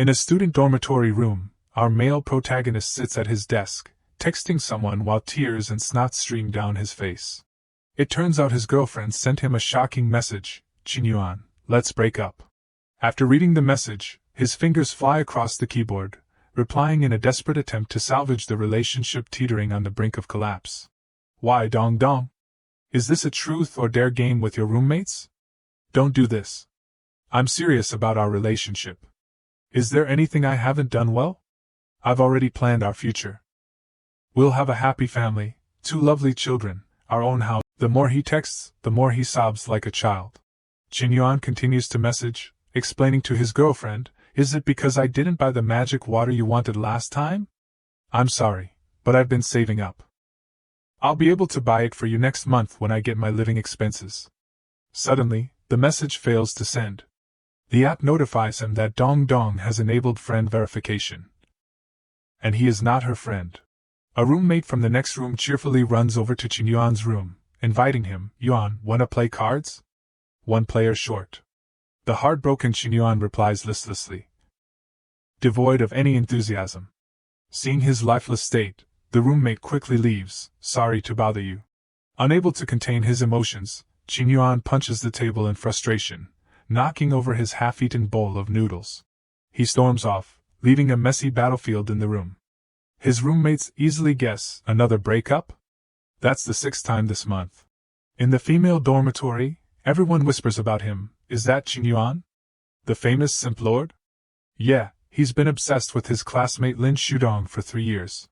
In a student dormitory room, our male protagonist sits at his desk, texting someone while tears and snot stream down his face. It turns out his girlfriend sent him a shocking message: "Chingyuan, let's break up." After reading the message, his fingers fly across the keyboard, replying in a desperate attempt to salvage the relationship teetering on the brink of collapse. Why dong dong? Is this a truth or dare game with your roommates? Don't do this. I'm serious about our relationship. Is there anything I haven't done well? I've already planned our future. We'll have a happy family, 2 lovely children, our own house. The more he texts, the more he sobs like a child. Chingyuan continues to message, explaining to his girlfriend, "Is it because I didn't buy the magic water you wanted last time? I'm sorry, but I've been saving up. I'll be able to buy it for you next month when I get my living expenses." Suddenly, the message fails to send. The app notifies him that Dong Dong has enabled friend verification. And he is not her friend. A roommate from the next room cheerfully runs over to Chingyuan's room, inviting him. "Yuan, wanna play cards? 1 player short." The heartbroken Chingyuan replies listlessly, devoid of any enthusiasm. Seeing his lifeless state, the roommate quickly leaves. "Sorry to bother you." Unable to contain his emotions, Chingyuan punches the table in frustration, knocking over his half-eaten bowl of noodles. He storms off, leaving a messy battlefield in the room. His roommates easily guess: another breakup? That's the 6th time this month. In the female dormitory, everyone whispers about him. Is that Chingyuan? The famous simp lord? Yeah, he's been obsessed with his classmate Lin Shudong for 3 years.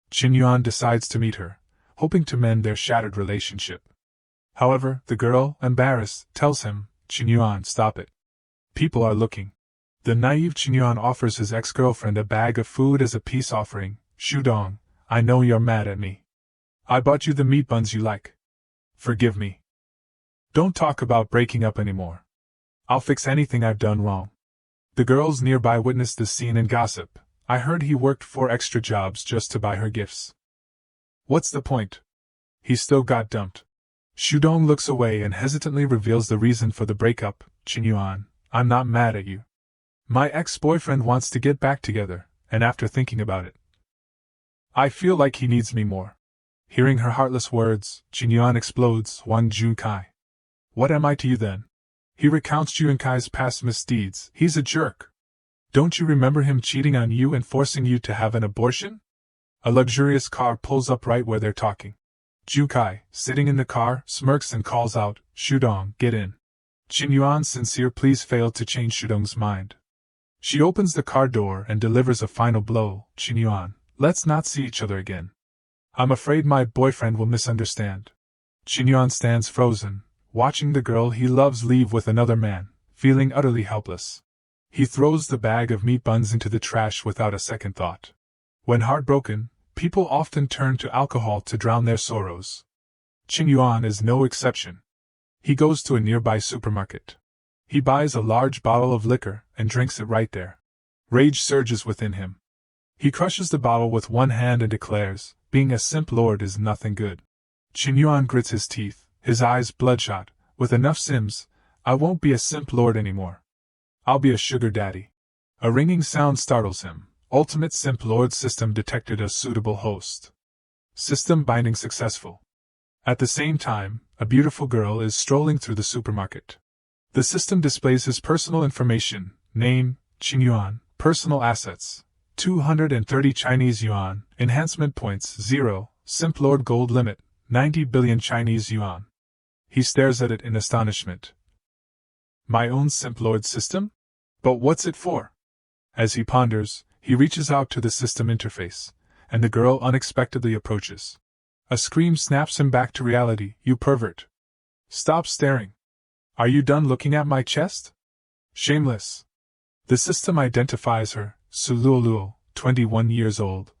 Chingyuan decides to meet her, hoping to mend their shattered relationship. However, the girl, embarrassed, tells him, "Chingyuan, stop it. People are looking." The naive Chingyuan offers his ex-girlfriend a bag of food as a peace offering. "Shudong, I know you're mad at me. I bought you the meat buns you like. Forgive me. Don't talk about breaking up anymore. I'll fix anything I've done wrong." The girls nearby witness the scene and gossip. "I heard he worked 4 extra jobs just to buy her gifts. What's the point? He still got dumped." Shudong looks away and hesitantly reveals the reason for the breakup. "Chingyuan, I'm not mad at you. My ex-boyfriend wants to get back together, and after thinking about it, I feel like he needs me more." Hearing her heartless words, Chingyuan explodes. "Wang Junkai. What am I to you then? He recounts Junkai's past misdeeds. He's a jerk. Don't you remember him cheating on you and forcing you to have an abortion?" A luxurious car pulls up right where they're talking. Junkai, sitting in the car, smirks and calls out, "Shudong, get in." Chingyuan's sincere pleas fail to change Shudong's mind. She opens the car door and delivers a final blow. "Chingyuan, let's not see each other again. I'm afraid my boyfriend will misunderstand." Chingyuan stands frozen, watching the girl he loves leave with another man, feeling utterly helpless. He throws the bag of meat buns into the trash without a second thought. When heartbroken, people often turn to alcohol to drown their sorrows. Chingyuan is no exception. He goes to a nearby supermarket. He buys a large bottle of liquor and drinks it right there. Rage surges within him. He crushes the bottle with one hand and declares, "Being a simp lord is nothing good." Chingyuan grits his teeth, his eyes bloodshot. "With enough sims, I won't be a simp lord anymore. I'll be a sugar daddy." A ringing sound startles him. Ultimate Simp Lord system detected a suitable host. System binding successful. At the same time, a beautiful girl is strolling through the supermarket. The system displays his personal information: name, Chingyuan, personal assets, 230 Chinese yuan, enhancement points 0, Simp Lord gold limit, 90 billion Chinese yuan. He stares at it in astonishment. My own Simp Lord system? But what's it for? As he ponders, he reaches out to the system interface, and the girl unexpectedly approaches. A scream snaps him back to reality. "You pervert! Stop staring! Are you done looking at my chest? Shameless!" The system identifies her, Sululuo, 21 years old.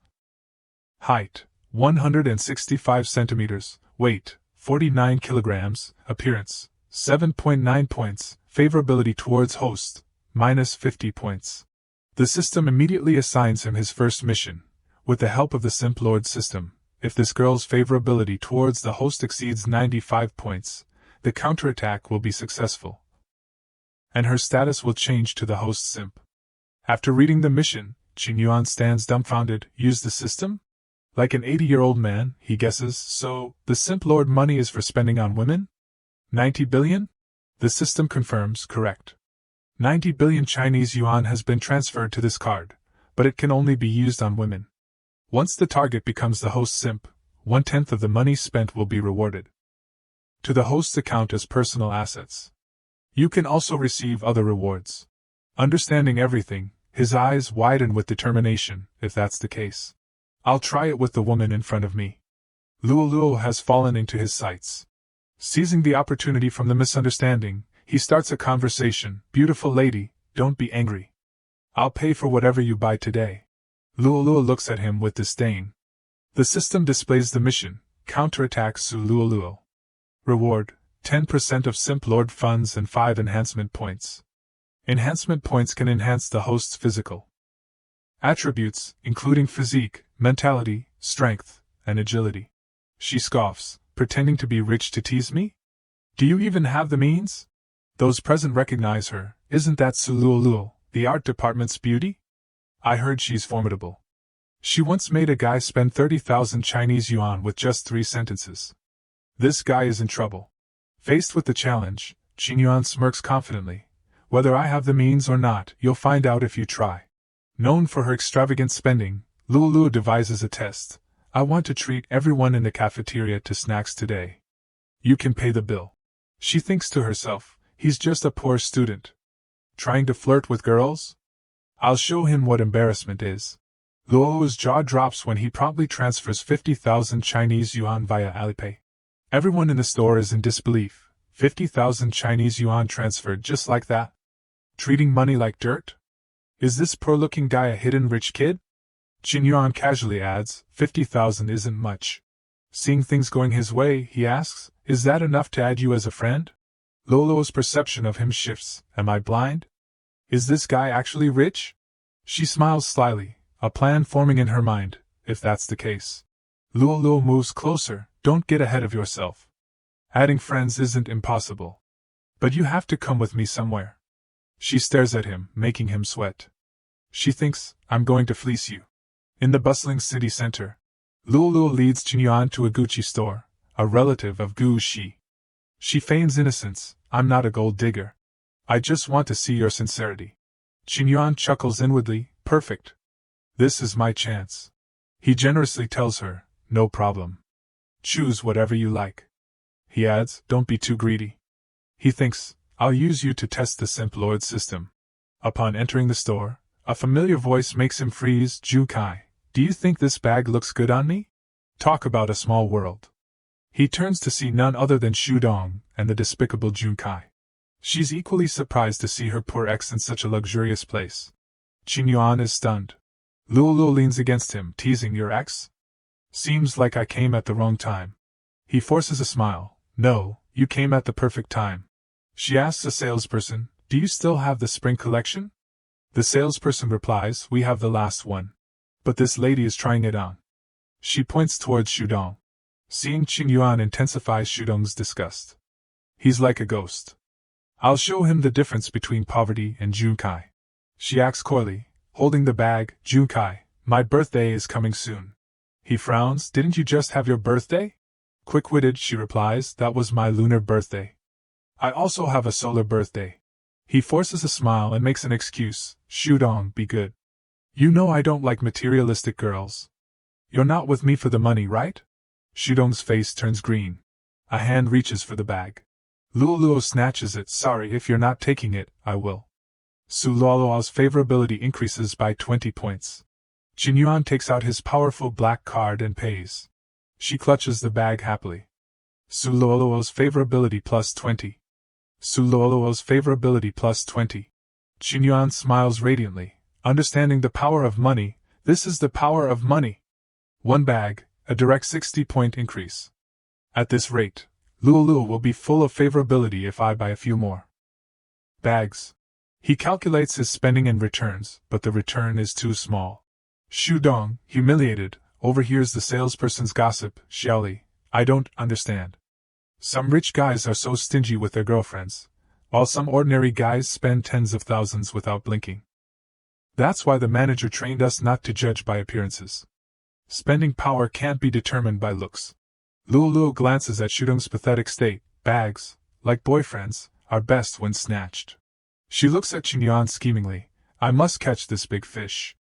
Height, 165 centimeters, weight, 49 kilograms, appearance, 7.9 points, favorability towards host, minus 50 points. The system immediately assigns him his first mission. With the help of the Simp Lord system, if this girl's favorability towards the host exceeds 95 points, the counterattack will be successful, and her status will change to the host simp. After reading the mission, Qin Yuan stands dumbfounded. Use the system? Like an 80-year-old man, he guesses. So, the simp lord money is for spending on women? 90 billion? The system confirms, correct. 90 billion Chinese yuan has been transferred to this card, but it can only be used on women. Once the target becomes the host simp, 1/10 of the money spent will be rewarded to the host's account as personal assets. You can also receive other rewards. Understanding everything, his eyes widen with determination. If that's the case, I'll try it with the woman in front of me. Luo has fallen into his sights. Seizing the opportunity from the misunderstanding, he starts a conversation. Beautiful lady, don't be angry. I'll pay for whatever you buy today. Luo looks at him with disdain. The system displays the mission, counterattack Su Luo. Reward, 10% of simp lord funds and 5 enhancement points. Enhancement points can enhance the host's physical attributes, including physique, mentality, strength, and agility. She scoffs, pretending to be rich to tease me? Do you even have the means? Those present recognize her. Isn't that Su Luo, the art department's beauty? I heard she's formidable. She once made a guy spend 30,000 Chinese yuan with just 3 sentences. This guy is in trouble. Faced with the challenge, Qin Yuan smirks confidently. Whether I have the means or not, you'll find out if you try. Known for her extravagant spending, Luo devises a test. I want to treat everyone in the cafeteria to snacks today. You can pay the bill. She thinks to herself, he's just a poor student. Trying to flirt with girls? I'll show him what embarrassment is. Luo's jaw drops when he promptly transfers 50,000 Chinese yuan via Alipay. Everyone in the store is in disbelief. 50,000 Chinese yuan transferred just like that? Treating money like dirt? Is this poor-looking guy a hidden rich kid? Qin Yuan casually adds, 50,000 isn't much. Seeing things going his way, he asks, is that enough to add you as a friend? Luo's perception of him shifts. Am I blind? Is this guy actually rich? She smiles slyly, a plan forming in her mind, if that's the case. Luo moves closer. Don't get ahead of yourself. Adding friends isn't impossible. But you have to come with me somewhere. She stares at him, making him sweat. She thinks, I'm going to fleece you. In the bustling city center, Luo leads Qin Yuan to a Gucci store, a relative of Gu Shi. She feigns innocence. I'm not a gold digger. I just want to see your sincerity. Qin Yuan chuckles inwardly. Perfect. This is my chance. He generously tells her, no problem. Choose whatever you like. He adds, don't be too greedy. He thinks, I'll use you to test the simp lord system. Upon entering the store, a familiar voice makes him freeze. Ju Kai, do you think this bag looks good on me? Talk about a small world. He turns to see none other than Shu Dong and the despicable Jun Kai. She's equally surprised to see her poor ex in such a luxurious place. Qin Yuan is stunned. Luo leans against him, teasing, your ex? Seems like I came at the wrong time. He forces a smile. No, you came at the perfect time. She asks a salesperson, do you still have the spring collection? The salesperson replies, we have the last one. But this lady is trying it on. She points towards Shudong. Seeing Qin Yuan intensifies Shudong's disgust. He's like a ghost. I'll show him the difference between poverty and Junkai. She acts coyly, holding the bag. Junkai, my birthday is coming soon. He frowns. Didn't you just have your birthday? Quick-witted, she replies, that was my lunar birthday. I also have a solar birthday. He forces a smile and makes an excuse. Shudong, be good. You know I don't like materialistic girls. You're not with me for the money, right? Shudong's face turns green. A hand reaches for the bag. Luo snatches it. Sorry, if you're not taking it, I will. Su Luo's favorability increases by 20 points. Qin Yuan takes out his powerful black card and pays. She clutches the bag happily. Su Luo's favorability plus 20. Su Luo's favorability plus 20. Qin Yuan smiles radiantly, understanding the power of money. This is the power of money. One bag, a direct 60-point increase. At this rate, Luo will be full of favorability if I buy a few more bags. He calculates his spending and returns, but the return is too small. Shudong, humiliated, overhears the salesperson's gossip. Xiaoli, I don't understand. Some rich guys are so stingy with their girlfriends, while some ordinary guys spend tens of thousands without blinking. That's why the manager trained us not to judge by appearances. Spending power can't be determined by looks. Luo glances at Shudong's pathetic state. Bags, like boyfriends, are best when snatched. She looks at Qingyuan schemingly. I must catch this big fish.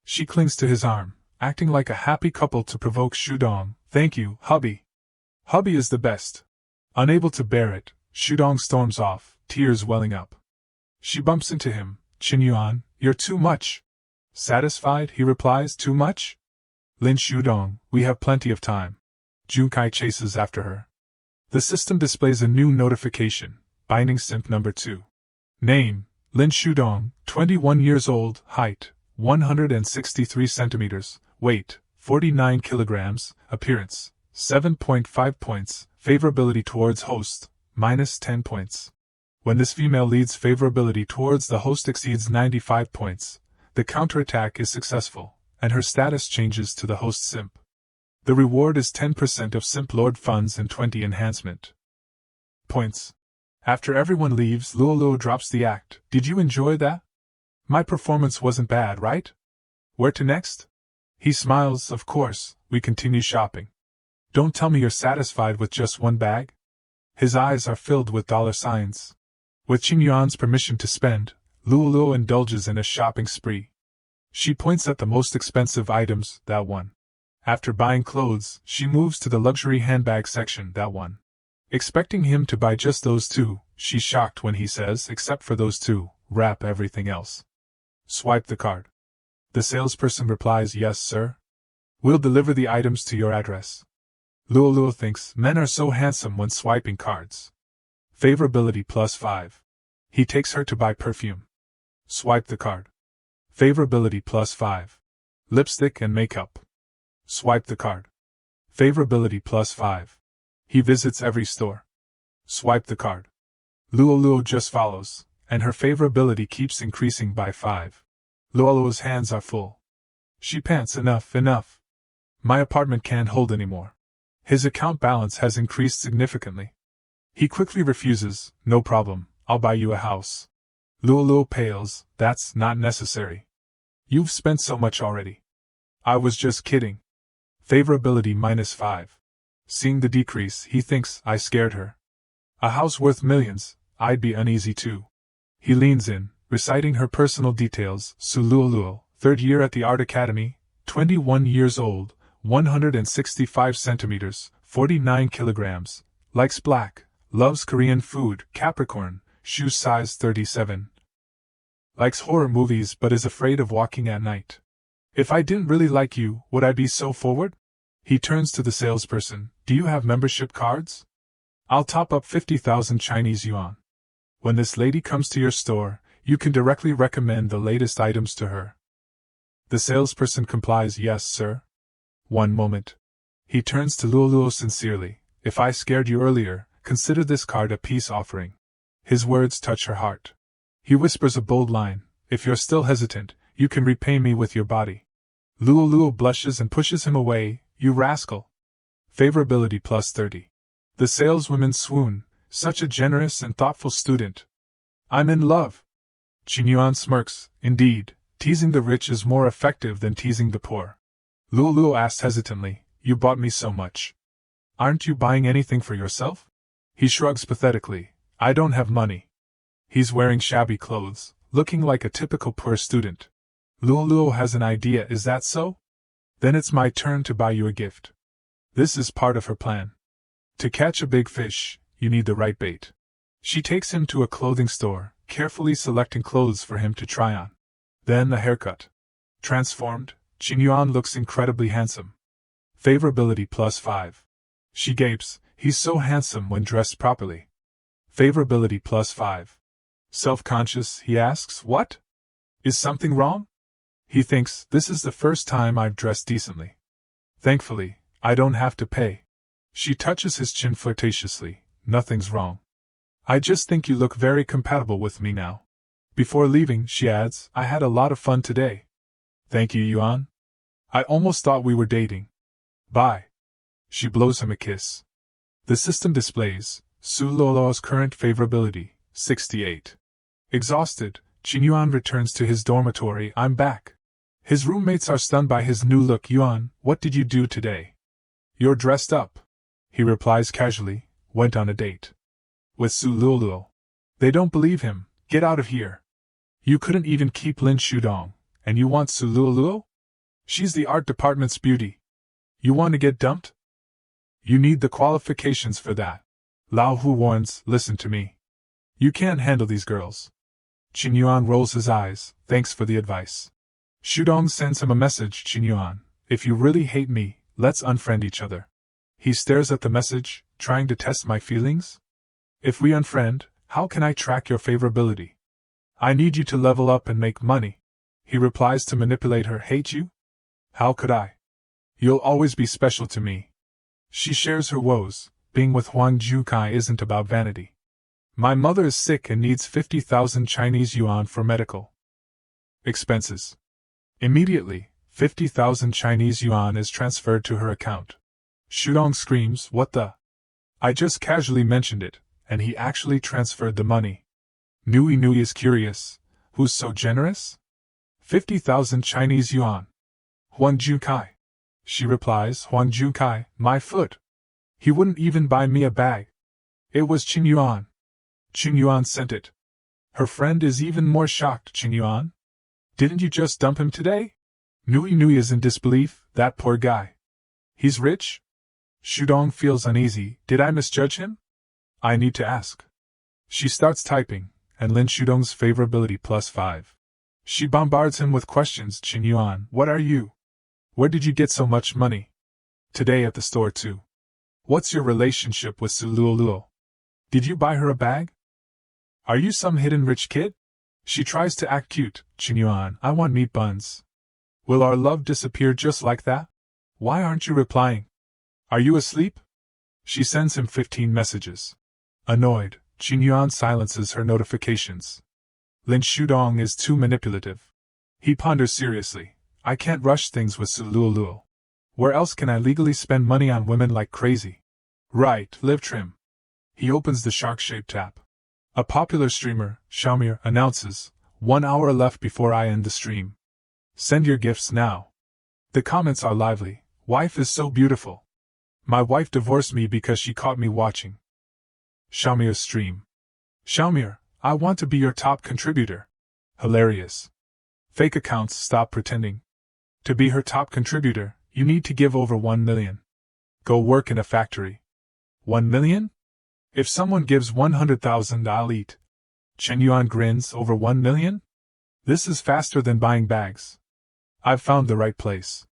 She clings to his arm, acting like a happy couple to provoke Shudong. Thank you, hubby. Hubby is the best. Unable to bear it, Shudong storms off, tears welling up. She bumps into him. Qingyuan, you're too much. Satisfied, he replies, too much? Lin Shudong, we have plenty of time. Junkai chases after her. The system displays a new notification, binding simp number 2. Name, Lin Shudong, 21 years old, height, 163 centimeters, weight, 49 kilograms, appearance, 7.5 points, favorability towards host, minus 10 points. When this female lead's favorability towards the host exceeds 95 points, the counterattack is successful, and her status changes to the host simp. The reward is 10% of simp lord funds and 20 enhancement points. After everyone leaves, Luo drops the act. Did you enjoy that? My performance wasn't bad, right? Where to next? He smiles. Of course, we continue shopping. Don't tell me you're satisfied with just one bag? His eyes are filled with dollar signs. With Qingyuan's permission to spend, Luo indulges in a shopping spree. She points at the most expensive items. That one. After buying clothes, she moves to the luxury handbag section. That one. Expecting him to buy just those two, she's shocked when he says, except for those two, wrap everything else. Swipe the card. The salesperson replies, yes, sir. We'll deliver the items to your address. Luo thinks, men are so handsome when swiping cards. Favorability plus 5. He takes her to buy perfume. Swipe the card. Favorability plus 5. Lipstick and makeup. Swipe the card. Favorability plus 5. He visits every store. Swipe the card. Luo just follows, and her favorability keeps increasing by 5. Luo's hands are full. She pants, enough. My apartment can't hold anymore. His account balance has increased significantly. He quickly refuses. No problem, I'll buy you a house. Luo pales. That's not necessary. You've spent so much already. I was just kidding. Favorability minus 5. Seeing the decrease, he thinks, I scared her. A house worth millions, I'd be uneasy too. He leans in, reciting her personal details. Su Luo, 3rd year at the Art Academy, 21 years old, 165 centimeters, 49 kilograms, likes black, loves Korean food, Capricorn, shoe size 37. Likes horror movies but is afraid of walking at night. If I didn't really like you, would I be so forward? He turns to the salesperson. Do you have membership cards? I'll top up 50,000 Chinese yuan. When this lady comes to your store, you can directly recommend the latest items to her. The salesperson complies. Yes, sir. One moment. He turns to Luo sincerely. If I scared you earlier, consider this card a peace offering. His words touch her heart. He whispers a bold line. If you're still hesitant, you can repay me with your body. Luo blushes and pushes him away. You rascal. Favorability plus 30. The saleswomen swoon. Such a generous and thoughtful student. I'm in love. Qingyuan smirks. Indeed, teasing the rich is more effective than teasing the poor. Luo asks hesitantly, you bought me so much. Aren't you buying anything for yourself? He shrugs pathetically. I don't have money. He's wearing shabby clothes, looking like a typical poor student. Luo has an idea. Is that so? Then it's my turn to buy you a gift. This is part of her plan. To catch a big fish, you need the right bait. She takes him to a clothing store, carefully selecting clothes for him to try on. Then the haircut. Transformed, Qingyuan looks incredibly handsome. Favorability plus 5. She gapes. He's so handsome when dressed properly. Favorability plus 5. Self-conscious, he asks, what? Is something wrong? He thinks, this is the first time I've dressed decently. Thankfully, I don't have to pay. She touches his chin flirtatiously. Nothing's wrong. I just think you look very compatible with me now. Before leaving, she adds, I had a lot of fun today. Thank you, Yuan. I almost thought we were dating. Bye. She blows him a kiss. The system displays, Su Luo's current favorability, 68. Exhausted, Qin Yuan returns to his dormitory. I'm back. His roommates are stunned by his new look. Yuan, what did you do today? You're dressed up. He replies casually, went on a date. With Su Luoluo. They don't believe him. Get out of here. You couldn't even keep Lin Shudong, and you want Su Luoluo? She's the art department's beauty. You want to get dumped? You need the qualifications for that. Lao Hu warns, listen to me. You can't handle these girls. Qin Yuan rolls his eyes, thanks for the advice. Shudong sends him a message. Qin Yuan, if you really hate me, let's unfriend each other. He stares at the message, trying to test my feelings. If we unfriend, how can I track your favorability? I need you to level up and make money. He replies to manipulate her. Hate you? How could I? You'll always be special to me. She shares her woes. Being with Huang Jukai isn't about vanity. My mother is sick and needs 50,000 Chinese yuan for medical expenses. Immediately, 50,000 Chinese yuan is transferred to her account. Shudong screams, what the? I just casually mentioned it, and he actually transferred the money. Nui is curious. Who's so generous? 50,000 Chinese yuan. Huang Jukai. She replies, Huang Jukai, my foot. He wouldn't even buy me a bag. It was Qin Yuan. Qin Yuan sent it. Her friend is even more shocked. Qin Yuan? Didn't you just dump him today? Nui is in disbelief. That poor guy. He's rich? Shudong feels uneasy. Did I misjudge him? I need to ask. She starts typing, and Lin Shudong's favorability +5. She bombards him with questions. Qin Yuan, what are you? Where did you get so much money? Today at the store too. What's your relationship with Su Luoluo? Did you buy her a bag? Are you some hidden rich kid? She tries to act cute. Qin Yuan, I want meat buns. Will our love disappear just like that? Why aren't you replying? Are you asleep? She sends him 15 messages. Annoyed, Qin Yuan silences her notifications. Lin Shudong is too manipulative. He ponders seriously. I can't rush things with Su Luoluo. Where else can I legally spend money on women like crazy? Right, live trim. He opens the shark-shaped app. A popular streamer, Xiaomir, announces, 1 hour left before I end the stream. Send your gifts now. The comments are lively. Wife is so beautiful. My wife divorced me because she caught me watching Xiaomir's stream. Xiaomir, I want to be your top contributor. Hilarious. Fake accounts stop pretending. To be her top contributor, you need to give over 1 million. Go work in a factory. 1 million? If someone gives 100,000, I'll eat. Chen Yuan grins. Over 1 million? This is faster than buying bags. I've found the right place.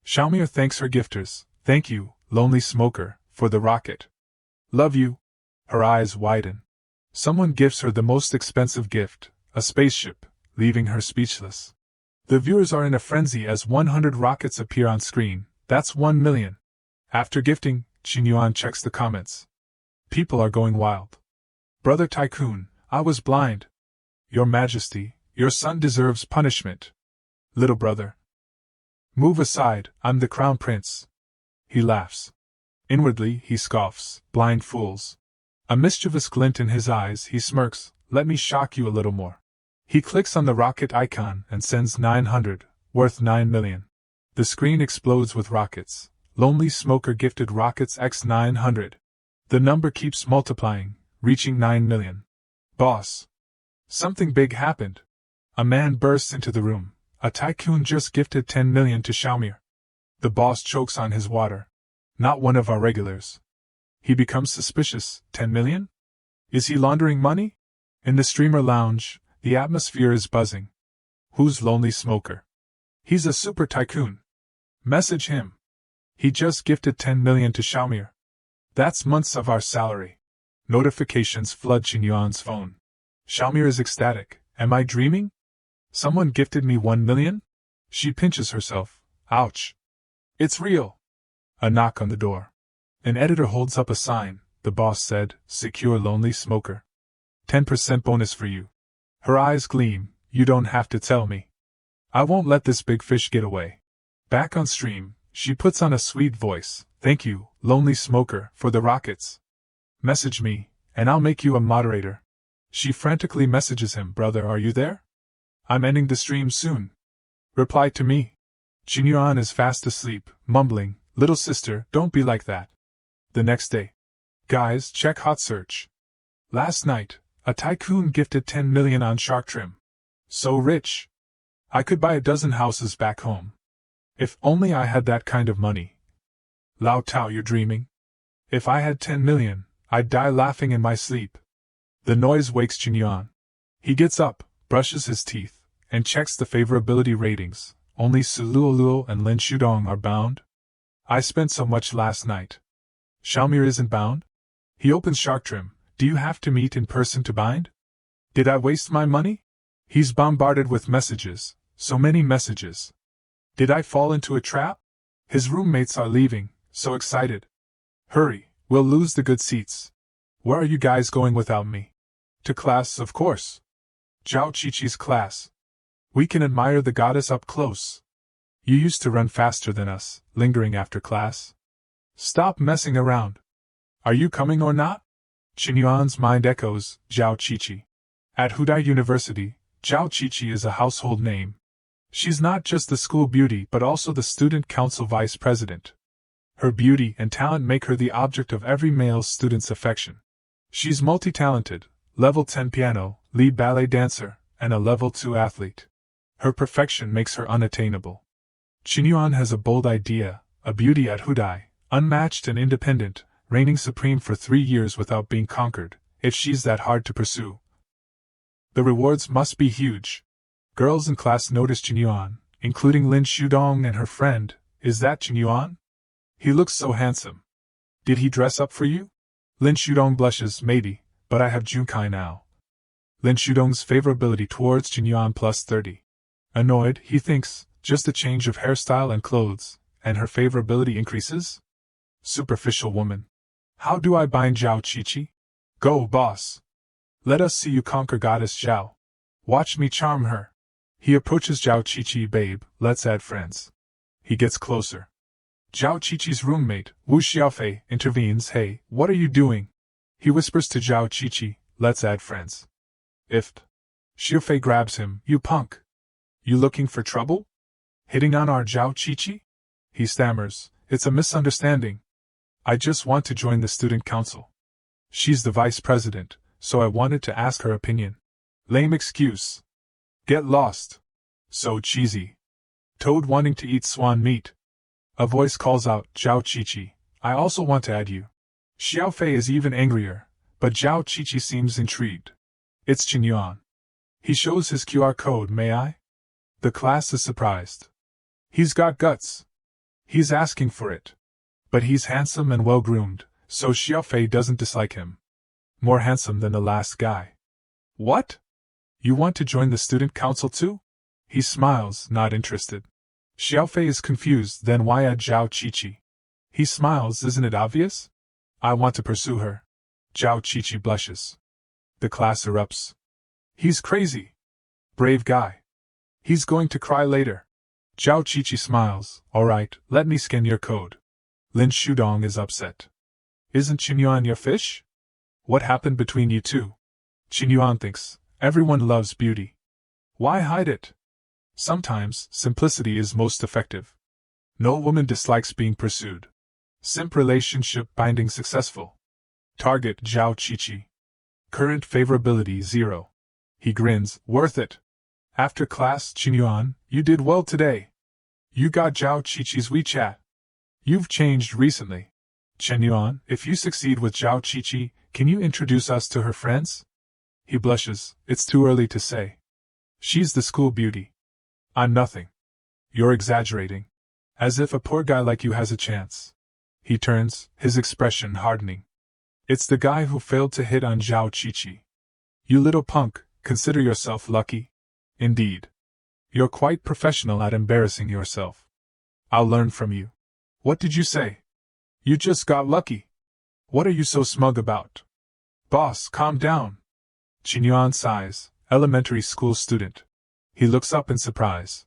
Xiaomir thanks her gifters. Thank you, lonely smoker, for the rocket. Love you. Her eyes widen. Someone gives her the most expensive gift, a spaceship, leaving her speechless. The viewers are in a frenzy as 100 rockets appear on screen. That's 1 million. After gifting, Qin Yuan checks the comments. People are going wild. Brother Tycoon, I was blind. Your Majesty, your son deserves punishment. Little brother. Move aside, I'm the Crown Prince. He laughs. Inwardly, he scoffs, blind fools. A mischievous glint in his eyes, he smirks, let me shock you a little more. He clicks on the rocket icon and sends 900, worth 9 million. The screen explodes with rockets. Lonely Smoker gifted rockets x 900. The number keeps multiplying, reaching 9 million. Boss. Something big happened. A man bursts into the room. A tycoon just gifted 10 million to Xiaomir. The boss chokes on his water. Not one of our regulars. He becomes suspicious. 10 million? Is he laundering money? In the streamer lounge, the atmosphere is buzzing. Who's Lonely Smoker? He's a super tycoon. Message him. He just gifted 10 million to Xiaomir. That's months of our salary. Notifications flood Qin Yuan's phone. Xiaomir is ecstatic. Am I dreaming? Someone gifted me 1 million? She pinches herself. Ouch. It's real. A knock on the door. An editor holds up a sign. The boss said, Secure Lonely Smoker. 10% bonus for you. Her eyes gleam. You don't have to tell me. I won't let this big fish get away. Back on stream, she puts on a sweet voice. Thank you, Lonely Smoker, for the rockets. Message me, and I'll make you a moderator. She frantically messages him. Brother, are you there? I'm ending the stream soon. Reply to me. Chingyuan is fast asleep, mumbling, little sister, don't be like that. The next day. Guys, check hot search. Last night, a tycoon gifted 10 million on shark trim. So rich. I could buy a dozen houses back home. If only I had that kind of money. Lao Tao, you're dreaming? If I had 10 million, I'd die laughing in my sleep. The noise wakes Chingyuan. He gets up, brushes his teeth, and checks the favorability ratings. Only Suluoluo and Lin Shudong are bound? I spent so much last night. Xiaomir isn't bound? He opens shark trim. Do you have to meet in person to bind? Did I waste my money? He's bombarded with messages, so many messages. Did I fall into a trap? His roommates are leaving, so excited. Hurry, we'll lose the good seats. Where are you guys going without me? To class, of course. Zhao Qiqi's class. We can admire the goddess up close. You used to run faster than us, lingering after class. Stop messing around. Are you coming or not? Chingyuan's mind echoes, Zhao Qiqi. At Hudai University, Zhao Qiqi is a household name. She's not just the school beauty but also the student council vice president. Her beauty and talent make her the object of every male student's affection. She's multi-talented, level 10 piano, lead ballet dancer, and a level 2 athlete. Her perfection makes her unattainable. Chingyuan has a bold idea, a beauty at Hudai, unmatched and independent, reigning supreme for 3 years without being conquered, if she's that hard to pursue. The rewards must be huge. Girls in class notice Chingyuan, including Lin Shudong and her friend. Is that Chingyuan? He looks so handsome. Did he dress up for you? Lin Shudong blushes, maybe, but I have Junkai now. Lin Shudong's favorability towards Chingyuan plus 30. Annoyed, he thinks, just a change of hairstyle and clothes, and her favorability increases? Superficial woman. How do I bind Zhao Qiqi? Go, boss. Let us see you conquer goddess Zhao. Watch me charm her. He approaches Zhao Qiqi. Babe, let's add friends. He gets closer. Zhao Qiqi's roommate, Wu Xiaofei, intervenes. Hey, what are you doing? He whispers to Zhao Qiqi, let's add friends. If Xiaofei grabs him, you punk. You looking for trouble? Hitting on our Zhao Qiqi? He stammers, it's a misunderstanding. I just want to join the student council. She's the vice president, so I wanted to ask her opinion. Lame excuse. Get lost. So cheesy. Toad wanting to eat swan meat. A voice calls out, Zhao Qiqi, I also want to add you. Xiaofei is even angrier, but Zhao Qiqi seems intrigued. It's Chingyuan. He shows his QR code. May I? The class is surprised. He's got guts. He's asking for it. But he's handsome and well-groomed, so Xiaofei doesn't dislike him. More handsome than the last guy. What? You want to join the student council too? He smiles, not interested. Xiaofei is confused, then why add Zhao Qiqi? He smiles, isn't it obvious? I want to pursue her. Zhao Qiqi blushes. The class erupts. He's crazy. Brave guy. He's going to cry later. Zhao Qiqi smiles, alright, let me scan your code. Lin Shudong is upset. Isn't Chingyuan your fish? What happened between you two? Chingyuan thinks, everyone loves beauty. Why hide it? Sometimes, simplicity is most effective. No woman dislikes being pursued. Simp relationship binding successful. Target Zhao Qiqi. Current favorability 0. He grins, worth it. After class, Chingyuan, you did well today. You got Zhao Qiqi's WeChat. You've changed recently. Chingyuan, if you succeed with Zhao Qiqi, can you introduce us to her friends? He blushes, it's too early to say. She's the school beauty. I'm nothing. You're exaggerating. As if a poor guy like you has a chance. He turns, his expression hardening. It's the guy who failed to hit on Zhao Qiqi. You little punk, consider yourself lucky. Indeed. You're quite professional at embarrassing yourself. I'll learn from you. What did you say? You just got lucky. What are you so smug about? Boss, calm down. Chingyuan sighs, elementary school student. He looks up in surprise.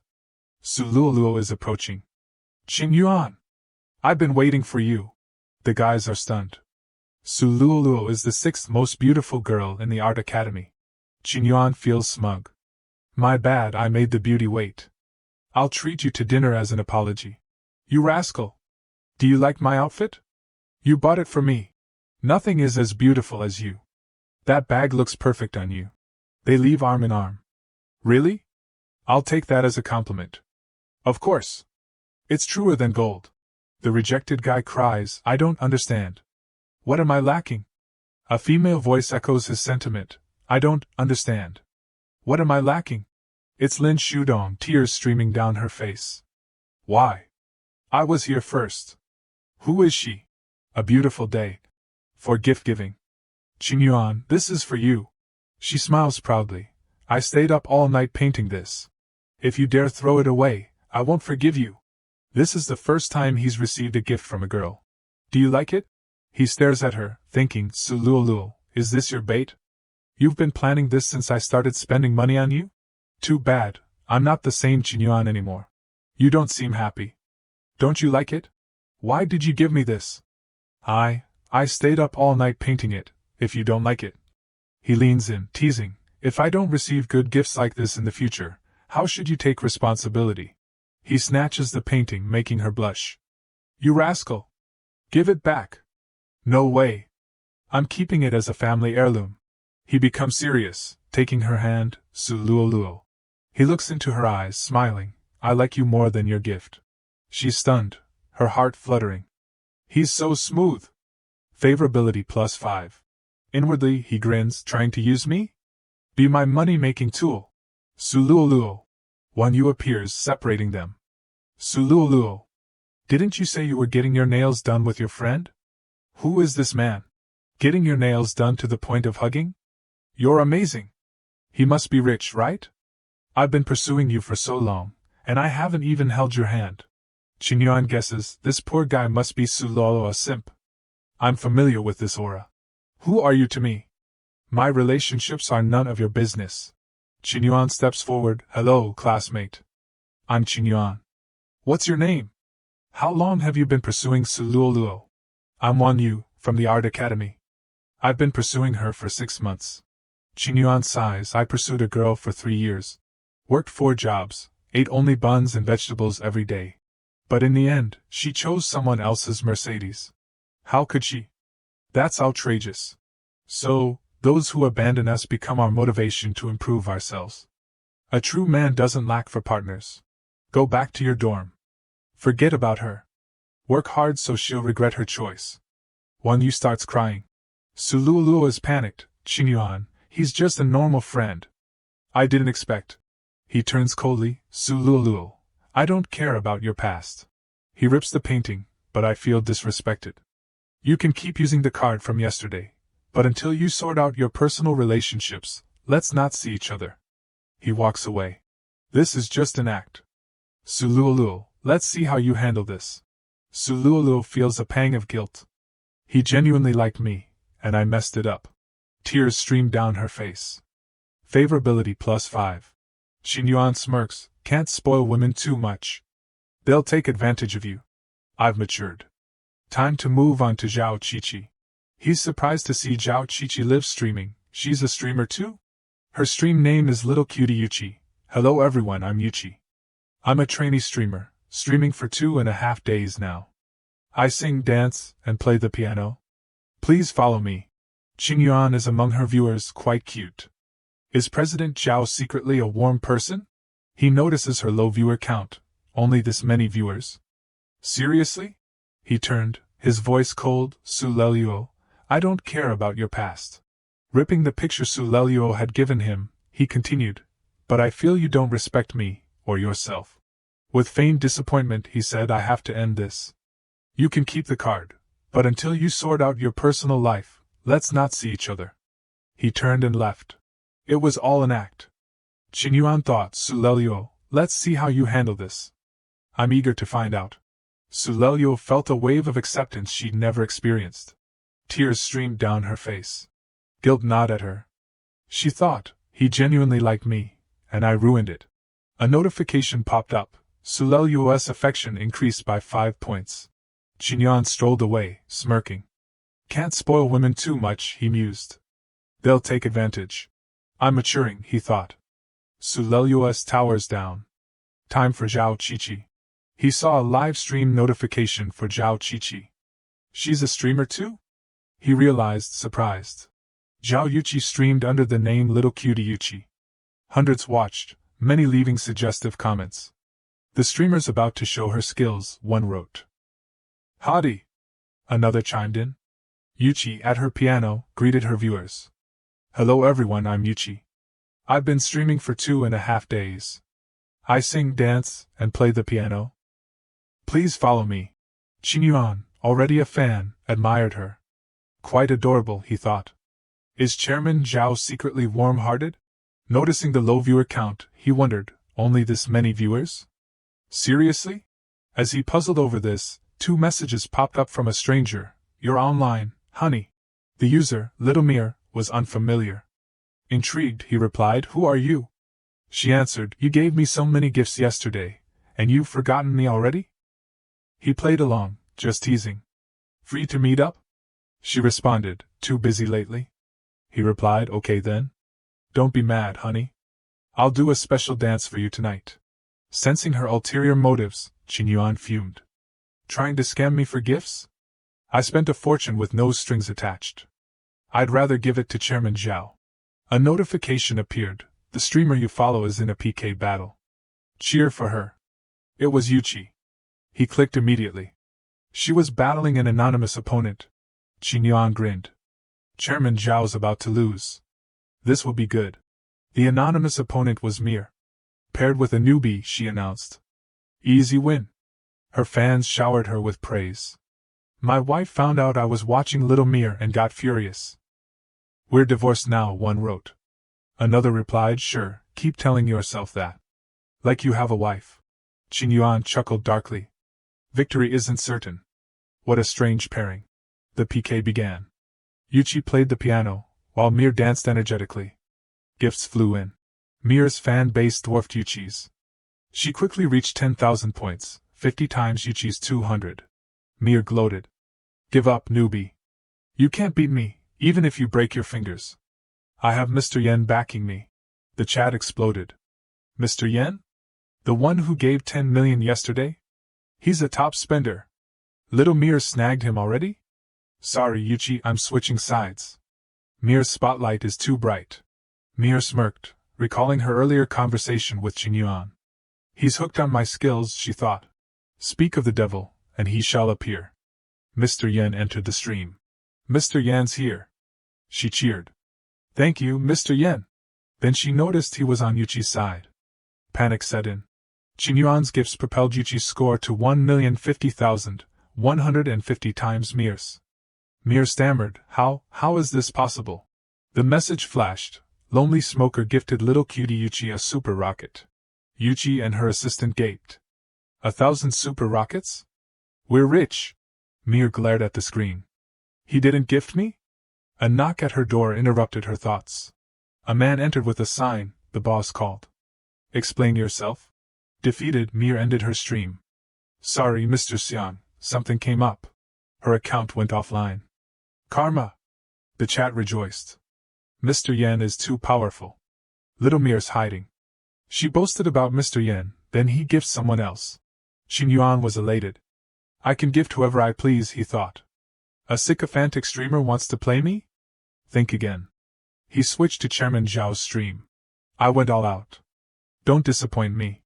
Suluoluo is approaching. Chingyuan! I've been waiting for you. The guys are stunned. Suluoluo is the 6th most beautiful girl in the art academy. Chingyuan feels smug. My bad, I made the beauty wait. I'll treat you to dinner as an apology. You rascal! Do you like my outfit? You bought it for me. Nothing is as beautiful as you. That bag looks perfect on you. They leave arm in arm. Really? I'll take that as a compliment. Of course. It's truer than gold. The rejected guy cries, I don't understand. What am I lacking? A female voice echoes his sentiment, I don't understand. What am I lacking? It's Lin Shudong, tears streaming down her face. Why? I was here first. Who is she? A beautiful day. For gift-giving. Qingyuan, this is for you. She smiles proudly. I stayed up all night painting this. If you dare throw it away, I won't forgive you. This is the first time he's received a gift from a girl. Do you like it? He stares at her, thinking, Sululu, is this your bait? You've been planning this since I started spending money on you? Too bad, I'm not the same Qingyuan anymore. You don't seem happy. Don't you like it? Why did you give me this? I stayed up all night painting it, if you don't like it. He leans in, teasing, if I don't receive good gifts like this in the future, how should you take responsibility? He snatches the painting, making her blush. You rascal! Give it back! No way! I'm keeping it as a family heirloom. He becomes serious, taking her hand, Sululu. He looks into her eyes, smiling, I like you more than your gift. She's stunned, her heart fluttering. He's so smooth. Favorability +5. Inwardly, he grins, trying to use me? Be my money-making tool. Sululu. One Yu appears, separating them. Sululu. Didn't you say you were getting your nails done with your friend? Who is this man? Getting your nails done to the point of hugging? You're amazing. He must be rich, right? I've been pursuing you for so long, and I haven't even held your hand. Qingyuan guesses, this poor guy must be Sulolo, a simp. I'm familiar with this aura. Who are you to me? My relationships are none of your business. Qingyuan steps forward, hello, classmate. I'm Qingyuan. What's your name? How long have you been pursuing Sululuo? I'm Wan Yu, from the Art Academy. I've been pursuing her for 6 months. Qingyuan sighs, I pursued a girl for 3 years. Worked 4 jobs, ate only buns and vegetables every day. But in the end, she chose someone else's Mercedes. How could she? That's outrageous. So, those who abandon us become our motivation to improve ourselves. A true man doesn't lack for partners. Go back to your dorm. Forget about her. Work hard so she'll regret her choice. Wan Yu starts crying. Sululu is panicked, Qingyuan, he's just a normal friend. I didn't expect. He turns coldly, Sululu, I don't care about your past. He rips the painting, but I feel disrespected. You can keep using the card from yesterday, but until you sort out your personal relationships, let's not see each other. He walks away. This is just an act. Sululu, let's see how you handle this. Sululu feels a pang of guilt. He genuinely liked me, and I messed it up. Tears stream down her face. Favorability +5. Qingyuan smirks, can't spoil women too much. They'll take advantage of you. I've matured. Time to move on to Zhao Qiqi. He's surprised to see Zhao Qiqi live streaming. She's a streamer too? Her stream name is Little Cutie Yuchi. Hello everyone, I'm Yuchi. I'm a trainee streamer, streaming for 2.5 days now. I sing, dance, and play the piano. Please follow me. Qingyuan is among her viewers, quite cute. Is President Zhao secretly a warm person? He notices her low viewer count, only this many viewers. Seriously? He turned, his voice cold, Sulelio, I don't care about your past. Ripping the picture Sulelio had given him, he continued, but I feel you don't respect me, or yourself. With feigned disappointment he said, I have to end this. You can keep the card, but until you sort out your personal life, let's not see each other. He turned and left. It was all an act. Qingyuan thought, Sulelio, let's see how you handle this. I'm eager to find out. Sulelio felt a wave of acceptance she'd never experienced. Tears streamed down her face. Guilt gnawed at her. She thought, he genuinely liked me, and I ruined it. A notification popped up. Sulelio's affection increased by 5 points. Qingyuan strolled away, smirking. Can't spoil women too much, he mused. They'll take advantage. I'm maturing, he thought. Sulelius towers down. Time for Zhao Qiqi. He saw a live stream notification for Zhao Qiqi. She's a streamer too? He realized, surprised. Zhao Yuqi streamed under the name Little Cutie Yuqi. Hundreds watched, many leaving suggestive comments. The streamer's about to show her skills, one wrote. Hottie! Another chimed in. Yuqi, at her piano, greeted her viewers. Hello everyone, I'm Yuqi. I've been streaming for 2.5 days. I sing, dance, and play the piano. Please follow me. Qingyuan, already a fan, admired her. Quite adorable, he thought. Is Chairman Zhao secretly warm-hearted? Noticing the low viewer count, he wondered, only this many viewers? Seriously? As he puzzled over this, 2 messages popped up from a stranger. You're online, honey. The user, Little Mir, was unfamiliar. Intrigued, he replied, Who are you? She answered, You gave me so many gifts yesterday, and you've forgotten me already? He played along, just teasing. Free to meet up? She responded, Too busy lately? He replied, Okay then. Don't be mad, honey. I'll do a special dance for you tonight. Sensing her ulterior motives, Qingyuan fumed. Trying to scam me for gifts? I spent a fortune with no strings attached. I'd rather give it to Chairman Zhao. A notification appeared. The streamer you follow is in a PK battle. Cheer for her. It was Yuqi. He clicked immediately. She was battling an anonymous opponent. Qingyuan grinned. Chairman Zhao's about to lose. This will be good. The anonymous opponent was Mir. Paired with a newbie, she announced. Easy win. Her fans showered her with praise. My wife found out I was watching Little Mir and got furious. We're divorced now, one wrote. Another replied, Sure, keep telling yourself that. Like you have a wife. Qingyuan chuckled darkly. Victory isn't certain. What a strange pairing. The PK began. Yuqi played the piano, while Mir danced energetically. Gifts flew in. Mir's fan base dwarfed Yuqi's. She quickly reached 10,000 points, 50 times Yuqi's 200. Mir gloated. Give up, newbie. You can't beat me, even if you break your fingers. I have Mr. Yen backing me. The chat exploded. Mr. Yen? The one who gave 10 million yesterday? He's a top spender. Little Mir snagged him already? Sorry, Yuqi, I'm switching sides. Mir's spotlight is too bright. Mir smirked, recalling her earlier conversation with Qingyuan. He's hooked on my skills, she thought. Speak of the devil, and he shall appear. Mr. Yen entered the stream. Mr. Yen's here. She cheered. Thank you, Mr. Yen. Then she noticed he was on Yuqi's side. Panic set in. Qingyuan's gifts propelled Yuqi's score to 1,050,000, 150 times Mir's. Mir stammered, How is this possible? The message flashed. Lonely Smoker gifted Little Cutie Yuqi a super rocket. Yuqi and her assistant gaped. 1,000 super rockets? We're rich. Mir glared at the screen. He didn't gift me? A knock at her door interrupted her thoughts. A man entered with a sign, the boss called. Explain yourself? Defeated, Mir ended her stream. Sorry, Mr. Xian, something came up. Her account went offline. Karma! The chat rejoiced. Mr. Yen is too powerful. Little Mir's hiding. She boasted about Mr. Yen, then he gifts someone else. Qingyuan was elated. I can gift whoever I please, he thought. A sycophantic streamer wants to play me? Think again. He switched to Chairman Zhao's stream. I went all out. Don't disappoint me.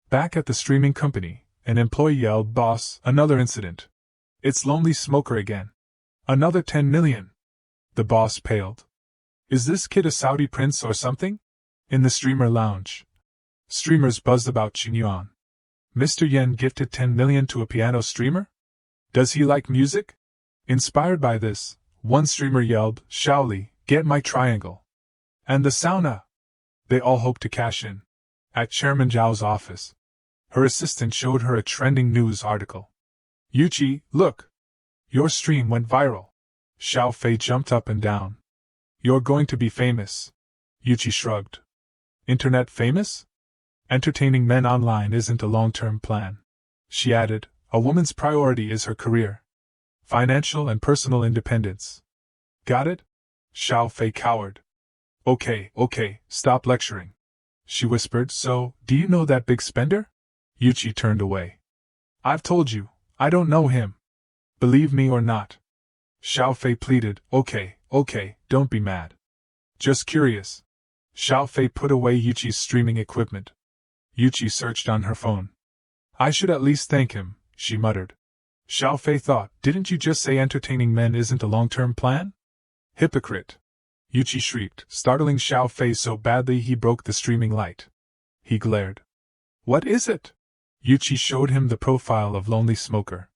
Back at the streaming company, an employee yelled, Boss, another incident. It's Lonely Smoker again. Another 10 million. The boss paled. Is this kid a Saudi prince or something? In the streamer lounge. Streamers buzzed about Qingyuan. Mr. Yen gifted 10 million to a piano streamer? Does he like music? Inspired by this, one streamer yelled, Shaoli, get my triangle. And the sauna. They all hoped to cash in. At Chairman Zhao's office, her assistant showed her a trending news article. Yuqi, look. Your stream went viral. Xiao Fei jumped up and down. You're going to be famous. Yuqi shrugged. Internet famous? Entertaining men online isn't a long-term plan. She added, a woman's priority is her career. Financial and personal independence. Got it? Xiao Fei cowered. Okay, stop lecturing. She whispered, so, do you know that big spender? Yuchi turned away. I've told you, I don't know him. Believe me or not. Xiao Fei pleaded, okay, don't be mad. Just curious. Xiao Fei put away Yuchi's streaming equipment. Yuchi searched on her phone. I should at least thank him, she muttered. Xiao Fei thought, didn't you just say entertaining men isn't a long-term plan? Hypocrite. Yuchi shrieked, startling Xiao Fei so badly he broke the streaming light. He glared. What is it? Yuchi showed him the profile of Lonely Smoker.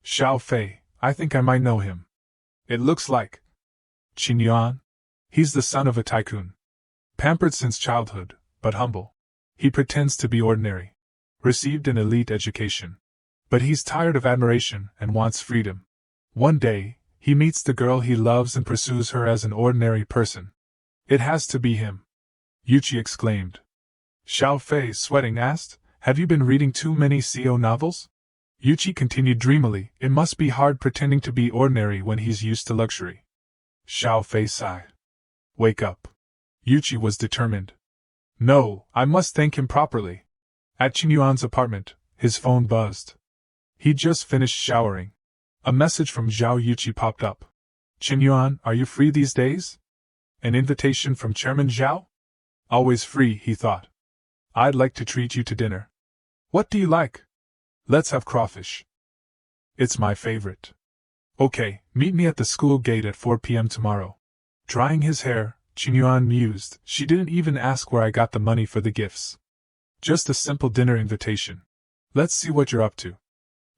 Xiao Fei, I think I might know him. It looks like Qin Yuan. He's the son of a tycoon. Pampered since childhood, but humble. He pretends to be ordinary. Received an elite education. But he's tired of admiration and wants freedom. One day, he meets the girl he loves and pursues her as an ordinary person. It has to be him. Yuchi exclaimed. Xiao Fei, sweating, asked, have you been reading too many CO novels? Yuchi continued dreamily, it must be hard pretending to be ordinary when he's used to luxury. Xiao Fei sighed. Wake up. Yuchi was determined. No, I must thank him properly. At Qin Yuan's apartment, his phone buzzed. He'd just finished showering. A message from Zhao Yuchi popped up. Qin Yuan, are you free these days? An invitation from Chairman Zhao? Always free, he thought. I'd like to treat you to dinner. What do you like? Let's have crawfish. It's my favorite. Okay, meet me at the school gate at 4 p.m. tomorrow. Drying his hair, Qin Yuan mused, she didn't even ask where I got the money for the gifts. Just a simple dinner invitation. Let's see what you're up to.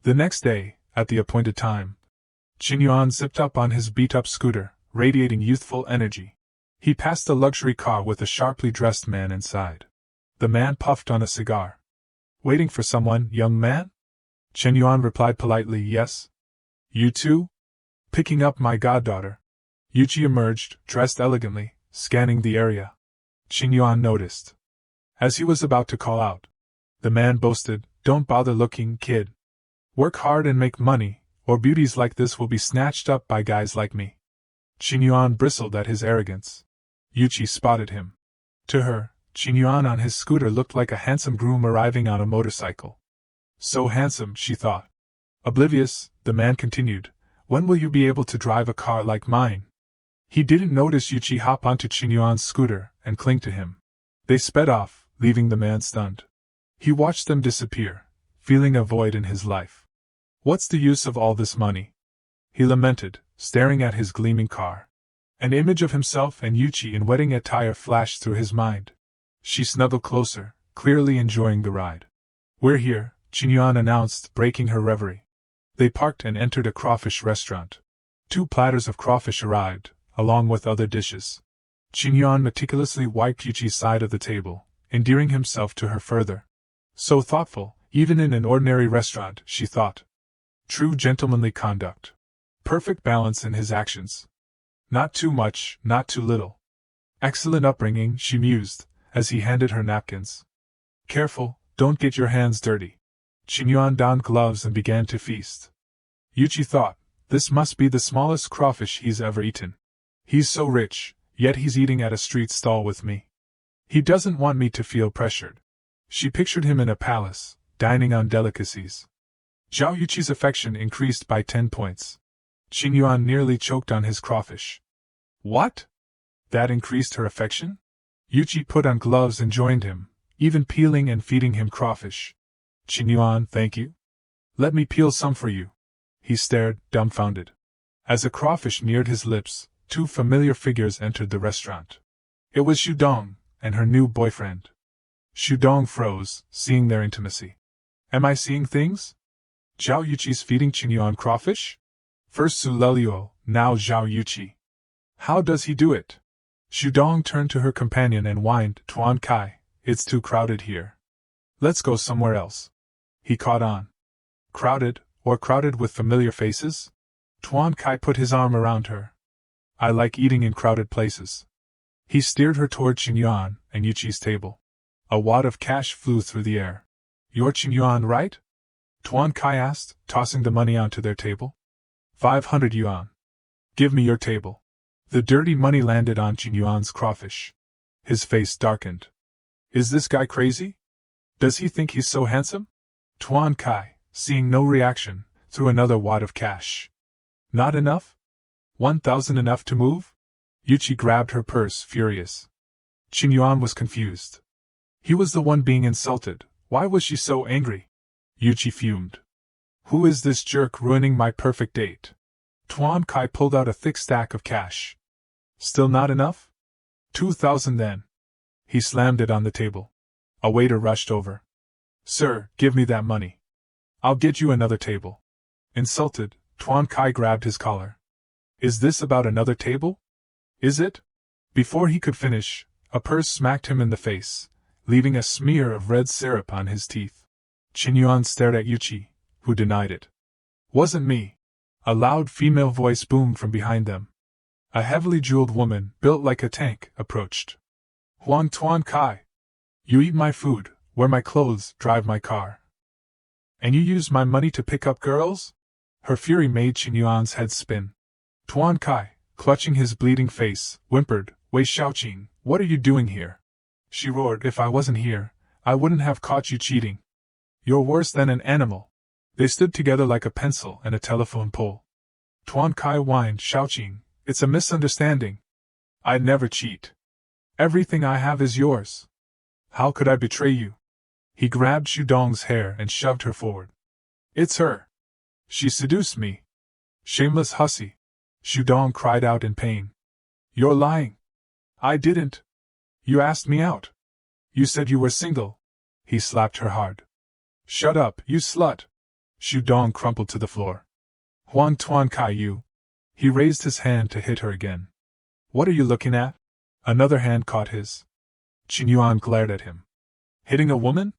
The next day, at the appointed time, Qin Yuan zipped up on his beat-up scooter, radiating youthful energy. He passed a luxury car with a sharply dressed man inside. The man puffed on a cigar. Waiting for someone, young man? Qin Yuan replied politely, yes. You too? Picking up my goddaughter. Yuchi emerged, dressed elegantly, scanning the area. Qin Yuan noticed. As he was about to call out, the man boasted, don't bother looking, kid. Work hard and make money, or beauties like this will be snatched up by guys like me. Qin Yuan bristled at his arrogance. Yuchi spotted him. To her, Qin Yuan on his scooter looked like a handsome groom arriving on a motorcycle. So handsome, she thought. Oblivious, the man continued, when will you be able to drive a car like mine? He didn't notice Yuchi hop onto Qin Yuan's scooter and cling to him. They sped off, leaving the man stunned. He watched them disappear, feeling a void in his life. What's the use of all this money? He lamented, staring at his gleaming car. An image of himself and Yuchi in wedding attire flashed through his mind. She snuggled closer, clearly enjoying the ride. We're here, Qin Yuan announced, breaking her reverie. They parked and entered a crawfish restaurant. 2 platters of crawfish arrived, along with other dishes. Qin Yuan meticulously wiped Yuchi's side of the table, endearing himself to her further. So thoughtful, even in an ordinary restaurant, she thought. True gentlemanly conduct. Perfect balance in his actions. Not too much, not too little. Excellent upbringing, she mused, as he handed her napkins. Careful, don't get your hands dirty. Qin Yuan donned gloves and began to feast. Yuchi thought, this must be the smallest crawfish he's ever eaten. He's so rich, yet he's eating at a street stall with me. He doesn't want me to feel pressured. She pictured him in a palace, dining on delicacies. Zhao Yuchi's affection increased by 10 points. Qin Yuan nearly choked on his crawfish. What? That increased her affection? Yuchi put on gloves and joined him, even peeling and feeding him crawfish. Qin Yuan, thank you. Let me peel some for you. He stared, dumbfounded. As the crawfish neared his lips, 2 familiar figures entered the restaurant. It was Shudong, and her new boyfriend. Shudong froze, seeing their intimacy. Am I seeing things? Zhao Yuchi's feeding Qin Yuan crawfish? First Su Lelio, now Zhao Yuchi. How does he do it? Shudong turned to her companion and whined, Tuan Kai, it's too crowded here. Let's go somewhere else. He caught on. Crowded, or crowded with familiar faces? Tuan Kai put his arm around her. I like eating in crowded places. He steered her toward Qin Yuan and Yuchi's table. A wad of cash flew through the air. You're Qin Yuan, right? Tuan Kai asked, tossing the money onto their table. 500 yuan. Give me your table. The dirty money landed on Qin Yuan's crawfish. His face darkened. Is this guy crazy? Does he think he's so handsome? Tuan Kai, seeing no reaction, threw another wad of cash. Not enough? 1,000 enough to move? Yuchi grabbed her purse, furious. Qingyuan was confused. He was the one being insulted. Why was she so angry? Yuchi fumed. Who is this jerk ruining my perfect date? Tuan Kai pulled out a thick stack of cash. Still not enough? 2,000 then. He slammed it on the table. A waiter rushed over. Sir, give me that money. I'll get you another table. Insulted, Tuan Kai grabbed his collar. Is this about another table? Is it? Before he could finish, a purse smacked him in the face, leaving a smear of red syrup on his teeth. Qingyuan stared at Yuchi, who denied it. Wasn't me. A loud female voice boomed from behind them. A heavily jeweled woman, built like a tank, approached. Huan Tuan Kai. You eat my food, wear my clothes, drive my car. And you use my money to pick up girls? Her fury made Qingyuan's head spin. Tuan Kai, clutching his bleeding face, whimpered, Wei Xiaoqing, what are you doing here? She roared, if I wasn't here, I wouldn't have caught you cheating. You're worse than an animal. They stood together like a pencil and a telephone pole. Tuan Kai whined, Xiaoqing, it's a misunderstanding. I'd never cheat. Everything I have is yours. How could I betray you? He grabbed Shudong's hair and shoved her forward. It's her. She seduced me. Shameless hussy. Shudong cried out in pain. You're lying. I didn't. You asked me out. You said you were single. He slapped her hard. Shut up, you slut. Shudong crumpled to the floor. Huan Tuan Kai, you. He raised his hand to hit her again. What are you looking at? Another hand caught his. Qingyuan glared at him. Hitting a woman?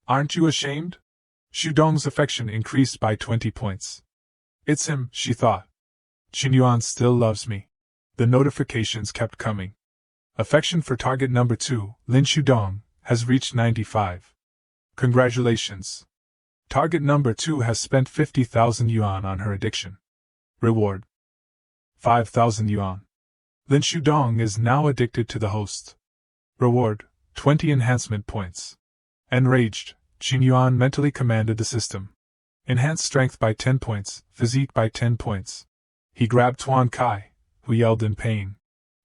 Aren't you ashamed? Shudong's affection increased by 20 points. It's him, she thought. Qingyuan still loves me. The notifications kept coming. Affection for target number 2, Lin Shudong, has reached 95. Congratulations. Target number 2 has spent 50,000 yuan on her addiction. Reward: 5,000 yuan. Lin Shudong is now addicted to the host. Reward: 20 enhancement points. Enraged, Qingyuan mentally commanded the system. Enhance strength by 10 points, physique by 10 points. He grabbed Tuan Kai, who yelled in pain.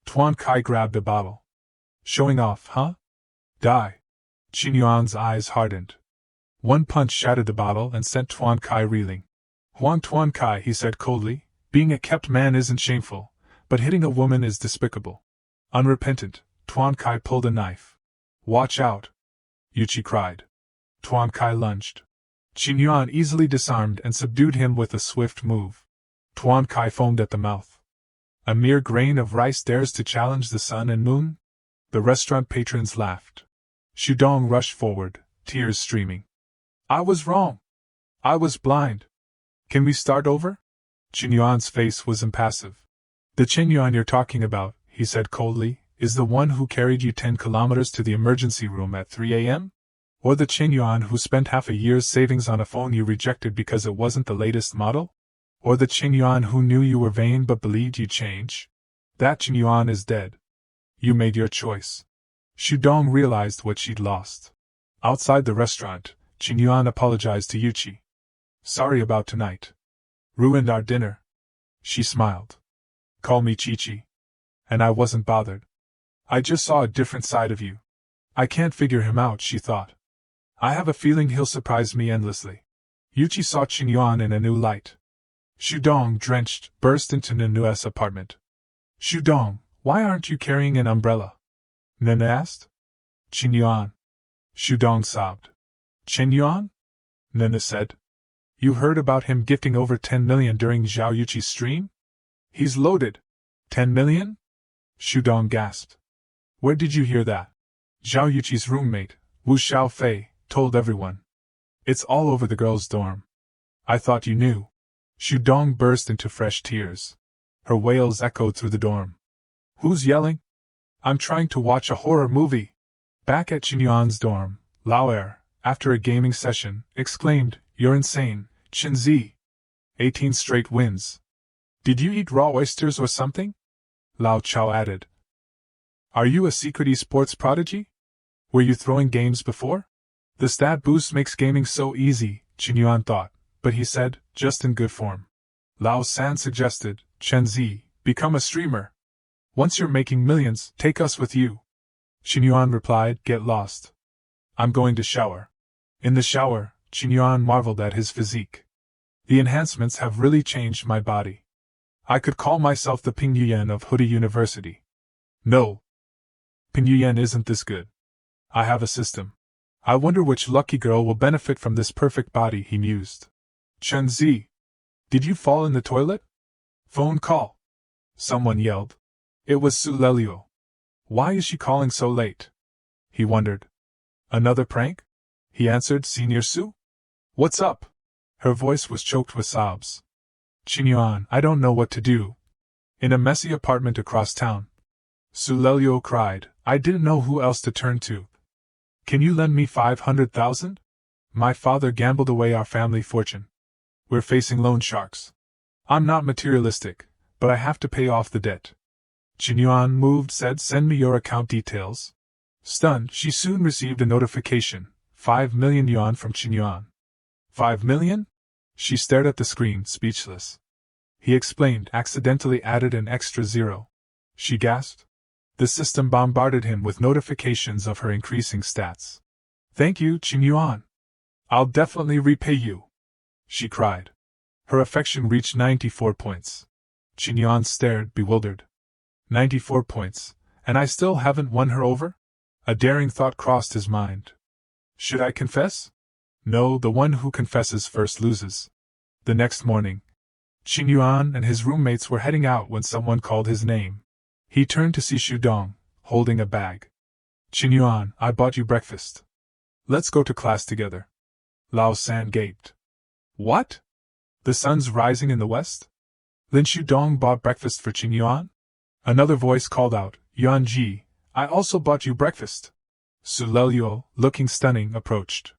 Tuan Kai grabbed a bottle. Showing off, huh? Die. Qingyuan's eyes hardened. One punch shattered the bottle and sent Tuan Kai reeling. Huan Tuan Kai, he said coldly, being a kept man isn't shameful, but hitting a woman is despicable. Unrepentant, Tuan Kai pulled a knife. Watch out! Yuchi cried. Tuan Kai lunged. Qingyuan easily disarmed and subdued him with a swift move. Tuan Kai foamed at the mouth. A mere grain of rice dares to challenge the sun and moon? The restaurant patrons laughed. Shudong rushed forward, tears streaming. I was wrong. I was blind. Can we start over? Qingyuan's face was impassive. The Qingyuan you're talking about, he said coldly, is the one who carried you 10 kilometers to the emergency room at 3 a.m.? Or the Qingyuan who spent half a year's savings on a phone you rejected because it wasn't the latest model? Or the Qingyuan who knew you were vain but believed you'd change? That Qingyuan is dead. You made your choice. Shudong realized what she'd lost. Outside the restaurant, Qingyuan apologized to Yuchi. Sorry about tonight. Ruined our dinner. She smiled. Call me Chi-Chi. And I wasn't bothered. I just saw a different side of you. I can't figure him out, she thought. I have a feeling he'll surprise me endlessly. Yuchi saw Qingyuan in a new light. Shudong, drenched, burst into Nanua's apartment. Shudong, why aren't you carrying an umbrella? Nana asked. Qingyuan. Shudong sobbed. Qingyuan? Nana said. You heard about him gifting over 10 million during Zhao Yuchi's stream? He's loaded. 10 million? Shudong gasped. Where did you hear that? Zhao Yuchi's roommate, Wu Xiaofei, told everyone. It's all over the girls' dorm. I thought you knew. Shudong burst into fresh tears. Her wails echoed through the dorm. Who's yelling? I'm trying to watch a horror movie. Back at Qingyuan's dorm, Lauer, after a gaming session, exclaimed, You're insane, Qinzi. 18 straight wins. Did you eat raw oysters or something? Lao Chao added. Are you a secret esports prodigy? Were you throwing games before? The stat boost makes gaming so easy, Qinyuan thought, but he said, just in good form. Lao San suggested, Chen Zi, become a streamer. Once you're making millions, take us with you. Qinyuan replied, get lost. I'm going to shower. In the shower, Qinyuan marveled at his physique. The enhancements have really changed my body. I could call myself the Ping Yuyen of Hoodie University. No. Ping Yuyen isn't this good. I have a system. I wonder which lucky girl will benefit from this perfect body, he mused. Chen Zi. Did you fall in the toilet? Phone call. Someone yelled. It was Su Lelio. Why is she calling so late? He wondered. Another prank? He answered, Senior Su? What's up? Her voice was choked with sobs. Qinyuan, I don't know what to do. In a messy apartment across town. Su Lelio cried, I didn't know who else to turn to. Can you lend me 500,000? My father gambled away our family fortune. We're facing loan sharks. I'm not materialistic, but I have to pay off the debt. Qinyuan moved, said, send me your account details. Stunned, she soon received a notification, 5 million yuan from Qinyuan. 5 million? She stared at the screen, speechless. He explained, accidentally added an extra zero. She gasped. The system bombarded him with notifications of her increasing stats. Thank you, Qinyuan. I'll definitely repay you, she cried. Her affection reached 94 points. Qinyuan stared, bewildered. 94 points, and I still haven't won her over? A daring thought crossed his mind. Should I confess? No, the one who confesses first loses. The next morning, Qinyuan and his roommates were heading out when someone called his name. He turned to see Shudong, holding a bag. Qinyuan, I bought you breakfast. Let's go to class together. Lao San gaped. What? The sun's rising in the west? Lin Shudong bought breakfast for Qinyuan? Another voice called out, Yuan Ji, I also bought you breakfast. Su Lelio, looking stunning, approached.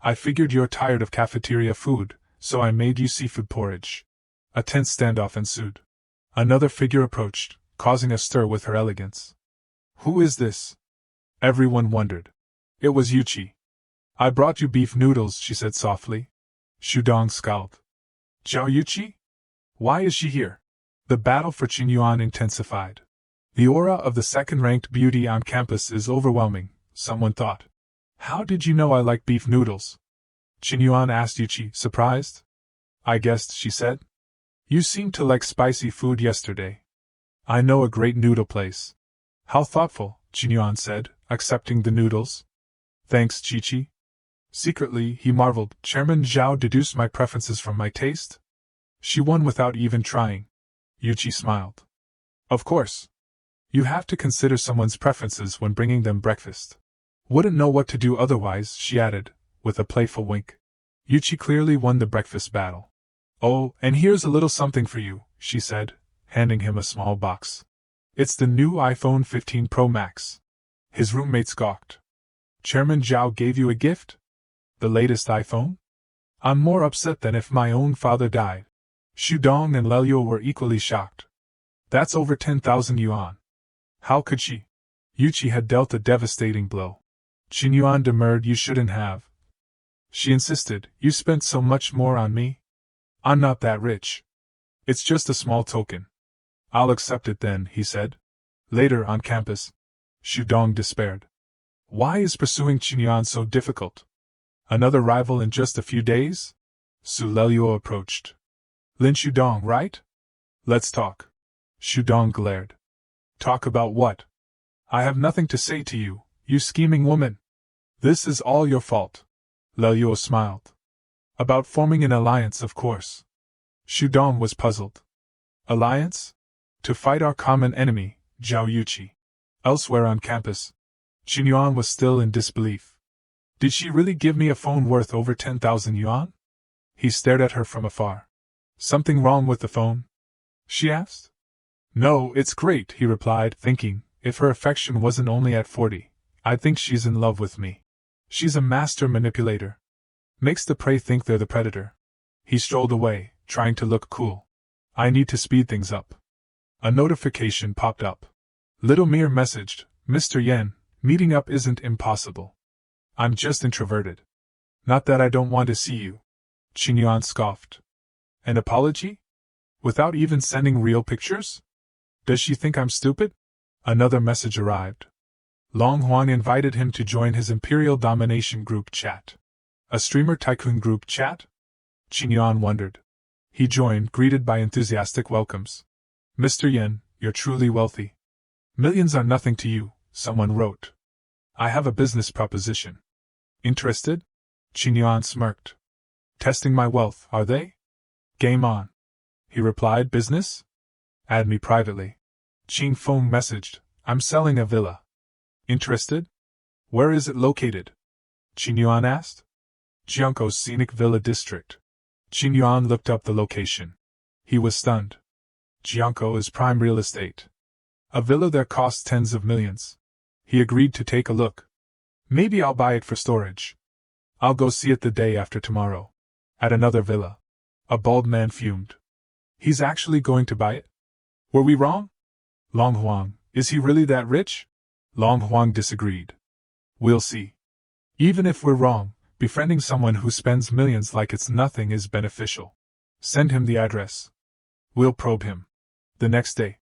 I figured you're tired of cafeteria food, so I made you seafood porridge. A tense standoff ensued. Another figure approached, causing a stir with her elegance. Who is this? Everyone wondered. It was Yuchi. I brought you beef noodles, she said softly. Shudong scowled. Zhao Yuchi? Why is she here? The battle for Qinyuan intensified. The aura of the second-ranked beauty on campus is overwhelming, someone thought. How did you know I like beef noodles? Qinyuan asked Yuchi, surprised. I guessed, she said. You seemed to like spicy food yesterday. I know a great noodle place. How thoughtful, Qinyuan said, accepting the noodles. Thanks, Chichi. Secretly, he marveled, Chairman Zhao deduced my preferences from my taste? She won without even trying. Yuchi smiled. Of course. You have to consider someone's preferences when bringing them breakfast. Wouldn't know what to do otherwise, she added, with a playful wink. Yuchi clearly won the breakfast battle. Oh, and here's a little something for you, she said, handing him a small box. It's the new iPhone 15 Pro Max. His roommates gawked. Chairman Zhao gave you a gift? The latest iPhone? I'm more upset than if my own father died. Shudong and Lelio were equally shocked. That's over 10,000 yuan. How could she? Yuchi had dealt a devastating blow. Qinyuan demurred, you shouldn't have. She insisted, you spent so much more on me. I'm not that rich. It's just a small token. I'll accept it then, he said. Later on campus, Shudong despaired. Why is pursuing Qinyuan so difficult? Another rival in just a few days? Su Lelio approached. Lin Shudong, right? Let's talk. Shudong glared. Talk about what? I have nothing to say to you, you scheming woman. This is all your fault. Lelio smiled. About forming an alliance, of course. Shudong was puzzled. Alliance? To fight our common enemy, Zhao Yuchi. Elsewhere on campus, Qinyuan was still in disbelief. Did she really give me a phone worth over 10,000 yuan? He stared at her from afar. Something wrong with the phone? She asked. No, it's great, he replied, thinking, if her affection wasn't only at 40, I think she's in love with me. She's a master manipulator. Makes the prey think they're the predator. He strolled away, trying to look cool. I need to speed things up. A notification popped up. Little Mir messaged, Mr. Yen, Meeting up isn't impossible. I'm just introverted. Not that I don't want to see you. Qingyuan scoffed. An apology? Without even sending real pictures? Does she think I'm stupid? Another message arrived. Long Huang invited him to join his Imperial Domination group chat. A streamer tycoon group chat? Qingyuan wondered. He joined, greeted by enthusiastic welcomes. Mr. Yen, you're truly wealthy. Millions are nothing to you, someone wrote. I have a business proposition. Interested? Qingyuan smirked. Testing my wealth, are they? Game on. He replied, business? Add me privately. Qing Feng messaged, I'm selling a villa. Interested? Where is it located? Qingyuan asked. Jiangko's scenic villa district. Qingyuan looked up the location. He was stunned. Jiangko is prime real estate. A villa there costs tens of millions. He agreed to take a look. Maybe I'll buy it for storage. I'll go see it the day after tomorrow. At another villa. A bald man fumed. He's actually going to buy it? Were we wrong? Long Huang, is he really that rich? Long Huang disagreed. We'll see. Even if we're wrong, befriending someone who spends millions like it's nothing is beneficial. Send him the address. We'll probe him. The next day.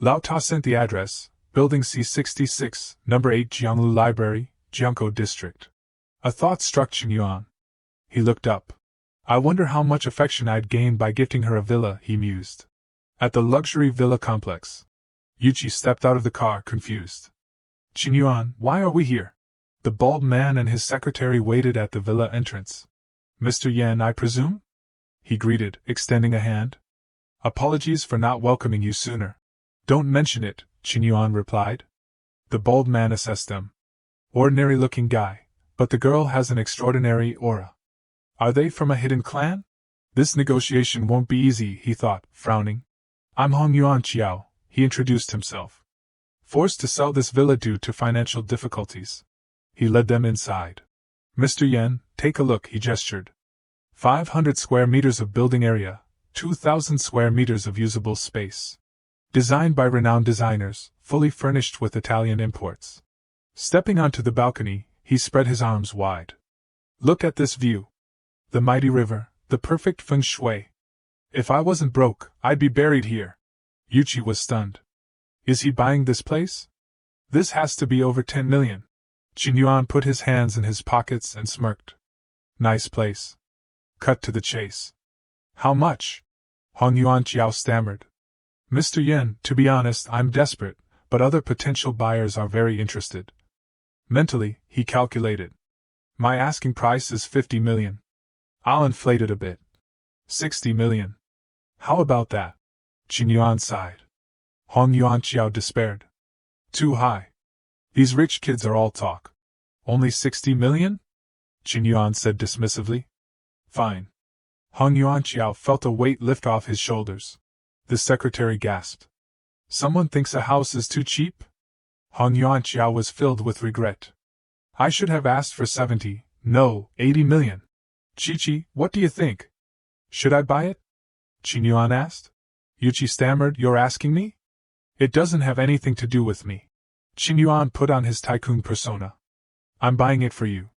Lao Ta sent the address, Building C66, Number 8 Jianglu Library, Jiangkou District. A thought struck Qingyuan. He looked up. I wonder how much affection I'd gain by gifting her a villa, he mused. At the luxury villa complex. Yuqi stepped out of the car, confused. Qingyuan, why are we here? The bald man and his secretary waited at the villa entrance. Mr. Yan, I presume? He greeted, extending a hand. Apologies for not welcoming you sooner. Don't mention it, Qingyuan replied. The bald man assessed them. Ordinary-looking guy, but the girl has an extraordinary aura. Are they from a hidden clan? This negotiation won't be easy, he thought, frowning. I'm Hong Yuan Qiao, he introduced himself. Forced to sell this villa due to financial difficulties. He led them inside. Mr. Yen, take a look, he gestured. 500 square meters of building area, 2,000 square meters of usable space. Designed by renowned designers, fully furnished with Italian imports. Stepping onto the balcony, he spread his arms wide. Look at this view. The mighty river, the perfect feng shui. If I wasn't broke, I'd be buried here. Yuqi was stunned. Is he buying this place? This has to be over 10 million. Qingyuan put his hands in his pockets and smirked. Nice place. Cut to the chase. How much? Hong Yuan Qiao stammered. Mr. Yen, to be honest, I'm desperate, but other potential buyers are very interested. Mentally, he calculated. My asking price is 50 million. I'll inflate it a bit. 60 million. How about that? Qingyuan sighed. Hong Yuan Qiao despaired. Too high. These rich kids are all talk. Only 60 million? Qingyuan said dismissively. Fine. Hong Yuan Qiao felt a weight lift off his shoulders. The secretary gasped. Someone thinks a house is too cheap? Hong Yuan Qiao was filled with regret. I should have asked for 70, no, 80 million. Chi-Chi, what do you think? Should I buy it? Qingyuan asked. Yuqi stammered, you're asking me? It doesn't have anything to do with me. Qingyuan put on his tycoon persona. I'm buying it for you.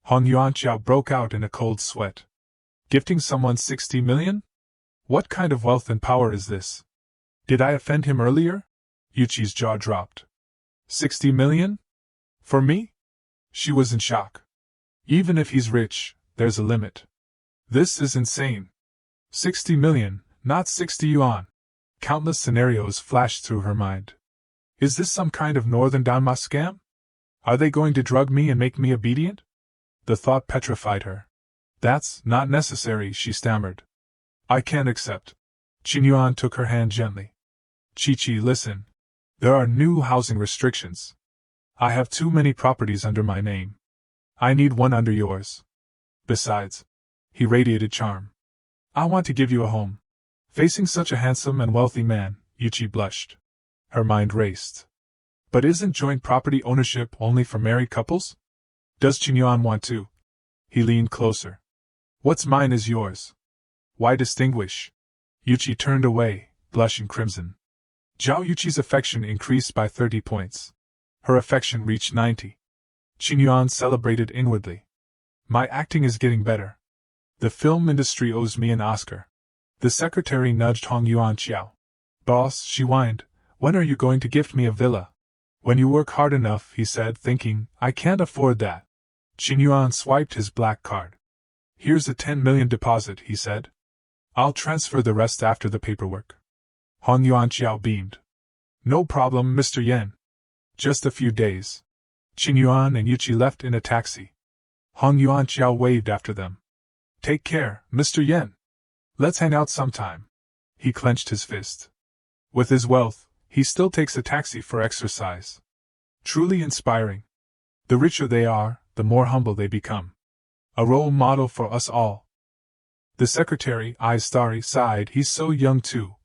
Hong Yuan Qiao broke out in a cold sweat. Gifting someone 60 million? What kind of wealth and power is this? Did I offend him earlier? Yuqi's jaw dropped. 60 million? For me? She was in shock. Even if he's rich, there's a limit. This is insane. 60 million, not 60 yuan. Countless scenarios flashed through her mind. Is this some kind of northern Danma scam? Are they going to drug me and make me obedient? The thought petrified her. That's not necessary, she stammered. I can't accept. Qingyuan took her hand gently. Chi-Chi, listen. There are new housing restrictions. I have too many properties under my name. I need one under yours. Besides, he radiated charm. I want to give you a home. Facing such a handsome and wealthy man, Yuqi blushed. Her mind raced. But isn't joint property ownership only for married couples? Does Qingyuan want to? He leaned closer. What's mine is yours. Why distinguish? Yuqi turned away, blushing crimson. Zhao Yuqi's affection increased by 30 points. Her affection reached 90. Qin Yuan celebrated inwardly. My acting is getting better. The film industry owes me an Oscar. The secretary nudged Hong Yuanqiao. Boss, she whined, when are you going to gift me a villa? When you work hard enough, he said, thinking, I can't afford that. Qin Yuan swiped his black card. Here's a 10 million deposit, he said. I'll transfer the rest after the paperwork. Hong Yuanqiao beamed. No problem, Mr. Yen. Just a few days. Qin Yuan and Yuqi left in a taxi. Hong Yuanqiao waved after them. Take care, Mr. Yen. Let's hang out sometime. He clenched his fist. With his wealth, he still takes a taxi for exercise. Truly inspiring. The richer they are, the more humble they become. A role model for us all. The secretary, eyes starry, sighed, he's so young too.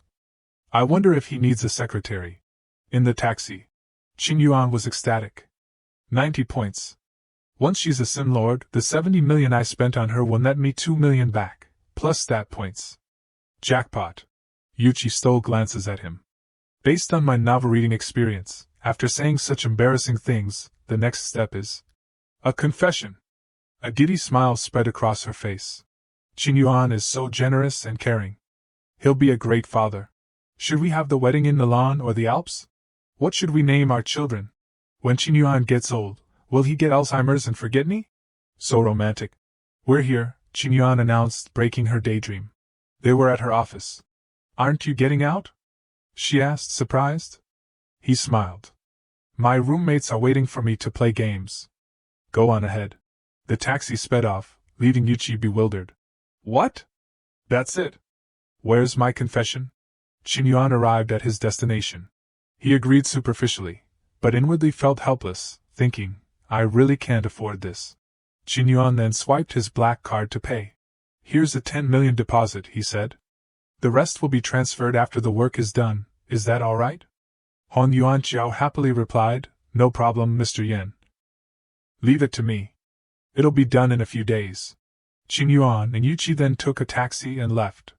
I wonder if he needs a secretary. In the taxi, Qin Yuan was ecstatic. 90 points. Once she's a sim lord, the 70 million I spent on her will net me 2 million back, plus stat points. Jackpot. Yuqi stole glances at him. Based on my novel reading experience, after saying such embarrassing things, the next step is a confession. A giddy smile spread across her face. Qin Yuan is so generous and caring. He'll be a great father. Should we have the wedding in Milan or the Alps? What should we name our children? When Qin Yuan gets old, will he get Alzheimer's and forget me? So romantic. We're here, Qin Yuan announced, breaking her daydream. They were at her office. Aren't you getting out? She asked, surprised. He smiled. My roommates are waiting for me to play games. Go on ahead. The taxi sped off, leaving Yuqi bewildered. What? That's it. Where's my confession? Qin Yuan arrived at his destination. He agreed superficially, but inwardly felt helpless, thinking, I really can't afford this. Qin Yuan then swiped his black card to pay. Here's a 10 million deposit, he said. The rest will be transferred after the work is done, is that all right? Hong Yuanqiao happily replied, no problem, Mr. Yen. Leave it to me. It'll be done in a few days. Qin Yuan and Yuqi then took a taxi and left.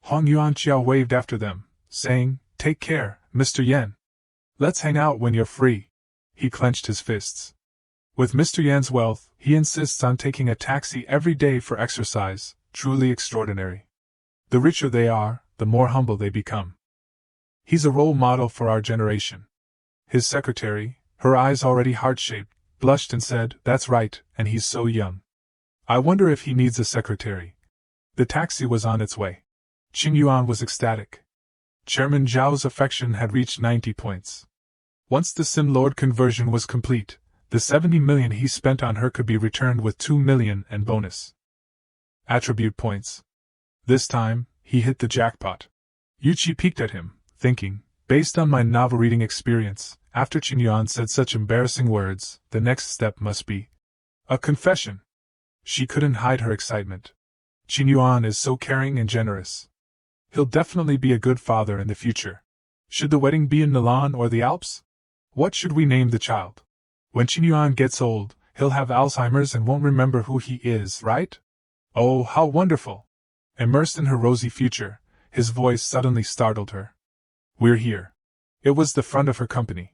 Hong Yuanqiao waved after them, saying, take care, Mr. Yen. Let's hang out when you're free. He clenched his fists. With Mr. Yan's wealth, he insists on taking a taxi every day for exercise, truly extraordinary. The richer they are, the more humble they become. He's a role model for our generation. His secretary, her eyes already heart-shaped, blushed and said, that's right, and he's so young. I wonder if he needs a secretary. The taxi was on its way. Qin Yuan was ecstatic. Chairman Zhao's affection had reached 90 points. Once the Sim Lord conversion was complete, the 70 million he spent on her could be returned with 2 million and bonus attribute points. This time, he hit the jackpot. Yuqi peeked at him, thinking, based on my novel reading experience, after Qin Yuan said such embarrassing words, the next step must be a confession. She couldn't hide her excitement. Qin Yuan is so caring and generous. He'll definitely be a good father in the future. Should the wedding be in Milan or the Alps? What should we name the child? When Qin Yuan gets old, he'll have Alzheimer's and won't remember who he is, right? Oh, how wonderful! Immersed in her rosy future, his voice suddenly startled her. We're here. It was the front of her company.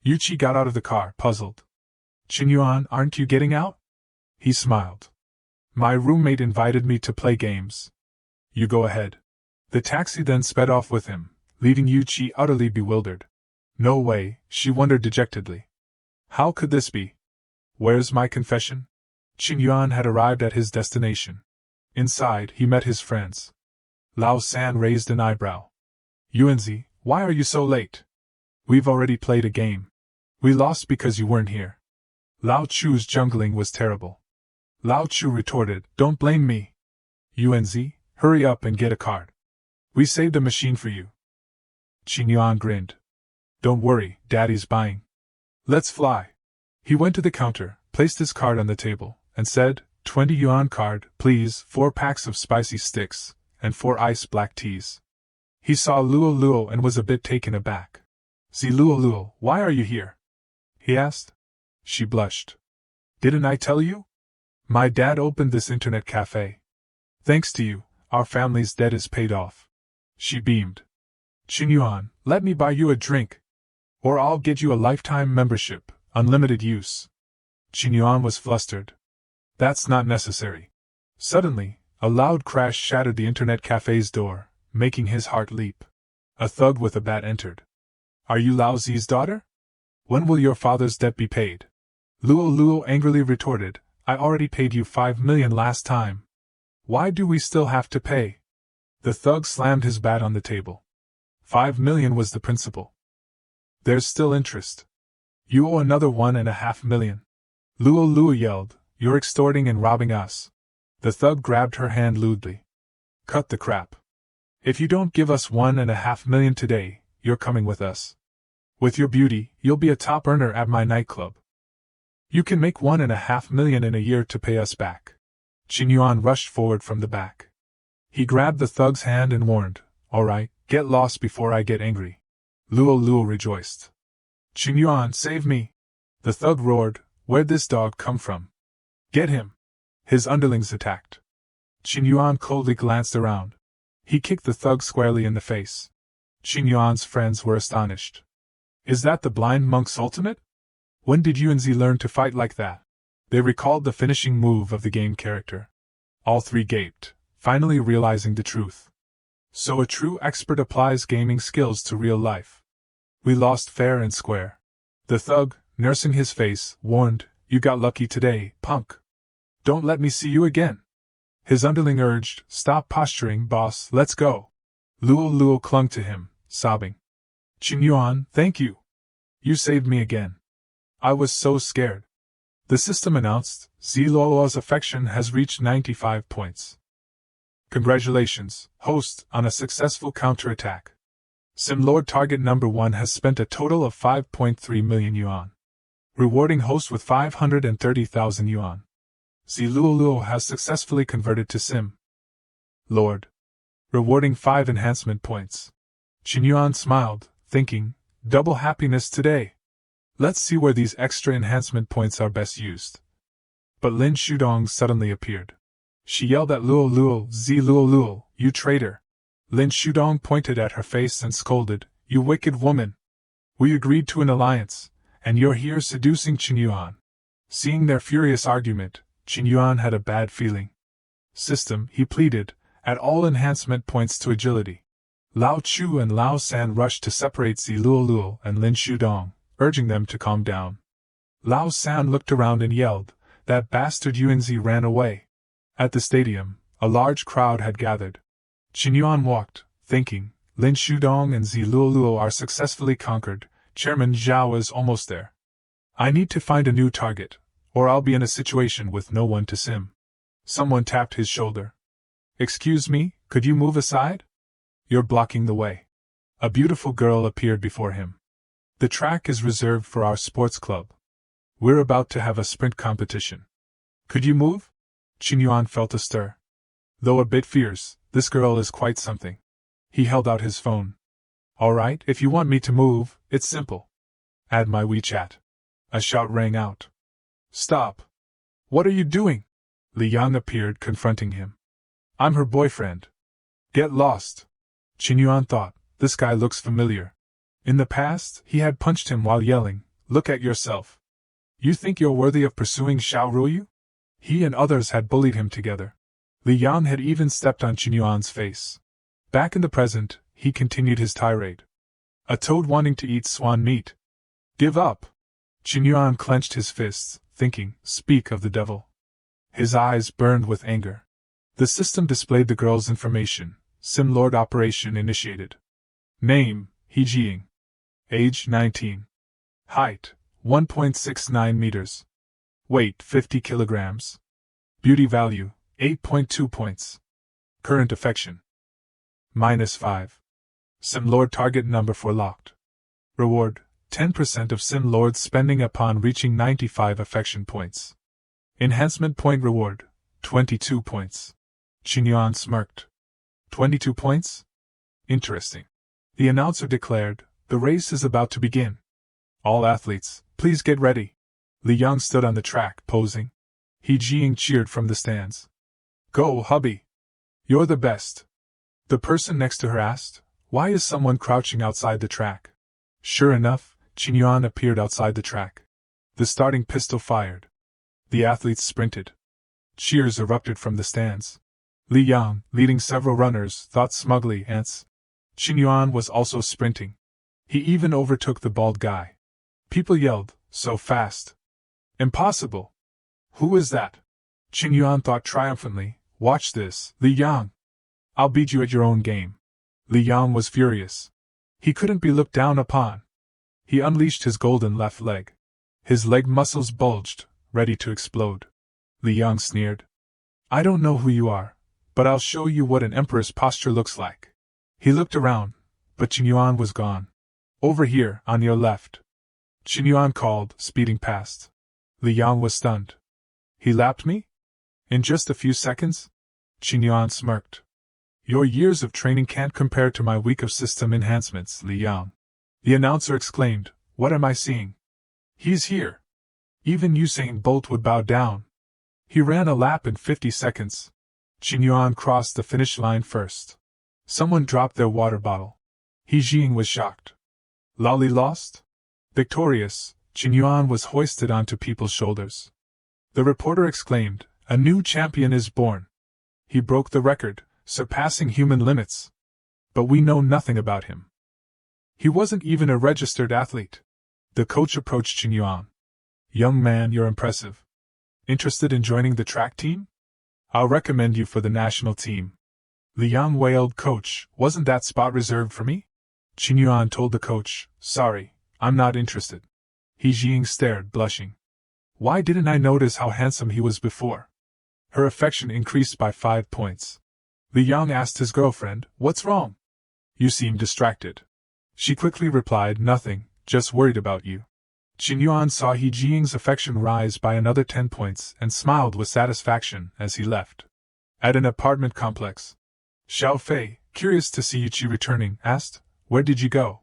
Yuqi got out of the car, puzzled. Qin Yuan, aren't you getting out? He smiled. My roommate invited me to play games. You go ahead. The taxi then sped off with him, leaving Yuqi utterly bewildered. No way, she wondered dejectedly. How could this be? Where's my confession? Qin Yuan had arrived at his destination. Inside, he met his friends. Lao San raised an eyebrow. Yuanzi, why are you so late? We've already played a game. We lost because you weren't here. Lao Chu's jungling was terrible. Lao Chu retorted, don't blame me. Yuanzi, hurry up and get a card. We saved a machine for you. Qin Yuan grinned. Don't worry, Daddy's buying. Let's fly. He went to the counter, placed his card on the table, and said, 20 yuan card, please, 4 packs of spicy sticks, and 4 iced black teas. He saw Luo Luo and was a bit taken aback. See Luo Luo, why are you here? He asked. She blushed. Didn't I tell you? My dad opened this internet cafe. Thanks to you, our family's debt is paid off. She beamed. Qin Yuan, let me buy you a drink. Or I'll get you a lifetime membership, Unlimited use. Qin Yuan was flustered. That's not necessary. Suddenly, a loud crash shattered the internet cafe's door, making his heart leap. A thug with a bat entered. Are you Lao Zi's daughter? When will your father's debt be paid? Luo angrily retorted, I already paid you 5 million last time. Why do we still have to pay? The thug slammed his bat on the table. 5 million was the principal. There's still interest. You owe another 1.5 million. Luo yelled, you're extorting and robbing us. The thug grabbed her hand lewdly. Cut the crap. If you don't give us 1.5 million today, you're coming with us. With your beauty, you'll be a top earner at my nightclub. You can make 1.5 million in a year to pay us back. Qin Yuan rushed forward from the back. He grabbed the thug's hand and warned, all right, get lost before I get angry. Luo rejoiced. Qin Yuan, save me! The thug roared, where'd this dog come from? Get him! His underlings attacked. Qin Yuan coldly glanced around. He kicked the thug squarely in the face. Qin Yuan's friends were astonished. Is that the blind monk's ultimate? When did Yuanzi learn to fight like that? They recalled the finishing move of the game character. All three gaped, finally realizing the truth. So a true expert applies gaming skills to real life. We lost fair and square. The thug, nursing his face, warned, you got lucky today, punk. Don't let me see you again. His underling urged, stop posturing, boss, let's go. Luo clung to him, sobbing. Qin Yuan, thank you. You saved me again. I was so scared. The system announced, Ziluo's affection has reached 95 points. Congratulations, host, on a successful counterattack. Simlord target number 1 has spent a total of 5.3 million yuan. Rewarding host with 530,000 yuan. Ziluo has successfully converted to Sim Lord. Rewarding 5 enhancement points. Qin Yuan smiled, thinking, double happiness today. Let's see where these extra enhancement points are best used. But Lin Shudong suddenly appeared. She yelled at Luo, you traitor. Lin Shudong pointed at her face and scolded, you wicked woman. We agreed to an alliance, and you're here seducing Qin Yuan. Seeing their furious argument, Qin Yuan had a bad feeling. System, he pleaded, add all enhancement points to agility. Lao Chu and Lao San rushed to separate Ziluo and Lin Shudong, urging them to calm down. Lao San looked around and yelled, that bastard Yuanzi ran away. At the stadium, a large crowd had gathered. Qin Yuan walked, thinking, Lin Shudong and Ziluo are successfully conquered, Chairman Zhao is almost there. I need to find a new target, or I'll be in a situation with no one to sim. Someone tapped his shoulder. Excuse me, could you move aside? You're blocking the way. A beautiful girl appeared before him. The track is reserved for our sports club. We're about to have a sprint competition. Could you move? Qin Yuan felt a stir. Though a bit fierce, this girl is quite something. He held out his phone. All right, if you want me to move, it's simple. Add my WeChat. A shout rang out. Stop. What are you doing? Li Yang appeared, confronting him. I'm her boyfriend. Get lost. Qin Yuan thought, this guy looks familiar. In the past, he had punched him while yelling, look at yourself. You think you're worthy of pursuing Xiao Ruyu? He and others had bullied him together. Li Yang had even stepped on Qin Yuan's face. Back in the present, he continued his tirade. A toad wanting to eat swan meat. Give up. Qin Yuan clenched his fists, thinking, speak of the devil. His eyes burned with anger. The system displayed the girl's information. Sim Lord operation initiated. Name, He Jiying. Age 19. Height, 1.69 meters. Weight, 50 kilograms. Beauty value, 8.2 points. Current affection. -5. Sim Lord target number 4 locked. Reward, 10% of Sim Lord's spending upon reaching 95 affection points. Enhancement point reward, 22 points. Qin Yuan smirked. 22 points? Interesting. The announcer declared, the race is about to begin. All athletes, please get ready. Li Yang stood on the track, posing. He Jiying cheered from the stands. Go, hubby. You're the best. The person next to her asked, why is someone crouching outside the track? Sure enough, Qin Yuan appeared outside the track. The starting pistol fired. The athletes sprinted. Cheers erupted from the stands. Li Yang, leading several runners, thought smugly, ants. Qin Yuan was also sprinting. He even overtook the bald guy. People yelled, so fast. Impossible! Who is that? Qin Yuan thought triumphantly, watch this, Li Yang. I'll beat you at your own game. Li Yang was furious. He couldn't be looked down upon. He unleashed his golden left leg. His leg muscles bulged, ready to explode. Li Yang sneered. I don't know who you are, but I'll show you what an emperor's posture looks like. He looked around, but Qin Yuan was gone. Over here, on your left. Qin Yuan called, speeding past. Li Yang was stunned. He lapped me? In just a few seconds? Qin Yuan smirked. Your years of training can't compare to my week of system enhancements, Li Yang. The announcer exclaimed, what am I seeing? He's here. Even Usain Bolt would bow down. He ran a lap in 50 seconds. Qin Yuan crossed the finish line first. Someone dropped their water bottle. He Jing was shocked. Lolly lost? Victorious, Qin Yuan was hoisted onto people's shoulders. The reporter exclaimed, a new champion is born. He broke the record, surpassing human limits. But we know nothing about him. He wasn't even a registered athlete. The coach approached Qin Yuan. Young man, you're impressive. Interested in joining the track team? I'll recommend you for the national team. Li Yang wailed, Coach, wasn't that spot reserved for me? Qin Yuan told the coach, sorry, I'm not interested. He Jing stared, blushing. Why didn't I notice how handsome he was before? Her affection increased by 5 points. Li Yang asked his girlfriend, what's wrong? You seem distracted. She quickly replied, nothing, just worried about you. Qin Yuan saw He Jing's affection rise by another 10 points and smiled with satisfaction as he left. At an apartment complex, Xiao Fei, curious to see Yuqi returning, asked, where did you go?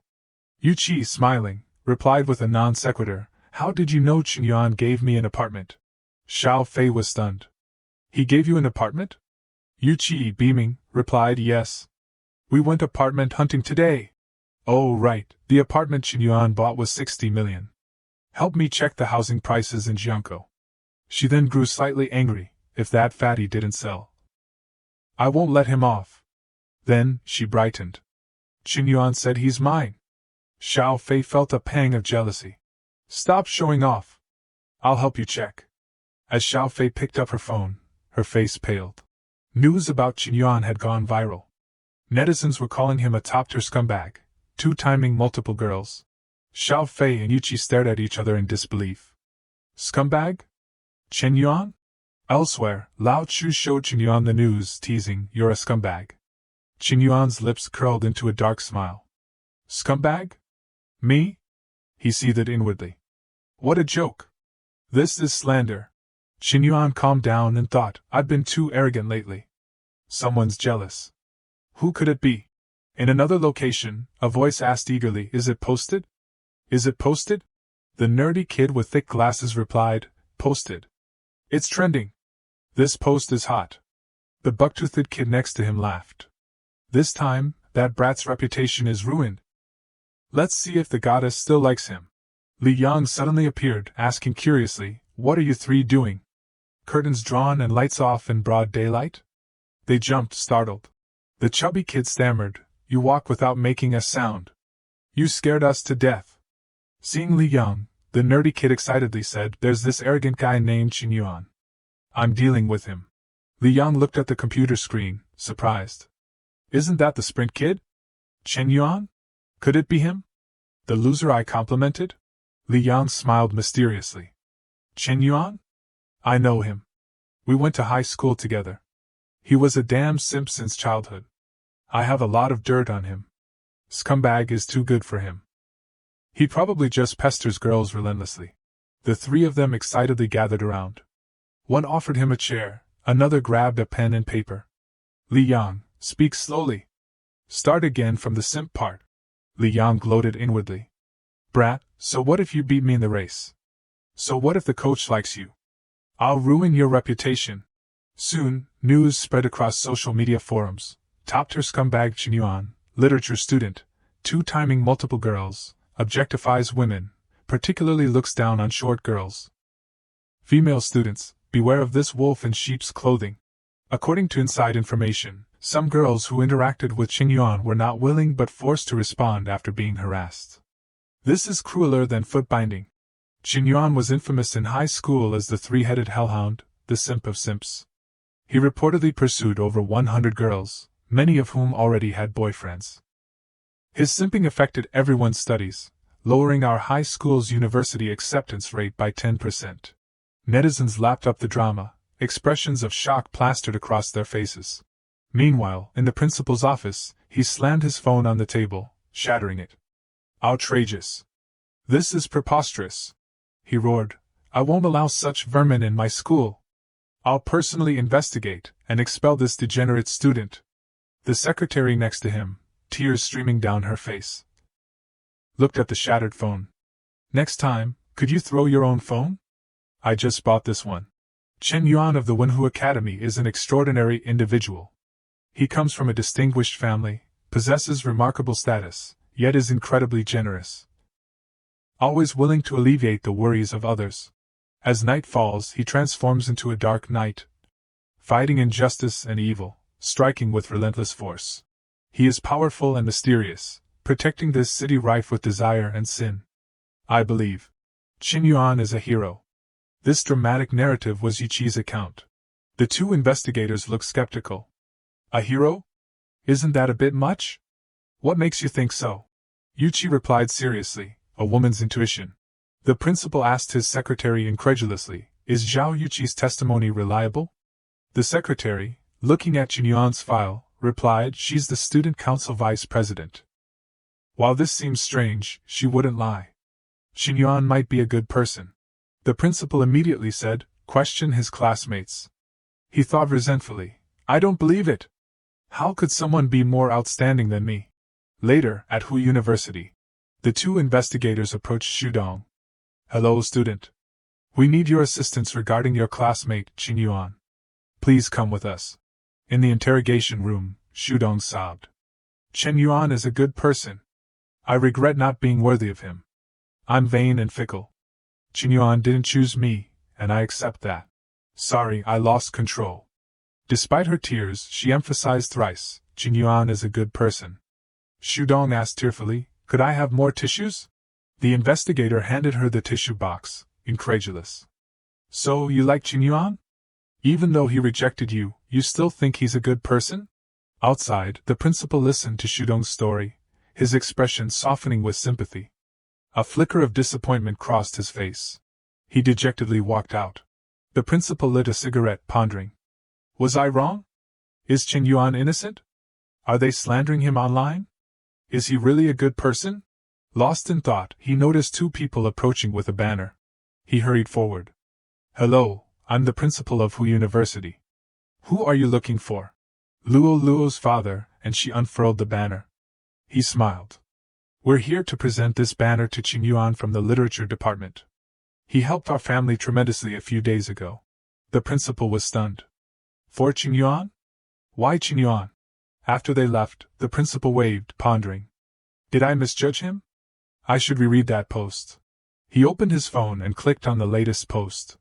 Yuqi, smiling, replied with a non sequitur, how did you know Qin Yuan gave me an apartment? Xiao Fei was stunned. He gave you an apartment? Yuqi, beaming, replied, yes. We went apartment hunting today. Oh right, the apartment Qin Yuan bought was 60 million. Help me check the housing prices in Jiangkou. She then grew slightly angry, if that fatty didn't sell. I won't let him off. Then, she brightened. Qin Yuan said he's mine. Xiao Fei felt a pang of jealousy. Stop showing off. I'll help you check. As Xiao Fei picked up her phone, her face paled. News about Qin Yuan had gone viral. Netizens were calling him a top-tier scumbag, two-timing multiple girls. Xiao Fei and Yuqi stared at each other in disbelief. Scumbag? Qin Yuan? Elsewhere, Lao Chu showed Qin Yuan the news, teasing, you're a scumbag. Qin Yuan's lips curled into a dark smile. Scumbag? Me? He seethed inwardly. What a joke. This is slander. Qin Yuan calmed down and thought, I've been too arrogant lately. Someone's jealous. Who could it be? In another location, a voice asked eagerly, is it posted? Is it posted? The nerdy kid with thick glasses replied, posted. It's trending. This post is hot. The buck-toothed kid next to him laughed. This time, that brat's reputation is ruined. Let's see if the goddess still likes him. Li Yang suddenly appeared, asking curiously, what are you three doing? Curtains drawn and lights off in broad daylight? They jumped, startled. The chubby kid stammered, you walk without making a sound. You scared us to death. Seeing Li Yang, the nerdy kid excitedly said, there's this arrogant guy named Qin Yuan. I'm dealing with him. Li Yang looked at the computer screen, surprised. Isn't that the sprint kid? Qin Yuan? Could it be him? The loser I complimented? Li Yang smiled mysteriously. Qin Yuan? I know him. We went to high school together. He was a damn simp since childhood. I have a lot of dirt on him. Scumbag is too good for him. He probably just pesters girls relentlessly. The three of them excitedly gathered around. One offered him a chair, another grabbed a pen and paper. Li Yang, speak slowly. Start again from the simp part. Li Yang gloated inwardly. Brat, so what if you beat me in the race? So what if the coach likes you? I'll ruin your reputation. Soon, news spread across social media forums. Top-tier scumbag Qin Yuan, literature student, two-timing multiple girls, objectifies women, particularly looks down on short girls. Female students, beware of this wolf in sheep's clothing. According to inside information, some girls who interacted with Qingyuan were not willing but forced to respond after being harassed. This is crueler than foot binding. Qingyuan was infamous in high school as the three-headed hellhound, the simp of simps. He reportedly pursued over 100 girls, many of whom already had boyfriends. His simping affected everyone's studies, lowering our high school's university acceptance rate by 10%. Netizens lapped up the drama, expressions of shock plastered across their faces. Meanwhile, in the principal's office, he slammed his phone on the table, shattering it. Outrageous. This is preposterous. He roared. I won't allow such vermin in my school. I'll personally investigate and expel this degenerate student. The secretary next to him, tears streaming down her face, looked at the shattered phone. Next time, could you throw your own phone? I just bought this one. Chen Yuan of the Wenhu Academy is an extraordinary individual. He comes from a distinguished family, possesses remarkable status, yet is incredibly generous. Always willing to alleviate the worries of others. As night falls, he transforms into a dark knight, fighting injustice and evil, striking with relentless force. He is powerful and mysterious, protecting this city rife with desire and sin. I believe Qin Yuan is a hero. This dramatic narrative was Yuqi's account. The two investigators looked skeptical. A hero? Isn't that a bit much? What makes you think so? Yuqi replied seriously, a woman's intuition. The principal asked his secretary incredulously, is Zhao Yuqi's testimony reliable? The secretary, looking at Qin file, replied, she's the student council vice president. While this seems strange, she wouldn't lie. Qin might be a good person. The principal immediately said, question his classmates. He thought resentfully, I don't believe it. How could someone be more outstanding than me? Later, at Hu University, the two investigators approached Shudong. Hello, student. We need your assistance regarding your classmate, Qin Yuan. Please come with us. In the interrogation room, Shudong sobbed. Chen Yuan is a good person. I regret not being worthy of him. I'm vain and fickle. Qin Yuan didn't choose me, and I accept that. Sorry, I lost control. Despite her tears, she emphasized thrice, Qin Yuan is a good person. Shudong asked tearfully, could I have more tissues? The investigator handed her the tissue box, incredulous. So, you like Qin Yuan? Even though he rejected you, you still think he's a good person? Outside, the principal listened to Shudong's story, his expression softening with sympathy. A flicker of disappointment crossed his face. He dejectedly walked out. The principal lit a cigarette, pondering. Was I wrong? Is Qin Yuan innocent? Are they slandering him online? Is he really a good person? Lost in thought, he noticed two people approaching with a banner. He hurried forward. Hello, I'm the principal of Hu University. Who are you looking for? Luo's father, and she unfurled the banner. He smiled. We're here to present this banner to Qin Yuan from the literature department. He helped our family tremendously a few days ago. The principal was stunned. For Qin Yuan? Why Qin Yuan? After they left, the principal waved, pondering. Did I misjudge him? I should reread that post. He opened his phone and clicked on the latest post.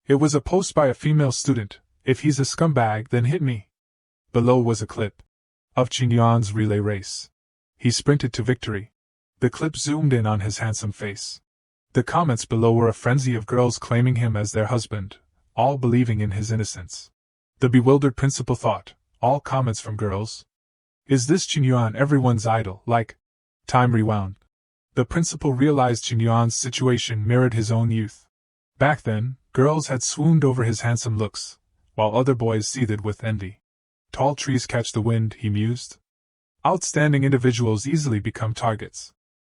It was a post by a female student. If he's a scumbag, then hit me. Below was a clip of Qin Yuan's relay race. He sprinted to victory. The clip zoomed in on his handsome face. The comments below were a frenzy of girls claiming him as their husband, all believing in his innocence. The bewildered principal thought, all comments from girls? Is this Qin Yuan everyone's idol, like? Time rewound. The principal realized Qin Yuan's situation mirrored his own youth. Back then, girls had swooned over his handsome looks, while other boys seethed with envy. Tall trees catch the wind, he mused. Outstanding individuals easily become targets.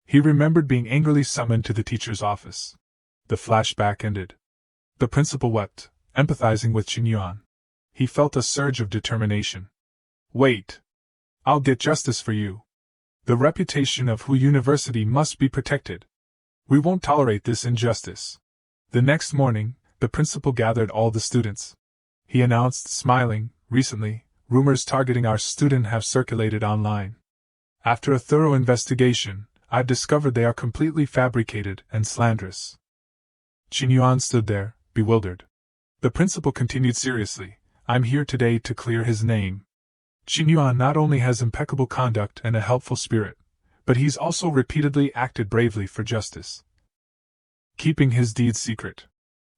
He remembered being angrily summoned to the teacher's office. The flashback ended. The principal wept, empathizing with Qin Yuan. He felt a surge of determination. Wait. I'll get justice for you. The reputation of Hu University must be protected. We won't tolerate this injustice. The next morning, the principal gathered all the students. He announced, smiling, recently, rumors targeting our student have circulated online. After a thorough investigation, I've discovered they are completely fabricated and slanderous. Qin Yuan stood there, bewildered. The principal continued seriously, I'm here today to clear his name. Qin Yuan not only has impeccable conduct and a helpful spirit, but he's also repeatedly acted bravely for justice, keeping his deeds secret.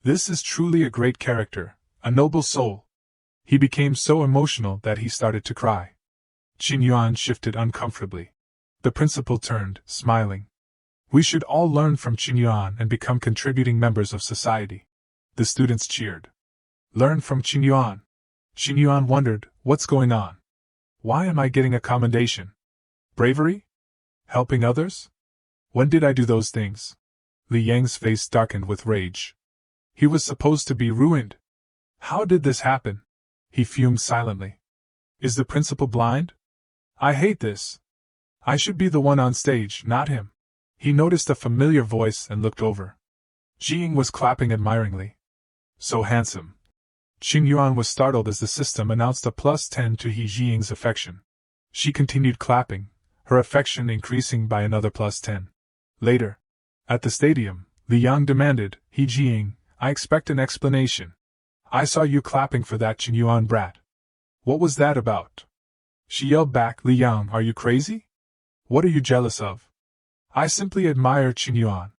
This is truly a great character, a noble soul. He became so emotional that he started to cry. Qin Yuan shifted uncomfortably. The principal turned, smiling. We should all learn from Qin Yuan and become contributing members of society. The students cheered. Learn from Qin Yuan. Qin Yuan wondered, what's going on? Why am I getting a commendation? Bravery? Helping others? When did I do those things? Li Yang's face darkened with rage. He was supposed to be ruined. How did this happen? He fumed silently. Is the principal blind? I hate this. I should be the one on stage, not him. He noticed a familiar voice and looked over. Jiying was clapping admiringly. So handsome. Qin Yuan was startled as the system announced a +10 to He Jiying's affection. She continued clapping, her affection increasing by another +10. Later, at the stadium, Li Yang demanded, He Jiying, I expect an explanation. I saw you clapping for that Qin Yuan brat. What was that about? She yelled back, Li Yang, are you crazy? What are you jealous of? I simply admire Qin Yuan.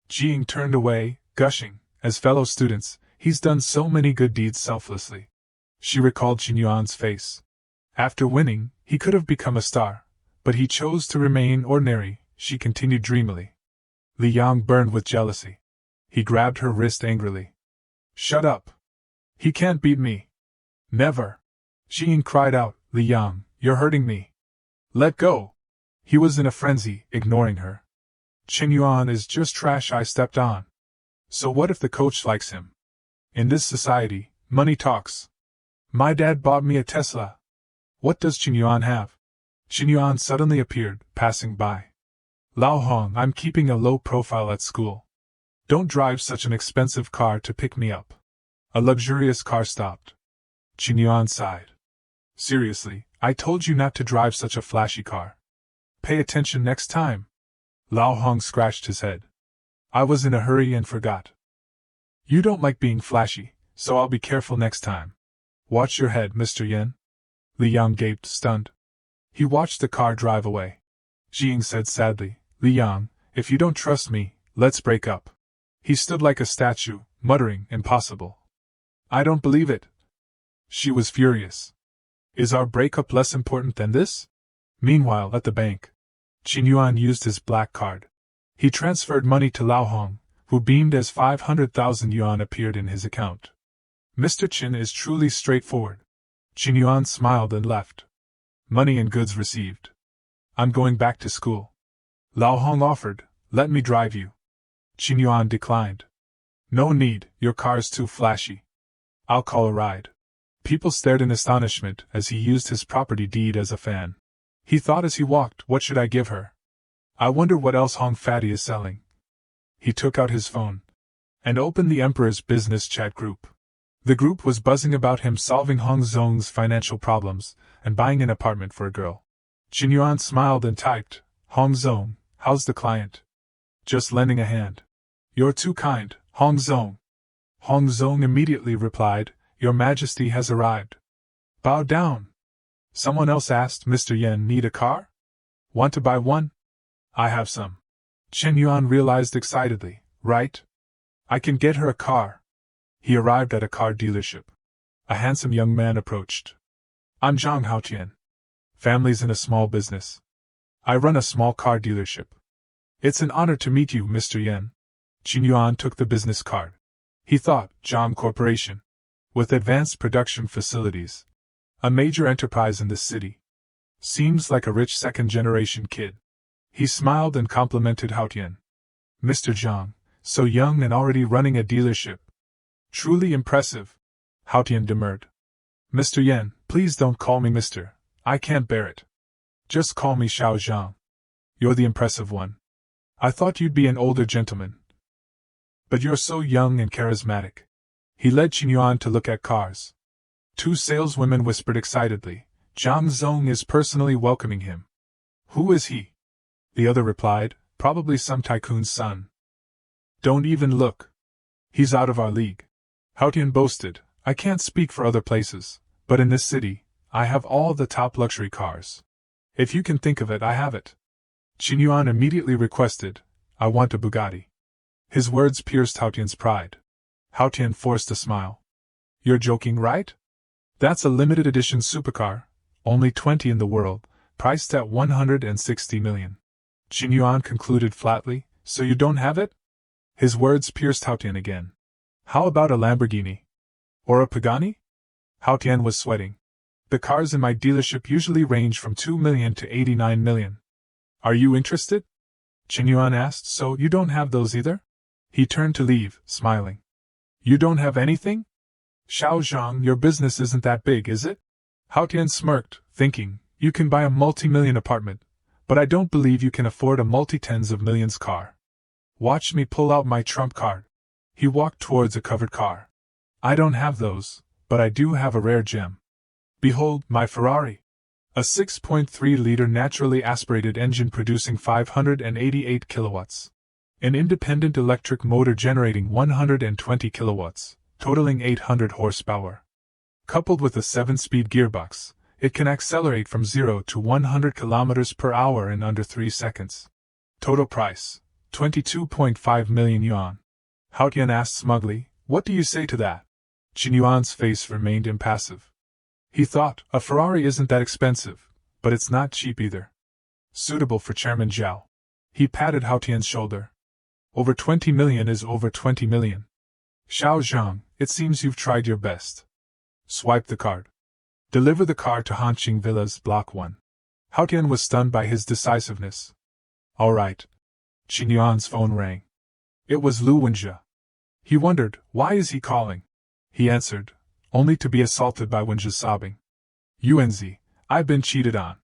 Jiying turned away, gushing, as fellow students, he's done so many good deeds selflessly. She recalled Qin Yuan's face. After winning, he could have become a star, but he chose to remain ordinary, she continued dreamily. Li Yang burned with jealousy. He grabbed her wrist angrily. Shut up. He can't beat me. Never. Jiying cried out, Li Yang, you're hurting me. Let go. He was in a frenzy, ignoring her. Qin Yuan is just trash I stepped on. So what if the coach likes him? In this society, money talks. My dad bought me a Tesla. What does Qin Yuan have? Qin Yuan suddenly appeared, passing by. Lao Hong, I'm keeping a low profile at school. Don't drive such an expensive car to pick me up. A luxurious car stopped. Qin Yuan sighed. Seriously, I told you not to drive such a flashy car. Pay attention next time. Lao Hong scratched his head. I was in a hurry and forgot. You don't like being flashy, so I'll be careful next time. Watch your head, Mr. Yen. Li Yang gaped, stunned. He watched the car drive away. Jiying said sadly, Li Yang, if you don't trust me, let's break up. He stood like a statue, muttering, impossible. I don't believe it. She was furious. Is our breakup less important than this? Meanwhile, at the bank, Qin Yuan used his black card. He transferred money to Lao Hong, who beamed as 500,000 yuan appeared in his account. Mr. Qin is truly straightforward. Qin Yuan smiled and left. Money and goods received. I'm going back to school. Lao Hong offered, let me drive you. Qin Yuan declined. No need, your car's too flashy. I'll call a ride. People stared in astonishment as he used his property deed as a fan. He thought as he walked, what should I give her? I wonder what else Hong Fatty is selling. He took out his phone and opened the Emperor's business chat group. The group was buzzing about him solving Hong Zong's financial problems and buying an apartment for a girl. Qin Yuan smiled and typed, Hong Zong, how's the client? Just lending a hand. You're too kind, Hong Zong. Hong Zong immediately replied, Your Majesty has arrived. Bow down. Someone else asked, Mr. Yen, need a car? Want to buy one? I have some. Qin Yuan realized excitedly, right? I can get her a car. He arrived at a car dealership. A handsome young man approached. I'm Zhang Haotian. Family's in a small business. I run a small car dealership. It's an honor to meet you, Mr. Yen. Qin Yuan took the business card. He thought, Zhang Corporation. With advanced production facilities. A major enterprise in the city. Seems like a rich second-generation kid. He smiled and complimented Haotian. Mr. Zhang, so young and already running a dealership. Truly impressive. Haotian demurred. Mr. Yen, please don't call me Mr. I can't bear it. Just call me Xiao Zhang. You're the impressive one. I thought you'd be an older gentleman. But you're so young and charismatic. He led Qin Yuan to look at cars. Two saleswomen whispered excitedly, Zhang Zong is personally welcoming him. Who is he? The other replied, Probably some tycoon's son. Don't even look. He's out of our league. Haotian boasted, I can't speak for other places, but in this city, I have all the top luxury cars. If you can think of it, I have it. Qin Yuan immediately requested, I want a Bugatti. His words pierced Haotian's pride. Haotian forced a smile. You're joking, right? That's a limited edition supercar, only 20 in the world, priced at 160 million. Qin Yuan concluded flatly, so you don't have it? His words pierced Haotian again. How about a Lamborghini? Or a Pagani? Haotian was sweating. The cars in my dealership usually range from 2 million to 89 million. Are you interested? Qin Yuan asked, so you don't have those either? He turned to leave, smiling. You don't have anything? Xiao Zhang, your business isn't that big, is it? Haotian smirked, thinking, you can buy a multi-million apartment, but I don't believe you can afford a multi-tens of millions car. Watch me pull out my trump card. He walked towards a covered car. I don't have those, but I do have a rare gem. Behold, my Ferrari. A 6.3-liter naturally aspirated engine producing 588 kilowatts. An independent electric motor generating 120 kilowatts, totaling 800 horsepower. Coupled with a 7-speed gearbox, it can accelerate from 0 to 100 kilometers per hour in under 3 seconds. Total price, 22.5 million yuan. Haotian asked smugly, what do you say to that? Qin Yuan's face remained impassive. He thought, a Ferrari isn't that expensive, but it's not cheap either. Suitable for Chairman Zhao. He patted Haotian's shoulder. Over 20 million is over 20 million. Xiao Zhang, it seems you've tried your best. Swipe the card. Deliver the car to Hanqing Villas, Block 1. Haotian was stunned by his decisiveness. All right. Qin Yuan's phone rang. It was Lu Wenjie. He wondered, why is he calling? He answered, only to be assaulted by Wenjie sobbing. Yuanzi, I've been cheated on.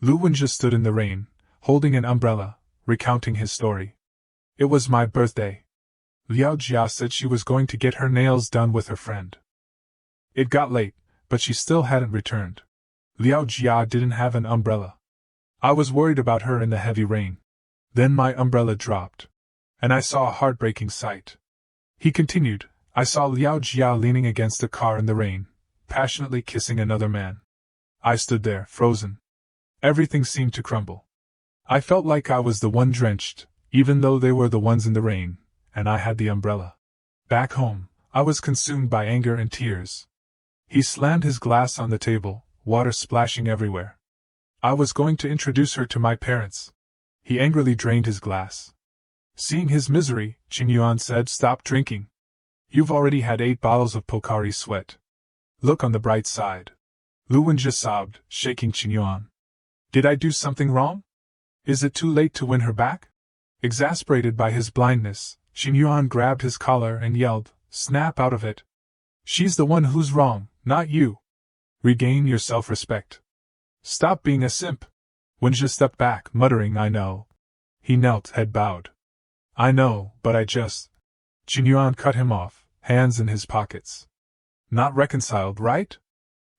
Lu Wenjie stood in the rain, holding an umbrella, recounting his story. It was my birthday. Liao Jia said she was going to get her nails done with her friend. It got late, but she still hadn't returned. Liao Jia didn't have an umbrella. I was worried about her in the heavy rain. Then my umbrella dropped. And I saw a heartbreaking sight. He continued, I saw Liao Jia leaning against a car in the rain, passionately kissing another man. I stood there, frozen. Everything seemed to crumble. I felt like I was the one drenched, even though they were the ones in the rain, and I had the umbrella. Back home, I was consumed by anger and tears. He slammed his glass on the table, water splashing everywhere. I was going to introduce her to my parents. He angrily drained his glass. Seeing his misery, Qin Yuan said, stop drinking. You've already had 8 bottles of Pocari Sweat. Look on the bright side. Lu Wenjie sobbed, shaking Qin Yuan. Did I do something wrong? Is it too late to win her back? Exasperated by his blindness, Qin Yuan grabbed his collar and yelled, snap out of it. She's the one who's wrong, not you. Regain your self-respect. Stop being a simp. Wenjie stepped back, muttering, I know. He knelt, head bowed. I know, but I just... Qin Yuan cut him off, hands in his pockets. Not reconciled, right?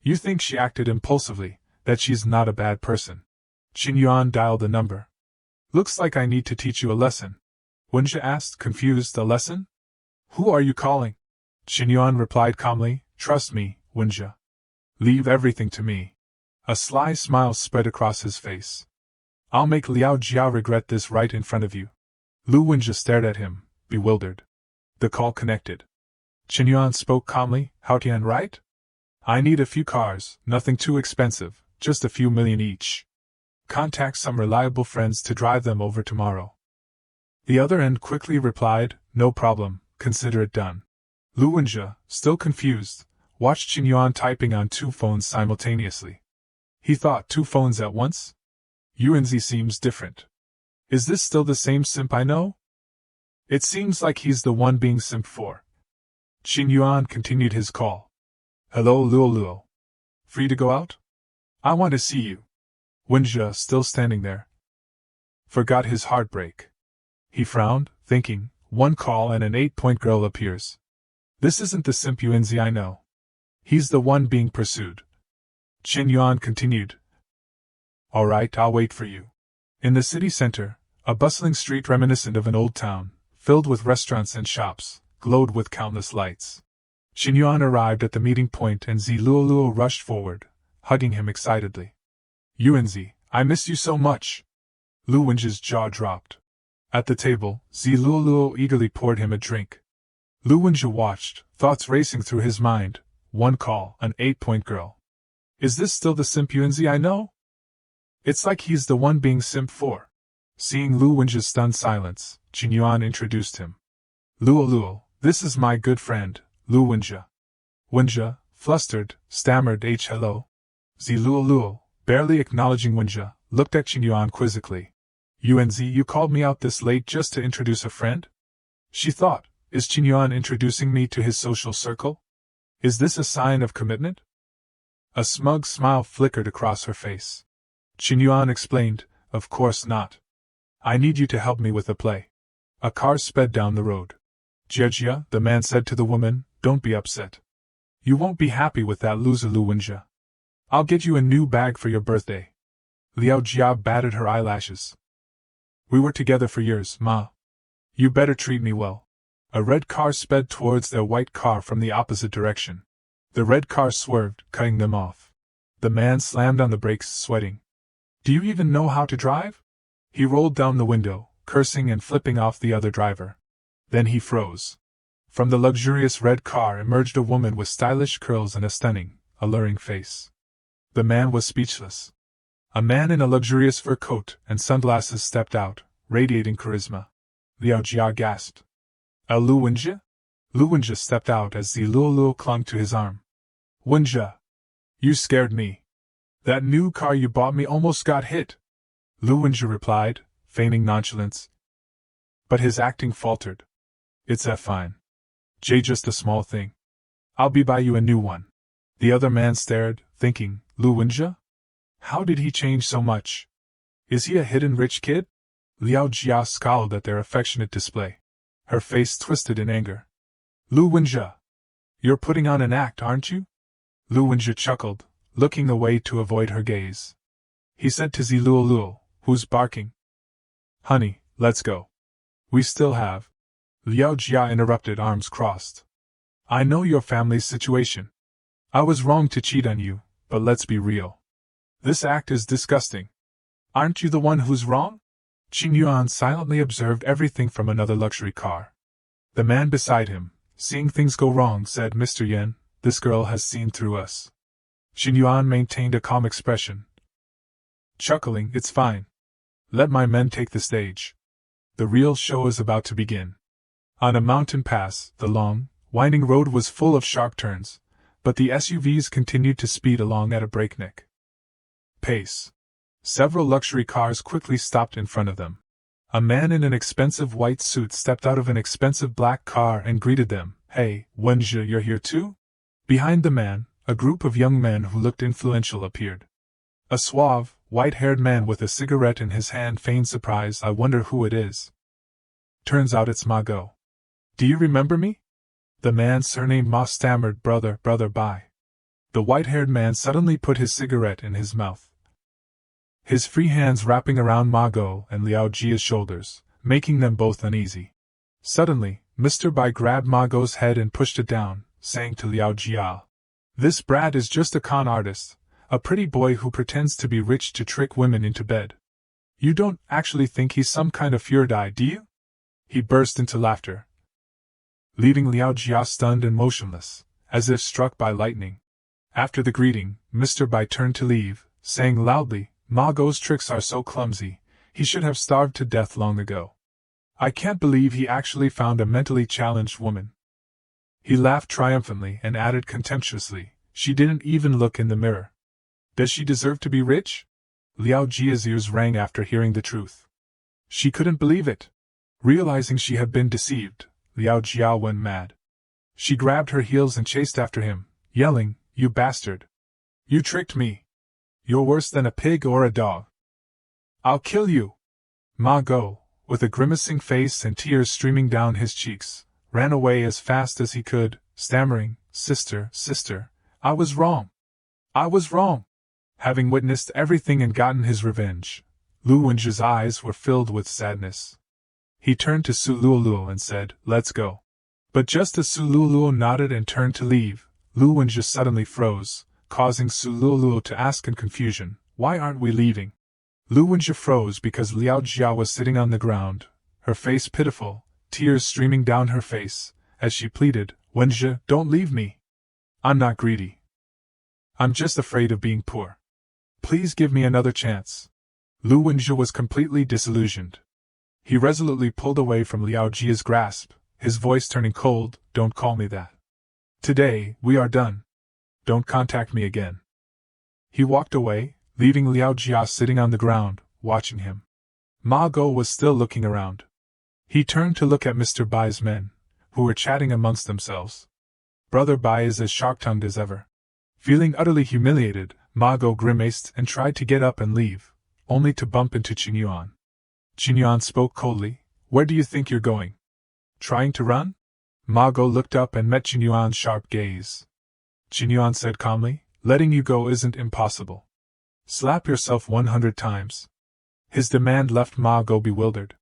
You think she acted impulsively, that she's not a bad person. Qin Yuan dialed a number. Looks like I need to teach you a lesson. Wenjie asked, confused, a lesson? Who are you calling? Qin Yuan replied calmly, trust me, Wenjie. Leave everything to me. A sly smile spread across his face. I'll make Liao Jia regret this right in front of you. Lu Wenjie stared at him, bewildered. The call connected. Qin Yuan spoke calmly, Haotian, right? I need a few cars, nothing too expensive, just a few million each. Contact some reliable friends to drive them over tomorrow. The other end quickly replied, no problem, consider it done. Lu Wenjie, still confused, watched Qin Yuan typing on 2 phones simultaneously. He thought, 2 phones at once? Yuanzi seems different. Is this still the same simp I know? It seems like he's the one being simped for. Qin Yuan continued his call. Hello, Luo Luo. Free to go out? I want to see you. Wenjie, still standing there, forgot his heartbreak. He frowned, thinking, 1 call and an 8-point girl appears. This isn't the simp Yuanzi I know. He's the one being pursued. Qin Yuan continued. All right, I'll wait for you. In the city center, A bustling street reminiscent of an old town, filled with restaurants and shops, glowed with countless lights. Xinyuan arrived at the meeting point and Ziluoluo rushed forward, hugging him excitedly. Yuanzi, I miss you so much. Lu Wenji's jaw dropped. At the table, Ziluoluo eagerly poured him a drink. Lu Wenji watched, thoughts racing through his mind. One call, an 8-point girl. Is this still the simp Yuanzi I know? It's like he's the one being simped for. Seeing Lu Wenji's stunned silence, Xinyuan introduced him. Luoluo, this is my good friend, Lu Wenji. Wenji, flustered, stammered hello. Ziluoluo, barely acknowledging Wenji, looked at Xinyuan quizzically. Yuanzi, you called me out this late just to introduce a friend? She thought, is Xinyuan introducing me to his social circle? Is this a sign of commitment? A smug smile flickered across her face. Xinyuan explained, of course not. I need you to help me with the play. A car sped down the road. Jiejia, the man said to the woman, don't be upset. You won't be happy with that loser Lu Wenji. I'll get you a new bag for your birthday. Liao Jia batted her eyelashes. We were together for years, Ma. You better treat me well. A red car sped towards their white car from the opposite direction. The red car swerved, cutting them off. The man slammed on the brakes, sweating. Do you even know how to drive? He rolled down the window, cursing and flipping off the other driver. Then he froze. From the luxurious red car emerged a woman with stylish curls and a stunning, alluring face. The man was speechless. A man in a luxurious fur coat and sunglasses stepped out, radiating charisma. Liao Jia gasped. A Lu Wenji? Lu Wenji stepped out as Ziluoluo clung to his arm. Wenji! You scared me. That new car you bought me almost got hit. Lu Wenji replied, feigning nonchalance. But his acting faltered. It's fine. Just a small thing. I'll buy you a new one. The other man stared, thinking, Lu Wenji? How did he change so much? Is he a hidden rich kid? Liao Jia scowled at their affectionate display. Her face twisted in anger. Lu Wenji! You're putting on an act, aren't you? Lu Wenji chuckled, looking away to avoid her gaze. He said to Ziluoluo, who's barking? Honey, let's go. We still have. Liao Jia interrupted, arms crossed. I know your family's situation. I was wrong to cheat on you, but let's be real. This act is disgusting. Aren't you the one who's wrong? Xinyuan silently observed everything from another luxury car. The man beside him, seeing things go wrong, said, Mr. Yen, this girl has seen through us. Xinyuan maintained a calm expression. Chuckling, it's fine. Let my men take the stage. The real show is about to begin. On a mountain pass, the long, winding road was full of sharp turns, but the SUVs continued to speed along at a breakneck pace. Several luxury cars quickly stopped in front of them. A man in an expensive white suit stepped out of an expensive black car and greeted them. Hey, Wenji, you're here too? Behind the man, a group of young men who looked influential appeared. A suave, white-haired man with a cigarette in his hand feigned surprise. I wonder who it is. Turns out it's Ma Go. Do you remember me? The man surnamed Ma stammered, brother, bye. The white-haired man suddenly put his cigarette in his mouth. His free hands wrapping around Ma Go and Liao Jia's shoulders, making them both uneasy. Suddenly, Mr. Bai grabbed Ma Go's head and pushed it down, saying to Liao Jia, this brat is just a con artist, a pretty boy who pretends to be rich to trick women into bed. You don't actually think he's some kind of Furadai, do you? He burst into laughter, leaving Liao Jia stunned and motionless, as if struck by lightning. After the greeting, Mr. Bai turned to leave, saying loudly, Ma Go's tricks are so clumsy, he should have starved to death long ago. I can't believe he actually found a mentally challenged woman. He laughed triumphantly and added contemptuously, she didn't even look in the mirror. Does she deserve to be rich? Liao Jia's ears rang after hearing the truth. She couldn't believe it. Realizing she had been deceived, Liao Jia went mad. She grabbed her heels and chased after him, yelling, you bastard! You tricked me! You're worse than a pig or a dog. I'll kill you! Ma Go, with a grimacing face and tears streaming down his cheeks, ran away as fast as he could, stammering, sister, I was wrong. I was wrong. Having witnessed everything and gotten his revenge, Lu Wenji's eyes were filled with sadness. He turned to Su Luoluo and said, "Let's go." But just as Su Luoluo nodded and turned to leave, Lu Wenji suddenly froze, causing Su Luoluo to ask in confusion, "Why aren't we leaving?" Lu Wenji froze because Liao Jia was sitting on the ground, her face pitiful, tears streaming down her face, as she pleaded, "Wenji, don't leave me. I'm not greedy. I'm just afraid of being poor. Please give me another chance." Lu Wenji was completely disillusioned. He resolutely pulled away from Liao Jia's grasp, his voice turning cold, "Don't call me that. Today, we are done. Don't contact me again." He walked away, leaving Liao Jia sitting on the ground, watching him. Ma Go was still looking around. He turned to look at Mr. Bai's men, who were chatting amongst themselves. Brother Bai is as sharp-tongued as ever. Feeling utterly humiliated, Ma Go grimaced and tried to get up and leave, only to bump into Qin Yuan. Qin Yuan spoke coldly, "Where do you think you're going? Trying to run?" Ma Go looked up and met Qin Yuan's sharp gaze. Qin Yuan said calmly, "Letting you go isn't impossible. Slap yourself 100 times. His demand left Ma Go bewildered.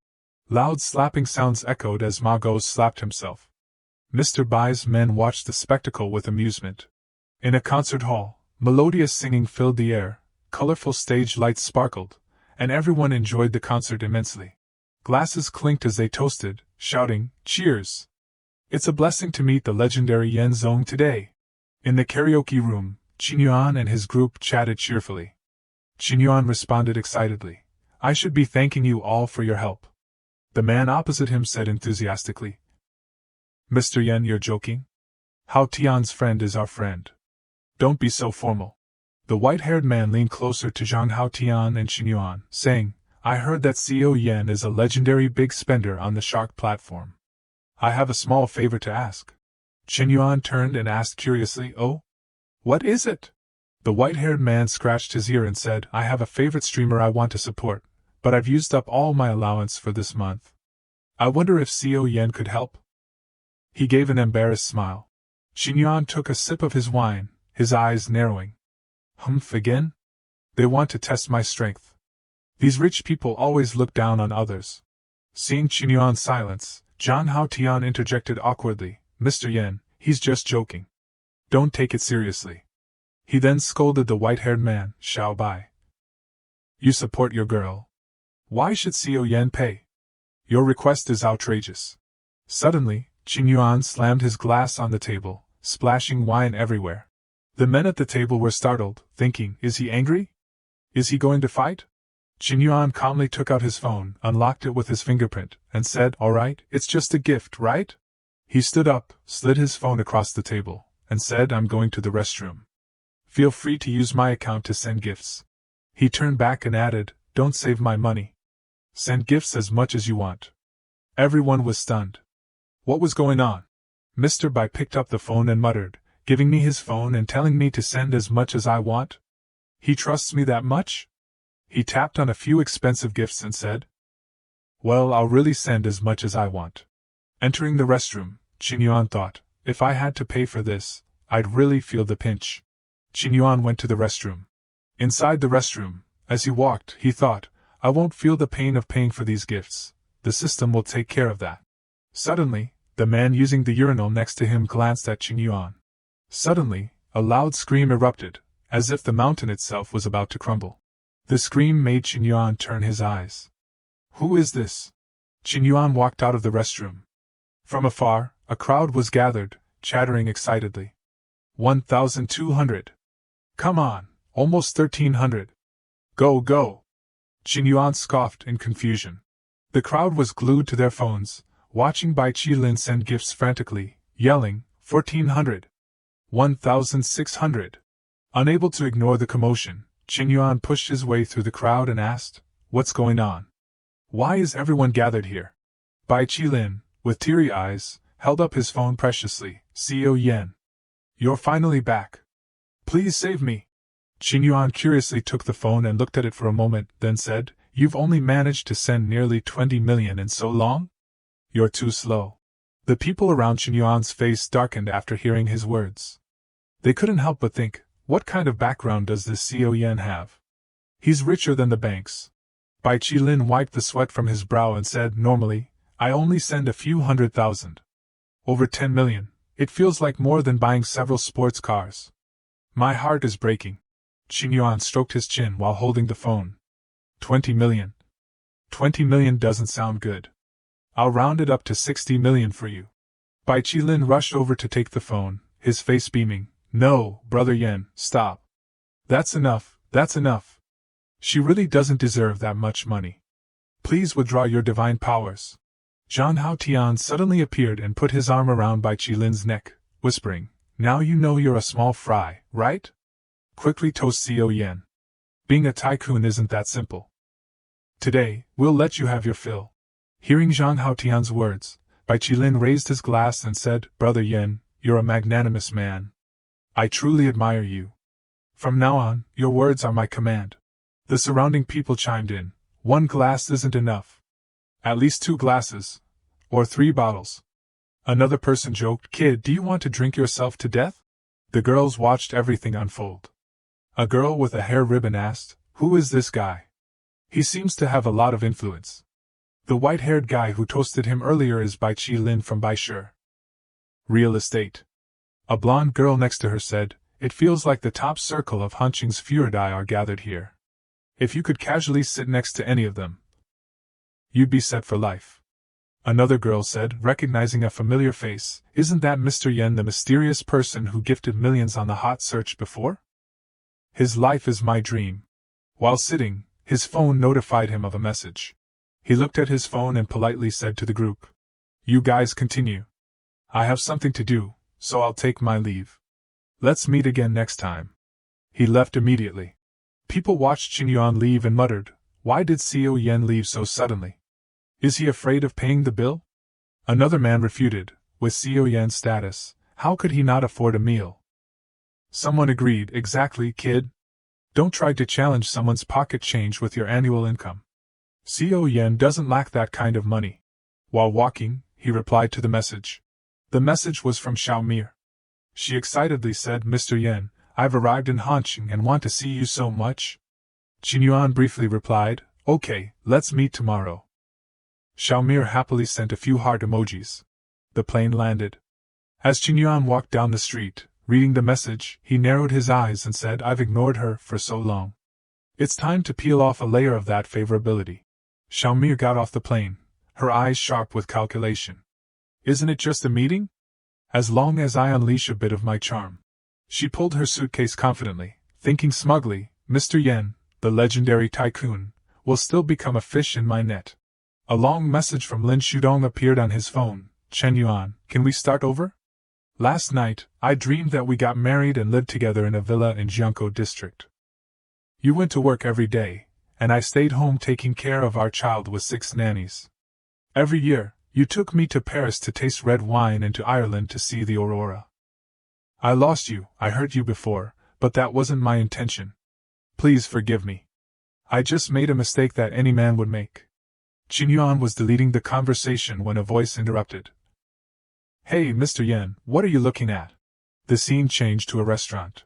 Loud slapping sounds echoed as Ma Go slapped himself. Mr. Bai's men watched the spectacle with amusement. In a concert hall, melodious singing filled the air, colorful stage lights sparkled, and everyone enjoyed the concert immensely. Glasses clinked as they toasted, shouting, "Cheers! It's a blessing to meet the legendary Yan Zong today." In the karaoke room, Qin Yuan and his group chatted cheerfully. Qin Yuan responded excitedly, "I should be thanking you all for your help." The man opposite him said enthusiastically, "Mr. Yan, you're joking? Hao Tian's friend is our friend. Don't be so formal." The white-haired man leaned closer to Zhang Hao Tian and Qin Yuan, saying, "I heard that CEO Yan is a legendary big spender on the Shark platform. I have a small favor to ask." Qin Yuan turned and asked curiously, "Oh? What is it?" The white-haired man scratched his ear and said, "I have a favorite streamer I want to support, but I've used up all my allowance for this month. I wonder if CEO Yan could help?" He gave an embarrassed smile. Qin Yuan took a sip of his wine, his eyes narrowing. "Humph again? They want to test my strength. These rich people always look down on others." Seeing Qin Yuan's silence, Zhang Hao Tian interjected awkwardly, "Mr. Yan, he's just joking. Don't take it seriously." He then scolded the white-haired man, "Xiao Bai. You support your girl. Why should CEO Yan pay? Your request is outrageous." Suddenly, Qin Yuan slammed his glass on the table, splashing wine everywhere. The men at the table were startled, thinking, "Is he angry? Is he going to fight?" Qin Yuan calmly took out his phone, unlocked it with his fingerprint, and said, "All right, it's just a gift, right?" He stood up, slid his phone across the table, and said, "I'm going to the restroom. Feel free to use my account to send gifts." He turned back and added, "Don't save my money. Send gifts as much as you want." Everyone was stunned. What was going on? Mr. Bai picked up the phone and muttered, "Giving me his phone and telling me to send as much as I want? He trusts me that much?" He tapped on a few expensive gifts and said, "Well, I'll really send as much as I want." Entering the restroom, Qin Yuan thought, "If I had to pay for this, I'd really feel the pinch." Qin Yuan went to the restroom. Inside the restroom, as he walked, he thought, "I won't feel the pain of paying for these gifts. The system will take care of that." Suddenly, the man using the urinal next to him glanced at Qin Yuan. Suddenly, a loud scream erupted, as if the mountain itself was about to crumble. The scream made Qin Yuan turn his eyes. "Who is this?" Qin Yuan walked out of the restroom. From afar, a crowd was gathered, chattering excitedly. 1,200. Come on, almost 1,300. Go, go! Qin Yuan scoffed in confusion. The crowd was glued to their phones, watching Bai Qilin send gifts frantically, yelling, 1,400. 1,600. Unable to ignore the commotion, Qin Yuan pushed his way through the crowd and asked, "What's going on? Why is everyone gathered here?" Bai Qilin, with teary eyes, held up his phone preciously. "CEO Yan. You're finally back. Please save me." Qin Yuan curiously took the phone and looked at it for a moment, then said, "You've only managed to send nearly 20 million in so long? You're too slow." The people around Qin Yuan's face darkened after hearing his words. They couldn't help but think, what kind of background does this CEO Yan have? He's richer than the banks. Bai Qilin wiped the sweat from his brow and said, normally, I only send a few 100,000. Over 10 million. It feels like more than buying several sports cars. My heart is breaking. Qin Yuan stroked his chin while holding the phone. 20 million. 20 million doesn't sound good. I'll round it up to 60 million for you. Bai Qilin rushed over to take the phone, his face beaming. No, Brother Yen, stop. That's enough, that's enough. She really doesn't deserve that much money. Please withdraw your divine powers. Zhang Haotian suddenly appeared and put his arm around Bai Qilin's neck, whispering, now you know you're a small fry, right? Quickly toast Xiao Yan. Being a tycoon isn't that simple. Today, we'll let you have your fill. Hearing Zhang Haotian's words, Bai Qilin raised his glass and said, Brother Yen, you're a magnanimous man. I truly admire you. From now on, your words are my command. The surrounding people chimed in. 1 glass isn't enough. At least 2 glasses. Or 3 bottles. Another person joked, Kid, do you want to drink yourself to death? The girls watched everything unfold. A girl with a hair ribbon asked, who is this guy? He seems to have a lot of influence. The white-haired guy who toasted him earlier is Bai Qilin from Baishe. Real estate. A blonde girl next to her said, it feels like the top circle of Hunching's Furidai are gathered here. If you could casually sit next to any of them, you'd be set for life. Another girl said, recognizing a familiar face, isn't that Mr. Yen, the mysterious person who gifted millions on the hot search before? His life is my dream. While sitting, his phone notified him of a message. He looked at his phone and politely said to the group, you guys continue. I have something to do, so I'll take my leave. Let's meet again next time. He left immediately. People watched Qin Yuan leave and muttered, why did Xiao Yan leave so suddenly? Is he afraid of paying the bill? Another man refuted, with Xiao Yan's status, how could he not afford a meal? Someone agreed, exactly, kid. Don't try to challenge someone's pocket change with your annual income. Xiao Yan doesn't lack that kind of money. While walking, he replied to the message. The message was from Xiaomir. She excitedly said, Mr. Yan, I've arrived in Hanqing and want to see you so much. Qin Yuan briefly replied, okay, let's meet tomorrow. Xiaomir happily sent a few heart emojis. The plane landed. As Qin Yuan walked down the street, reading the message, he narrowed his eyes and said, I've ignored her for so long. It's time to peel off a layer of that favorability. Xiaomir got off the plane, her eyes sharp with calculation. Isn't it just a meeting? As long as I unleash a bit of my charm. She pulled her suitcase confidently, thinking smugly, Mr. Yen, the legendary tycoon, will still become a fish in my net. A long message from Lin Shudong appeared on his phone. Chen Yuan, can we start over? Last night, I dreamed that we got married and lived together in a villa in Jiangkou district. You went to work every day, and I stayed home taking care of our child with 6 nannies. Every year, you took me to Paris to taste red wine and to Ireland to see the aurora. I lost you, I hurt you before, but that wasn't my intention. Please forgive me. I just made a mistake that any man would make. Qin Yuan was deleting the conversation when a voice interrupted. Hey, Mr. Yen, what are you looking at? The scene changed to a restaurant.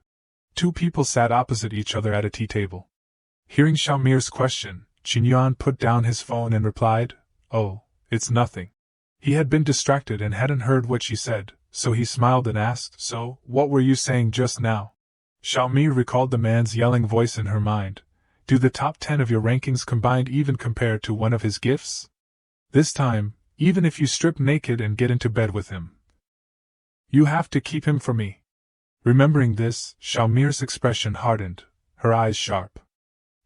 2 people sat opposite each other at a tea table. Hearing Xiaomir's question, Qin Yuan put down his phone and replied, oh, it's nothing. He had been distracted and hadn't heard what she said, so he smiled and asked, so, what were you saying just now? Xiaomir recalled the man's yelling voice in her mind. Do the top 10 of your rankings combined even compare to one of his gifts? This time, even if you strip naked and get into bed with him, you have to keep him for me. Remembering this, Xiaomir's expression hardened, her eyes sharp.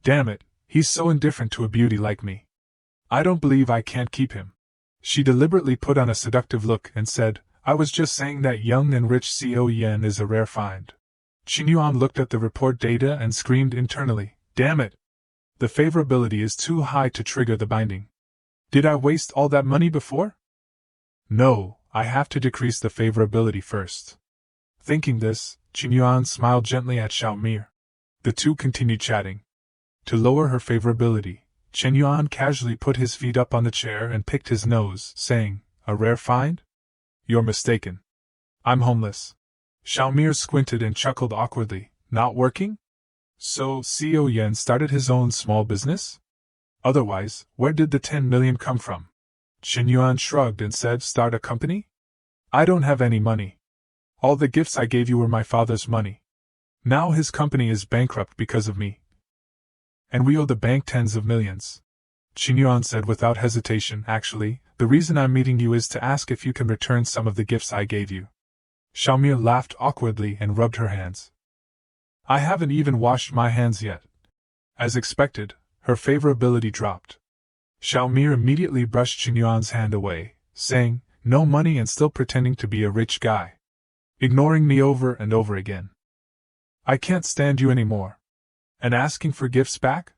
Damn it, he's so indifferent to a beauty like me. I don't believe I can't keep him. She deliberately put on a seductive look and said, I was just saying that young and rich Xiao Yan is a rare find. Qin Yuan looked at the report data and screamed internally, damn it! The favorability is too high to trigger the binding. Did I waste all that money before? No, I have to decrease the favorability first. Thinking this, Qin Yuan smiled gently at Xiaomir. The two continued chatting. To lower her favorability, Chen Yuan casually put his feet up on the chair and picked his nose, saying, a rare find? You're mistaken. I'm homeless. Xiaomir squinted and chuckled awkwardly. Not working? So, Xiao Yan started his own small business? Otherwise, where did the 10 million come from? Qin Yuan shrugged and said, start a company? I don't have any money. All the gifts I gave you were my father's money. Now his company is bankrupt because of me. And we owe the bank tens of millions. Qin Yuan said without hesitation, actually, the reason I'm meeting you is to ask if you can return some of the gifts I gave you. Xiaomir laughed awkwardly and rubbed her hands. I haven't even washed my hands yet. As expected, her favorability dropped. Xiaomir immediately brushed Qin Yuan's hand away, saying, no money and still pretending to be a rich guy. Ignoring me over and over again. I can't stand you anymore. And asking for gifts back?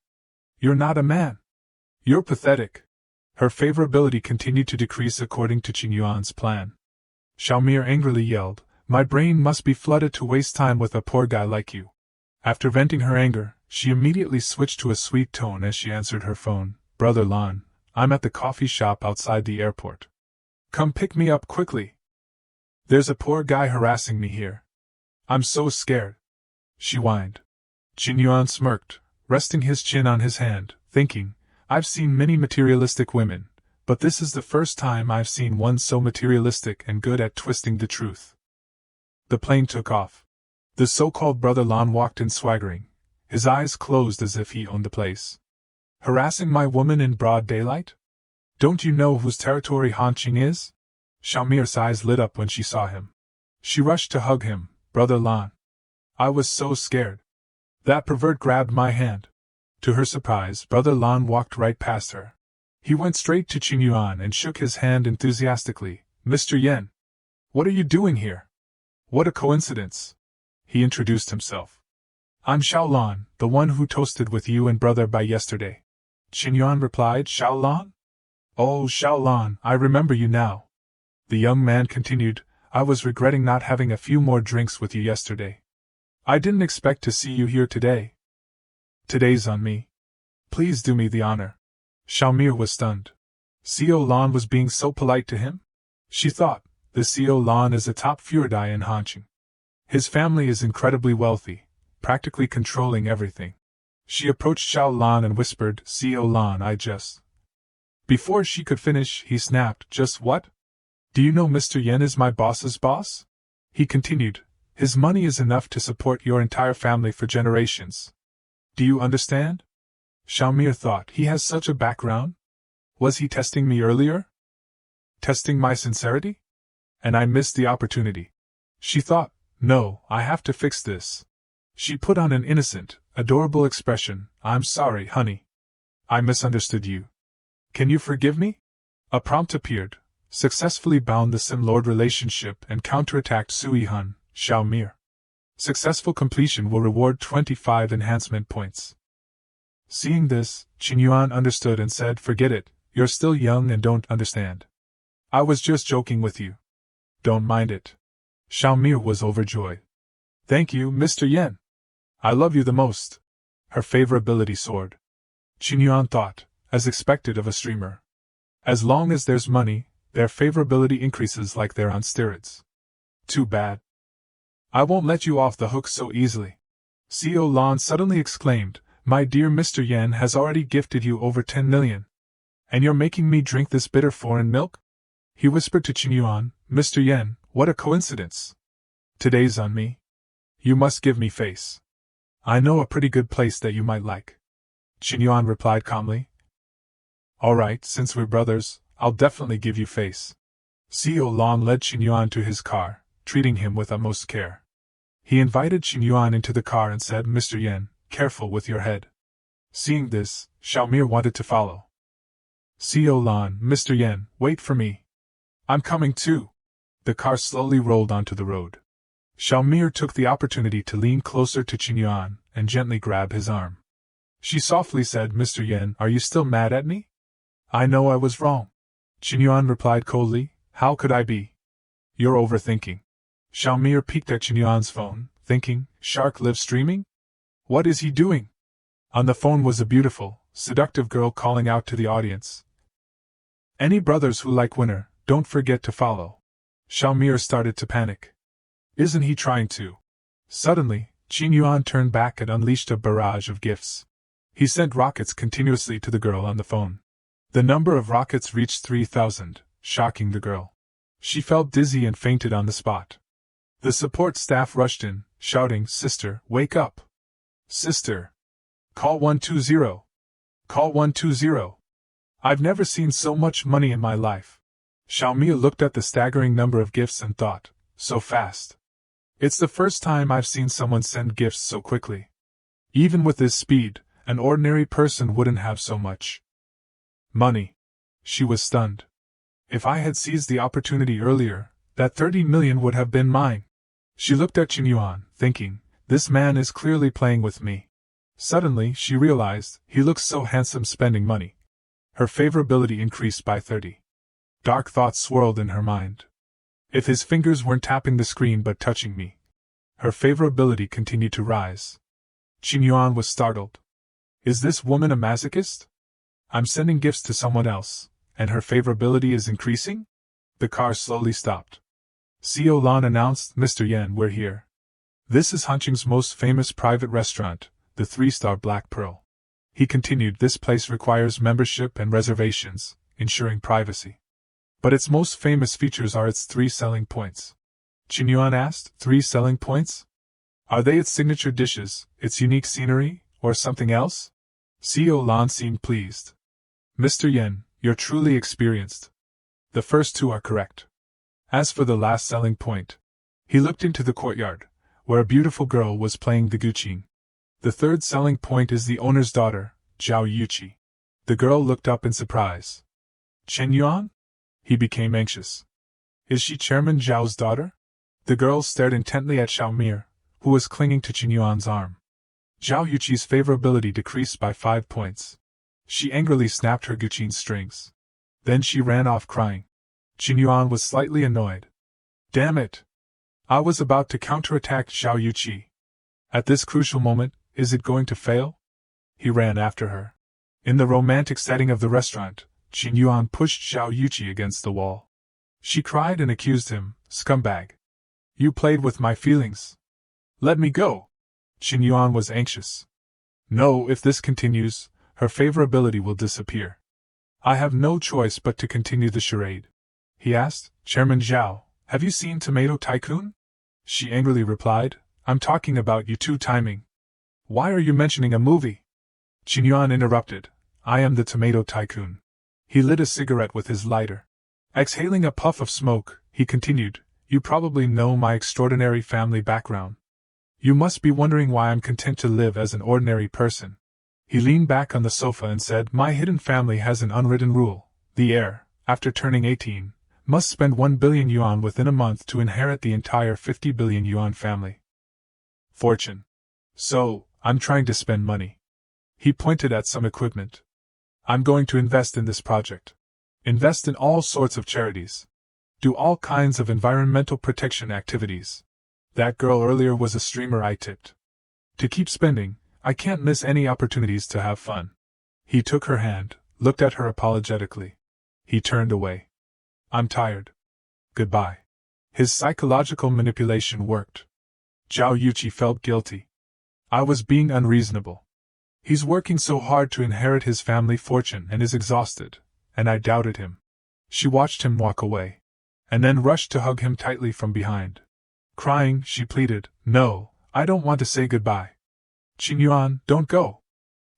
You're not a man. You're pathetic. Her favorability continued to decrease according to Qin Yuan's plan. Xiaomir angrily yelled, my brain must be flooded to waste time with a poor guy like you. After venting her anger, she immediately switched to a sweet tone as she answered her phone. Brother Lan, I'm at the coffee shop outside the airport. Come pick me up quickly. There's a poor guy harassing me here. I'm so scared. She whined. Qin Yuan smirked, resting his chin on his hand, thinking, I've seen many materialistic women, but this is the first time I've seen one so materialistic and good at twisting the truth. The plane took off. The so-called Brother Lan walked in swaggering, his eyes closed as if he owned the place. Harassing my woman in broad daylight? Don't you know whose territory Hanqing is? Xiaomir's eyes lit up when she saw him. She rushed to hug him. Brother Lan. I was so scared. That pervert grabbed my hand. To her surprise, Brother Lan walked right past her. He went straight to Qin Yuan and shook his hand enthusiastically. Mr. Yen. What are you doing here? What a coincidence. He introduced himself. I'm Xiaolan, the one who toasted with you and brother by yesterday. Qin Yuan replied, Xiaolan? Oh, Xiaolan, I remember you now. The young man continued, I was regretting not having a few more drinks with you yesterday. I didn't expect to see you here today. Today's on me. Please do me the honor. Xiaomir was stunned. Xiao Lan was being so polite to him? She thought, the Xiao Lan is a top Furodai in Hanqing. His family is incredibly wealthy, practically controlling everything. She approached Xiao Lan and whispered, Xiao Lan, I just... Before she could finish, he snapped, just what? Do you know Mr. Yen is my boss's boss? He continued, his money is enough to support your entire family for generations. Do you understand? Xiaomir thought, he has such a background? Was he testing me earlier? Testing my sincerity? And I missed the opportunity. She thought, no, I have to fix this. She put on an innocent, adorable expression, I'm sorry, honey. I misunderstood you. Can you forgive me? A prompt appeared, successfully bound the Sim-Lord relationship and counterattacked Sui Hun, Xiaomir. Successful completion will reward 25 enhancement points. Seeing this, Qin Yuan understood and said, forget it, you're still young and don't understand. I was just joking with you. Don't mind it. Xiaomir was overjoyed. Thank you, Mr. Yen. I love you the most. Her favorability soared. Qin Yuan thought, as expected of a streamer. As long as there's money, their favorability increases like they're on steroids. Too bad. I won't let you off the hook so easily. Xiao Lan suddenly exclaimed, my dear Mr. Yen has already gifted you over 10 million. And you're making me drink this bitter foreign milk? He whispered to Qin Yuan, Mr. Yen, what a coincidence. Today's on me. You must give me face. I know a pretty good place that you might like. Qin Yuan replied calmly. All right, since we're brothers, I'll definitely give you face. Xiao Lan led Qin Yuan to his car, treating him with utmost care. He invited Qin Yuan into the car and said, Mr. Yen, careful with your head. Seeing this, Xiaomir wanted to follow. Xiao Lan, Mr. Yen, wait for me. I'm coming too. The car slowly rolled onto the road. Xiaomir took the opportunity to lean closer to Qin Yuan and gently grab his arm. She softly said, Mr. Yen, are you still mad at me? I know I was wrong. Qin Yuan replied coldly, how could I be? You're overthinking. Xiaomir peeked at Qin Yuan's phone, thinking, shark live streaming? What is he doing? On the phone was a beautiful, seductive girl calling out to the audience. Any brothers who like winner, don't forget to follow. Xiaomir started to panic. Isn't he trying to? Suddenly, Qin Yuan turned back and unleashed a barrage of gifts. He sent rockets continuously to the girl on the phone. The number of rockets reached 3,000, shocking the girl. She felt dizzy and fainted on the spot. The support staff rushed in, shouting, "Sister, wake up! Sister! Call 120! Call 120! I've never seen so much money in my life." Xiaomia looked at the staggering number of gifts and thought, so fast. It's the first time I've seen someone send gifts so quickly. Even with this speed, an ordinary person wouldn't have so much money. She was stunned. If I had seized the opportunity earlier, that 30 million would have been mine. She looked at Qin Yuan, thinking, this man is clearly playing with me. Suddenly, she realized, he looks so handsome spending money. Her favorability increased by 30. Dark thoughts swirled in her mind. If his fingers weren't tapping the screen but touching me. Her favorability continued to rise. Qin Yuan was startled. Is this woman a masochist? I'm sending gifts to someone else, and her favorability is increasing? The car slowly stopped. Co. Lan announced, Mr. Yen, we're here. This is Hanqing's most famous private restaurant, the 3-star Black Pearl. He continued, this place requires membership and reservations, ensuring privacy. But its most famous features are its 3 selling points. Qin Yuan asked, 3 selling points? Are they its signature dishes, its unique scenery, or something else? Co. Lan seemed pleased. Mr. Yen, you're truly experienced. The first 2 are correct. As for the last selling point, he looked into the courtyard, where a beautiful girl was playing the guqin. The 3rd selling point is the owner's daughter, Zhao Yuqi. The girl looked up in surprise. Chen Yuan? He became anxious. Is she Chairman Zhao's daughter? The girl stared intently at Xiaomir, who was clinging to Qin Yuan's arm. Zhao Yuqi's favorability decreased by 5 points. She angrily snapped her guqin strings. Then she ran off crying. Qin Yuan was slightly annoyed. Damn it! I was about to counterattack Zhao Yuqi. At this crucial moment, is it going to fail? He ran after her. In the romantic setting of the restaurant, Qin Yuan pushed Zhao Yuqi against the wall. She cried and accused him, scumbag. You played with my feelings. Let me go. Qin Yuan was anxious. No, if this continues, her favorability will disappear. I have no choice but to continue the charade. He asked, Chairman Zhao, have you seen Tomato Tycoon? She angrily replied, I'm talking about you 2 timing. Why are you mentioning a movie? Qin Yuan interrupted, I am the Tomato Tycoon. He lit a cigarette with his lighter. Exhaling a puff of smoke, he continued, you probably know my extraordinary family background. You must be wondering why I'm content to live as an ordinary person. He leaned back on the sofa and said, my hidden family has an unwritten rule. The heir, after turning 18, must spend 1 billion yuan within a month to inherit the entire 50 billion yuan family fortune. So, I'm trying to spend money. He pointed at some equipment. I'm going to invest in this project. Invest in all sorts of charities. Do all kinds of environmental protection activities. That girl earlier was a streamer I tipped. To keep spending, I can't miss any opportunities to have fun. He took her hand, looked at her apologetically. He turned away. I'm tired. Goodbye. His psychological manipulation worked. Zhao Yuqi felt guilty. I was being unreasonable. He's working so hard to inherit his family fortune and is exhausted, and I doubted him. She watched him walk away, and then rushed to hug him tightly from behind. Crying, she pleaded, No, I don't want to say goodbye. Qin Yuan, don't go.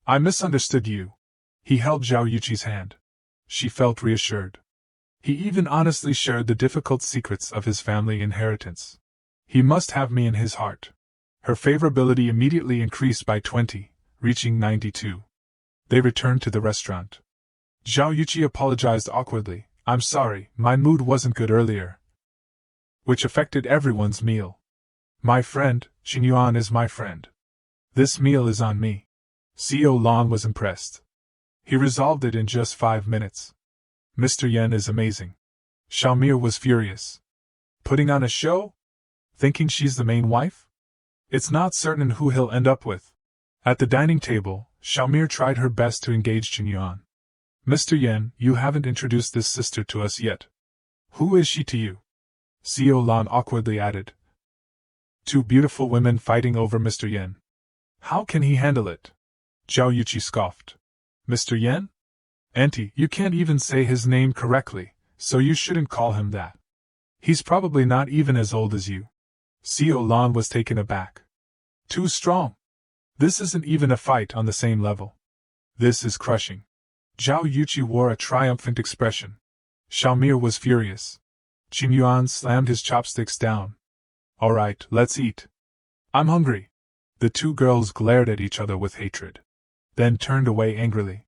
I misunderstood you. He held Zhao Yuqi's hand. She felt reassured. He even honestly shared the difficult secrets of his family inheritance. He must have me in his heart. Her favorability immediately increased by 20, reaching 92. They returned to the restaurant. Zhao Yuqi apologized awkwardly, I'm sorry, my mood wasn't good earlier. Which affected everyone's meal. My friend, Qin Yuan is my friend. This meal is on me. Co. Lan was impressed. He resolved it in just 5 minutes. Mr. Yen is amazing. Xiaomir was furious. Putting on a show? Thinking she's the main wife? It's not certain who he'll end up with. At the dining table, Xiaomir tried her best to engage Qin Yuan. Mr. Yen, you haven't introduced this sister to us yet. Who is she to you? Co. Lan awkwardly added. 2 beautiful women fighting over Mr. Yen. How can he handle it? Zhao Yuqi scoffed. Mr. Yan? Auntie, you can't even say his name correctly, so you shouldn't call him that. He's probably not even as old as you. Xiao Lan was taken aback. Too strong. This isn't even a fight on the same level. This is crushing. Zhao Yuqi wore a triumphant expression. Xiaomir was furious. Qin Yuan slammed his chopsticks down. All right, let's eat. I'm hungry. The two girls glared at each other with hatred. Then turned away angrily.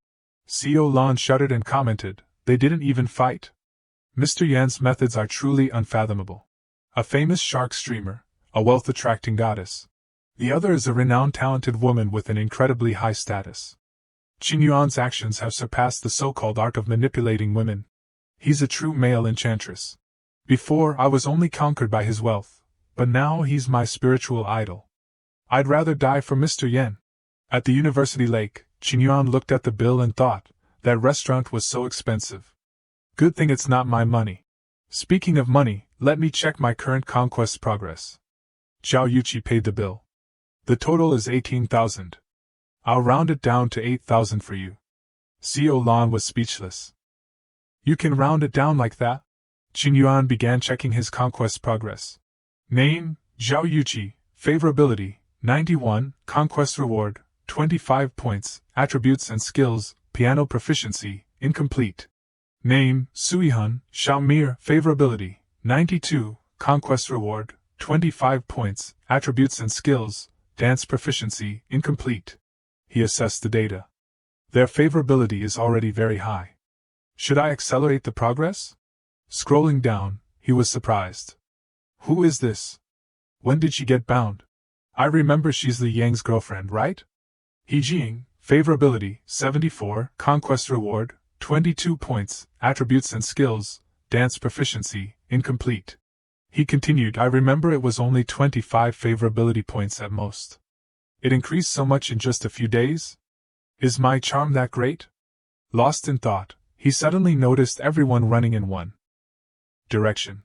Xiao Lan shuddered and commented, they didn't even fight? Mr. Yan's methods are truly unfathomable. A famous shark streamer, a wealth-attracting goddess. The other is a renowned talented woman with an incredibly high status. Qin Yuan's actions have surpassed the so-called art of manipulating women. He's a true male enchantress. Before, I was only conquered by his wealth, but now he's my spiritual idol. I'd rather die for Mr. Yan. At the University Lake, Qin Yuan looked at the bill and thought, that restaurant was so expensive. Good thing it's not my money. Speaking of money, let me check my current conquest progress. Zhao Yuqi paid the bill. The total is 18,000. I'll round it down to 8,000 for you. Xiao Lan was speechless. You can round it down like that? Qin Yuan began checking his conquest progress. Name, Zhao Yuqi, favorability, 91, conquest reward, 25 points, attributes and skills, piano proficiency, incomplete. Name, Suihun, Xiaomir, favorability, 92, conquest reward, 25 points, attributes and skills, dance proficiency, incomplete. He assessed the data. Their favorability is already very high. Should I accelerate the progress? Scrolling down, he was surprised. Who is this? When did she get bound? I remember she's Li Yang's girlfriend, right? He Jing, favorability, 74, conquest reward, 22 points, attributes and skills, dance proficiency, incomplete. He continued, I remember it was only 25 favorability points at most. It increased so much in just a few days? Is my charm that great? Lost in thought, he suddenly noticed everyone running in one direction.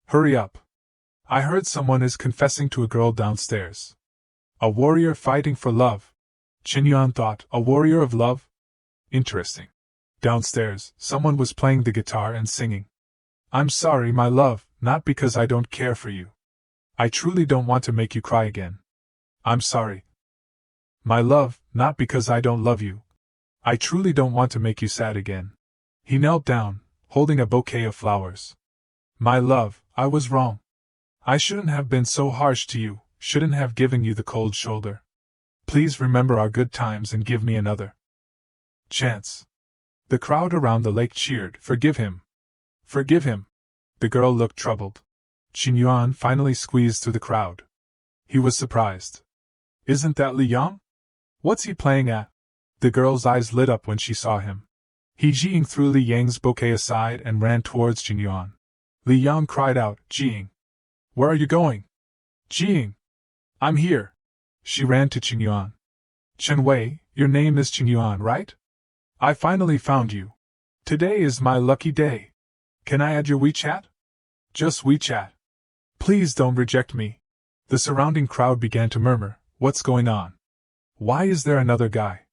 Hurry up. I heard someone is confessing to a girl downstairs. A warrior fighting for love. Qin Yuan thought, a warrior of love? Interesting. Downstairs, someone was playing the guitar and singing. I'm sorry, my love, not because I don't care for you. I truly don't want to make you cry again. I'm sorry. My love, not because I don't love you. I truly don't want to make you sad again. He knelt down, holding a bouquet of flowers. My love, I was wrong. I shouldn't have been so harsh to you, shouldn't have given you the cold shoulder. Please remember our good times and give me another chance. The crowd around the lake cheered, forgive him. Forgive him. The girl looked troubled. Qin Yuan finally squeezed through the crowd. He was surprised. Isn't that Li Yang? What's he playing at? The girl's eyes lit up when she saw him. He Jing threw Li Yang's bouquet aside and ran towards Qin Yuan. Li Yang cried out, Jing. Where are you going? Jing. I'm here. She ran to Qin Yuan. Chen Wei, your name is Qin Yuan, right? I finally found you. Today is my lucky day. Can I add your WeChat? Just WeChat. Please don't reject me. The surrounding crowd began to murmur, what's going on? Why is there another guy?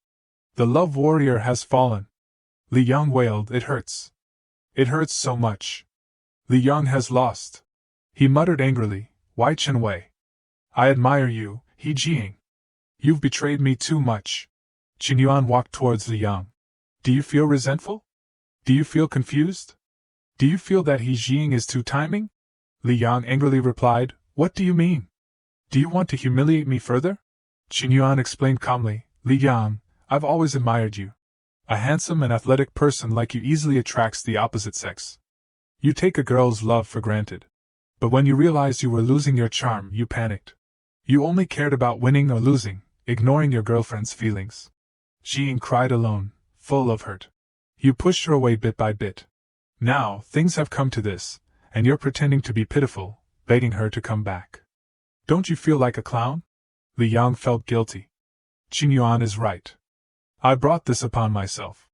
The love warrior has fallen. Li Yang wailed, it hurts. It hurts so much. Li Yang has lost. He muttered angrily, why Chen Wei? I admire you, He Jing. You've betrayed me too much. Qin Yuan walked towards Li Yang. Do you feel resentful? Do you feel confused? Do you feel that He Jing is too timing? Li Yang angrily replied, what do you mean? Do you want to humiliate me further? Qin Yuan explained calmly, Li Yang, I've always admired you. A handsome and athletic person like you easily attracts the opposite sex. You take a girl's love for granted. But when you realized you were losing your charm, you panicked. You only cared about winning or losing, ignoring your girlfriend's feelings. Jing cried alone, full of hurt. You pushed her away bit by bit. Now, things have come to this, and you're pretending to be pitiful, begging her to come back. Don't you feel like a clown? Li Yang felt guilty. Qin Yuan is right. I brought this upon myself.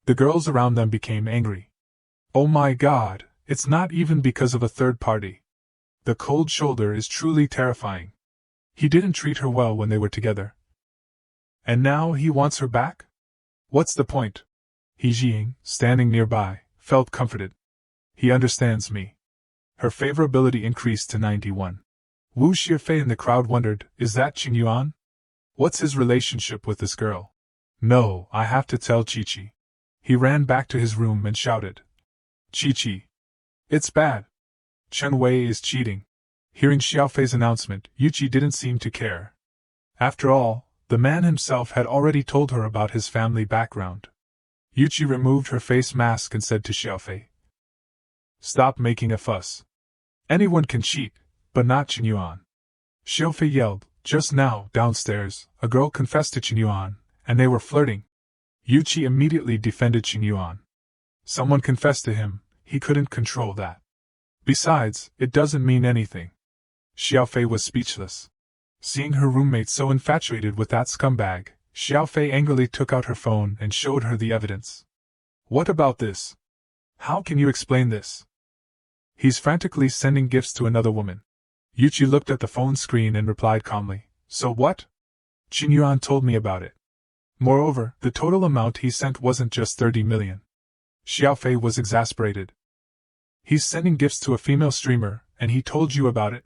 The girls around them became angry. Oh my God, it's not even because of a third party. The cold shoulder is truly terrifying. He didn't treat her well when they were together. And now he wants her back? What's the point? He Jing, standing nearby, felt comforted. He understands me. Her favorability increased to 91. Wu Xiefei in the crowd wondered, is that Qin Yuan? What's his relationship with this girl? No, I have to tell Chi-Chi. He ran back to his room and shouted. Chi-Chi. It's bad. Chen Wei is cheating. Hearing Xiaofei's announcement, Yuqi didn't seem to care. After all, the man himself had already told her about his family background. Yuqi removed her face mask and said to Xiaofei, stop making a fuss. Anyone can cheat, but not Qin Yuan. Xiaofei yelled, just now, downstairs, a girl confessed to Qin Yuan, and they were flirting. Yuqi immediately defended Qin Yuan. Someone confessed to him, he couldn't control that. Besides, it doesn't mean anything. Xiaofei was speechless. Seeing her roommate so infatuated with that scumbag, Xiaofei angrily took out her phone and showed her the evidence. What about this? How can you explain this? He's frantically sending gifts to another woman. Yuqi looked at the phone screen and replied calmly, so what? Qin Yuan told me about it. Moreover, the total amount he sent wasn't just 30 million. Xiaofei was exasperated. He's sending gifts to a female streamer, and he told you about it?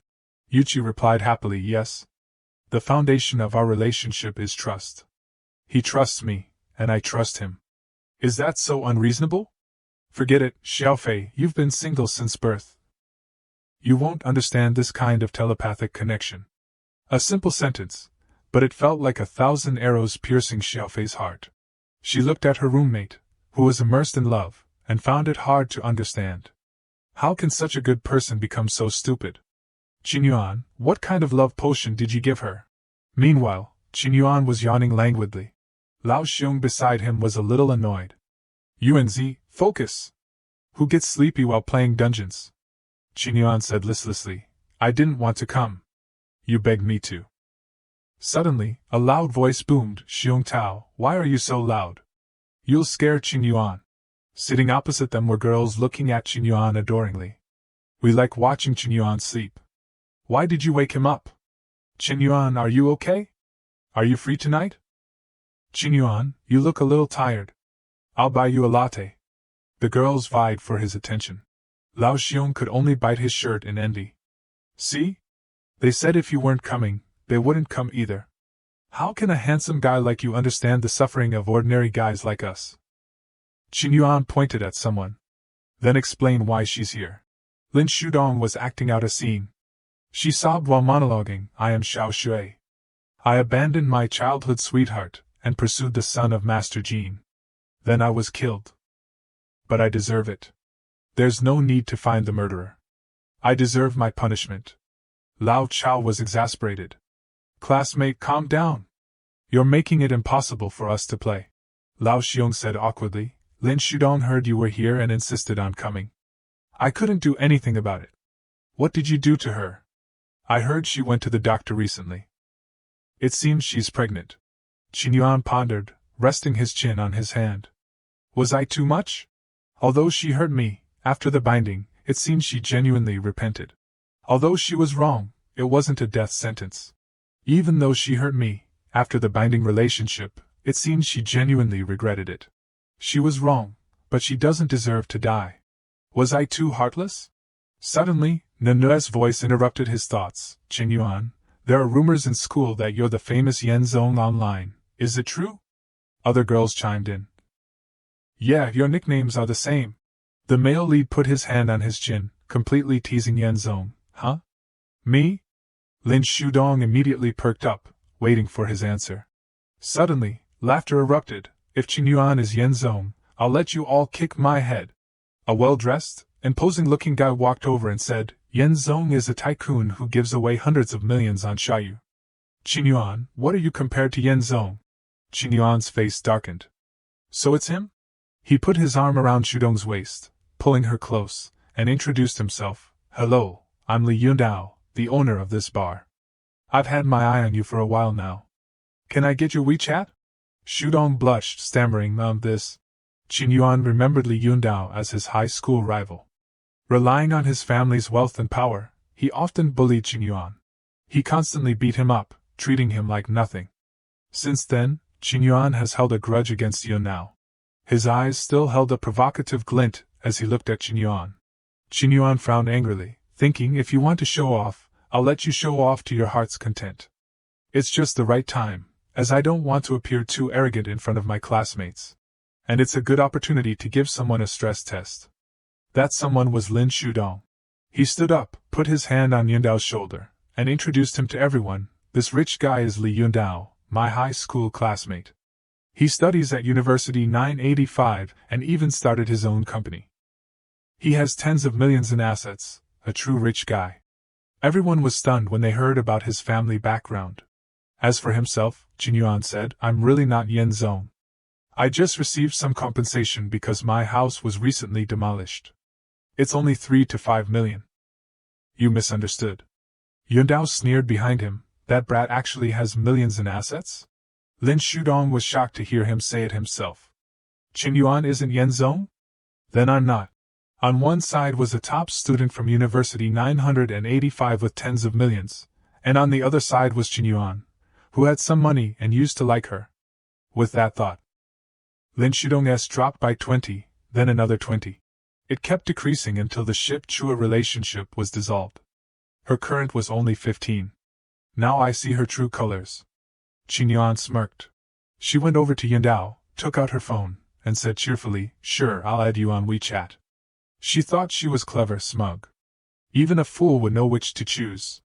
Yuqi replied happily, yes. The foundation of our relationship is trust. He trusts me, and I trust him. Is that so unreasonable? Forget it, Xiaofei, you've been single since birth. You won't understand this kind of telepathic connection. A simple sentence, but it felt like 1,000 arrows piercing Xiaofei's heart. She looked at her roommate, who was immersed in love, and found it hard to understand. How can such a good person become so stupid? Qin Yuan, what kind of love potion did you give her? Meanwhile, Qin Yuan was yawning languidly. Lao Xiong beside him was a little annoyed. Yuanzi, focus! Who gets sleepy while playing dungeons? Qin Yuan said listlessly, I didn't want to come. You begged me to. Suddenly, a loud voice boomed, Xiong Tao, why are you so loud? You'll scare Qin Yuan. Sitting opposite them were girls looking at Qin Yuan adoringly. We like watching Qin Yuan sleep. Why did you wake him up? Qin Yuan, are you okay? Are you free tonight? Qin Yuan, you look a little tired. I'll buy you a latte. The girls vied for his attention. Lao Xiong could only bite his shirt in envy. See? They said if you weren't coming, they wouldn't come either. How can a handsome guy like you understand the suffering of ordinary guys like us? Qin Yuan pointed at someone. Then explain why she's here. Lin Shudong was acting out a scene. She sobbed while monologuing, I am Xiao Shui. I abandoned my childhood sweetheart, and pursued the son of Master Jin. Then I was killed. But I deserve it. There's no need to find the murderer. I deserve my punishment. Lao Chao was exasperated. Classmate, calm down. You're making it impossible for us to play. Lao Xiong said awkwardly, Lin Shudong heard you were here and insisted on coming. I couldn't do anything about it. What did you do to her? I heard she went to the doctor recently. It seems she's pregnant. Qin Yuan pondered, resting his chin on his hand. Was I too much? Although she hurt me, after the binding, it seems she genuinely repented. Although she was wrong, it wasn't a death sentence. Even though she hurt me, after the binding relationship, it seems she genuinely regretted it. She was wrong, but she doesn't deserve to die. Was I too heartless? Suddenly, Nanue's voice interrupted his thoughts. Qin Yuan, there are rumors in school that you're the famous Yan Zong online. Is it true? Other girls chimed in. Yeah, your nicknames are the same. The male lead put his hand on his chin, completely teasing Yan Zong. Huh? Me? Lin Shudong immediately perked up, waiting for his answer. Suddenly, laughter erupted. If Qin Yuan is Yan Zong, I'll let you all kick my head. A well-dressed, imposing-looking guy walked over and said, Yan Zong is a tycoon who gives away hundreds of millions on Xiaoyu. Qin Yuan, what are you compared to Yan Zong? Qin Yuan's face darkened. So it's him? He put his arm around Shudong's waist, pulling her close, and introduced himself. Hello, I'm Li Yundao, the owner of this bar. I've had my eye on you for a while now. Can I get your WeChat? Shudong blushed, stammering, this. Qin Yuan remembered Li Yundao as his high school rival. Relying on his family's wealth and power, he often bullied Qin Yuan. He constantly beat him up, treating him like nothing. Since then, Qin Yuan has held a grudge against Yun now. His eyes still held a provocative glint as he looked at Qin Yuan. Qin Yuan frowned angrily, thinking, if you want to show off, I'll let you show off to your heart's content. It's just the right time, as I don't want to appear too arrogant in front of my classmates. And it's a good opportunity to give someone a stress test. That someone was Lin Shudong. He stood up, put his hand on Yundao's shoulder, and introduced him to everyone. This rich guy is Li Yundao, my high school classmate. He studies at University 985 and even started his own company. He has tens of millions in assets, a true rich guy. Everyone was stunned when they heard about his family background. As for himself, Qin Yuan said, I'm really not Yen Zong. I just received some compensation because my house was recently demolished. It's only 3 to 5 million. You misunderstood. Yundao sneered behind him, that brat actually has millions in assets? Lin Shudong was shocked to hear him say it himself. Qin Yuan isn't Yen Zong? Then I'm not. On one side was a top student from University 985 with tens of millions, and on the other side was Qin Yuan, who had some money and used to like her. With that thought, Lin Shudong's dropped by 20, then another 20. It kept decreasing until the ship-Chua relationship was dissolved. Her current was only 15. Now I see her true colors. Qin Yuan smirked. She went over to Yundao, took out her phone, and said cheerfully, sure, I'll add you on WeChat. She thought she was clever, smug. Even a fool would know which to choose.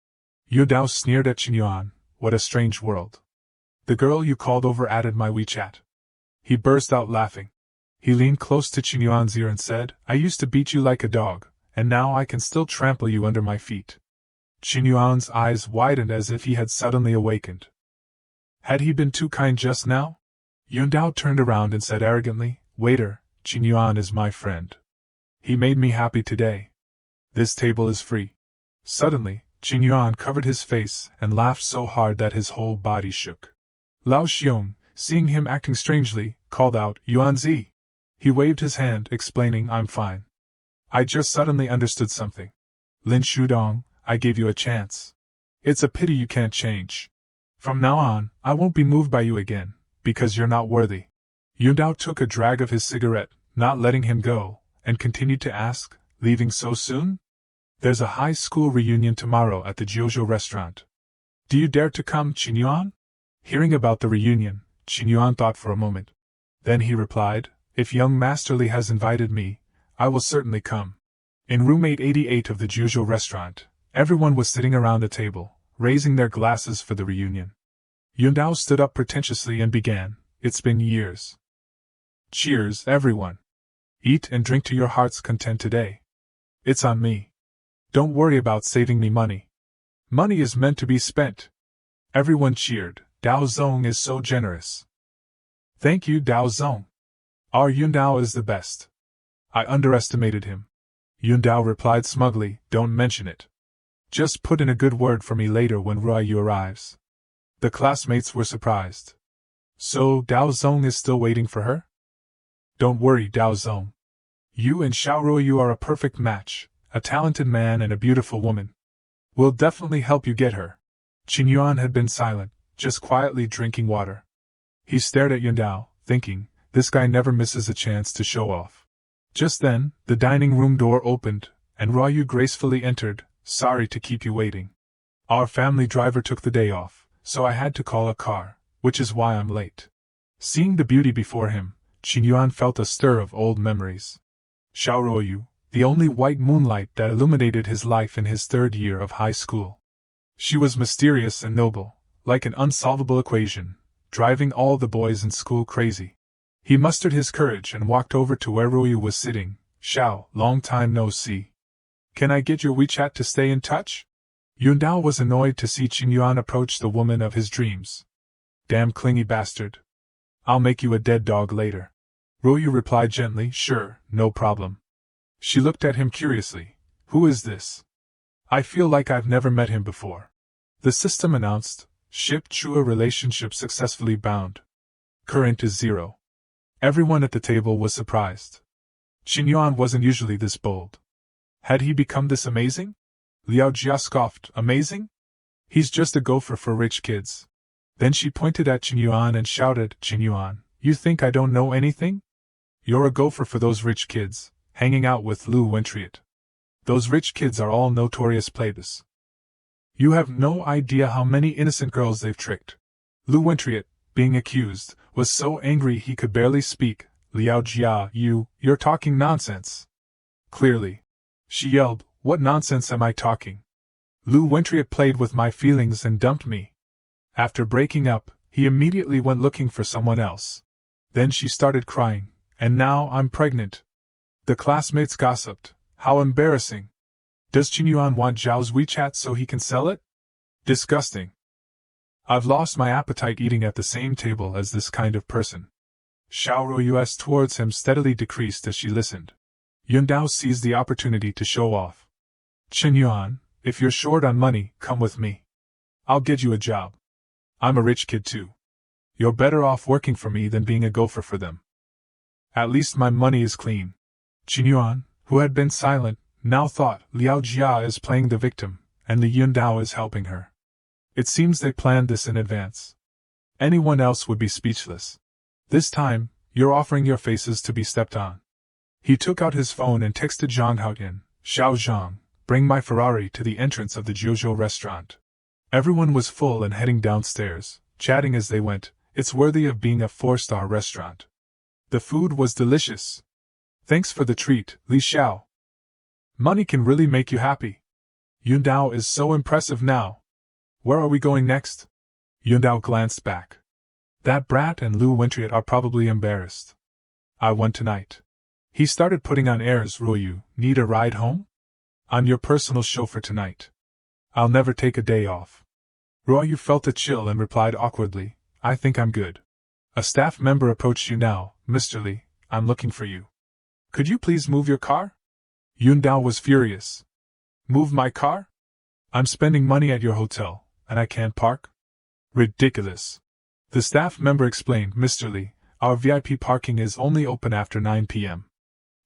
Yundao sneered at Qin Yuan, what a strange world. The girl you called over added my WeChat. He burst out laughing. He leaned close to Qin Yuan's ear and said, I used to beat you like a dog, and now I can still trample you under my feet. Qin Yuan's eyes widened as if he had suddenly awakened. Had he been too kind just now? Yundao turned around and said arrogantly, waiter, Qin Yuan is my friend. He made me happy today. This table is free. Suddenly, Qin Yuan covered his face and laughed so hard that his whole body shook. Lao Xiong, seeing him acting strangely, called out, Yuanzi. He waved his hand, explaining, I'm fine. I just suddenly understood something. Lin Shudong, I gave you a chance. It's a pity you can't change. From now on, I won't be moved by you again, because you're not worthy. Yundao took a drag of his cigarette, not letting him go, and continued to ask, leaving so soon? There's a high school reunion tomorrow at the Jiuzhou restaurant. Do you dare to come, Qin Yuan? Hearing about the reunion, Qin Yuan thought for a moment. Then he replied, if young Master Li has invited me, I will certainly come. In room 888 of the Jiuzhou restaurant, everyone was sitting around a table, raising their glasses for the reunion. Yundao stood up pretentiously and began, it's been years. Cheers, everyone. Eat and drink to your heart's content today. It's on me. Don't worry about saving me money. Money is meant to be spent. Everyone cheered. Dao Zong is so generous. Thank you, Dao Zong. Our Yundao is the best. I underestimated him. Yundao replied smugly, don't mention it. Just put in a good word for me later when Ruoyu arrives. The classmates were surprised. So, Dao Zong is still waiting for her? Don't worry, Dao Zong. You and Xiao Ruoyu are a perfect match, a talented man and a beautiful woman. We'll definitely help you get her. Qin Yuan had been silent, just quietly drinking water. He stared at Yundao, thinking, this guy never misses a chance to show off. Just then, the dining room door opened, and Ruoyu gracefully entered, sorry to keep you waiting. Our family driver took the day off, so I had to call a car, which is why I'm late. Seeing the beauty before him, Qin Yuan felt a stir of old memories. Xiao Ruoyu, the only white moonlight that illuminated his life in his third year of high school. She was mysterious and noble, like an unsolvable equation, driving all the boys in school crazy. He mustered his courage and walked over to where Ruoyu was sitting. Xiao, long time no see. Can I get your WeChat to stay in touch? Yundao was annoyed to see Qin Yuan approach the woman of his dreams. Damn clingy bastard. I'll make you a dead dog later. Ruoyu replied gently, sure, no problem. She looked at him curiously. Who is this? I feel like I've never met him before. The system announced, ship Chua relationship successfully bound. Current is 0. Everyone at the table was surprised. Qin Yuan wasn't usually this bold. Had he become this amazing? Liao Jia scoffed, amazing? He's just a gopher for rich kids. Then she pointed at Qinyuan and shouted, Qinyuan, you think I don't know anything? You're a gopher for those rich kids, hanging out with Lu Wentriet. Those rich kids are all notorious players. You have no idea how many innocent girls they've tricked. Lu Wentriet, being accused, was so angry he could barely speak. Liao Jia, you're talking nonsense. Clearly. She yelled, what nonsense am I talking? Lu Wentriet played with my feelings and dumped me. After breaking up, he immediately went looking for someone else. Then she started crying, and now I'm pregnant. The classmates gossiped. How embarrassing. Does Qinyuan want Zhao's WeChat so he can sell it? Disgusting. I've lost my appetite eating at the same table as this kind of person. Xiaoruo's towards him steadily decreased as she listened. Yundao seized the opportunity to show off. Qinyuan, if you're short on money, come with me. I'll get you a job. I'm a rich kid too. You're better off working for me than being a gopher for them. At least my money is clean. Qinyuan, who had been silent, now thought Liao Jia is playing the victim, and Li Yundao is helping her. It seems they planned this in advance. Anyone else would be speechless. This time, you're offering your faces to be stepped on. He took out his phone and texted Zhang Haoyan, Xiao Zhang, bring my Ferrari to the entrance of the Jojo restaurant. Everyone was full and heading downstairs, chatting as they went. It's worthy of being a 4-star restaurant. The food was delicious. Thanks for the treat, Li Xiao. Money can really make you happy. Yundao is so impressive now. Where are we going next? Yundao glanced back. That brat and Lu Wentriet are probably embarrassed. I won tonight. He started putting on airs. Ruoyu, need a ride home? I'm your personal chauffeur tonight. I'll never take a day off. Ruoyu felt a chill and replied awkwardly, I think I'm good. A staff member approached Yundao. Mr. Li, I'm looking for you. Could you please move your car? Yundao was furious. Move my car? I'm spending money at your hotel, and I can't park? Ridiculous. The staff member explained, Mr. Li, our VIP parking is only open after 9 p.m.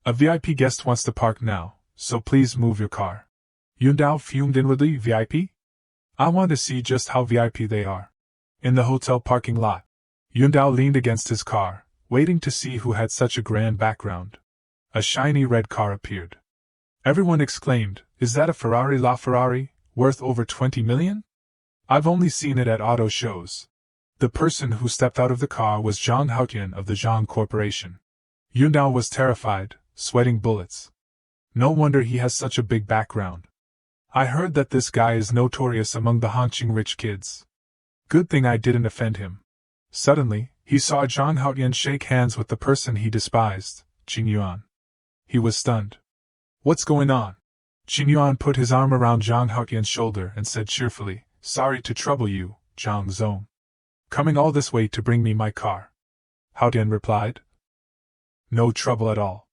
A VIP guest wants to park now, so please move your car. Yundao fumed inwardly. VIP? I want to see just how VIP they are. In the hotel parking lot, Yundao leaned against his car, waiting to see who had such a grand background. A shiny red car appeared. Everyone exclaimed, is that a Ferrari LaFerrari, worth over 20 million? I've only seen it at auto shows. The person who stepped out of the car was Zhang Haoyan of the Zhang Corporation. Yundao was terrified, sweating bullets. No wonder he has such a big background. I heard that this guy is notorious among the Hongqing rich kids. Good thing I didn't offend him. Suddenly, he saw Zhang Haoyan shake hands with the person he despised, Qinyuan. He was stunned. What's going on? Qinyuan put his arm around Zhang Haoyan's shoulder and said cheerfully, Sorry to trouble you, Zhang Zong. Coming all this way to bring me my car. Haoyan replied. No trouble at all.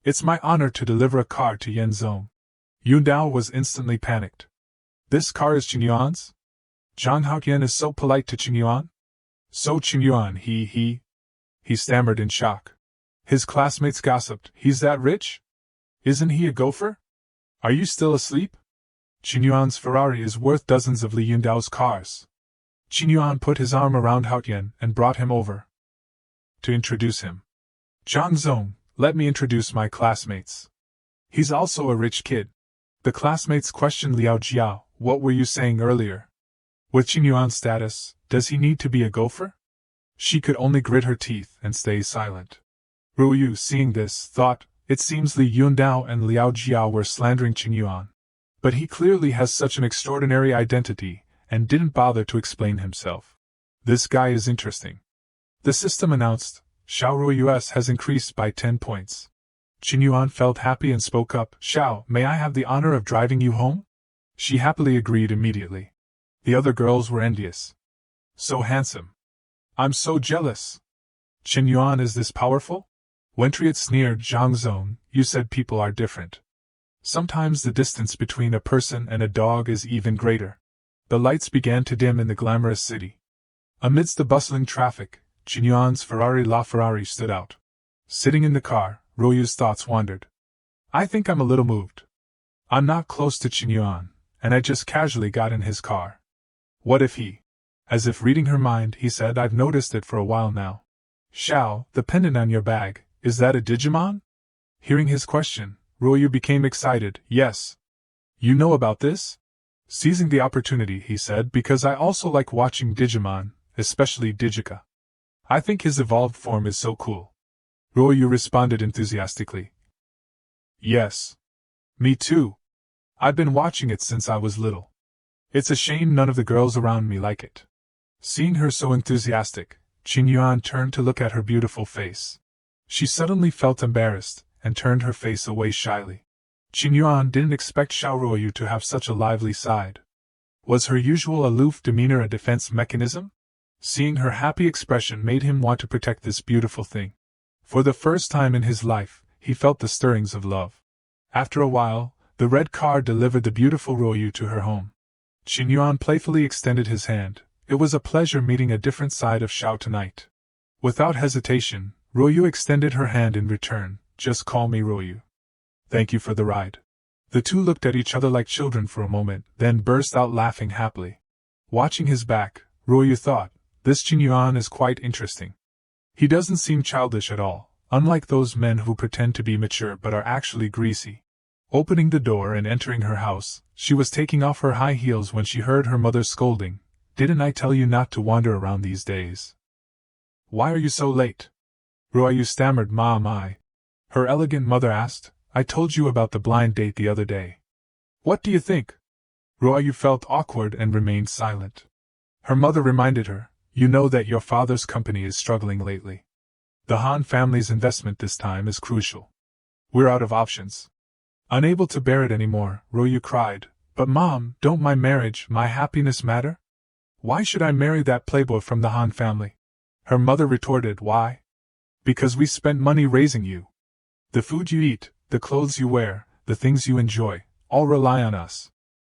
It's my honor to deliver a car to Yan Zong. Yundao was instantly panicked. This car is Qinyuan's? Zhang Haoyan is so polite to Qinyuan? So Qinyuan, he stammered in shock. His classmates gossiped, he's that rich? Isn't he a gopher? Are you still asleep? Qinyuan's Ferrari is worth dozens of Li Yundao's cars. Qinyuan put his arm around Haoyan and brought him over. To introduce him. Zhang Zong, let me introduce my classmates. He's also a rich kid. The classmates questioned Liao Jiao, what were you saying earlier? With Qinyuan's status, does he need to be a gopher? She could only grit her teeth and stay silent. Ruoyu, seeing this, thought, it seems Li Yundao and Liao Jiao were slandering Qinyuan. But he clearly has such an extraordinary identity, and didn't bother to explain himself. This guy is interesting. The system announced, Xiaoruo's has increased by 10 points. Qinyuan felt happy and spoke up, Xiao, may I have the honor of driving you home? She happily agreed immediately. The other girls were envious. So handsome. I'm so jealous. Qinyuan is this powerful? Wentriet sneered, Zhang Zong, you said people are different. Sometimes the distance between a person and a dog is even greater. The lights began to dim in the glamorous city. Amidst the bustling traffic, Qinyuan's Ferrari LaFerrari stood out. Sitting in the car, Ruoyu's thoughts wandered. I think I'm a little moved. I'm not close to Qinyuan, and I just casually got in his car. What if he As if reading her mind, he said, I've noticed it for a while now. Shao, the pendant on your bag, is that a Digimon? Hearing his question, Ryu became excited. Yes. You know about this? Seizing the opportunity, he said, because I also like watching Digimon, especially Digika. I think his evolved form is so cool. Ryu responded enthusiastically. Yes. Me too. I've been watching it since I was little. It's a shame none of the girls around me like it. Seeing her so enthusiastic, Qingyuan turned to look at her beautiful face. She suddenly felt embarrassed, and turned her face away shyly. Qingyuan didn't expect Xiaoruoyu to have such a lively side. Was her usual aloof demeanor a defense mechanism? Seeing her happy expression made him want to protect this beautiful thing. For the first time in his life, he felt the stirrings of love. After a while, the red car delivered the beautiful Ruoyu to her home. Qingyuan playfully extended his hand. It was a pleasure meeting a different side of Xiao tonight. Without hesitation, Ruoyu extended her hand in return. Just call me Ruoyu. Thank you for the ride. The two looked at each other like children for a moment, then burst out laughing happily. Watching his back, Ruoyu thought, this Qingyuan is quite interesting. He doesn't seem childish at all, unlike those men who pretend to be mature but are actually greasy. Opening the door and entering her house, she was taking off her high heels when she heard her mother scolding. Didn't I tell you not to wander around these days? Why are you so late? Ruoyu stammered. Ma. Her elegant mother asked, I told you about the blind date the other day. What do you think? Ruoyu felt awkward and remained silent. Her mother reminded her, you know that your father's company is struggling lately. The Han family's investment this time is crucial. We're out of options. Unable to bear it anymore, Ruoyu cried, but Mom, don't my marriage, my happiness matter? Why should I marry that playboy from the Han family? Her mother retorted, why? Because we spent money raising you. The food you eat, the clothes you wear, the things you enjoy, all rely on us.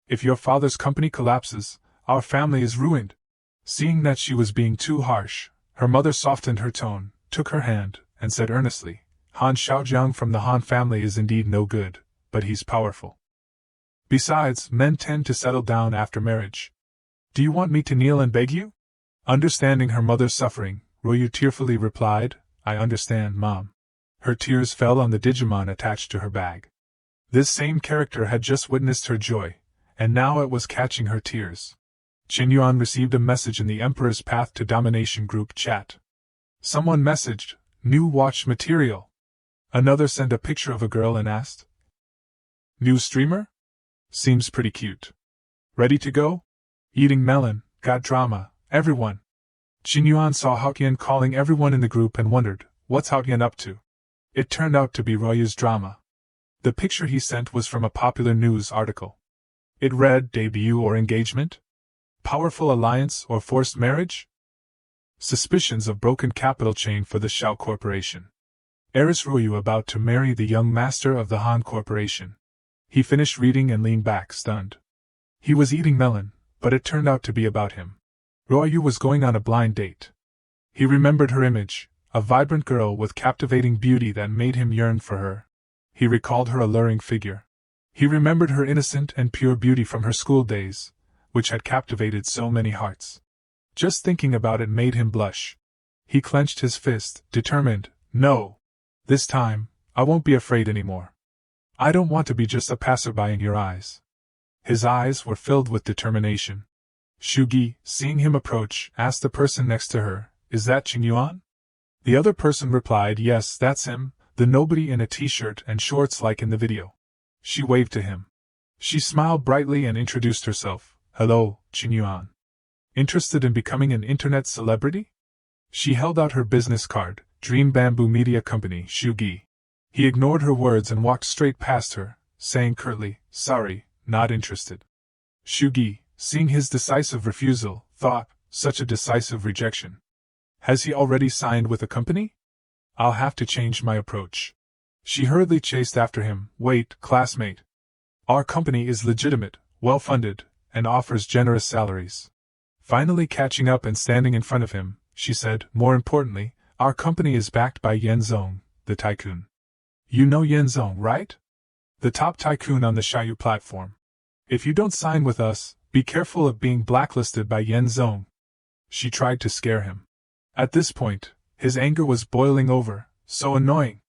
If your father's company collapses, our family is ruined. Seeing that she was being too harsh, her mother softened her tone, took her hand, and said earnestly, Han Xiaojiang from the Han family is indeed no good, but he's powerful. Besides, men tend to settle down after marriage. Do you want me to kneel and beg you? Understanding her mother's suffering, Ruoyu tearfully replied, I understand, Mom. Her tears fell on the Digimon attached to her bag. This same character had just witnessed her joy, and now it was catching her tears. Qingyuan received a message in the Emperor's Path to Domination group chat. Someone messaged, new watch material. Another sent a picture of a girl and asked, new streamer? Seems pretty cute. Ready to go? Eating melon, got drama, everyone. Qingyuan saw Haotian calling everyone in the group and wondered, what's Haotian up to? It turned out to be Ruoyu's drama. The picture he sent was from a popular news article. It read, debut or engagement? Powerful alliance or forced marriage? Suspicions of broken capital chain for the Shao Corporation. Heiress Ruoyu about to marry the young master of the Han Corporation. He finished reading and leaned back, stunned. He was eating melon, but it turned out to be about him. Ruoyu was going on a blind date. He remembered her image, a vibrant girl with captivating beauty that made him yearn for her. He recalled her alluring figure. He remembered her innocent and pure beauty from her school days, which had captivated so many hearts. Just thinking about it made him blush. He clenched his fist, determined, no. This time, I won't be afraid anymore. I don't want to be just a passerby in your eyes. His eyes were filled with determination. Shugi, seeing him approach, asked the person next to her, is that Qingyuan? The other person replied, yes, that's him, the nobody in a t-shirt and shorts like in the video. She waved to him. She smiled brightly and introduced herself. Hello, Qingyuan. Interested in becoming an internet celebrity? She held out her business card, Dream Bamboo Media Company, Shugi. He ignored her words and walked straight past her, saying curtly, sorry, not interested. Shugi, seeing his decisive refusal, thought, such a decisive rejection. Has he already signed with a company? I'll have to change my approach. She hurriedly chased after him. Wait, classmate. Our company is legitimate, well-funded, and offers generous salaries. Finally catching up and standing in front of him, she said, more importantly, our company is backed by Yenzong, the tycoon. You know Yenzong, right? The top tycoon on the Xiaoyu platform. If you don't sign with us, be careful of being blacklisted by Yenzong. She tried to scare him. At this point, his anger was boiling over. So annoying.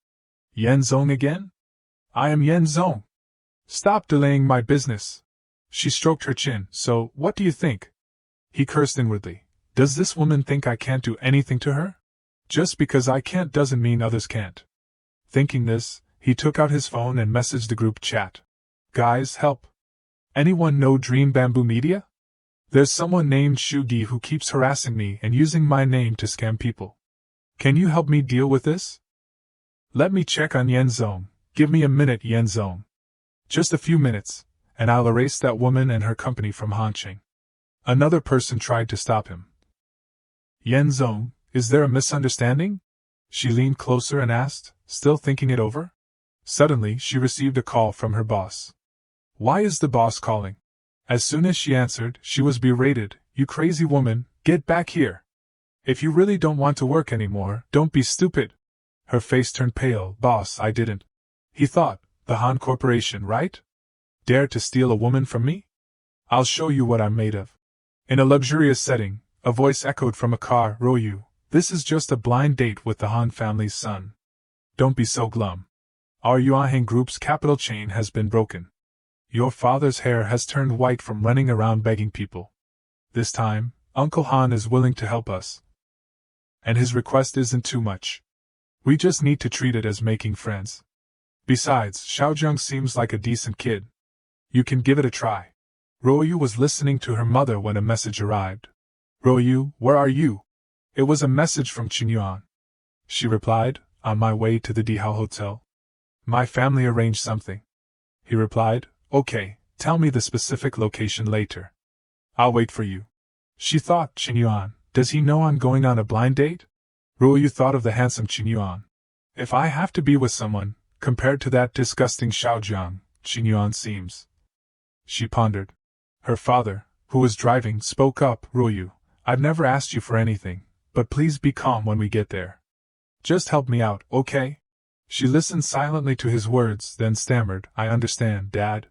Yen Zong again? I am Yen Zong. Stop delaying my business. She stroked her chin. So, what do you think? He cursed inwardly. Does this woman think I can't do anything to her? Just because I can't doesn't mean others can't. Thinking this, he took out his phone and messaged the group chat. Guys, help. Anyone know Dream Bamboo Media? There's someone named Shugi who keeps harassing me and using my name to scam people. Can you help me deal with this? Let me check on Yen Zong. Give me a minute, Yen Zong. Just a few minutes, and I'll erase that woman and her company from Hanqing. Another person tried to stop him. Yen Zong, is there a misunderstanding? She leaned closer and asked, still thinking it over. Suddenly, she received a call from her boss. Why is the boss calling? As soon as she answered, she was berated. You crazy woman, get back here. If you really don't want to work anymore, don't be stupid. Her face turned pale. Boss, I didn't. He thought, the Han Corporation, right? Dare to steal a woman from me? I'll show you what I'm made of. In a luxurious setting, a voice echoed from a car. Royu, this is just a blind date with the Han family's son. Don't be so glum. Our Yuanheng Group's capital chain has been broken. Your father's hair has turned white from running around begging people. This time, Uncle Han is willing to help us. And his request isn't too much. We just need to treat it as making friends. Besides, Xiaozhang seems like a decent kid. You can give it a try. Royu was listening to her mother when a message arrived. Royu, where are you? It was a message from Qinyuan. She replied, on my way to the Dihao Hotel. My family arranged something. He replied, okay, tell me the specific location later. I'll wait for you. She thought, Qinyuan, does he know I'm going on a blind date? Royu thought of the handsome Qinyuan. If I have to be with someone, compared to that disgusting Xiaozhang, Qinyuan seems. She pondered. Her father, who was driving, spoke up. Royu, I've never asked you for anything, but please be calm when we get there. Just help me out, okay? She listened silently to his words, then stammered, I understand, Dad.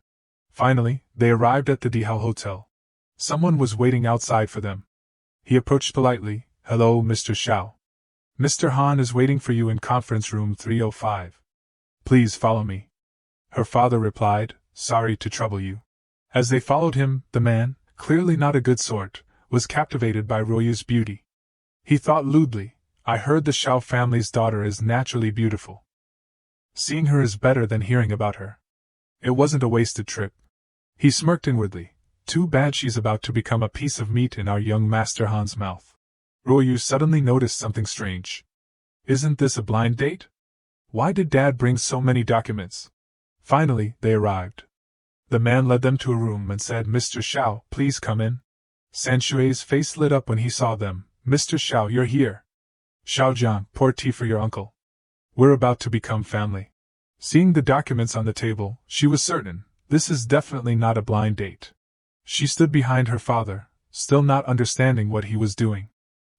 Finally, they arrived at the Dihao Hotel. Someone was waiting outside for them. He approached politely. Hello, Mr. Xiao. Mr. Han is waiting for you in conference room 305. Please follow me. Her father replied, sorry to trouble you. As they followed him, the man, clearly not a good sort, was captivated by Royu's beauty. He thought lewdly, I heard the Xiao family's daughter is naturally beautiful. Seeing her is better than hearing about her. It wasn't a wasted trip. He smirked inwardly. Too bad she's about to become a piece of meat in our young Master Han's mouth. Royu suddenly noticed something strange. Isn't this a blind date? Why did Dad bring so many documents? Finally, they arrived. The man led them to a room and said, Mr. Xiao, please come in. Sanshui's face lit up when he saw them. Mr. Xiao, you're here. Xiaozhang, pour tea for your uncle. We're about to become family. Seeing the documents on the table, she was certain, this is definitely not a blind date. She stood behind her father, still not understanding what he was doing.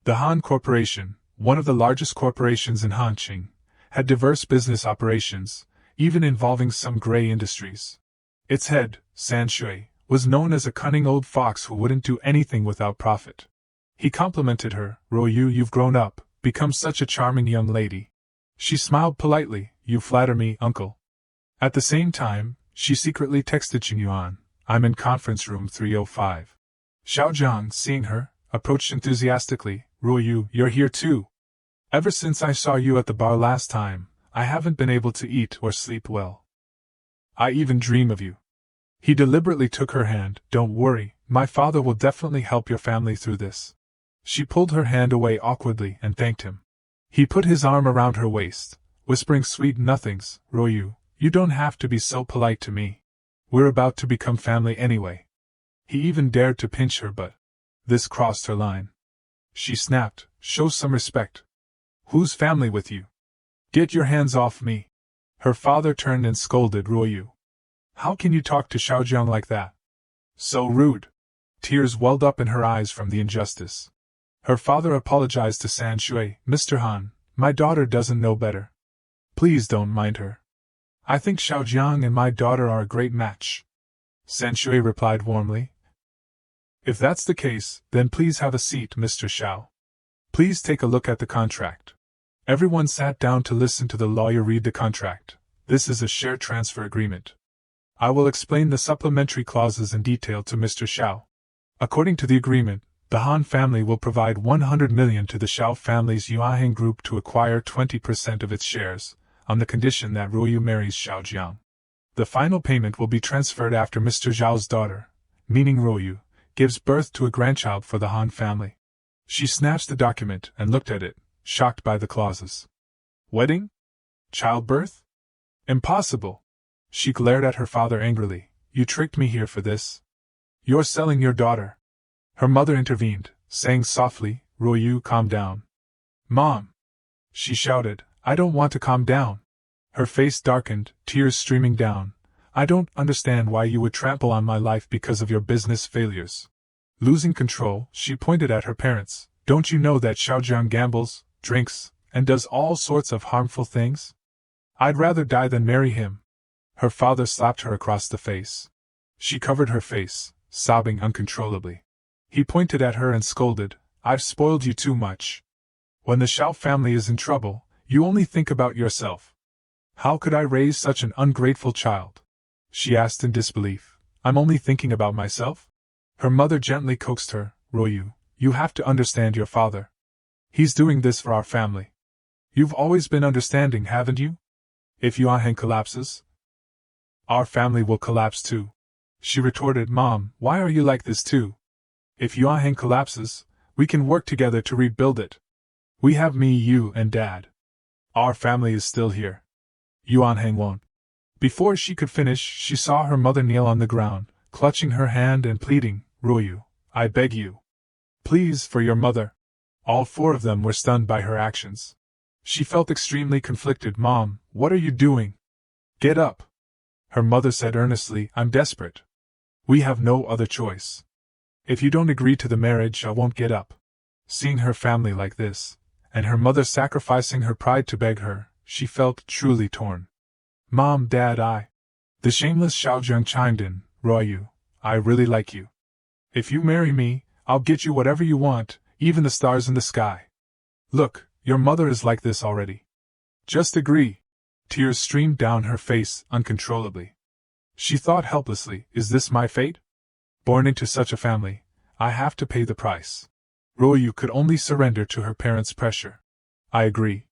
The Han Corporation, one of the largest corporations in Hanqing, had diverse business operations, even involving some gray industries. Its head, Sanshui, was known as a cunning old fox who wouldn't do anything without profit. He complimented her, Royu, you've grown up, become such a charming young lady. She smiled politely, you flatter me, uncle. At the same time, she secretly texted Qinyuan, I'm in conference room 305. Xiaozhang, seeing her, approached enthusiastically, Royu, you're here too. Ever since I saw you at the bar last time, I haven't been able to eat or sleep well. I even dream of you. He deliberately took her hand, don't worry, my father will definitely help your family through this. She pulled her hand away awkwardly and thanked him. He put his arm around her waist, whispering sweet nothings, Royu, you don't have to be so polite to me. We're about to become family anyway. He even dared to pinch her but this crossed her line. She snapped, show some respect. Whose family with you? Get your hands off me. Her father turned and scolded Royu. How can you talk to Xiaozhang like that? So rude. Tears welled up in her eyes from the injustice. Her father apologized to Sanshui, Mr. Han, my daughter doesn't know better. Please don't mind her. I think Xiaozhang and my daughter are a great match. Sanshui replied warmly. If that's the case, then please have a seat, Mr. Xiao. Please take a look at the contract. Everyone sat down to listen to the lawyer read the contract. This is a share transfer agreement. I will explain the supplementary clauses in detail to Mr. Xiao. According to the agreement, the Han family will provide 100 million to the Xiao family's Yuanheng group to acquire 20% of its shares, on the condition that Ruoyu marries Xiao Jiang. The final payment will be transferred after Mr. Zhao's daughter, meaning Ruoyu, gives birth to a grandchild for the Han family. She snatched the document and looked at it, shocked by the clauses. Wedding? Childbirth? Impossible! She glared at her father angrily. You tricked me here for this. You're selling your daughter. Her mother intervened, saying softly, Ruoyu, calm down. Mom! She shouted, I don't want to calm down. Her face darkened, tears streaming down. I don't understand why you would trample on my life because of your business failures. Losing control, she pointed at her parents. Don't you know that Xiaojiang gambles, drinks, and does all sorts of harmful things? I'd rather die than marry him. Her father slapped her across the face. She covered her face, sobbing uncontrollably. He pointed at her and scolded, I've spoiled you too much. When the Xiao family is in trouble, you only think about yourself. How could I raise such an ungrateful child? She asked in disbelief. I'm only thinking about myself? Her mother gently coaxed her, Ruoyu, you have to understand your father. He's doing this for our family. You've always been understanding, haven't you? If Yuanheng collapses, our family will collapse too. She retorted, Mom, why are you like this too? If Yuanheng collapses, we can work together to rebuild it. We have me, you, and Dad. Our family is still here. Yuanheng won't. Before she could finish, she saw her mother kneel on the ground, clutching her hand and pleading, Ruoyu, I beg you. Please, for your mother. All four of them were stunned by her actions. She felt extremely conflicted. Mom, what are you doing? Get up. Her mother said earnestly, I'm desperate. We have no other choice. If you don't agree to the marriage, I won't get up. Seeing her family like this, and her mother sacrificing her pride to beg her, she felt truly torn. Mom, Dad, The shameless Xiaojiang chimed in, Ruoyu, I really like you. If you marry me, I'll get you whatever you want, even the stars in the sky. Look, your mother is like this already. Just agree. Tears streamed down her face uncontrollably. She thought helplessly, is this my fate? Born into such a family, I have to pay the price. Ruoyu could only surrender to her parents' pressure. I agree.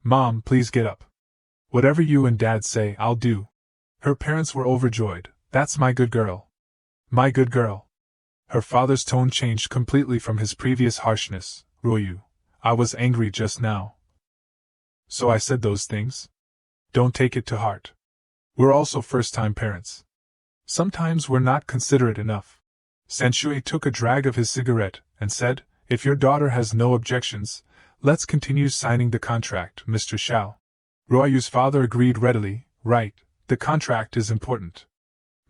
Mom, please get up. Whatever you and Dad say, I'll do. Her parents were overjoyed. That's my good girl. My good girl. Her father's tone changed completely from his previous harshness. Ruoyu, I was angry just now. So I said those things? Don't take it to heart. We're also first-time parents. Sometimes we're not considerate enough. Sanshui took a drag of his cigarette and said, If your daughter has no objections, let's continue signing the contract, Mr. Xiao. Ruoyu's father agreed readily, Right, the contract is important.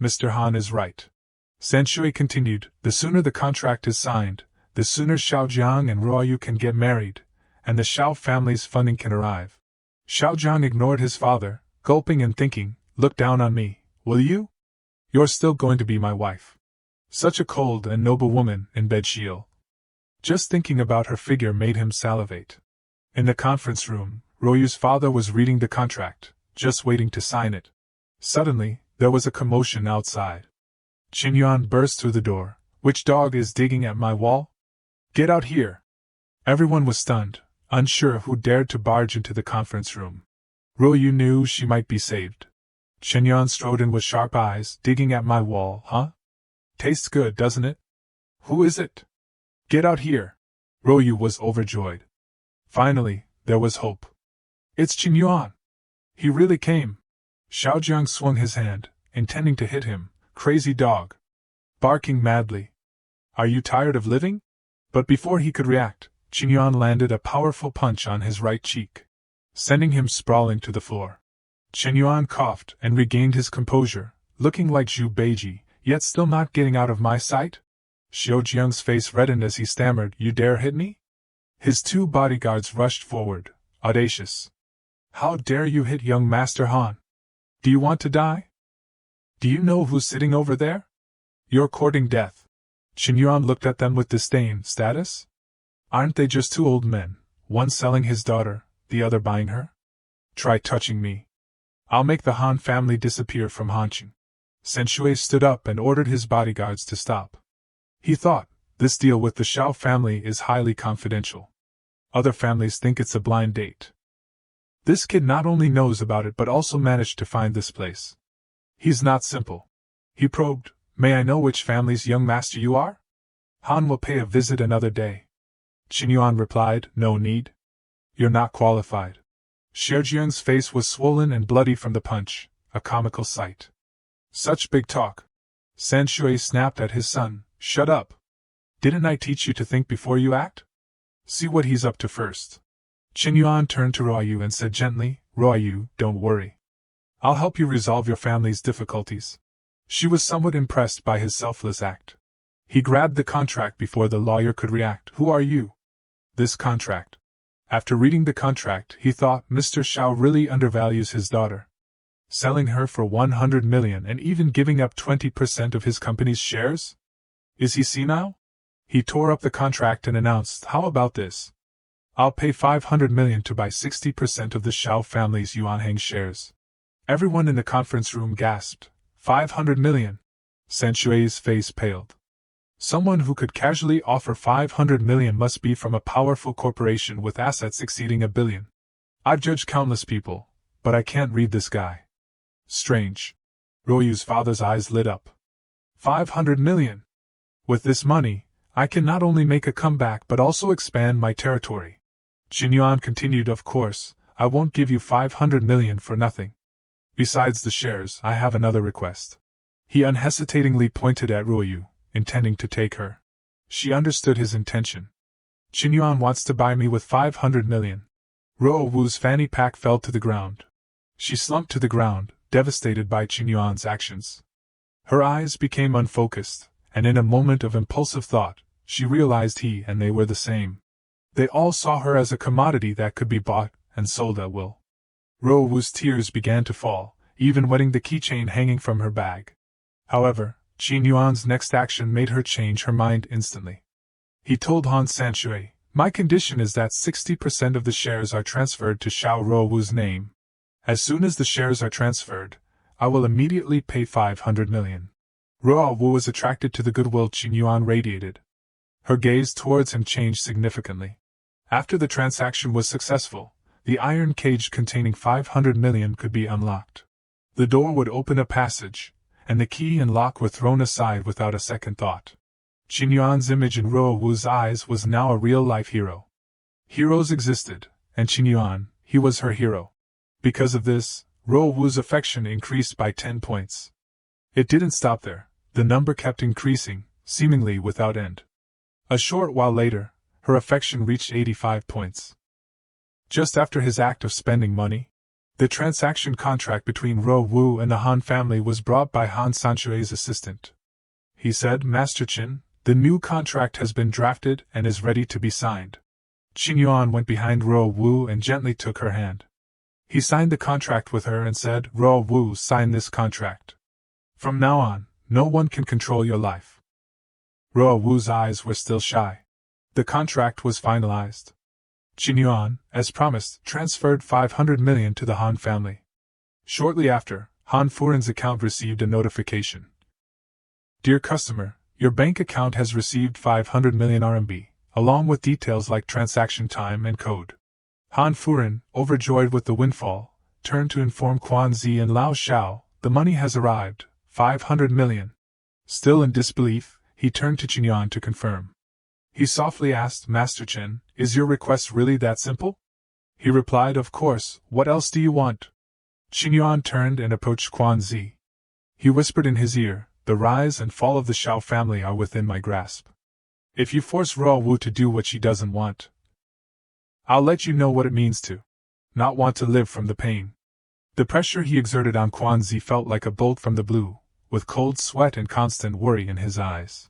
Mr. Han is right. Sanshui continued, The sooner the contract is signed, the sooner Xiaojiang and Ruoyu can get married, and the Xiao family's funding can arrive. Xiaojiang ignored his father, gulping and thinking, Look down on me, will you? You're still going to be my wife. Such a cold and noble woman in bedsheal. Just thinking about her figure made him salivate. In the conference room, Ruoyu's father was reading the contract, just waiting to sign it. Suddenly, there was a commotion outside. Qingyuan burst through the door. Which dog is digging at my wall? Get out here! Everyone was stunned, unsure who dared to barge into the conference room. Ruoyu knew she might be saved. Qingyuan strode in with sharp eyes. Digging at my wall, huh? Tastes good, doesn't it? Who is it? Get out here! Ruoyu was overjoyed. Finally, there was hope. It's Qingyuan! He really came! Xiaojiang swung his hand, intending to hit him. Crazy dog! Barking madly. Are you tired of living? But before he could react, Qingyuan landed a powerful punch on his right cheek, sending him sprawling to the floor. Qingyuan coughed and regained his composure, looking like Zhu Beiji, yet still not getting out of my sight? Xiaojiang's face reddened as he stammered, You dare hit me? His two bodyguards rushed forward, audacious. How dare you hit young Master Han? Do you want to die? Do you know who's sitting over there? You're courting death. Qin Yuan looked at them with disdain. Status? Aren't they just two old men, one selling his daughter, the other buying her? Try touching me. I'll make the Han family disappear from Hanqing. San Shui stood up and ordered his bodyguards to stop. He thought, this deal with the Shao family is highly confidential. Other families think it's a blind date. This kid not only knows about it but also managed to find this place. He's not simple. He probed, may I know which family's young master you are? Han will pay a visit another day. Qin Yuan replied, no need. You're not qualified. Shirjiang's face was swollen and bloody from the punch, a comical sight. Such big talk. San Shui snapped at his son, shut up. Didn't I teach you to think before you act? See what he's up to first. Qin Yuan turned to Ruoyu and said gently, Ruoyu, don't worry. I'll help you resolve your family's difficulties. She was somewhat impressed by his selfless act. He grabbed the contract before the lawyer could react. Who are you? This contract. After reading the contract, he thought Mr. Shao really undervalues his daughter. Selling her for 100 million and even giving up 20% of his company's shares? Is he senile? He tore up the contract and announced, how about this? I'll pay 500 million to buy 60% of the Shao family's Yuanhang shares. Everyone in the conference room gasped. 500 million. San Shui's face paled. Someone who could casually offer 500 million must be from a powerful corporation with assets exceeding $1 billion. I've judged countless people, but I can't read this guy. Strange. Ruoyu's father's eyes lit up. 500 million. With this money, I can not only make a comeback but also expand my territory. Qin Yuan continued, of course, I won't give you 500 million for nothing. Besides the shares, I have another request. He unhesitatingly pointed at Ruoyu, intending to take her. She understood his intention. Qin Yuan wants to buy me with 500 million. Ruoyu's fanny pack fell to the ground. She slumped to the ground, devastated by Qin Yuan's actions. Her eyes became unfocused, and in a moment of impulsive thought, she realized he and they were the same. They all saw her as a commodity that could be bought and sold at will. Ruoyu's tears began to fall, even wetting the keychain hanging from her bag. However, Qin Yuan's next action made her change her mind instantly. He told Han Sanshui, my condition is that 60% of the shares are transferred to Xiao Ruoyu's name. As soon as the shares are transferred, I will immediately pay 500 million. Ruoyu was attracted to the goodwill Qin Yuan radiated. Her gaze towards him changed significantly. After the transaction was successful, the iron cage containing 500 million could be unlocked. The door would open a passage, and the key and lock were thrown aside without a second thought. Qin Yuan's image in Ruoyu's eyes was now a real-life hero. Heroes existed, and Qin Yuan, he was her hero. Because of this, Ruoyu's affection increased by 10 points. It didn't stop there. The number kept increasing, seemingly without end. A short while later, her affection reached 85 points. Just after his act of spending money, the transaction contract between Ruoyu and the Han family was brought by Han Sanshui's assistant. He said, Master Qin, the new contract has been drafted and is ready to be signed. Qin Yuan went behind Ruoyu and gently took her hand. He signed the contract with her and said, Ruoyu, sign this contract. From now on, no one can control your life. Ruoyu's eyes were still shy. The contract was finalized. Qin Yuan, as promised, transferred 500 million to the Han family. Shortly after, Han Furen's account received a notification. Dear customer, your bank account has received 500 million RMB, along with details like transaction time and code. Han Furen, overjoyed with the windfall, turned to inform Quan Zi and Lao Xiao, the money has arrived, 500 million. Still in disbelief, he turned to Qin Yuan to confirm. He softly asked, Master Chen, is your request really that simple? He replied, of course, what else do you want? Qin Yuan turned and approached Quan Zi. He whispered in his ear, the rise and fall of the Shao family are within my grasp. If you force Ruoyu to do what she doesn't want, I'll let you know what it means to not want to live from the pain. The pressure he exerted on Quan Zi felt like a bolt from the blue, with cold sweat and constant worry in his eyes.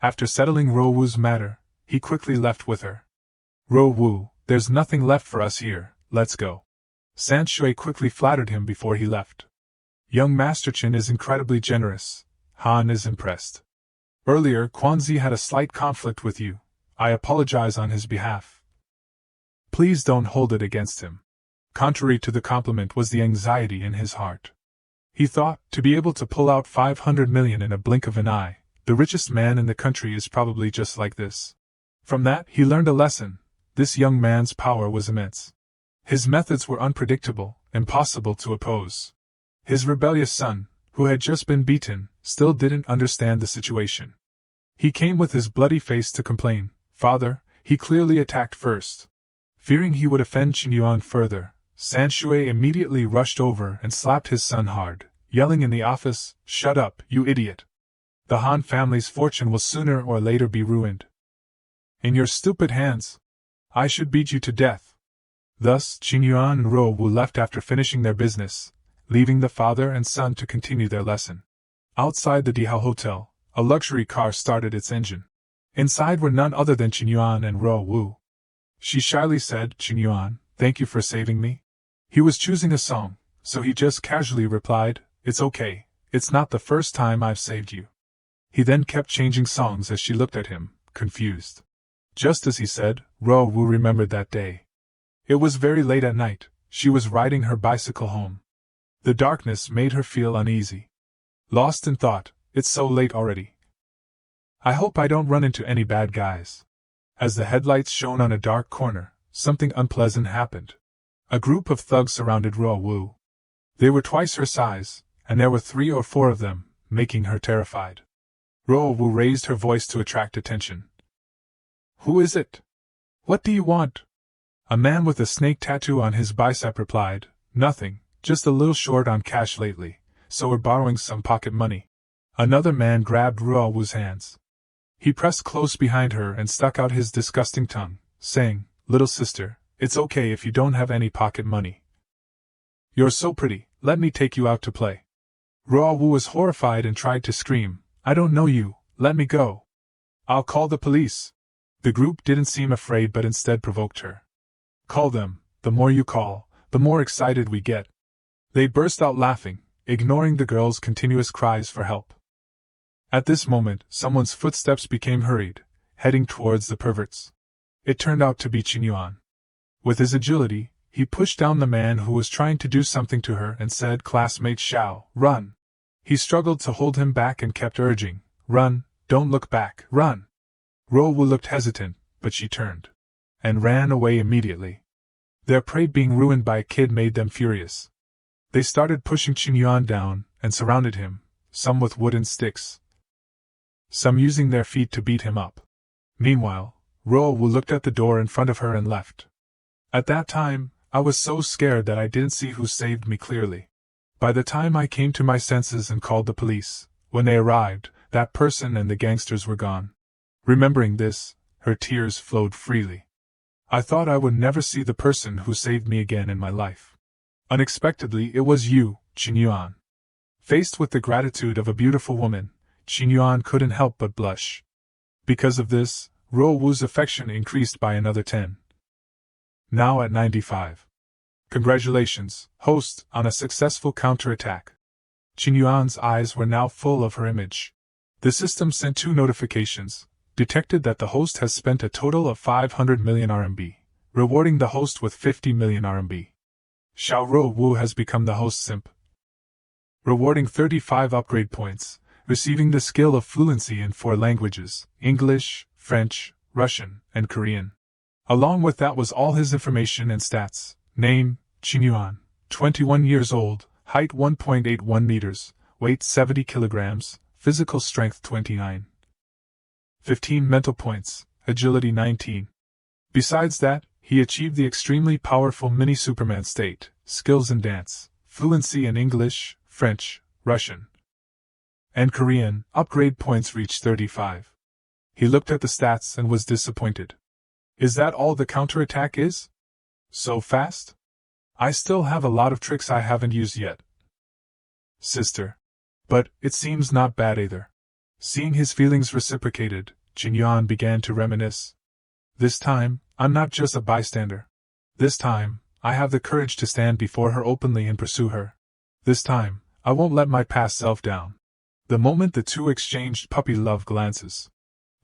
After settling Ruoyu's matter, he quickly left with her. Ruoyu, there's nothing left for us here, let's go. San Shui quickly flattered him before he left. Young Master Chen is incredibly generous. Han is impressed. Earlier, Kwanzi had a slight conflict with you. I apologize on his behalf. Please don't hold it against him. Contrary to the compliment was the anxiety in his heart. He thought, to be able to pull out 500 million in a blink of an eye, the richest man in the country is probably just like this. From that, he learned a lesson. This young man's power was immense. His methods were unpredictable, impossible to oppose. His rebellious son, who had just been beaten, still didn't understand the situation. He came with his bloody face to complain. Father, he clearly attacked first. Fearing he would offend Qinyuan further, Sanshui immediately rushed over and slapped his son hard, yelling in the office, "Shut up, you idiot! The Han family's fortune will sooner or later be ruined. In your stupid hands. I should beat you to death." Thus, Qinyuan and Ro Wu left after finishing their business, leaving the father and son to continue their lesson. Outside the Dihao Hotel, a luxury car started its engine. Inside were none other than Qinyuan and Ro Wu. She shyly said, "Qinyuan, thank you for saving me." He was choosing a song, so he just casually replied, "It's okay, it's not the first time I've saved you." He then kept changing songs as she looked at him, confused. Just as he said, Ro Wu remembered that day. It was very late at night. She was riding her bicycle home. The darkness made her feel uneasy. Lost in thought, it's so late already. I hope I don't run into any bad guys. As the headlights shone on a dark corner, something unpleasant happened. A group of thugs surrounded Ro Wu. They were twice her size, and there were 3 or 4 of them, making her terrified. Ro Wu raised her voice to attract attention. "Who is it? What do you want?" A man with a snake tattoo on his bicep replied, "Nothing, just a little short on cash lately, so we're borrowing some pocket money." Another man grabbed Ro Wu's hands. He pressed close behind her and stuck out his disgusting tongue, saying, "Little sister, it's okay if you don't have any pocket money. You're so pretty, let me take you out to play." Ro Wu was horrified and tried to scream, "I don't know you, let me go. I'll call the police." The group didn't seem afraid but instead provoked her. "Call them, the more you call, the more excited we get." They burst out laughing, ignoring the girl's continuous cries for help. At this moment, someone's footsteps became hurried, heading towards the perverts. It turned out to be Qinyuan. With his agility, he pushed down the man who was trying to do something to her and said, "Classmate Xiao, run." He struggled to hold him back and kept urging, "Run, don't look back, run." Ro Wu looked hesitant, but she turned and ran away immediately. Their prey being ruined by a kid made them furious. They started pushing Qinyuan down and surrounded him, some with wooden sticks, some using their feet to beat him up. Meanwhile, Ro Wu looked at the door in front of her and left. At that time, I was so scared that I didn't see who saved me clearly. By the time I came to my senses and called the police, when they arrived, that person and the gangsters were gone. Remembering this, her tears flowed freely. I thought I would never see the person who saved me again in my life. Unexpectedly, it was you, Qinyuan. Faced with the gratitude of a beautiful woman, Qinyuan couldn't help but blush. Because of this, Ro Wu's affection increased by another 10. Now at 95. Congratulations, host, on a successful counterattack. Qinyuan's eyes were now full of her image. The system sent 2 notifications, detected that the host has spent a total of 500 million RMB, rewarding the host with 50 million RMB. Xiao Ro Wu has become the host simp. Rewarding 35 upgrade points, receiving the skill of fluency in 4 languages, English, French, Russian, and Korean. Along with that was all his information and stats. Name, Qinyuan, 21 years old, height 1.81 meters, weight 70 kilograms, physical strength 29. 15 mental points, agility 19. Besides that, he achieved the extremely powerful mini-Superman state, skills in dance, fluency in English, French, Russian, and Korean. Upgrade points reached 35. He looked at the stats and was disappointed. Is that all the counterattack is? So fast? I still have a lot of tricks I haven't used yet. Sister. But it seems not bad either. Seeing his feelings reciprocated, Qinyuan began to reminisce. This time, I'm not just a bystander. This time, I have the courage to stand before her openly and pursue her. This time, I won't let my past self down. The moment the two exchanged puppy love glances,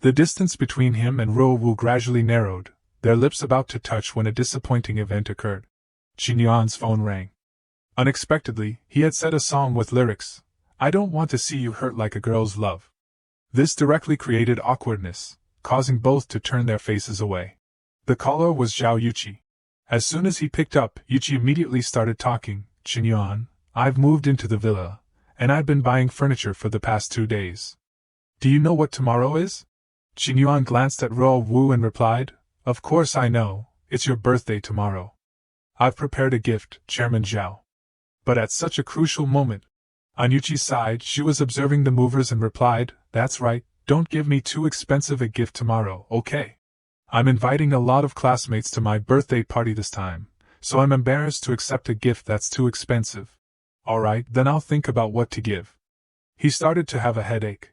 the distance between him and Wu gradually narrowed, their lips about to touch when a disappointing event occurred. Qin Yuan's phone rang. Unexpectedly, he had set a song with lyrics, "I don't want to see you hurt like a girl's love." This directly created awkwardness, causing both to turn their faces away. The caller was Zhao Yuqi. As soon as he picked up, Yuqi immediately started talking. "Qin Yuan, I've moved into the villa, and I've been buying furniture for the past 2 days. Do you know what tomorrow is?" Qin Yuan glanced at Wu and replied, "Of course I know, it's your birthday tomorrow. I've prepared a gift, Chairman Zhao." But at such a crucial moment, on Yuqi's side, she was observing the movers and replied, "That's right, don't give me too expensive a gift tomorrow, okay? I'm inviting a lot of classmates to my birthday party this time, so I'm embarrassed to accept a gift that's too expensive. Alright, then I'll think about what to give." He started to have a headache.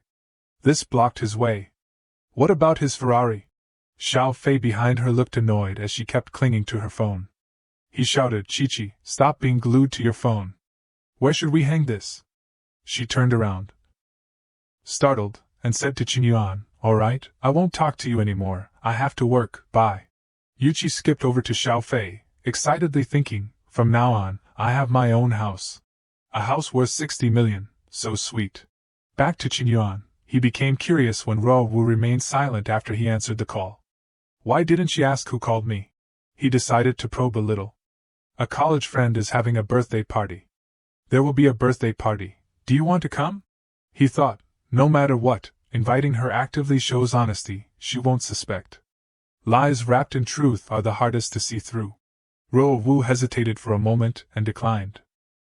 This blocked his way. What about his Ferrari? Xiao Fei behind her looked annoyed as she kept clinging to her phone. He shouted, "Chi-Chi, stop being glued to your phone. Where should we hang this?" She turned around, startled, and said to Qin Yuan, "Alright, I won't talk to you anymore, I have to work, bye." Yuqi skipped over to Xiao Fei, excitedly thinking, "From now on, I have my own house. A house worth 60 million, so sweet." Back to Qin Yuan, he became curious when Wu remained silent after he answered the call. Why didn't she ask who called me? He decided to probe a little. "A college friend is having a birthday party. There will be a birthday party. Do you want to come?" He thought, no matter what, inviting her actively shows honesty, she won't suspect. Lies wrapped in truth are the hardest to see through. Wu hesitated for a moment and declined.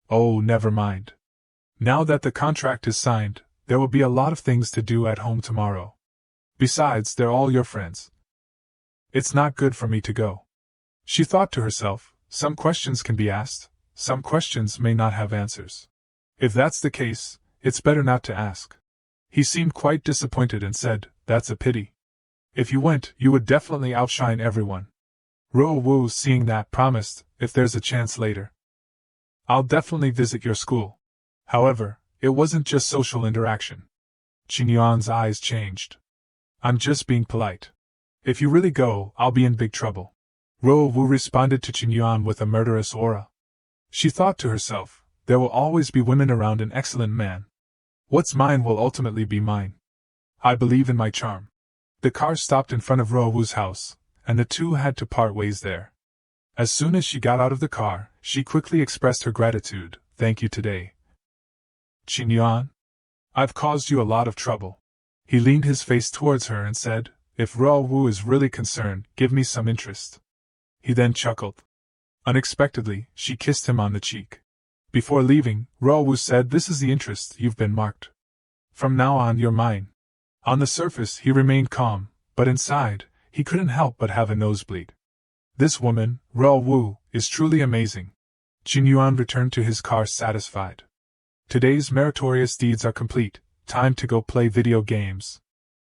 "Oh, never mind. Now that the contract is signed, there will be a lot of things to do at home tomorrow. Besides, they're all your friends. It's not good for me to go." She thought to herself, some questions can be asked, some questions may not have answers. If that's the case, it's better not to ask. He seemed quite disappointed and said, "That's a pity. If you went, you would definitely outshine everyone." Wu, seeing that, promised, "If there's a chance later, I'll definitely visit your school." However, it wasn't just social interaction. Qin Yuan's eyes changed. "I'm just being polite. If you really go, I'll be in big trouble." Wu responded to Qin Yuan with a murderous aura. She thought to herself, there will always be women around an excellent man. What's mine will ultimately be mine. I believe in my charm. The car stopped in front of Wu's house, and the two had to part ways there. As soon as she got out of the car, she quickly expressed her gratitude. "Thank you today, Qin Yuan. I've caused you a lot of trouble." He leaned his face towards her and said, "If Wu is really concerned, give me some interest." He then chuckled. Unexpectedly, she kissed him on the cheek. Before leaving, Wu said, "This is the interest, you've been marked. From now on, you're mine." On the surface, he remained calm, but inside, he couldn't help but have a nosebleed. This woman, Wu, is truly amazing. Qin Yuan returned to his car satisfied. Today's meritorious deeds are complete, time to go play video games.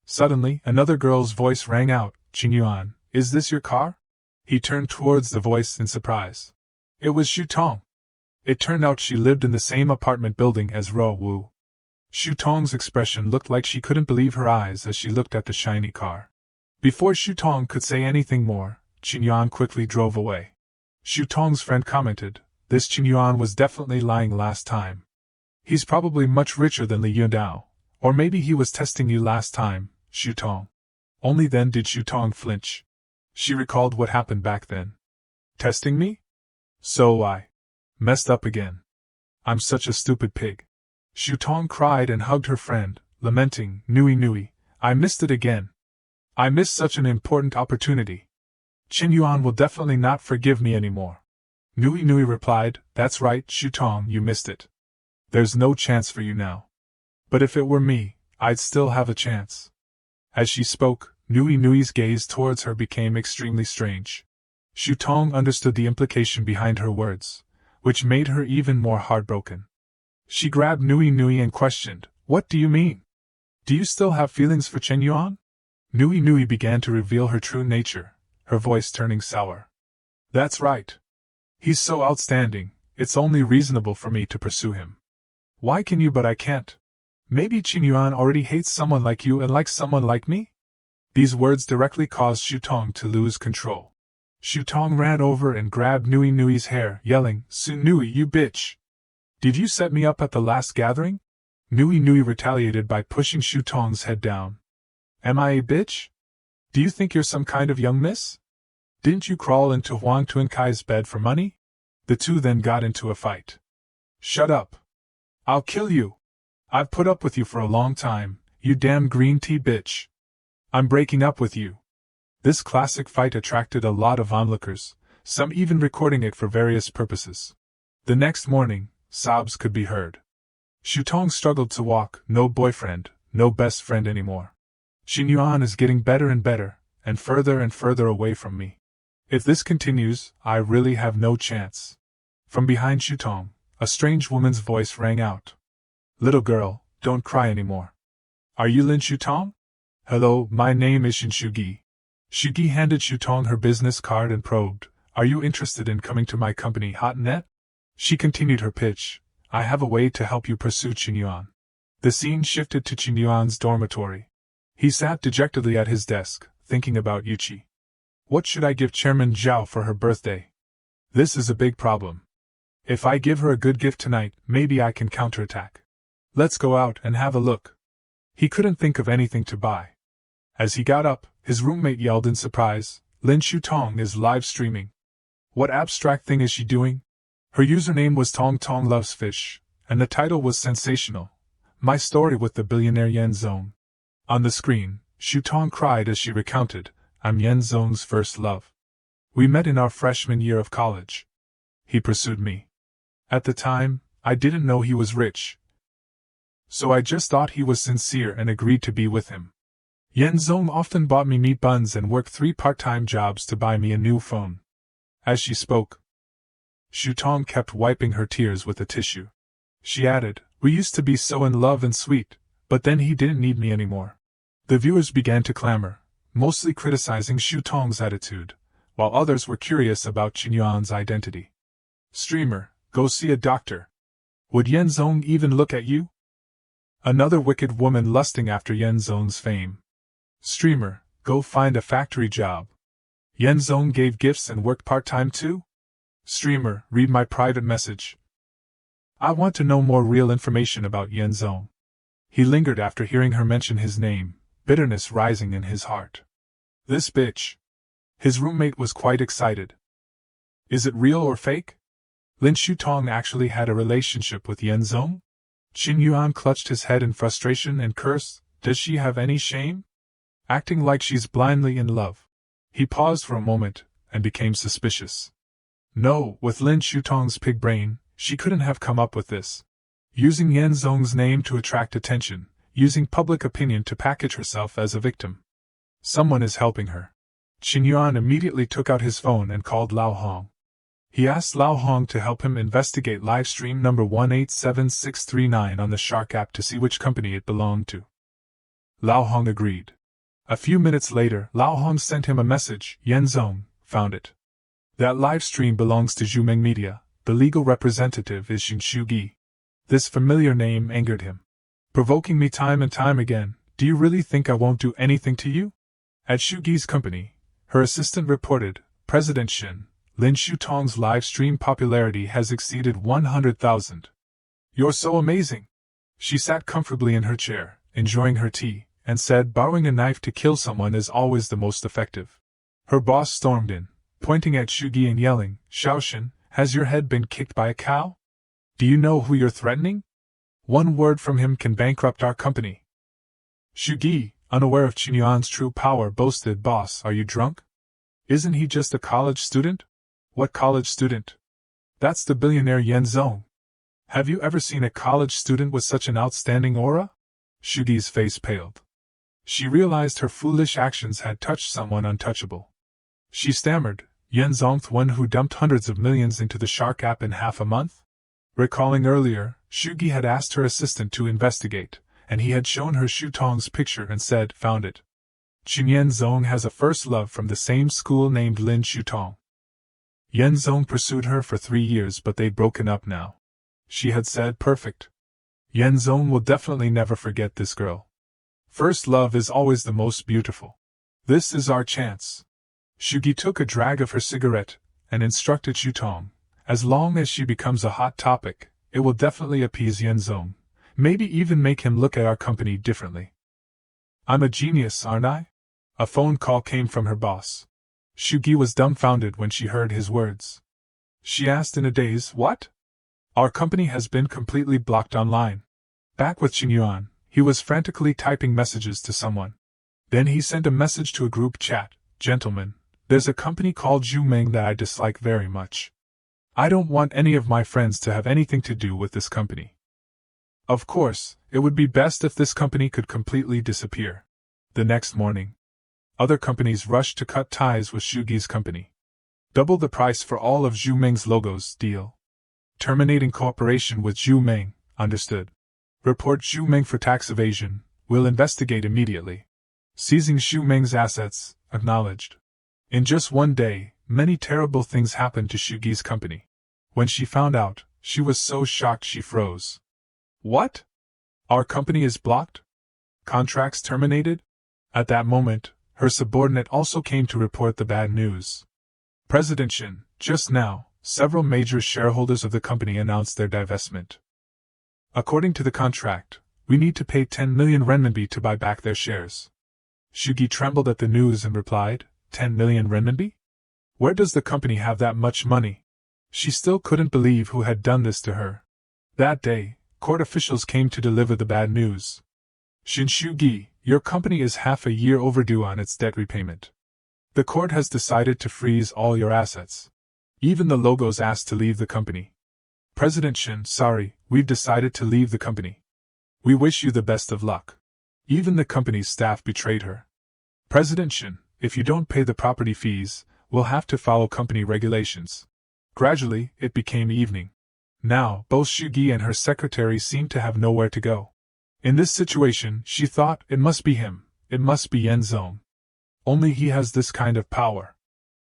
Suddenly, another girl's voice rang out, "Qin Yuan, is this your car?" He turned towards the voice in surprise. It was Xu Tong. It turned out she lived in the same apartment building as Wu. Xu Tong's expression looked like she couldn't believe her eyes as she looked at the shiny car. Before Xu Tong could say anything more, Qin Yuan quickly drove away. Xu Tong's friend commented, "This Qin Yuan was definitely lying last time. He's probably much richer than Li Yundao, or maybe he was testing you last time, Xu Tong." Only then did Xu Tong flinch. She recalled what happened back then. "Testing me? So I messed up again. I'm such a stupid pig." Xu Tong cried and hugged her friend, lamenting, Nui, I missed it again. I missed such an important opportunity. Qin Yuan will definitely not forgive me anymore." Nui replied, "That's right, Xu Tong, you missed it. There's no chance for you now. But if it were me, I'd still have a chance." As she spoke, Nui's gaze towards her became extremely strange. Xu Tong understood the implication behind her words, which made her even more heartbroken. She grabbed Nui and questioned, "What do you mean? Do you still have feelings for Qin Yuan?" Nui began to reveal her true nature, her voice turning sour. "That's right. He's so outstanding, it's only reasonable for me to pursue him. Why can you but I can't?" Maybe Qin Yuan already hates someone like you and likes someone like me? These words directly caused Xu Tong to lose control. Xu Tong ran over and grabbed Nui Nui's hair, yelling, "Su Nui, you bitch! Did you set me up at the last gathering?" Nui Nui retaliated by pushing Xu Tong's head down. "Am I a bitch? Do you think you're some kind of young miss? Didn't you crawl into Huang Tuankai's bed for money?" The two then got into a fight. "Shut up! I'll kill you! I've put up with you for a long time, you damn green tea bitch! I'm breaking up with you!" This classic fight attracted a lot of onlookers, some even recording it for various purposes. The next morning, sobs could be heard. Xu Tong struggled to walk, no boyfriend, no best friend anymore. Qin Yuan is getting better and further away from me. If this continues, I really have no chance. From behind Xu Tong, a strange woman's voice rang out. "Little girl, don't cry anymore. Are you Lin Xu Tong? Hello, my name is Shin Shugi." Shugi handed Xu Tong her business card and probed, "Are you interested in coming to my company Hotnet?" She continued her pitch, "I have a way to help you pursue Qin Yuan." The scene shifted to Qin Yuan's dormitory. He sat dejectedly at his desk, thinking about Yuqi. What should I give Chairman Zhao for her birthday? This is a big problem. If I give her a good gift tonight, maybe I can counterattack. Let's go out and have a look. He couldn't think of anything to buy. As he got up, his roommate yelled in surprise, "Lin Xu Tong is live streaming. What abstract thing is she doing?" Her username was Tong Tong Loves Fish, and the title was sensational. "My story with the billionaire Yan Zong." On the screen, Xu Tong cried as she recounted, "I'm Yan Zong's first love. We met in our freshman year of college. He pursued me. At the time, I didn't know he was rich. So I just thought he was sincere and agreed to be with him. Yan Zong often bought me meat buns and worked 3 part-time jobs to buy me a new phone." As she spoke, Xu Tong kept wiping her tears with a tissue. She added, "We used to be so in love and sweet, but then he didn't need me anymore." The viewers began to clamor, mostly criticizing Xu Tong's attitude, while others were curious about Qin Yuan's identity. "Streamer, go see a doctor. Would Yan Zong even look at you?" Another wicked woman lusting after Yan Zong's fame. "Streamer, go find a factory job. Yan Zong gave gifts and worked part-time too?" "Streamer, read my private message. I want to know more real information about Yan Zong." He lingered after hearing her mention his name, bitterness rising in his heart. "This bitch." His roommate was quite excited. "Is it real or fake? Lin Xu Tong actually had a relationship with Yan Zong?" Qin Yuan clutched his head in frustration and cursed, "Does she have any shame? Acting like she's blindly in love." He paused for a moment, and became suspicious. No, with Lin Xu Tong's pig brain, she couldn't have come up with this. Using Yan Zong's name to attract attention, using public opinion to package herself as a victim. Someone is helping her. Qin Yuan immediately took out his phone and called Lao Hong. He asked Lao Hong to help him investigate livestream number 187639 on the Shark app to see which company it belonged to. Lao Hong agreed. A few minutes later, Lao Hong sent him a message, "Yan Zong, found it. That livestream belongs to Zhumeng Media, the legal representative is Xin Shugi." This familiar name angered him. "Provoking me time and time again, do you really think I won't do anything to you?" At Shugi's company, her assistant reported, "President Shin, Lin Xu Tong's live stream popularity has exceeded 100,000. You're so amazing." She sat comfortably in her chair, enjoying her tea, and said borrowing a knife to kill someone is always the most effective. Her boss stormed in, pointing at Shugi and yelling, "Shaoshin, has your head been kicked by a cow? Do you know who you're threatening? One word from him can bankrupt our company." Shugi, unaware of Qin Yuan's true power, boasted, "Boss, are you drunk? Isn't he just a college student?" "What college student?" "That's the billionaire Yan Zong. Have you ever seen a college student with such an outstanding aura?" Shugi's face paled. She realized her foolish actions had touched someone untouchable. She stammered, "Yan Zong, the one who dumped hundreds of millions into the Shark app in half a month?" Recalling earlier, Shugi had asked her assistant to investigate, and he had shown her Xu Tong's picture and said, "Found it. Qin Yan Zong has a first love from the same school named Lin Xu Tong. Yan Zong pursued her for 3 years, but they'd broken up now." She had said, "Perfect. Yenzong will definitely never forget this girl. First love is always the most beautiful. This is our chance. Shugi took a drag of her cigarette and instructed Shutong. As long as she becomes a hot topic, it will definitely appease Yenzong, maybe even make him look at our company differently. I'm a genius, aren't I? A phone call came from her boss. Shugi was dumbfounded when she heard his words. She asked in a daze, "What?" "Our company has been completely blocked online." Back with Qingyuan, he was frantically typing messages to someone. Then he sent a message to a group chat. "Gentlemen, there's a company called Zhumeng that I dislike very much. I don't want any of my friends to have anything to do with this company. Of course, it would be best if this company could completely disappear." The next morning, other companies rushed to cut ties with Shugi's company. Double the price for all of Zhumeng's logos, deal. Terminating cooperation with Zhumeng, understood. Report Zhumeng for tax evasion, will investigate immediately. Seizing Zhumeng's assets, acknowledged. In just one day, many terrible things happened to Shugi's company. When she found out, she was so shocked she froze. What? Our company is blocked? Contracts terminated? At that moment, her subordinate also came to report the bad news. President Shin, just now, several major shareholders of the company announced their divestment. According to the contract, we need to pay 10 million renminbi to buy back their shares. Shugi trembled at the news and replied, 10 million renminbi? Where does the company have that much money? She still couldn't believe who had done this to her. That day, court officials came to deliver the bad news. Shin Shugi, your company is half a year overdue on its debt repayment. The court has decided to freeze all your assets. Even the logos asked to leave the company. President Shin, sorry, we've decided to leave the company. We wish you the best of luck. Even the company's staff betrayed her. President Shin, if you don't pay the property fees, we'll have to follow company regulations. Gradually, it became evening. Now, both Shugi and her secretary seemed to have nowhere to go. In this situation, she thought, it must be him, it must be Yenzong. Only he has this kind of power.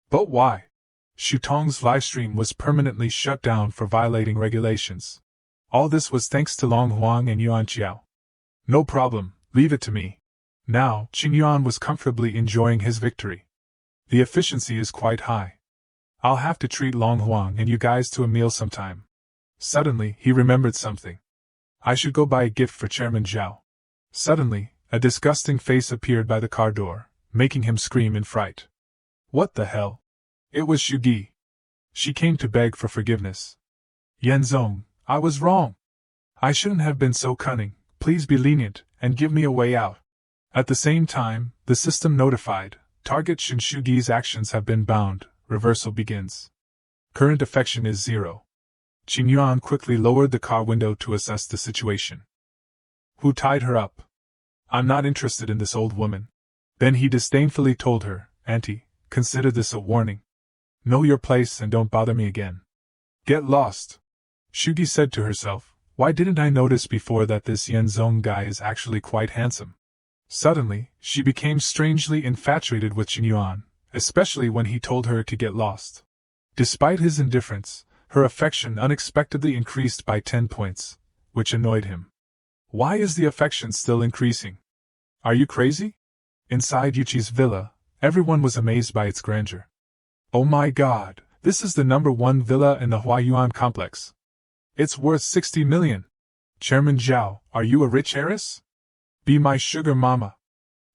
But why? Shutong's livestream was permanently shut down for violating regulations. All this was thanks to Long Huang and Yuan Qiao. No problem, leave it to me. Now, Qingyuan was comfortably enjoying his victory. The efficiency is quite high. I'll have to treat Long Huang and you guys to a meal sometime. Suddenly, he remembered something. I should go buy a gift for Chairman Zhao. Suddenly, a disgusting face appeared by the car door, making him scream in fright. What the hell? It was Shugi. She came to beg for forgiveness. Yenzong, I was wrong. I shouldn't have been so cunning, please be lenient, and give me a way out. At the same time, the system notified, target Shin Shugi's actions have been bound, reversal begins. Current affection is 0. Qingyuan quickly lowered the car window to assess the situation. Who tied her up? I'm not interested in this old woman. Then he disdainfully told her, Auntie, consider this a warning. Know your place and don't bother me again. Get lost. Shugi said to herself, why didn't I notice before that this Yenzong guy is actually quite handsome? Suddenly, she became strangely infatuated with Qingyuan, especially when he told her to get lost. Despite his indifference, her affection unexpectedly increased by 10 points, which annoyed him. Why is the affection still increasing? Are you crazy? Inside Yuchi's villa, everyone was amazed by its grandeur. Oh my god, this is the #1 villa in the Huayuan complex. It's worth 60 million. Chairman Zhao, are you a rich heiress? Be my sugar mama.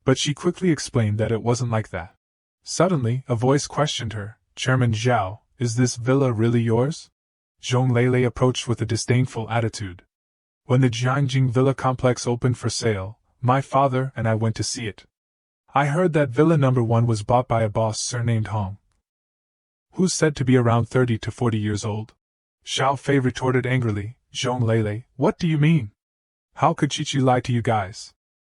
But she quickly explained that it wasn't like that. Suddenly, a voice questioned her, Chairman Zhao, is this villa really yours? Zhong Lele approached with a disdainful attitude. When the Jiangjing Villa complex opened for sale, my father and I went to see it. I heard that villa #1 was bought by a boss surnamed Hong, who's said to be around 30 to 40 years old. Xiao Fei retorted angrily, Zhong Lele, what do you mean? How could Chichi lie to you guys?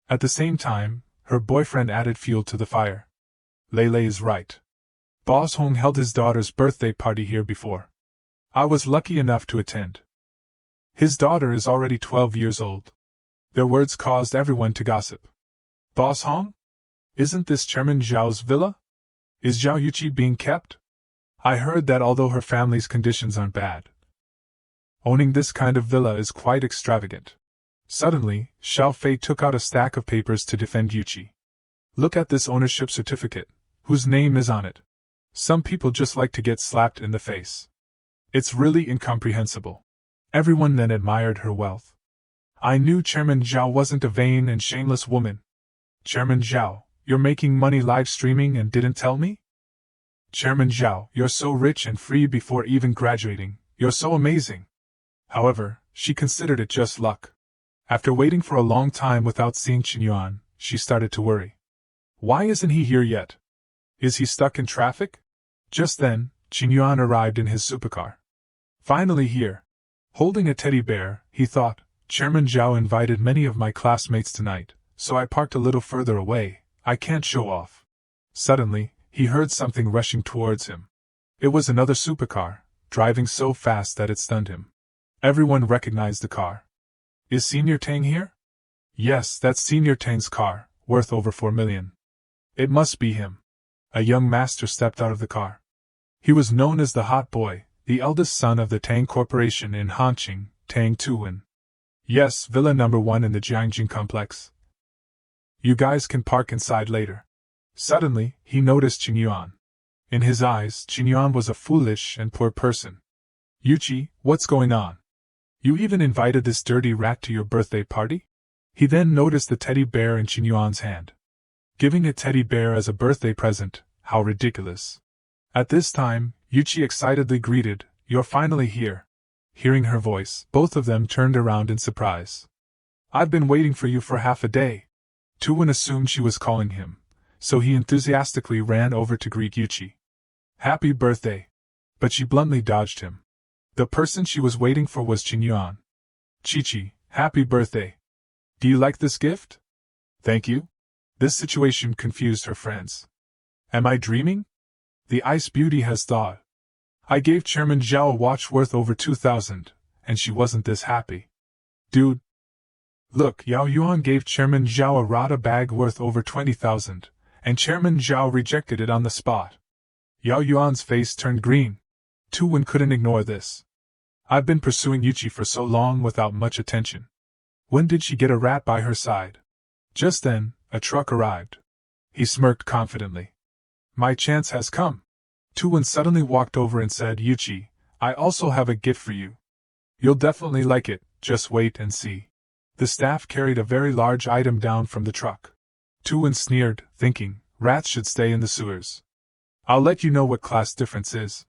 At the same time, her boyfriend added fuel to the fire. Lele is right. Boss Hong held his daughter's birthday party here before. I was lucky enough to attend. His daughter is already 12 years old. Their words caused everyone to gossip. Boss Hong? Isn't this Chairman Zhao's villa? Is Zhao Yuqi being kept? I heard that although her family's conditions aren't bad, owning this kind of villa is quite extravagant. Suddenly, Xiao Fei took out a stack of papers to defend Yuqi. Look at this ownership certificate. Whose name is on it? Some people just like to get slapped in the face. It's really incomprehensible. Everyone then admired her wealth. I knew Chairman Zhao wasn't a vain and shameless woman. Chairman Zhao, you're making money live streaming and didn't tell me? Chairman Zhao, you're so rich and free before even graduating, you're so amazing. However, she considered it just luck. After waiting for a long time without seeing Qinyuan, she started to worry. Why isn't he here yet? Is he stuck in traffic? Just then, Qinyuan arrived in his supercar. Finally here. Holding a teddy bear, he thought, Chairman Zhao invited many of my classmates tonight, so I parked a little further away, I can't show off. Suddenly, he heard something rushing towards him. It was another supercar, driving so fast that it stunned him. Everyone recognized the car. Is Senior Tang here? Yes, that's Senior Tang's car, worth over 4 million. It must be him. A young master stepped out of the car. He was known as the Hot Boy, the eldest son of the Tang Corporation in Hanqing, Tang Tuwen. Yes, Villa number 1 in the Jiangjing complex. You guys can park inside later. Suddenly, he noticed Qinyuan. In his eyes, Qinyuan was a foolish and poor person. Yuqi, what's going on? You even invited this dirty rat to your birthday party? He then noticed the teddy bear in Qinyuan's hand. Giving a teddy bear as a birthday present, how ridiculous. At this time, Yuqi excitedly greeted, You're finally here. Hearing her voice, both of them turned around in surprise. I've been waiting for you for half a day. Tuwen assumed she was calling him, so he enthusiastically ran over to greet Yuqi. Happy birthday. But she bluntly dodged him. The person she was waiting for was Qinyuan. Chi-Chi, happy birthday. Do you like this gift? Thank you. This situation confused her friends. Am I dreaming? The Ice Beauty has thawed. I gave Chairman Zhao a watch worth over 2,000, and she wasn't this happy. Dude. Look, Yao Yuan gave Chairman Zhao a Rada bag worth over 20,000, and Chairman Zhao rejected it on the spot. Yao Yuan's face turned green. Tuwen couldn't ignore this. I've been pursuing Yuqi for so long without much attention. When did she get a rat by her side? Just then, a truck arrived. He smirked confidently. My chance has come. Tuwen suddenly walked over and said, Yuqi, I also have a gift for you. You'll definitely like it, just wait and see. The staff carried a very large item down from the truck. Tuwen sneered, thinking, rats should stay in the sewers. I'll let you know what class difference is.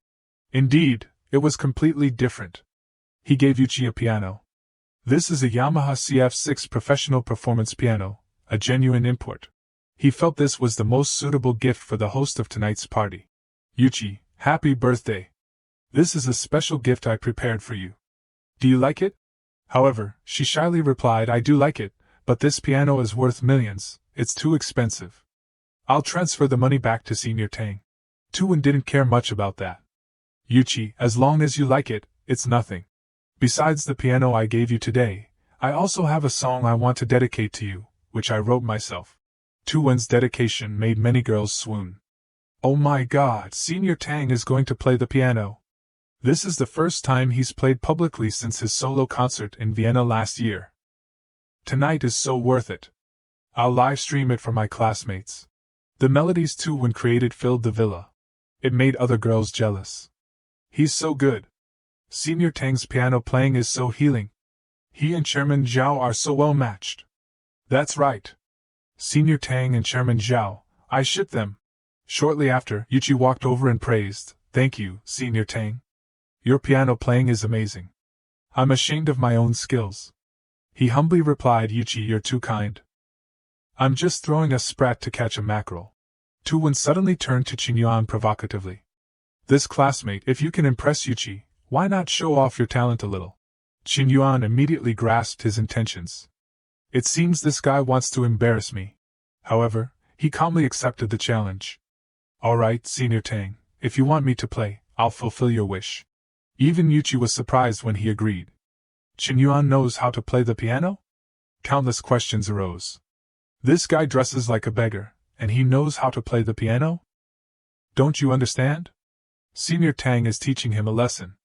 Indeed, it was completely different. He gave Yuqi a piano. This is a Yamaha CF6 professional performance piano, a genuine import. He felt this was the most suitable gift for the host of tonight's party. Yuqi, happy birthday. This is a special gift I prepared for you. Do you like it? However, she shyly replied, I do like it, but this piano is worth millions, it's too expensive. I'll transfer the money back to Senior Tang. Tuwen didn't care much about that. Yuqi, as long as you like it, it's nothing. Besides the piano I gave you today, I also have a song I want to dedicate to you, which I wrote myself. Tuwen's dedication made many girls swoon. Oh my god, Senior Tang is going to play the piano. This is the first time he's played publicly since his solo concert in Vienna last year. Tonight is so worth it. I'll live stream it for my classmates. The melodies Tuwen created filled the villa. It made other girls jealous. He's so good. Senior Tang's piano playing is so healing. He and Chairman Zhao are so well matched. That's right. Senior Tang and Chairman Zhao, I ship them. Shortly after, Yuqi walked over and praised, Thank you, Senior Tang. Your piano playing is amazing. I'm ashamed of my own skills. He humbly replied, Yuqi, you're too kind. I'm just throwing a sprat to catch a mackerel. Tuwen suddenly turned to Qinyuan provocatively. This classmate, if you can impress Yuqi, why not show off your talent a little? Qinyuan immediately grasped his intentions. It seems this guy wants to embarrass me. However, he calmly accepted the challenge. Alright, Senior Tang, if you want me to play, I'll fulfill your wish. Even Yuqi was surprised when he agreed. Qinyuan knows how to play the piano? Countless questions arose. This guy dresses like a beggar, and he knows how to play the piano? Don't you understand? Senior Tang is teaching him a lesson.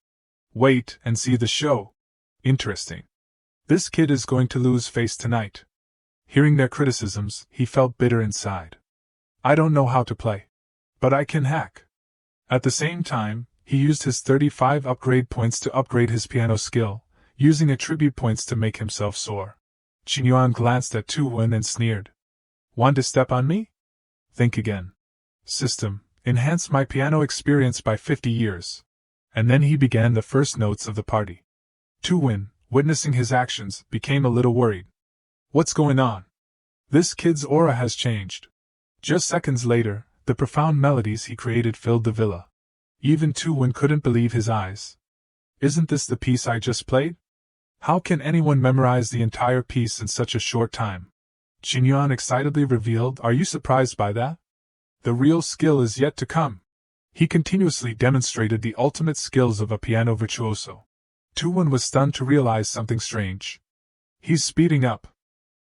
Wait and see the show. Interesting. This kid is going to lose face tonight. Hearing their criticisms, he felt bitter inside. I don't know how to play. But I can hack. At the same time, he used his 35 upgrade points to upgrade his piano skill, using attribute points to make himself soar. Qin Yuan glanced at Tu Wen and sneered. Want to step on me? Think again. System, enhance my piano experience by 50 years. And then he began the first notes of the party. Tu Wen, witnessing his actions, became a little worried. What's going on? This kid's aura has changed. Just seconds later, the profound melodies he created filled the villa. Even Tu Wen couldn't believe his eyes. Isn't this the piece I just played? How can anyone memorize the entire piece in such a short time? Qin Yuan excitedly revealed, Are you surprised by that? The real skill is yet to come. He continuously demonstrated the ultimate skills of a piano virtuoso. Tu Wen was stunned to realize something strange. He's speeding up.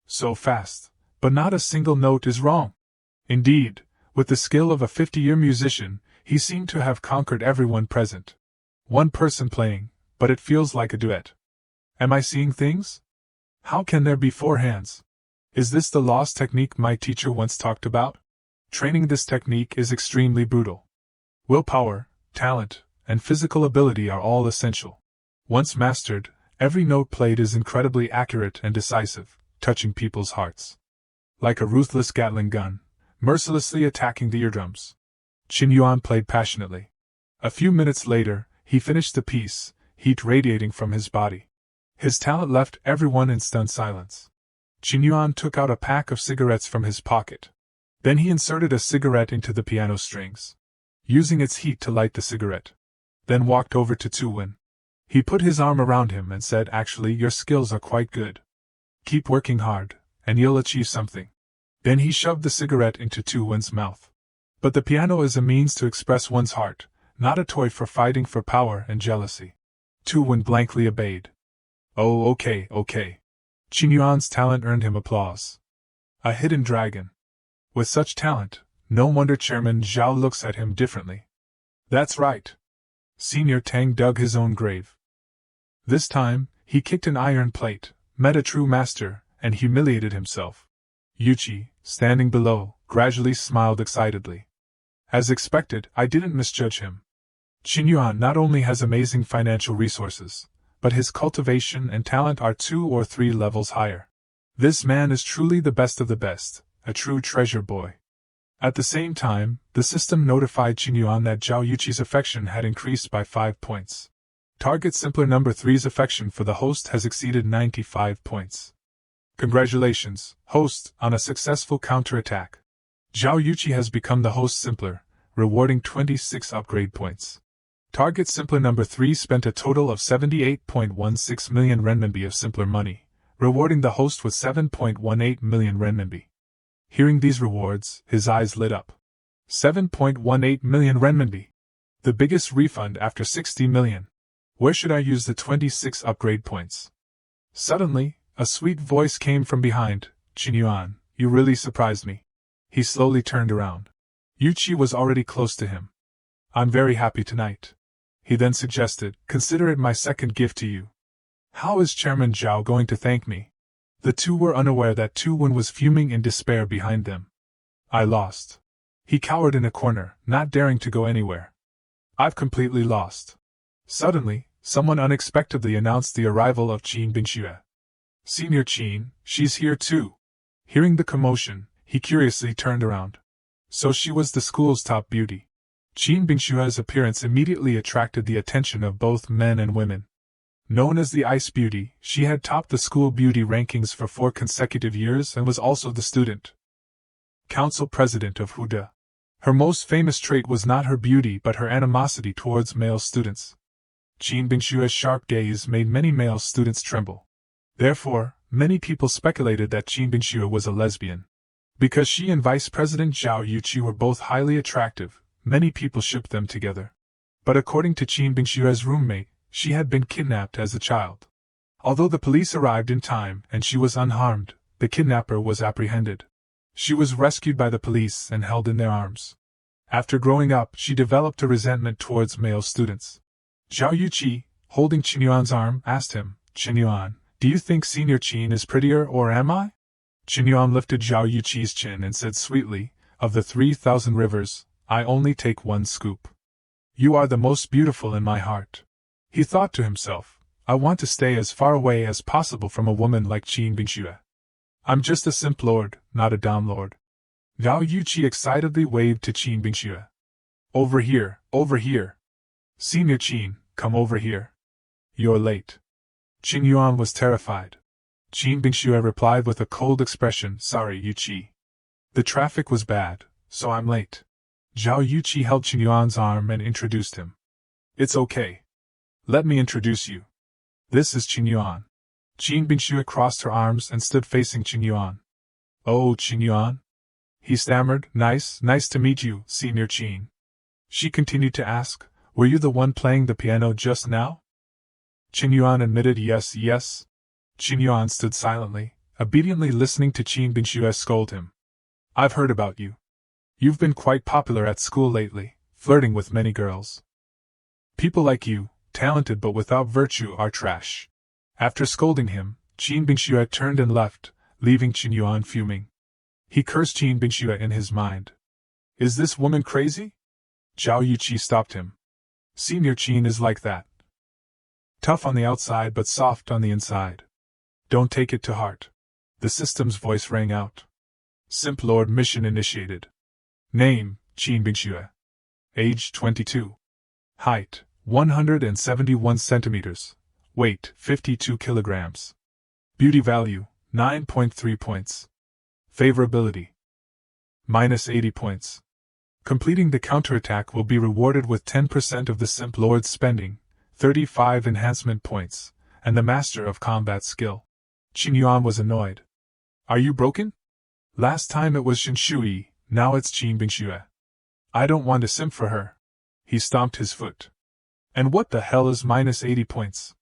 So fast, but not a single note is wrong. Indeed, with the skill of a 50-year musician, he seemed to have conquered everyone present. One person playing, but it feels like a duet. Am I seeing things? How can there be four hands? Is this the lost technique my teacher once talked about? Training this technique is extremely brutal. Willpower, talent, and physical ability are all essential. Once mastered, every note played is incredibly accurate and decisive, touching people's hearts. Like a ruthless Gatling gun, mercilessly attacking the eardrums. Qin Yuan played passionately. A few minutes later, he finished the piece, heat radiating from his body. His talent left everyone in stunned silence. Qin Yuan took out a pack of cigarettes from his pocket. Then he inserted a cigarette into the piano strings, using its heat to light the cigarette. Then walked over to Tu Wen. He put his arm around him and said, Actually, your skills are quite good. Keep working hard, and you'll achieve something. Then he shoved the cigarette into Tu Wen's mouth. But the piano is a means to express one's heart, not a toy for fighting for power and jealousy. Tu Wen blankly obeyed. Oh, okay. Qin Yuan's talent earned him applause. A hidden dragon. With such talent, no wonder Chairman Zhao looks at him differently. That's right. Senior Tang dug his own grave. This time, he kicked an iron plate, met a true master, and humiliated himself. Yuqi, standing below, gradually smiled excitedly. As expected, I didn't misjudge him. Qin Yuan not only has amazing financial resources, but his cultivation and talent are 2 or 3 levels higher. This man is truly the best of the best, a true treasure boy. At the same time, the system notified Qin Yuan that Zhao Yuqi's affection had increased by 5 points. Target Simpler number 3's affection for the host has exceeded 95 points. Congratulations, host, on a successful counterattack. Zhao Yuqi has become the host Simpler, rewarding 26 upgrade points. Target Simpler number 3 spent a total of 78.16 million renminbi of Simpler money, rewarding the host with 7.18 million renminbi. Hearing these rewards, his eyes lit up. 7.18 million renminbi. The biggest refund after 60 million. Where should I use the 26 upgrade points? Suddenly, a sweet voice came from behind. Qin Yuan, you really surprised me. He slowly turned around. Yuqi was already close to him. I'm very happy tonight. He then suggested, consider it my second gift to you. How is Chairman Zhao going to thank me? The two were unaware that Tu Wen was fuming in despair behind them. I lost. He cowered in a corner, not daring to go anywhere. I've completely lost. Suddenly, someone unexpectedly announced the arrival of Qin Bingxue. Senior Qin, she's here too. Hearing the commotion, he curiously turned around. So she was the school's top beauty. Qin Bingshue's appearance immediately attracted the attention of both men and women. Known as the Ice Beauty, she had topped the school beauty rankings for 4 consecutive years and was also the student council president of Huda. Her most famous trait was not her beauty but her animosity towards male students. Qin Bingshue's sharp gaze made many male students tremble. Therefore, many people speculated that Qin Bingxue was a lesbian. Because she and Vice President Zhao Yuqi were both highly attractive, many people shipped them together. But according to Qin Bingshue's roommate, she had been kidnapped as a child. Although the police arrived in time and she was unharmed, the kidnapper was apprehended. She was rescued by the police and held in their arms. After growing up, she developed a resentment towards male students. Zhao Yuqi, holding Qin Yuan's arm, asked him, Qin Yuan, Do you think Senior Qin is prettier, or am I? Qin Yuan lifted Zhao Yuqi's chin and said sweetly, of the 3,000 rivers, I only take one scoop. You are the most beautiful in my heart. He thought to himself, I want to stay as far away as possible from a woman like Qin Bingxue. I'm just a simp lord, not a dom lord. Zhao Yuqi excitedly waved to Qin Bingxue. Over here, over here. Senior Qin, come over here. You're late. Qin Yuan was terrified. Qin Bingxue replied with a cold expression, sorry Yuqi. The traffic was bad, so I'm late. Zhao Yuqi held Qin Yuan's arm and introduced him. It's okay. Let me introduce you. This is Qin Yuan. Qin Bingxue crossed her arms and stood facing Qin Yuan. Oh, Qin Yuan? He stammered, nice to meet you, Senior Qin. She continued to ask, were you the one playing the piano just now? Qin Yuan admitted yes. Qin Yuan stood silently, obediently listening to Qin Bingxue scold him. I've heard about you. You've been quite popular at school lately, flirting with many girls. People like you, talented but without virtue, are trash. After scolding him, Qin Bingxue turned and left, leaving Qin Yuan fuming. He cursed Qin Bingxue in his mind. Is this woman crazy? Zhao Yuqi stopped him. Senior Qin is like that. Tough on the outside but soft on the inside. Don't take it to heart. The system's voice rang out. Simp Lord mission initiated. Name, Qin Bingxue. Age 22. Height, 171 centimeters. Weight, 52 kilograms. Beauty value, 9.3 points. Favorability, -80 points. Completing the counterattack will be rewarded with 10% of the Simp Lord's spending, 35 enhancement points, and the Master of Combat skill. Qin Yuan was annoyed. Are you broken? Last time it was Shen Shui, now it's Qin Bingxue. I don't want to simp for her. He stomped his foot. And what the hell is -80 points?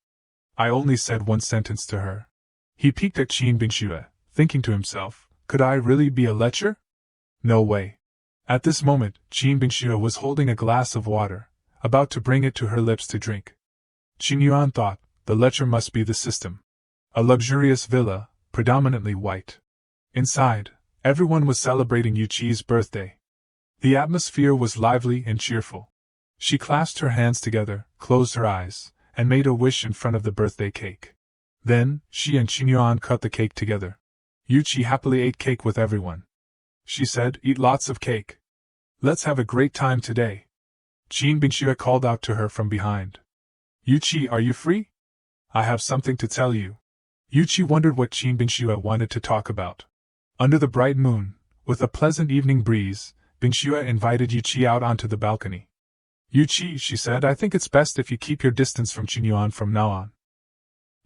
I only said one sentence to her. He peeked at Qin Bingxue, thinking to himself, could I really be a lecher? No way. At this moment, Qin Bingxue was holding a glass of water, about to bring it to her lips to drink. Qin Yuan thought, the lecher must be the system. A luxurious villa, predominantly white. Inside, everyone was celebrating Yuqi's birthday. The atmosphere was lively and cheerful. She clasped her hands together, closed her eyes, and made a wish in front of the birthday cake. Then, she and Qin Yuan cut the cake together. Yuqi happily ate cake with everyone. She said, eat lots of cake. Let's have a great time today. Qin Bingxue called out to her from behind. Yuqi, are you free? I have something to tell you. Yuqi wondered what Qin Bingxue wanted to talk about. Under the bright moon, with a pleasant evening breeze, Bingxue invited Yuqi out onto the balcony. Yuqi, she said, I think it's best if you keep your distance from Qin Yuan from now on.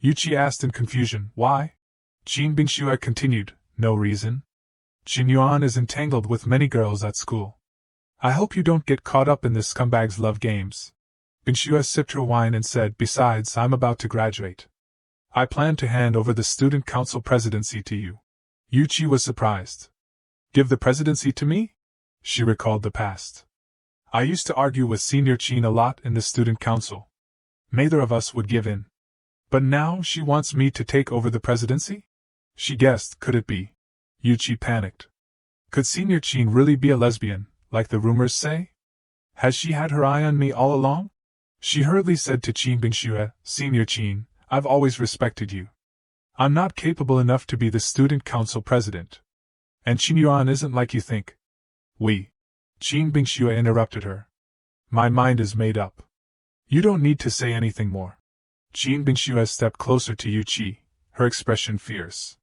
Yuqi asked in confusion, why? Qin Bingxue continued, no reason. Qin Yuan is entangled with many girls at school. I hope you don't get caught up in this scumbag's love games. Bingxue sipped her wine and said, besides, I'm about to graduate. I plan to hand over the student council presidency to you. Yuqi was surprised. Give the presidency to me? She recalled the past. I used to argue with Senior Qin a lot in the student council. Neither of us would give in. But now she wants me to take over the presidency? She guessed, could it be? Yuqi panicked. Could Senior Qin really be a lesbian, like the rumors say? Has she had her eye on me all along? She hurriedly said to Qin Bingxue, Senior Qin, I've always respected you. I'm not capable enough to be the student council president. And Qin Yuan isn't like you think. Qin Bingxue interrupted her. My mind is made up. You don't need to say anything more. Qin Bingxue stepped closer to Yuqi, her expression fierce.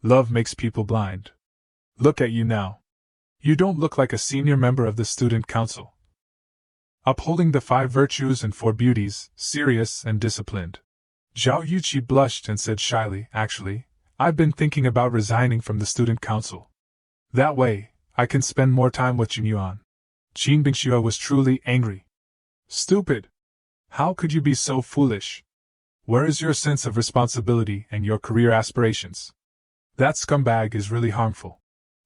Love makes people blind. Look at you now. You don't look like a senior member of the student council. Upholding the 5 virtues and 4 beauties, serious and disciplined. Zhao Yuqi blushed and said shyly, actually, I've been thinking about resigning from the student council. That way, I can spend more time with Qin Yuan. Qin Bingxue was truly angry. Stupid! How could you be so foolish? Where is your sense of responsibility and your career aspirations? That scumbag is really harmful.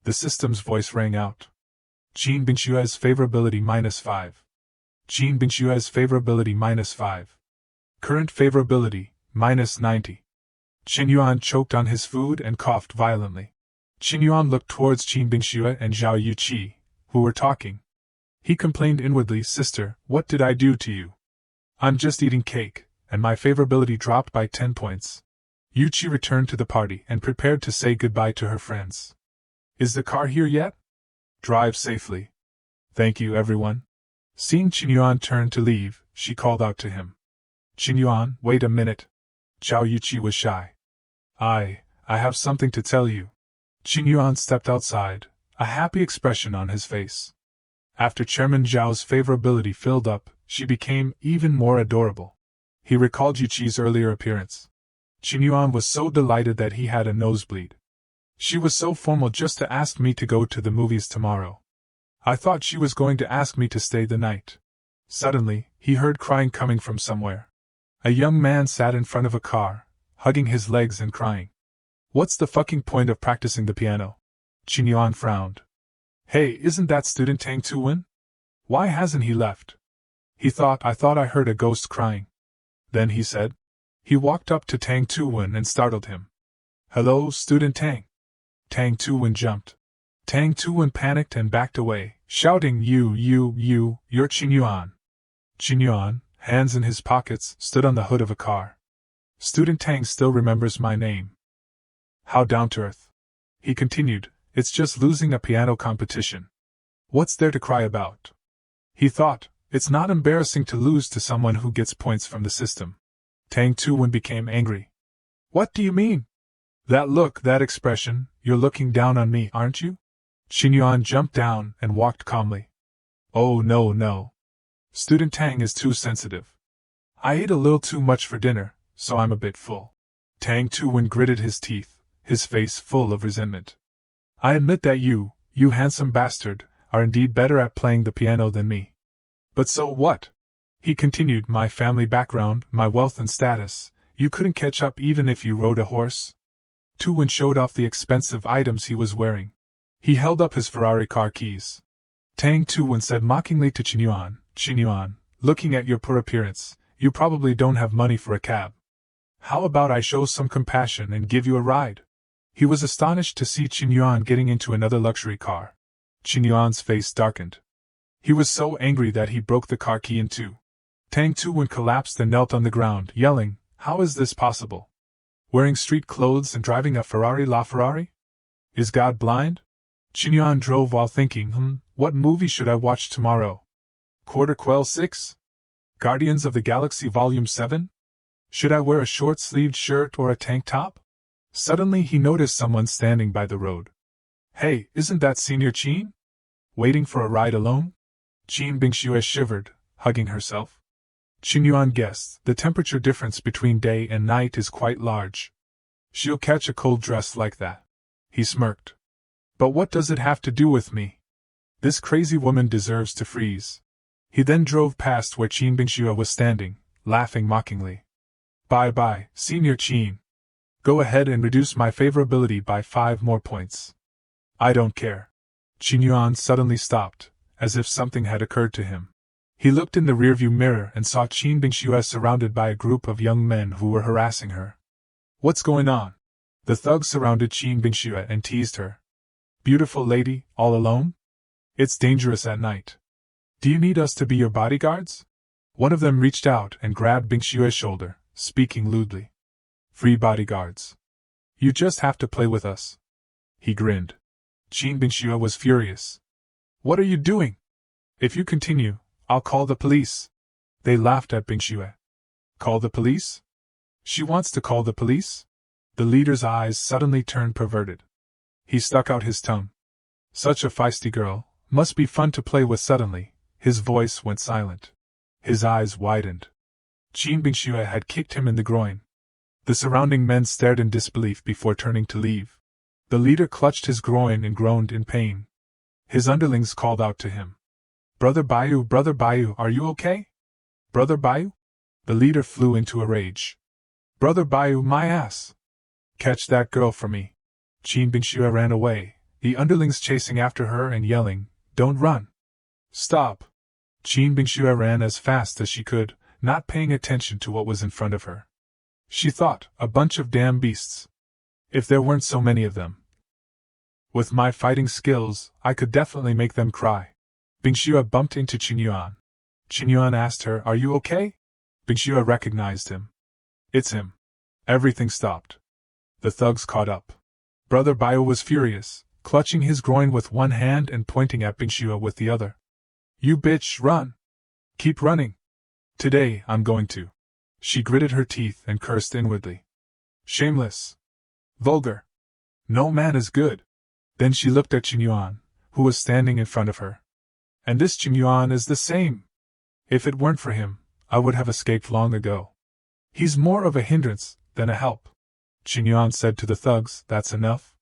The system's voice rang out. Qin Bingxue's favorability -5. Qin Bingxue's favorability -5. Current favorability, -90. Qin Yuan choked on his food and coughed violently. Qin Yuan looked towards Qin Bingxue and Zhao Yuqi, who were talking. He complained inwardly, "Sister, what did I do to you? I'm just eating cake, and my favorability dropped by 10 points. Yuqi returned to the party and prepared to say goodbye to her friends. Is the car here yet? Drive safely. Thank you, everyone. Seeing Qin Yuan turn to leave, she called out to him. Qin Yuan, wait a minute. Zhao Yuqi was shy. I have something to tell you. Qin Yuan stepped outside, a happy expression on his face. After Chairman Zhao's favorability filled up, she became even more adorable. He recalled Yuqi's earlier appearance. Qin Yuan was so delighted that he had a nosebleed. She was so formal just to ask me to go to the movies tomorrow. I thought she was going to ask me to stay the night. Suddenly, he heard crying coming from somewhere. A young man sat in front of a car, hugging his legs and crying. What's the fucking point of practicing the piano? Qin Yuan frowned. Hey, isn't that student Tang Tuwen? Why hasn't he left? I thought I heard a ghost crying. Then he said. He walked up to Tang Tuwen and startled him. Hello, student Tang. Tang Tuwen jumped. Tang Tuwen panicked and backed away, shouting, you're Qin Yuan. Qin Yuan, hands in his pockets, stood on the hood of a car. Student Tang still remembers my name. How down to earth. He continued, it's just losing a piano competition. What's there to cry about? He thought, it's not embarrassing to lose to someone who gets points from the system. Tang Tuwen became angry. What do you mean? That look, that expression, you're looking down on me, aren't you? Qin Yuan jumped down and walked calmly. Oh no. Student Tang is too sensitive. I ate a little too much for dinner, so I'm a bit full. Tang Tuwen gritted his teeth, his face full of resentment. I admit that you handsome bastard, are indeed better at playing the piano than me. But so what? He continued, my family background, my wealth and status, you couldn't catch up even if you rode a horse? Tuwen showed off the expensive items he was wearing. He held up his Ferrari car keys. Tang Tuwen said mockingly to Qin Yuan, looking at your poor appearance, you probably don't have money for a cab. How about I show some compassion and give you a ride? He was astonished to see Qin Yuan getting into another luxury car. Qin Yuan's face darkened. He was so angry that he broke the car key in two. Tang Tuwen collapsed and knelt on the ground, yelling, how is this possible? Wearing street clothes and driving a Ferrari LaFerrari? Is God blind? Qin Yuan drove while thinking, what movie should I watch tomorrow? Quarter Quell 6? Guardians of the Galaxy Volume 7? Should I wear a short-sleeved shirt or a tank top? Suddenly he noticed someone standing by the road. Hey, isn't that Senior Qin? Waiting for a ride alone? Qin Bingxue shivered, hugging herself. Qin Yuan guessed, the temperature difference between day and night is quite large. She'll catch a cold dressed like that. He smirked. But what does it have to do with me? This crazy woman deserves to freeze. He then drove past where Qin Bingxue was standing, laughing mockingly. Bye, Senior Qin. Go ahead and reduce my favorability by 5 more points. I don't care. Qin Yuan suddenly stopped, as if something had occurred to him. He looked in the rearview mirror and saw Qin Bingxue surrounded by a group of young men who were harassing her. What's going on? The thugs surrounded Qin Bingxue and teased her. Beautiful lady, all alone? It's dangerous at night. Do you need us to be your bodyguards? One of them reached out and grabbed Bingxue's shoulder, speaking lewdly. Free bodyguards. You just have to play with us. He grinned. Qin Bingxue was furious. What are you doing? If you continue, I'll call the police. They laughed at Bingxue. Call the police? She wants to call the police? The leader's eyes suddenly turned perverted. He stuck out his tongue. Such a feisty girl, must be fun to play with. Suddenly, his voice went silent. His eyes widened. Qin Bingxue had kicked him in the groin. The surrounding men stared in disbelief before turning to leave. The leader clutched his groin and groaned in pain. His underlings called out to him. Brother Bayu, are you okay? Brother Bayu? The leader flew into a rage. Brother Bayu, my ass! Catch that girl for me. Qin Bingxue ran away, the underlings chasing after her and yelling, Don't run! Stop! Qin Bingxue ran as fast as she could, not paying attention to what was in front of her. She thought, a bunch of damn beasts. If there weren't so many of them. With my fighting skills, I could definitely make them cry. Bingxue bumped into Qingyuan. Qingyuan asked her, "Are you okay?" Bingxue recognized him. "It's him." Everything stopped. The thugs caught up. Brother Bio was furious, clutching his groin with one hand and pointing at Bingxue with the other. "You bitch, run! Keep running! Today, I'm going to." She gritted her teeth and cursed inwardly. Shameless. Vulgar. No man is good. Then she looked at Qingyuan, who was standing in front of her. And this Qingyuan is the same. If it weren't for him, I would have escaped long ago. He's more of a hindrance than a help. Qingyuan said to the thugs, "That's enough.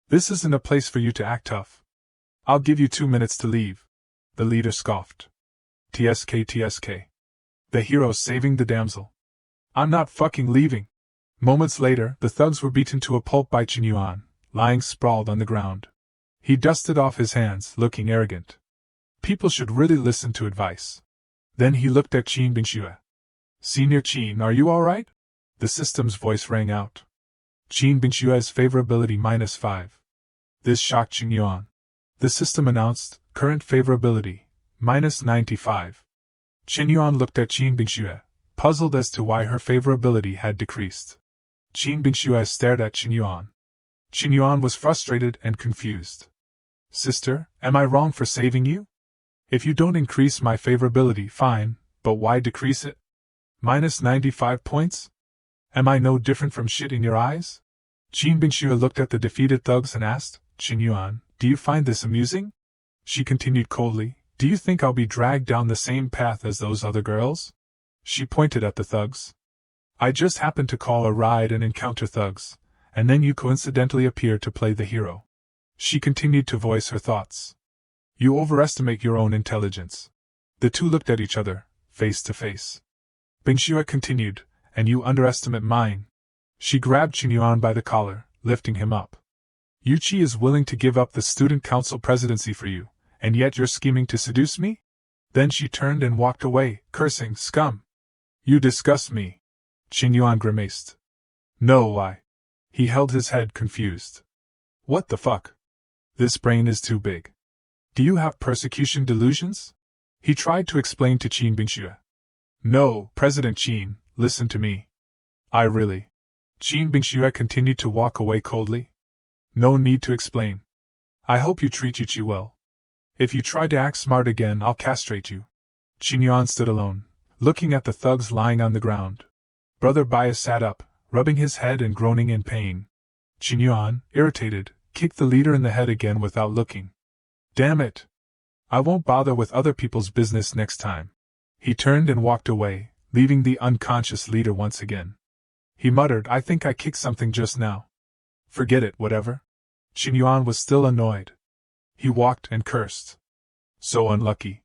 This isn't a place for you to act tough. I'll give you 2 minutes to leave." The leader scoffed. "TSK, TSK. The hero's saving the damsel. I'm not fucking leaving." Moments later, the thugs were beaten to a pulp by Qingyuan, lying sprawled on the ground. He dusted off his hands, looking arrogant. People should really listen to advice. Then he looked at Qin Bingxue. "Senior Qin, are you alright?" The system's voice rang out. Qin Bingshue's favorability -5. This shocked Qingyuan. The system announced, current favorability, -95. Qingyuan looked at Qin Bingxue, puzzled as to why her favorability had decreased. Qin Bingxue stared at Qingyuan. Qingyuan was frustrated and confused. "Sister, am I wrong for saving you? If you don't increase my favorability, fine, but why decrease it? -95 points? Am I no different from shit in your eyes?" Qin Bingxue looked at the defeated thugs and asked, "Qingyuan, do you find this amusing?" She continued coldly, "Do you think I'll be dragged down the same path as those other girls?" She pointed at the thugs. "I just happened to call a ride and encounter thugs, and then you coincidentally appear to play the hero." She continued to voice her thoughts. "You overestimate your own intelligence." The two looked at each other, face to face. Bingxue continued, "And you underestimate mine." She grabbed Qingyuan by the collar, lifting him up. "Yuqi is willing to give up the student council presidency for you, and yet you're scheming to seduce me?" Then she turned and walked away, cursing, "Scum! You disgust me." Qingyuan grimaced. "No, why?" He held his head confused. "What the fuck? This brain is too big. Do you have persecution delusions?" He tried to explain to Qin Bingxue. "No, President Qin, listen to me. I really..." Qin Bingxue continued to walk away coldly. "No need to explain. I hope you treat Yuqi well. If you try to act smart again, I'll castrate you." Qingyuan stood alone, looking at the thugs lying on the ground. Brother Bias sat up, rubbing his head and groaning in pain. Qingyuan, irritated, kicked the leader in the head again without looking. "Damn it! I won't bother with other people's business next time." He turned and walked away, leaving the unconscious leader once again. He muttered, "I think I kicked something just now." "Forget it, whatever." Qingyuan was still annoyed. He walked and cursed. So unlucky.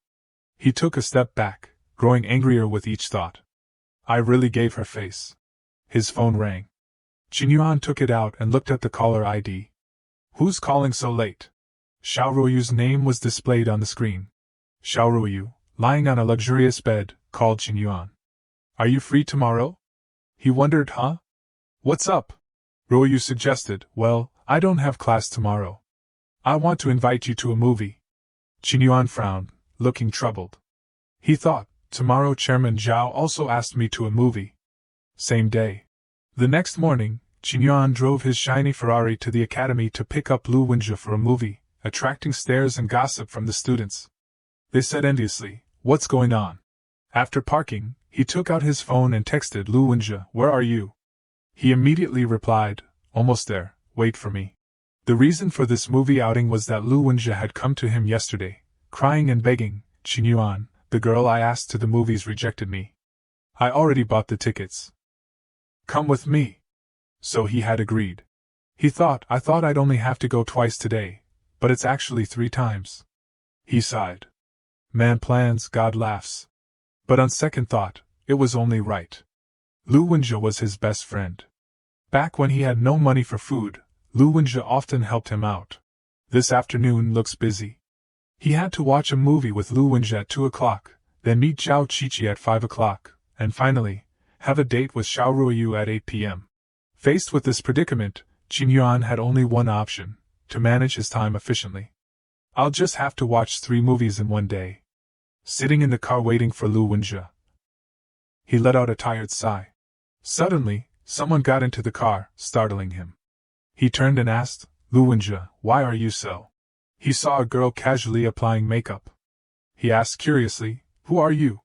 He took a step back, growing angrier with each thought. I really gave her face. His phone rang. Qingyuan took it out and looked at the caller ID. "Who's calling so late?" Xiaoruyu's name was displayed on the screen. Xiaoruyu, lying on a luxurious bed, called Qingyuan. "Are you free tomorrow?" He wondered, huh? "What's up?" Ruoyu suggested, "Well, I don't have class tomorrow. I want to invite you to a movie." Qingyuan frowned, looking troubled. He thought, tomorrow Chairman Zhao also asked me to a movie. Same day. The next morning, Qingyuan drove his shiny Ferrari to the academy to pick up Lu Wenjie for a movie, attracting stares and gossip from the students. They said enviously, "What's going on?" After parking, he took out his phone and texted Lu Wenjie, "Where are you?" He immediately replied, "Almost there, wait for me." The reason for this movie outing was that Lu Wenjie had come to him yesterday, crying and begging, "Qingyuan, the girl I asked to the movies rejected me. I already bought the tickets. Come with me." So he had agreed. He thought, "I thought I'd only have to go twice today, but it's actually 3 times. He sighed. Man plans, God laughs. But on second thought, it was only right. Lu Wenjie was his best friend. Back when he had no money for food, Lu Wenjie often helped him out. This afternoon looks busy. He had to watch a movie with Lu Wenjie at 2 o'clock, then meet Zhao Qiqi at 5 o'clock, and finally, Have a date with Xiao Ruoyu at 8 p.m. Faced with this predicament, Qin Yuan had only one option: to manage his time efficiently. I'll just have to watch 3 movies in one day. Sitting in the car waiting for Lu Wenjie, he let out a tired sigh. Suddenly, someone got into the car, startling him. He turned and asked, "Lu Wenjie, why are you so?" He saw a girl casually applying makeup. He asked curiously, "Who are you?"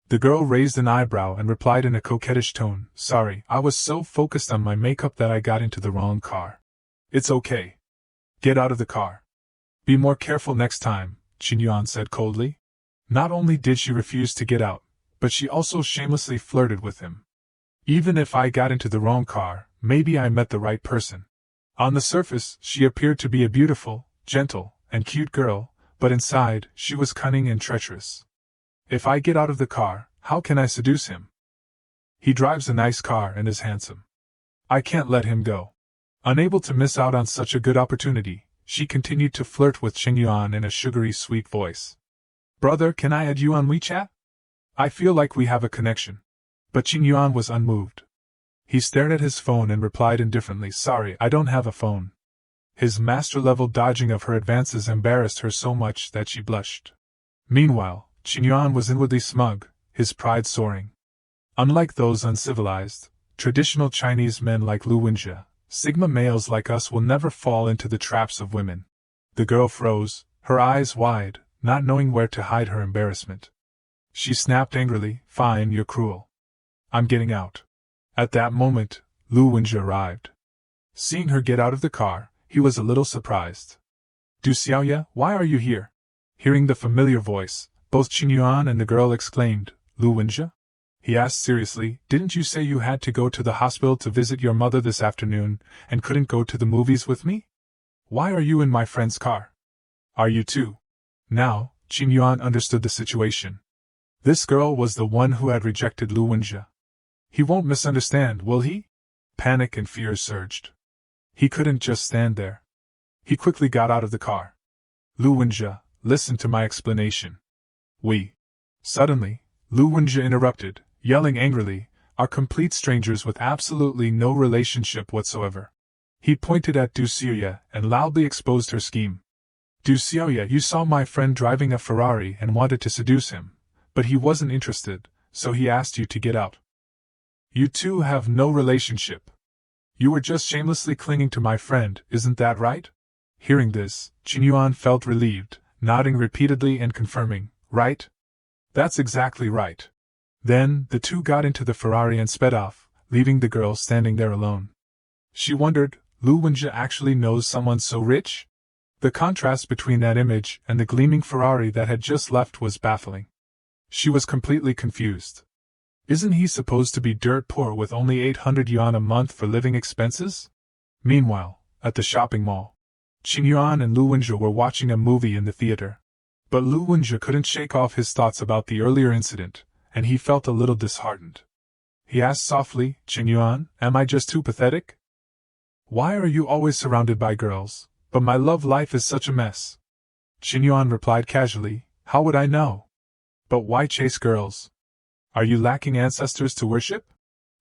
The girl raised an eyebrow and replied in a coquettish tone, "Sorry, I was so focused on my makeup that I got into the wrong car." "It's okay. Get out of the car. Be more careful next time," Qin Yuan said coldly. Not only did she refuse to get out, but she also shamelessly flirted with him. "Even if I got into the wrong car, maybe I met the right person." On the surface, she appeared to be a beautiful, gentle, and cute girl, but inside, she was cunning and treacherous. "If I get out of the car, how can I seduce him? He drives a nice car and is handsome. I can't let him go." Unable to miss out on such a good opportunity, she continued to flirt with Qin Yuan in a sugary sweet voice. "Brother, can I add you on WeChat? I feel like we have a connection." But Qin Yuan was unmoved. He stared at his phone and replied indifferently, "Sorry, I don't have a phone." His master-level dodging of her advances embarrassed her so much that she blushed. Meanwhile, Qin Yuan was inwardly smug, his pride soaring. Unlike those uncivilized, traditional Chinese men like Lu Wenjie, Sigma males like us will never fall into the traps of women. The girl froze, her eyes wide, not knowing where to hide her embarrassment. She snapped angrily, "Fine, you're cruel. I'm getting out." At that moment, Lu Wenjie arrived. Seeing her get out of the car, he was a little surprised. "Du Xiaoye, why are you here?" Hearing the familiar voice, both Qin Yuan and the girl exclaimed, "Lu Wenjie?" He asked seriously, "Didn't you say you had to go to the hospital to visit your mother this afternoon, and couldn't go to the movies with me? Why are you in my friend's car? Are you too?" Now, Qin Yuan understood the situation. This girl was the one who had rejected Lu Wenjie. He won't misunderstand, will he? Panic and fear surged. He couldn't just stand there. He quickly got out of the car. "Lu Wenjie, listen to my explanation. Suddenly, Lu Wenjie interrupted, yelling angrily, "Are complete strangers with absolutely no relationship whatsoever." He pointed at Du Xiaoye and loudly exposed her scheme. "Du Xiaoye, you saw my friend driving a Ferrari and wanted to seduce him, but he wasn't interested, so he asked you to get out. You two have no relationship. You were just shamelessly clinging to my friend, isn't that right?" Hearing this, Qin Yuan felt relieved, nodding repeatedly and confirming, "Right? That's exactly right." Then, the two got into the Ferrari and sped off, leaving the girl standing there alone. She wondered, Lu Wenjie actually knows someone so rich? The contrast between that image and the gleaming Ferrari that had just left was baffling. She was completely confused. Isn't he supposed to be dirt poor with only 800 yuan a month for living expenses? Meanwhile, at the shopping mall, Qin Yuan and Lu Wenjie were watching a movie in the theater. But Lu Wenjie couldn't shake off his thoughts about the earlier incident, and he felt a little disheartened. He asked softly, "Qin Yuan, am I just too pathetic? Why are you always surrounded by girls, but my love life is such a mess?" Qin Yuan replied casually, "How would I know? But why chase girls? Are you lacking ancestors to worship?"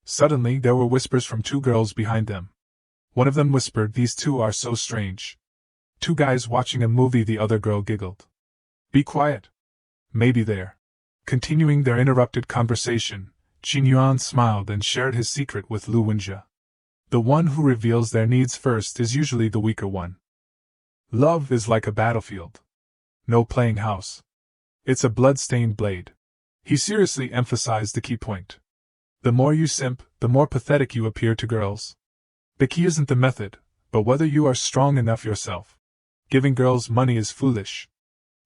Suddenly there were whispers from 2 girls behind them. One of them whispered, "These two are so strange." 2 guys watching a movie, the other girl giggled. "Be quiet. Maybe they're." Continuing their interrupted conversation, Qin Yuan smiled and shared his secret with Lu Wenjie. The one who reveals their needs first is usually the weaker one. Love is like a battlefield. No playing house. It's a blood-stained blade. He seriously emphasized the key point. The more you simp, the more pathetic you appear to girls. The key isn't the method, but whether you are strong enough yourself. Giving girls money is foolish.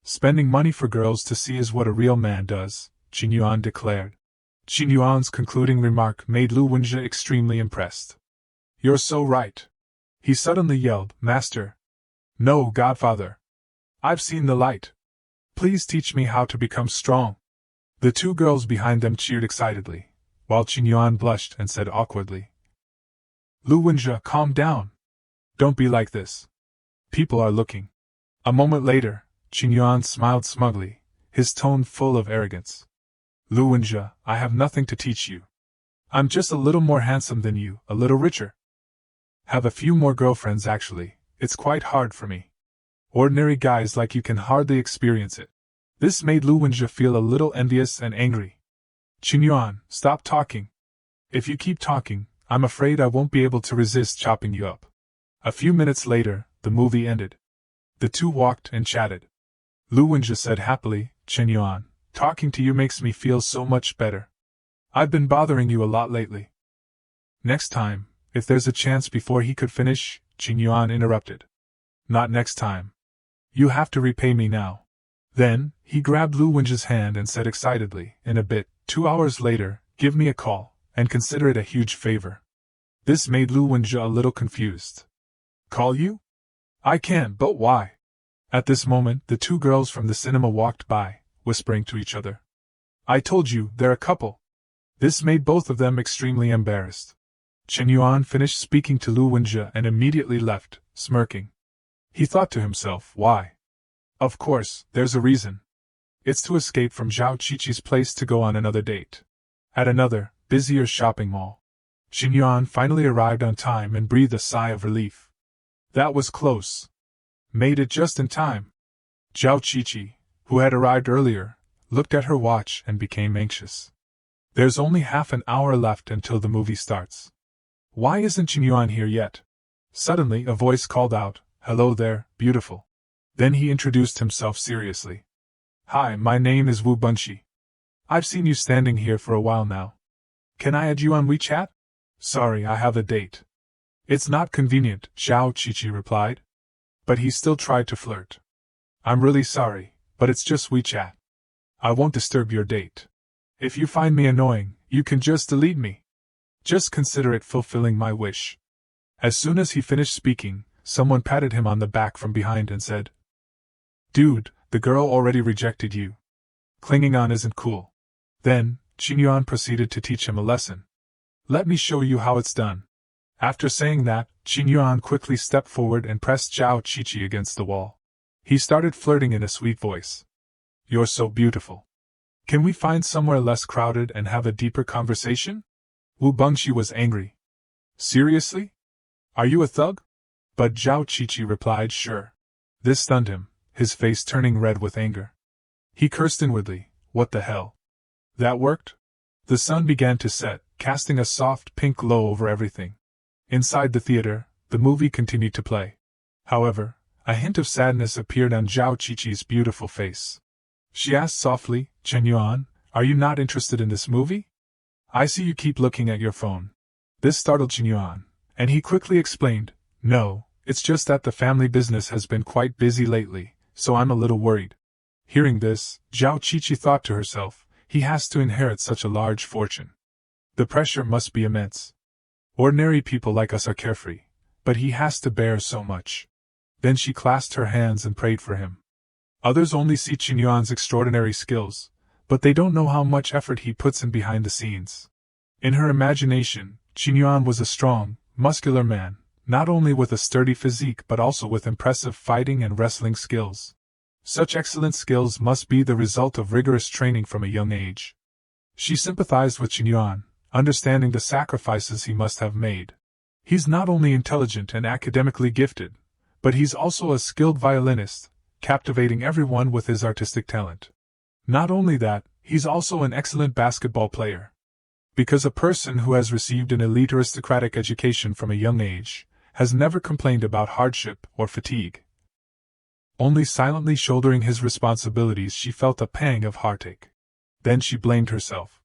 Spending money for girls to see is what a real man does, Qin Yuan declared. Qin Yuan's concluding remark made Lu Wenjie extremely impressed. "You're so right," he suddenly yelled, "Master! No, Godfather! I've seen the light. Please teach me how to become strong." The 2 girls behind them cheered excitedly, while Qin Yuan blushed and said awkwardly, "Lu Wenjie, calm down. Don't be like this. People are looking." A moment later, Qin Yuan smiled smugly, his tone full of arrogance. "Lu Wenjie, I have nothing to teach you. I'm just a little more handsome than you, a little richer. Have a few more girlfriends actually, it's quite hard for me. Ordinary guys like you can hardly experience it. This made Lu Wenjie feel a little envious and angry. Qingyuan, stop talking. If you keep talking, I'm afraid I won't be able to resist chopping you up. A few minutes later, the movie ended. The two walked and chatted. Lu Wenjie said happily, Qingyuan, talking to you makes me feel so much better. I've been bothering you a lot lately. Next time, if there's a chance. Before he could finish, Qingyuan interrupted. Not next time. You have to repay me now. Then, he grabbed Lu Wenjie's hand and said excitedly, in a bit, 2 hours later, give me a call, and consider it a huge favor. This made Lu Wenjie a little confused. Call you? I can, but why? At this moment, the two girls from the cinema walked by, whispering to each other. I told you, they're a couple. This made both of them extremely embarrassed. Qingyuan finished speaking to Lu Wenjie and immediately left, smirking. He thought to himself, why? Of course, there's a reason. It's to escape from Zhao Qiqi's place to go on another date. At another, busier shopping mall. Qingyuan finally arrived on time and breathed a sigh of relief. That was close. Made it just in time. Zhao Qiqi, who had arrived earlier, looked at her watch and became anxious. There's only half an hour left until the movie starts. Why isn't Qingyuan here yet? Suddenly a voice called out, Hello there, beautiful. Then he introduced himself seriously. Hi, my name is Wu Bunqi. I've seen you standing here for a while now. Can I add you on WeChat? Sorry, I have a date. It's not convenient, Zhao Qiqi replied. But he still tried to flirt. I'm really sorry, but it's just WeChat. I won't disturb your date. If you find me annoying, you can just delete me. Just consider it fulfilling my wish. As soon as he finished speaking, someone patted him on the back from behind and said, Dude, the girl already rejected you. Clinging on isn't cool. Then, Qingyuan proceeded to teach him a lesson. Let me show you how it's done. After saying that, Qingyuan quickly stepped forward and pressed Zhao Qiqi against the wall. He started flirting in a sweet voice. You're so beautiful. Can we find somewhere less crowded and have a deeper conversation? Wu Bunqi was angry. Seriously? Are you a thug? But Zhao Qiqi replied sure. This stunned him, his face turning red with anger. He cursed inwardly, what the hell? That worked? The sun began to set, casting a soft pink glow over everything. Inside the theater, the movie continued to play. However, a hint of sadness appeared on Zhao Qiqi's beautiful face. She asked softly, Qingyuan, are you not interested in this movie? I see you keep looking at your phone. This startled Qingyuan, and he quickly explained, No, it's just that the family business has been quite busy lately, so I'm a little worried. Hearing this, Zhao Qiqi thought to herself, he has to inherit such a large fortune. The pressure must be immense. Ordinary people like us are carefree, but he has to bear so much. Then she clasped her hands and prayed for him. Others only see Qingyuan's extraordinary skills, but they don't know how much effort he puts in behind the scenes. In her imagination, Qingyuan was a strong, muscular man, not only with a sturdy physique but also with impressive fighting and wrestling skills. Such excellent skills must be the result of rigorous training from a young age. She sympathized with Qingyuan, understanding the sacrifices he must have made. He's not only intelligent and academically gifted, but he's also a skilled violinist, captivating everyone with his artistic talent. Not only that, he's also an excellent basketball player. Because a person who has received an elite aristocratic education from a young age has never complained about hardship or fatigue. Only silently shouldering his responsibilities, she felt a pang of heartache. Then she blamed herself.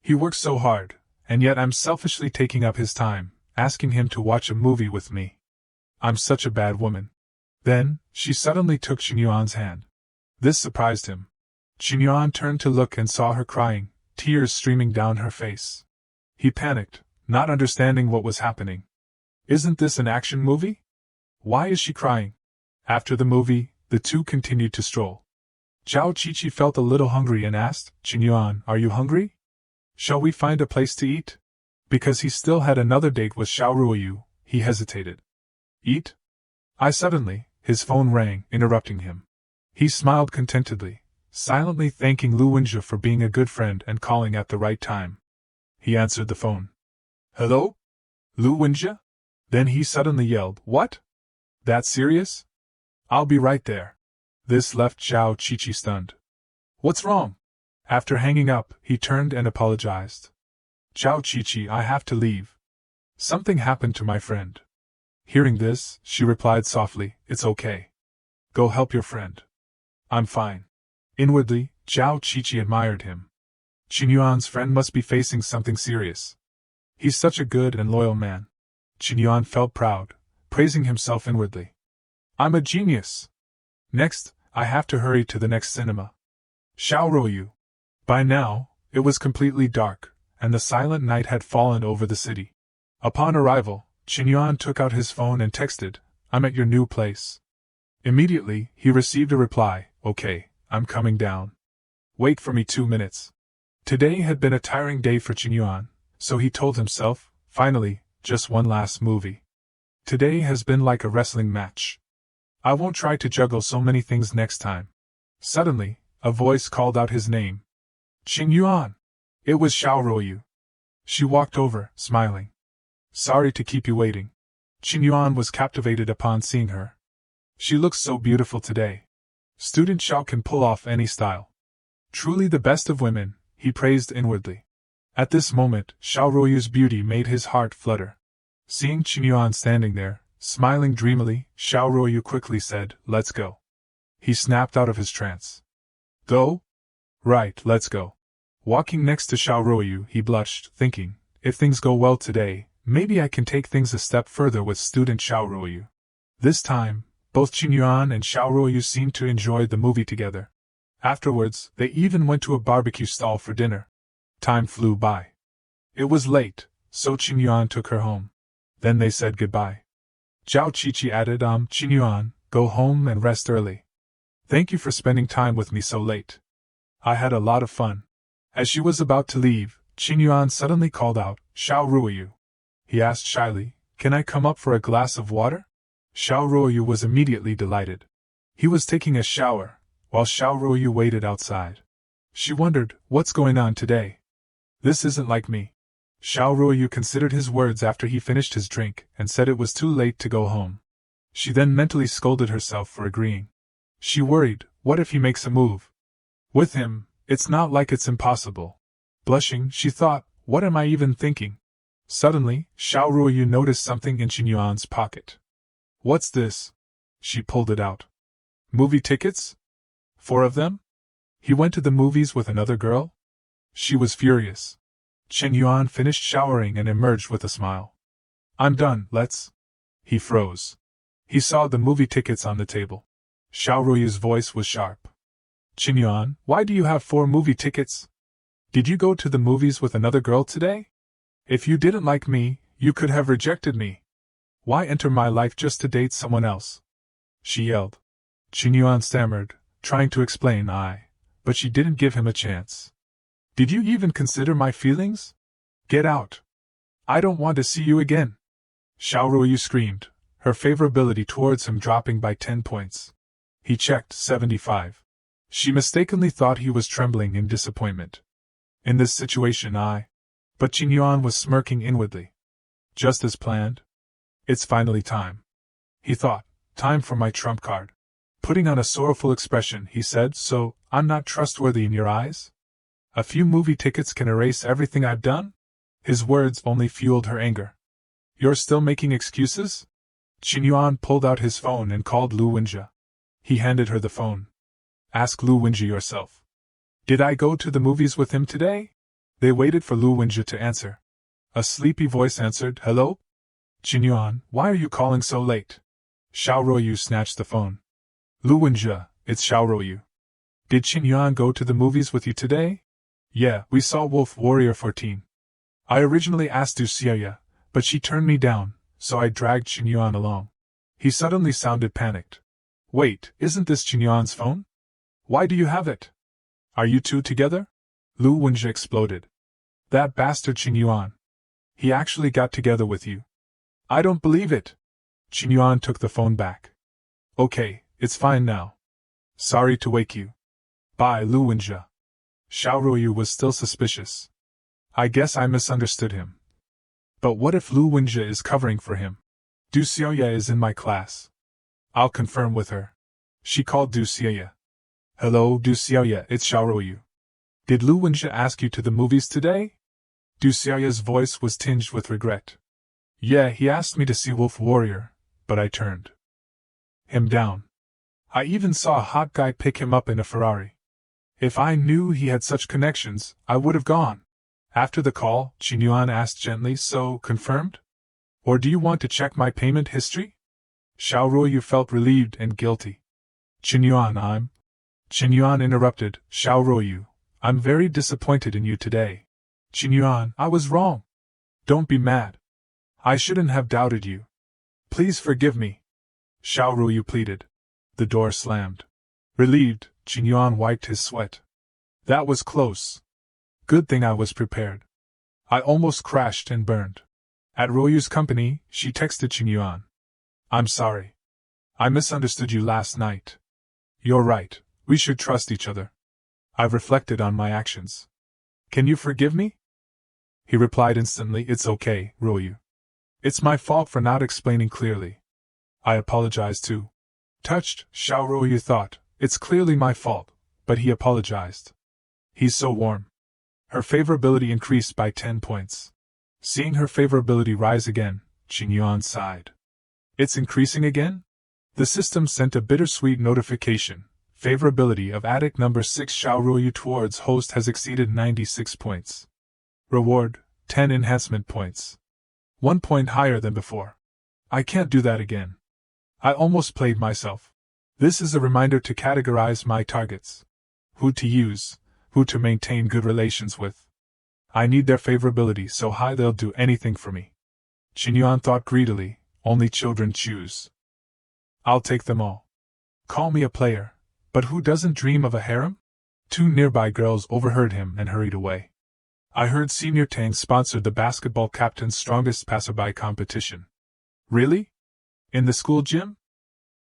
He works so hard, and yet I'm selfishly taking up his time, asking him to watch a movie with me. I'm such a bad woman. Then, she suddenly took Qingyuan's hand. This surprised him. Qingyuan turned to look and saw her crying, tears streaming down her face. He panicked, not understanding what was happening. Isn't this an action movie? Why is she crying? After the movie, the two continued to stroll. Zhao Qiqi felt a little hungry and asked, Qingyuan, are you hungry? Shall we find a place to eat? Because he still had another date with Xiao Ruoyu, he hesitated. Eat? Suddenly, his phone rang, interrupting him. He smiled contentedly, silently thanking Lu Wenjie for being a good friend and calling at the right time. He answered the phone. Hello? Lu Wenjia? Then he suddenly yelled, What? That serious? I'll be right there. This left Zhao Qiqi stunned. What's wrong? After hanging up, he turned and apologized. Zhao Qiqi, I have to leave. Something happened to my friend. Hearing this, she replied softly, It's okay. Go help your friend. I'm fine. Inwardly, Zhao Qiqi admired him. Qin Yuan's friend must be facing something serious. He's such a good and loyal man. Qin Yuan felt proud, praising himself inwardly. I'm a genius. Next, I have to hurry to the next cinema. Xiaoruoyu. By now, it was completely dark, and the silent night had fallen over the city. Upon arrival, Qin Yuan took out his phone and texted, I'm at your new place. Immediately, he received a reply, Okay, I'm coming down. Wait for me 2 minutes. Today had been a tiring day for Qin Yuan, so he told himself, finally, just one last movie. Today has been like a wrestling match. I won't try to juggle so many things next time. Suddenly, a voice called out his name. Qin Yuan! It was Xiaoruoyu. She walked over, smiling. Sorry to keep you waiting. Qin Yuan was captivated upon seeing her. She looks so beautiful today. Student Xiao can pull off any style. Truly the best of women, he praised inwardly. At this moment, Xiaoruoyu's beauty made his heart flutter. Seeing Qin Yuan standing there, smiling dreamily, Xiaoruoyu quickly said, Let's go. He snapped out of his trance. Go? Right, let's go. Walking next to Xiaoruoyu, he blushed, thinking, if things go well today, maybe I can take things a step further with student Xiaoruoyu. This time, both Qin Yuan and Xiaoruoyu seemed to enjoy the movie together. Afterwards, they even went to a barbecue stall for dinner. Time flew by. It was late, so Qin Yuan took her home. Then they said goodbye. Zhao Qiqi added, Qin Yuan, go home and rest early. Thank you for spending time with me so late. I had a lot of fun. As she was about to leave, Qin Yuan suddenly called out, Xiaoruoyu. He asked shyly, Can I come up for a glass of water? Xiaoruoyu was immediately delighted. He was taking a shower, while Xiaoruoyu waited outside. She wondered, what's going on today? This isn't like me. Xiaoruoyu considered his words after he finished his drink and said it was too late to go home. She then mentally scolded herself for agreeing. She worried, what if he makes a move? With him, it's not like it's impossible. Blushing, she thought, what am I even thinking? Suddenly, Xiaoruoyu noticed something in Qin Yuan's pocket. What's this? She pulled it out. Movie tickets? 4 of them? He went to the movies with another girl? She was furious. Qin Yuan finished showering and emerged with a smile. I'm done, let's. He froze. He saw the movie tickets on the table. Xiaoruoyu's voice was sharp. Qin Yuan, why do you have 4 movie tickets? Did you go to the movies with another girl today? If you didn't like me, you could have rejected me. Why enter my life just to date someone else? She yelled. Qin Yuan stammered, trying to explain but she didn't give him a chance. Did you even consider my feelings? Get out. I don't want to see you again. Xiaoruoyu screamed, her favorability towards him dropping by 10 points. He checked 75. She mistakenly thought he was trembling in disappointment. In this situation But Qin Yuan was smirking inwardly. Just as planned. It's finally time. He thought, time for my trump card. Putting on a sorrowful expression, he said, So, I'm not trustworthy in your eyes? A few movie tickets can erase everything I've done? His words only fueled her anger. You're still making excuses? Qin Yuan pulled out his phone and called Lu Wenjia. He handed her the phone. Ask Lu Wenjia yourself. Did I go to the movies with him today? They waited for Lu Wenjia to answer. A sleepy voice answered, Hello? Qin Yuan, why are you calling so late? Xiaoruoyu snatched the phone. Lu Wenjia, it's Xiaoruoyu. Did Qin Yuan go to the movies with you today? Yeah, we saw Wolf Warrior 14. I originally asked Xia, but she turned me down, so I dragged Qin Yuan along. He suddenly sounded panicked. Wait, isn't this Qin Yuan's phone? Why do you have it? Are you two together? Lu Wenjia exploded. That bastard Qin Yuan. He actually got together with you. I don't believe it. Qin Yuan took the phone back. Okay, it's fine now. Sorry to wake you. Bye, Lu Wenjia. Xiaoruoyu was still suspicious. I guess I misunderstood him. But what if Lu Wenjie is covering for him? Du Xiaoye is in my class. I'll confirm with her. She called Du Xiaoye. Hello, Du Xiaoye, it's Xiaoruyu. Did Lu Wenjie ask you to the movies today? Du Xiaoye's voice was tinged with regret. Yeah, he asked me to see Wolf Warrior, but I turned him down. I even saw a hot guy pick him up in a Ferrari. If I knew he had such connections, I would have gone. After the call, Qin Yuan asked gently, so, confirmed? Or do you want to check my payment history? Xiao Ruoyu felt relieved and guilty. Qin Yuan interrupted, Xiao Ruoyu, I'm very disappointed in you today. Qin Yuan, I was wrong. Don't be mad. I shouldn't have doubted you. Please forgive me. Xiao Ruoyu pleaded. The door slammed. Relieved, Qin Yuan wiped his sweat. That was close. Good thing I was prepared. I almost crashed and burned. At Ruoyu's company, she texted Qin Yuan. I'm sorry. I misunderstood you last night. You're right, we should trust each other. I've reflected on my actions. Can you forgive me? He replied instantly, It's okay, Ruoyu. It's my fault for not explaining clearly. I apologize too. Touched, Xiao Ruoyu thought, it's clearly my fault, but he apologized. He's so warm. Her favorability increased by 10 points. Seeing her favorability rise again, Qin Yuan sighed. It's increasing again? The system sent a bittersweet notification. Favorability of addict number 6 Xiao Ruoyu towards host has exceeded 96 points. Reward, 10 enhancement points. 1 point higher than before. I can't do that again. I almost played myself. This is a reminder to categorize my targets. Who to use, who to maintain good relations with. I need their favorability so high they'll do anything for me. Qin Yuan thought greedily, only children choose. I'll take them all. Call me a player, but who doesn't dream of a harem? 2 nearby girls overheard him and hurried away. I heard Senior Tang sponsored the basketball captain's strongest passerby competition. Really? In the school gym?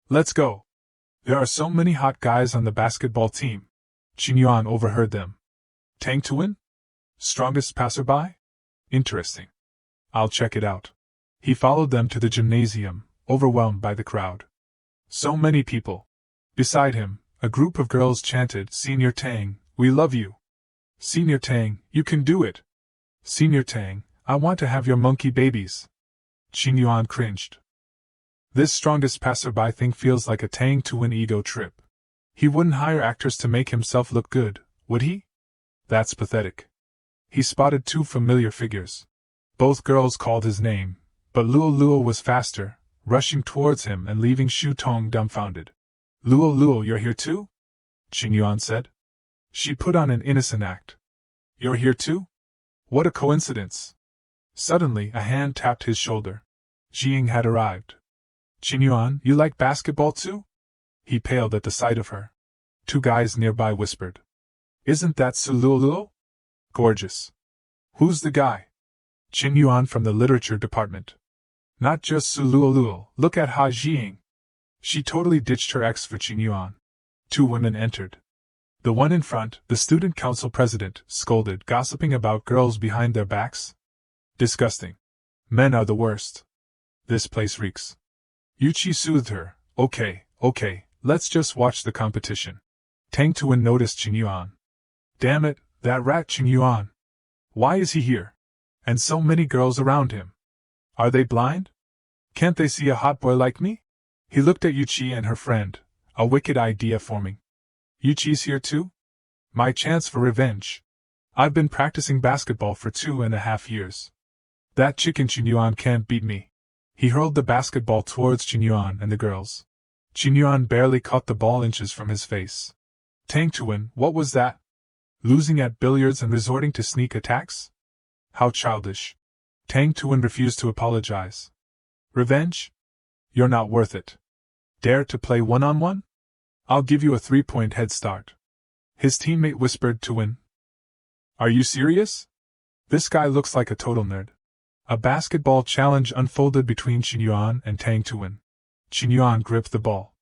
Let's go. There are so many hot guys on the basketball team. Qin Yuan overheard them. Tang Tuan? Strongest passerby? Interesting. I'll check it out. He followed them to the gymnasium, overwhelmed by the crowd. So many people. Beside him, a group of girls chanted, Senior Tang, we love you. Senior Tang, you can do it. Senior Tang, I want to have your monkey babies. Qin Yuan cringed. This strongest passerby thing feels like a Tang Tuan ego trip. He wouldn't hire actors to make himself look good, would he? That's pathetic. He spotted 2 familiar figures. Both girls called his name, but Luo was faster, rushing towards him and leaving Shu Tong dumbfounded. Luo, you're here too? Qin Yuan said. She put on an innocent act. You're here too? What a coincidence. Suddenly, a hand tapped his shoulder. Jiying had arrived. Qin Yuan, you like basketball too? He paled at the sight of her. 2 guys nearby whispered. Isn't that Su Luo? Gorgeous. Who's the guy? Qin Yuan from the literature department. Not just Su Luo, look at Ha Jiying. She totally ditched her ex for Qin Yuan. 2 women entered. The one in front, the student council president, scolded, gossiping about girls behind their backs. Disgusting. Men are the worst. This place reeks. Yuqi soothed her. Okay, let's just watch the competition. Tang Tuan noticed Qin Yuan. Damn it, that rat Qin Yuan. Why is he here? And so many girls around him. Are they blind? Can't they see a hot boy like me? He looked at Yuqi and her friend, a wicked idea forming. Yuqi's here too? My chance for revenge. I've been practicing basketball for 2.5 years. That chicken Qin Yuan can't beat me. He hurled the basketball towards Qin Yuan and the girls. Qin Yuan barely caught the ball inches from his face. Tang Tuan, what was that? Losing at billiards and resorting to sneak attacks? How childish. Tang Tuan refused to apologize. Revenge? You're not worth it. Dare to play one-on-one? I'll give you a 3-point head start. His teammate whispered Tuan. Are you serious? This guy looks like a total nerd. A basketball challenge unfolded between Qin Yuan and Tang Tuan. Qin Yuan gripped the ball.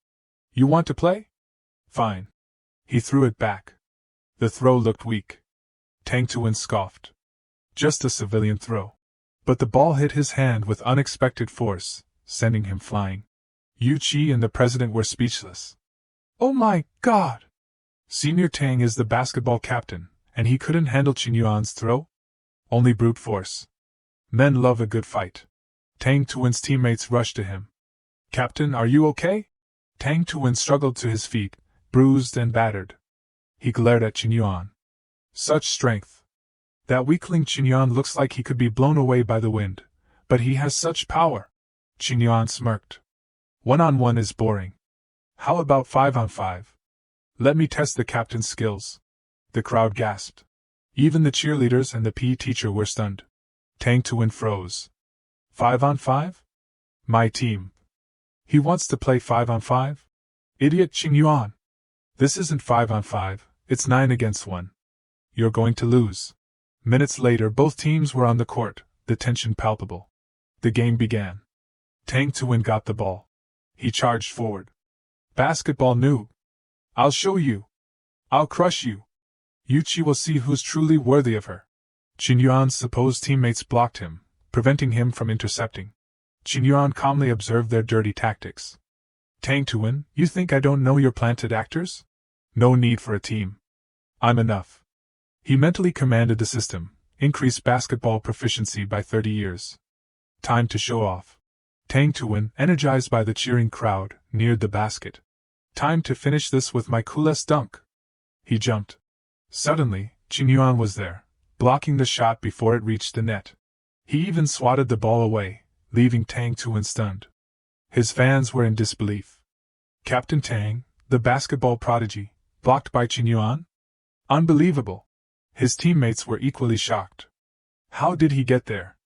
You want to play? Fine. He threw it back. The throw looked weak. Tang Tuan scoffed. Just a civilian throw. But the ball hit his hand with unexpected force, sending him flying. Yu Qi and the president were speechless. Oh my God! Senior Tang is the basketball captain, and he couldn't handle Qin Yuan's throw? Only brute force. Men love a good fight. Tang Tuan's teammates rushed to him. Captain, are you okay? Tang Tuan struggled to his feet, bruised and battered. He glared at Qin Yuan. Such strength. That weakling Qin Yuan looks like he could be blown away by the wind, but he has such power. Qin Yuan smirked. 1-on-1 is boring. How about 5-on-5? Let me test the captain's skills. The crowd gasped. Even the cheerleaders and the PE teacher were stunned. Tang Tuan froze. 5-on-5? My team. He wants to play 5-on-5? Idiot Qin Yuan. This isn't 5-on-5, it's 9 against 1. You're going to lose. Minutes later, both teams were on the court, the tension palpable. The game began. Tang Tuan got the ball. He charged forward. Basketball noob. I'll show you. I'll crush you. Yu Qi will see who's truly worthy of her. Qin Yuan's supposed teammates blocked him, preventing him from intercepting. Qin Yuan calmly observed their dirty tactics. Tang Tuan, you think I don't know your planted actors? No need for a team. I'm enough. He mentally commanded the system, increased basketball proficiency by 30 years. Time to show off. Tang Tuan, energized by the cheering crowd, neared the basket. Time to finish this with my coolest dunk. He jumped. Suddenly, Qin Yuan was there, blocking the shot before it reached the net. He even swatted the ball away, leaving Tang Tuan stunned. His fans were in disbelief. Captain Tang, the basketball prodigy, blocked by Qin Yuan? Unbelievable. His teammates were equally shocked. How did he get there?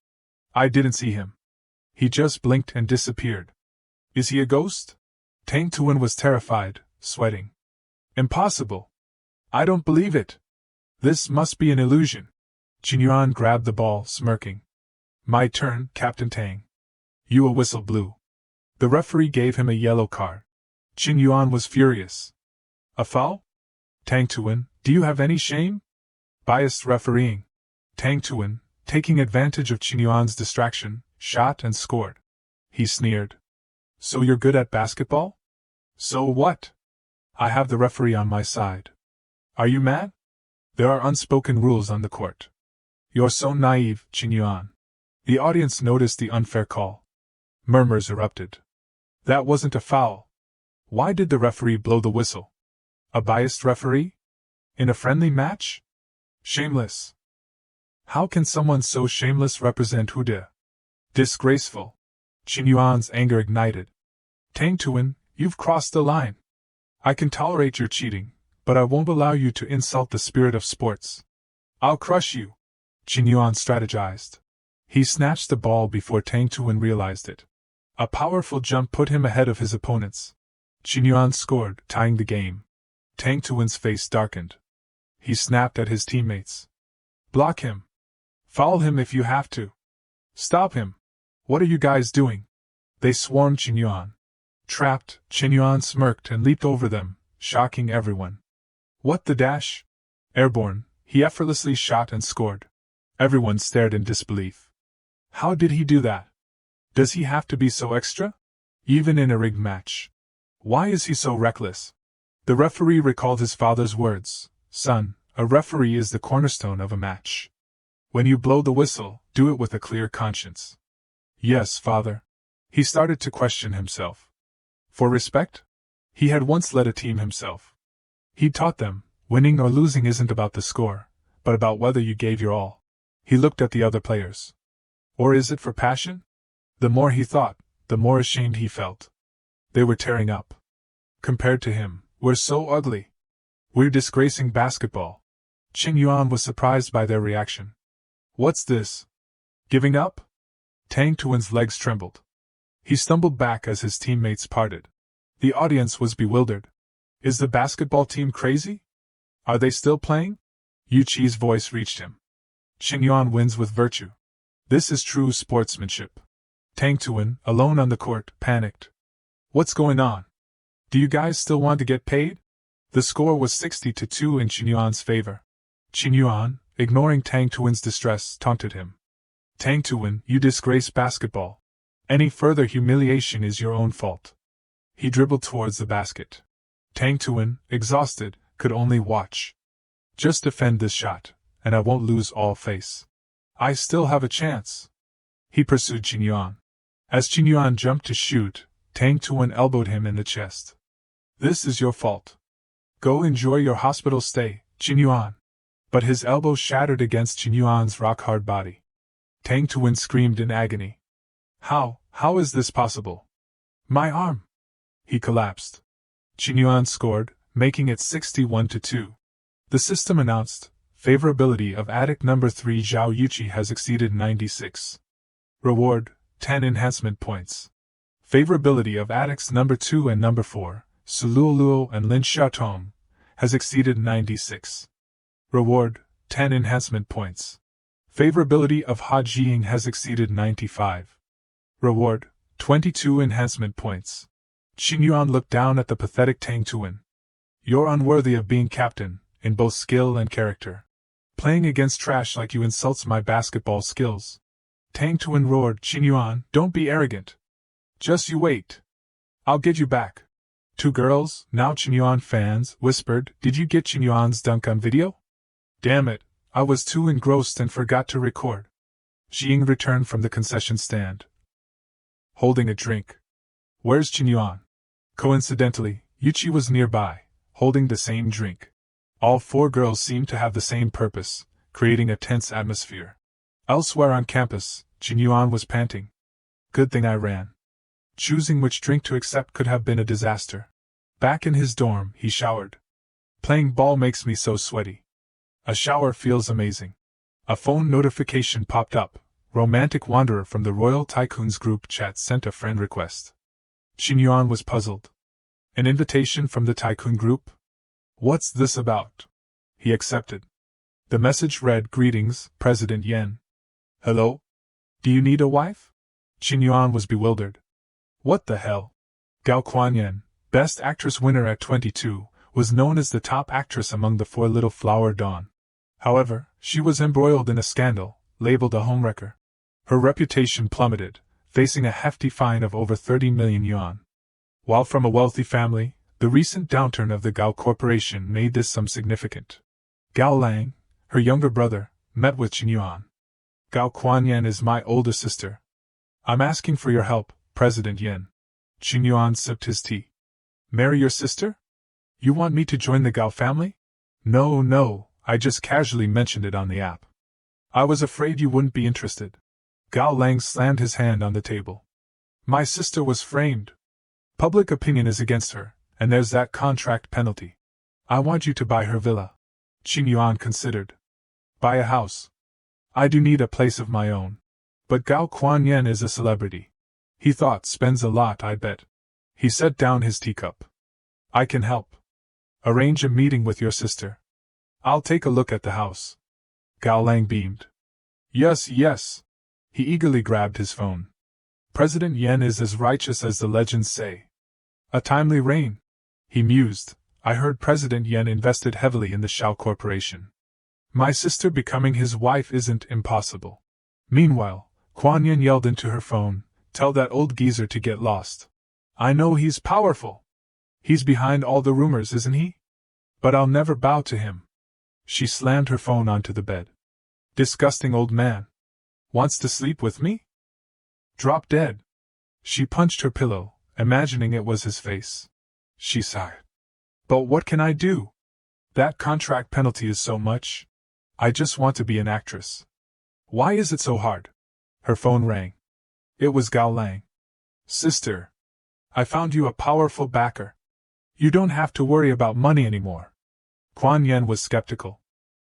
I didn't see him. He just blinked and disappeared. Is he a ghost? Tang Tuan was terrified, sweating. Impossible. I don't believe it. This must be an illusion. Qin Yuan grabbed the ball, smirking. My turn, Captain Tang. A whistle blew. The referee gave him a yellow card. Qin Yuan was furious. A foul? Tang Tuan, do you have any shame? Biased refereeing. Tang Tuan, taking advantage of Qin Yuan's distraction, shot and scored. He sneered. So you're good at basketball? So what? I have the referee on my side. Are you mad? There are unspoken rules on the court. You're so naive, Qin Yuan. The audience noticed the unfair call. Murmurs erupted. That wasn't a foul. Why did the referee blow the whistle? A biased referee? In a friendly match? Shameless. How can someone so shameless represent Huda? Disgraceful. Qin Yuan's anger ignited. Tang Tuan, you've crossed the line. I can tolerate your cheating, but I won't allow you to insult the spirit of sports. I'll crush you. Qin Yuan strategized. He snatched the ball before Tang Tuan realized it. A powerful jump put him ahead of his opponents. Qin Yuan scored, tying the game. Tang Tuan's face darkened. He snapped at his teammates. Block him. Foul him if you have to. Stop him. What are you guys doing? They swarmed Qin Yuan. Trapped, Qin Yuan smirked and leaped over them, shocking everyone. What the dash? Airborne, he effortlessly shot and scored. Everyone stared in disbelief. How did he do that? Does he have to be so extra? Even in a rigged match. Why is he so reckless? The referee recalled his father's words. Son, a referee is the cornerstone of a match. When you blow the whistle, do it with a clear conscience. Yes, father. He started to question himself. For respect? He had once led a team himself. He taught them, winning or losing isn't about the score, but about whether you gave your all. He looked at the other players. Or is it for passion? The more he thought, the more ashamed he felt. They were tearing up. Compared to him, we're so ugly. We're disgracing basketball. Qin Yuan was surprised by their reaction. What's this? Giving up? Tang Tuan's legs trembled. He stumbled back as his teammates parted. The audience was bewildered. Is the basketball team crazy? Are they still playing? Yu Qi's voice reached him. Qin Yuan wins with virtue. This is true sportsmanship. Tang Tuan, alone on the court, panicked. What's going on? Do you guys still want to get paid? The score was 60-2 in Qin Yuan's favor. Qin Yuan, ignoring Tang Tuin's distress, taunted him. Tang Tuin, you disgrace basketball. Any further humiliation is your own fault. He dribbled towards the basket. Tang Tuin, exhausted, could only watch. Just defend this shot, and I won't lose all face. I still have a chance. He pursued Qin Yuan. As Qin Yuan jumped to shoot, Tang Tuin elbowed him in the chest. This is your fault. Go enjoy your hospital stay, Qin Yuan. But his elbow shattered against Qin Yuan's rock-hard body. Tang Tuin screamed in agony. How is this possible? My arm! He collapsed. Qin Yuan scored, making it 61-2. The system announced, favorability of addict number 3 Zhao Yuqi has exceeded 96. Reward, 10 enhancement points. Favorability of addicts number 2 and number 4, Su Luoluo and Lin Xiaotong, has exceeded 96. Reward, 10 enhancement points. Favorability of Ha Jiying has exceeded 95. Reward, 22 enhancement points. Qin Yuan looked down at the pathetic Tang Tuin. You're unworthy of being captain, in both skill and character. Playing against trash like you insults my basketball skills. Tang Tuin roared, Qin Yuan, don't be arrogant. Just you wait. I'll get you back. Two girls, now Qin Yuan fans, whispered, did you get Qin Yuan's dunk on video? Damn it, I was too engrossed and forgot to record. Jiying returned from the concession stand, holding a drink. Where's Qin Yuan? Coincidentally, Yuqi was nearby, holding the same drink. All four girls seemed to have the same purpose, creating a tense atmosphere. Elsewhere on campus, Qin Yuan was panting. Good thing I ran. Choosing which drink to accept could have been a disaster. Back in his dorm, he showered. Playing ball makes me so sweaty. A shower feels amazing. A phone notification popped up. Romantic wanderer from the Royal Tycoons group chat sent a friend request. Qin Yuan was puzzled. An invitation from the Tycoon group? What's this about? He accepted. The message read, Greetings, President Yen. Hello? Do you need a wife? Qin Yuan was bewildered. What the hell? Gao Kuan-yen, Best Actress winner at 22, was known as the top actress among the four Little Flower Dawn. However, she was embroiled in a scandal, labeled a homewrecker. Her reputation plummeted, facing a hefty fine of over 30 million yuan. While from a wealthy family, the recent downturn of the Gao Corporation made this some significant. Gao Lang, her younger brother, met with Qin Yuan. Gao Kuan-yen is my older sister. I'm asking for your help, President Yen. Qin Yuan sipped his tea. Marry your sister? You want me to join the Gao family? No, I just casually mentioned it on the app. I was afraid you wouldn't be interested. Gao Lang slammed his hand on the table. My sister was framed. Public opinion is against her, and there's that contract penalty. I want you to buy her villa. Qin Yuan considered. Buy a house. I do need a place of my own. But Gao Kuan-yen is a celebrity. He thought spends a lot, I bet. He set down his teacup. I can help. Arrange a meeting with your sister. I'll take a look at the house. Gao Lang beamed. Yes. He eagerly grabbed his phone. President Yen is as righteous as the legends say. A timely reign. He mused. I heard President Yen invested heavily in the Shao Corporation. My sister becoming his wife isn't impossible. Meanwhile, Kuan Yin yelled into her phone, tell that old geezer to get lost. I know he's powerful. He's behind all the rumors, isn't he? But I'll never bow to him. She slammed her phone onto the bed. Disgusting old man. Wants to sleep with me? Drop dead. She punched her pillow, imagining it was his face. She sighed. But what can I do? That contract penalty is so much. I just want to be an actress. Why is it so hard? Her phone rang. It was Gao Lang. Sister. I found you a powerful backer. You don't have to worry about money anymore. Kuan Yen was skeptical.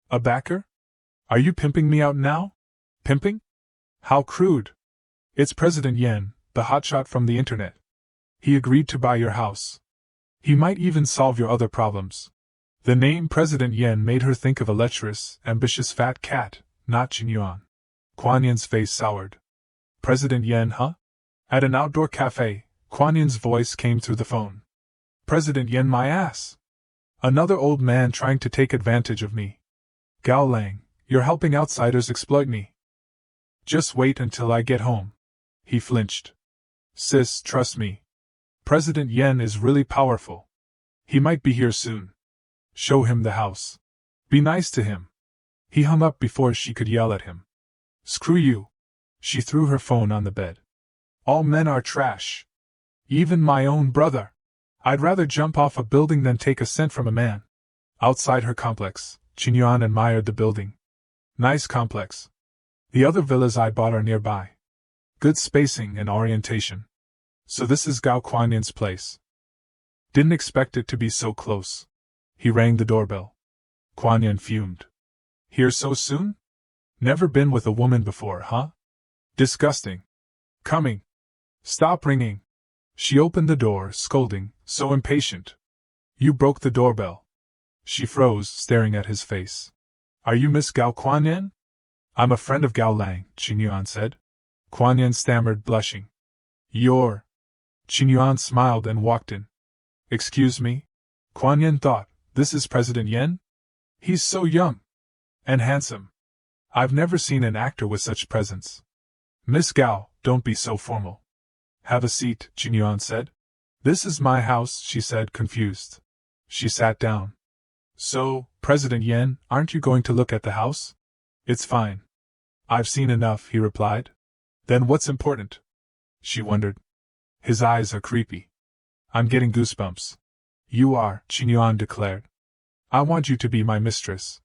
A backer? Are you pimping me out now? Pimping? How crude. It's President Yen, the hotshot from the internet. He agreed to buy your house. He might even solve your other problems. The name President Yen made her think of a lecherous, ambitious fat cat, not Qin Yuan. Kuan Yin's face soured. President Yen, huh? At an outdoor cafe, Kuan Yin's voice came through the phone. President Yen, my ass. Another old man trying to take advantage of me. Gao Lang, You're helping outsiders exploit me. Just wait until I get home. He flinched. Sis, trust me. President Yen is really powerful. He might be here soon. Show him the house. Be nice to him. He hung up before she could yell at him. Screw you. She threw her phone on the bed. All men are trash. Even my own brother. I'd rather jump off a building than take a cent from a man. Outside her complex, Qingyuan admired the building. Nice complex. The other villas I bought are nearby. Good spacing and orientation. So this is Gao Kuanyan's place. Didn't expect it to be so close. He rang the doorbell. Kuanyan fumed. Here so soon? Never been with a woman before, huh? Disgusting. Coming. Stop ringing. She opened the door, scolding, so impatient. You broke the doorbell. She froze, staring at his face. Are you Miss Gao Kuanyan? I'm a friend of Gao Lang, Qingyuan said. Kuanyan stammered, blushing. You're... Qingyuan smiled and walked in. Excuse me? Kuanyan thought, this is President Yen? He's so young. And handsome. I've never seen an actor with such presence. Miss Gao, don't be so formal. Have a seat, Qingyuan said. This is my house, she said, confused. She sat down. So, President Yen, aren't you going to look at the house? It's fine. I've seen enough, he replied. Then what's important? She wondered. His eyes are creepy. I'm getting goosebumps. You are, Qingyuan declared. I want you to be my mistress.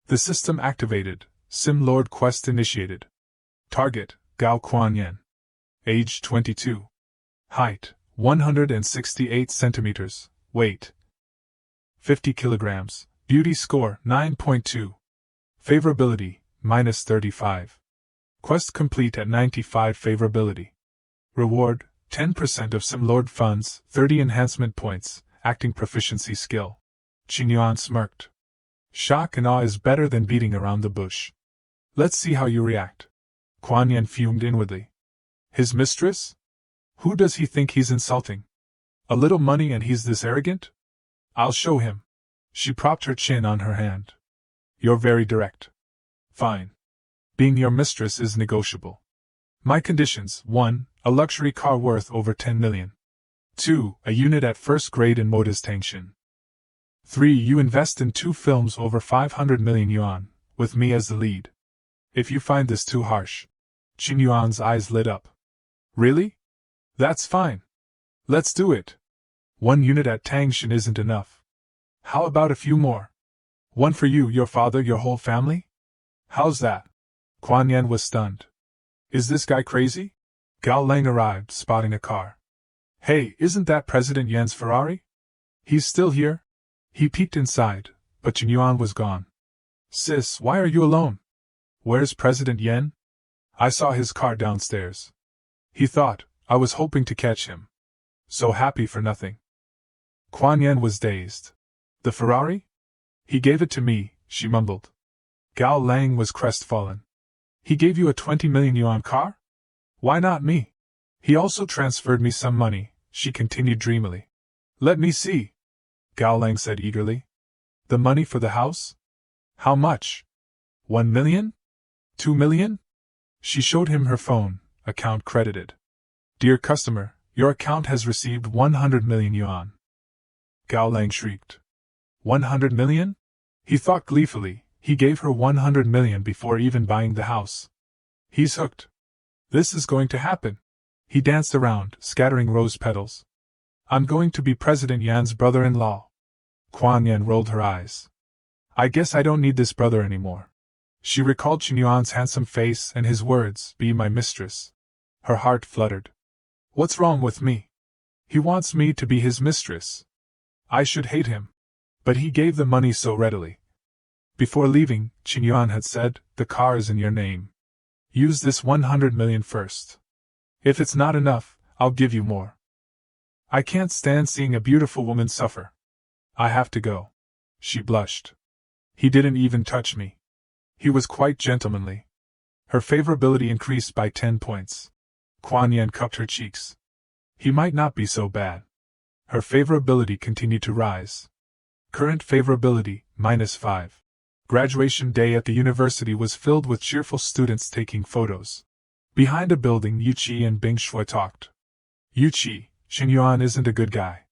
The system activated. Sim Lord quest initiated. Target, Gao Kuanyan. Age 22. Height, 168 centimeters. Weight, 50 kilograms. Beauty score, 9.2. Favorability, -35. Quest complete at 95 favorability. Reward, 10% of Sim Lord funds, 30 enhancement points, acting proficiency skill. Qingyuan smirked. Shock and awe is better than beating around the bush. Let's see how you react. Kuanyan fumed inwardly. His mistress? Who does he think he's insulting? A little money and he's this arrogant? I'll show him. She propped her chin on her hand. You're very direct. Fine. Being your mistress is negotiable. My conditions: 1. A luxury car worth over 10 million. 2. A unit at first grade in Modestangtion. 3. You invest in 2 films over 500 million yuan, with me as the lead. If you find this too harsh. Qingyuan's eyes lit up. Really? That's fine. Let's do it. 1 unit at Tangshan isn't enough. How about a few more? 1 for you, your father, your whole family? How's that? Kuanyan was stunned. Is this guy crazy? Gao Lang arrived, spotting a car. Hey, isn't that President Yen's Ferrari? He's still here? He peeked inside, but Qingyuan was gone. Sis, why are you alone? Where's President Yen? I saw his car downstairs. He thought, I was hoping to catch him. So happy for nothing. Kuanyan was dazed. The Ferrari? He gave it to me, she mumbled. Gao Lang was crestfallen. He gave you a 20 million yuan car? Why not me? He also transferred me some money, she continued dreamily. Let me see. Gao Lang said eagerly. The money for the house? How much? 1 million? 2 million? She showed him her phone, account credited. Dear customer, your account has received 100 million yuan. Gao Lang shrieked. 100 million? He thought gleefully, he gave her 100 million before even buying the house. He's hooked. This is going to happen. He danced around, scattering rose petals. I'm going to be President Yan's brother-in-law. Kuanyan rolled her eyes. I guess I don't need this brother anymore. She recalled Qingyuan's handsome face and his words, be my mistress. Her heart fluttered. What's wrong with me? He wants me to be his mistress. I should hate him. But he gave the money so readily. Before leaving, Qingyuan had said, the car is in your name. Use this 100 million first. If it's not enough, I'll give you more. I can't stand seeing a beautiful woman suffer. I have to go. She blushed. He didn't even touch me. He was quite gentlemanly. Her favorability increased by 10 points. Kuanyan cupped her cheeks. He might not be so bad. Her favorability continued to rise. Current favorability, -5. Graduation day at the university was filled with cheerful students taking photos. Behind a building, Yuqi and Bing Shui talked. Yuqi, Xingyuan isn't a good guy.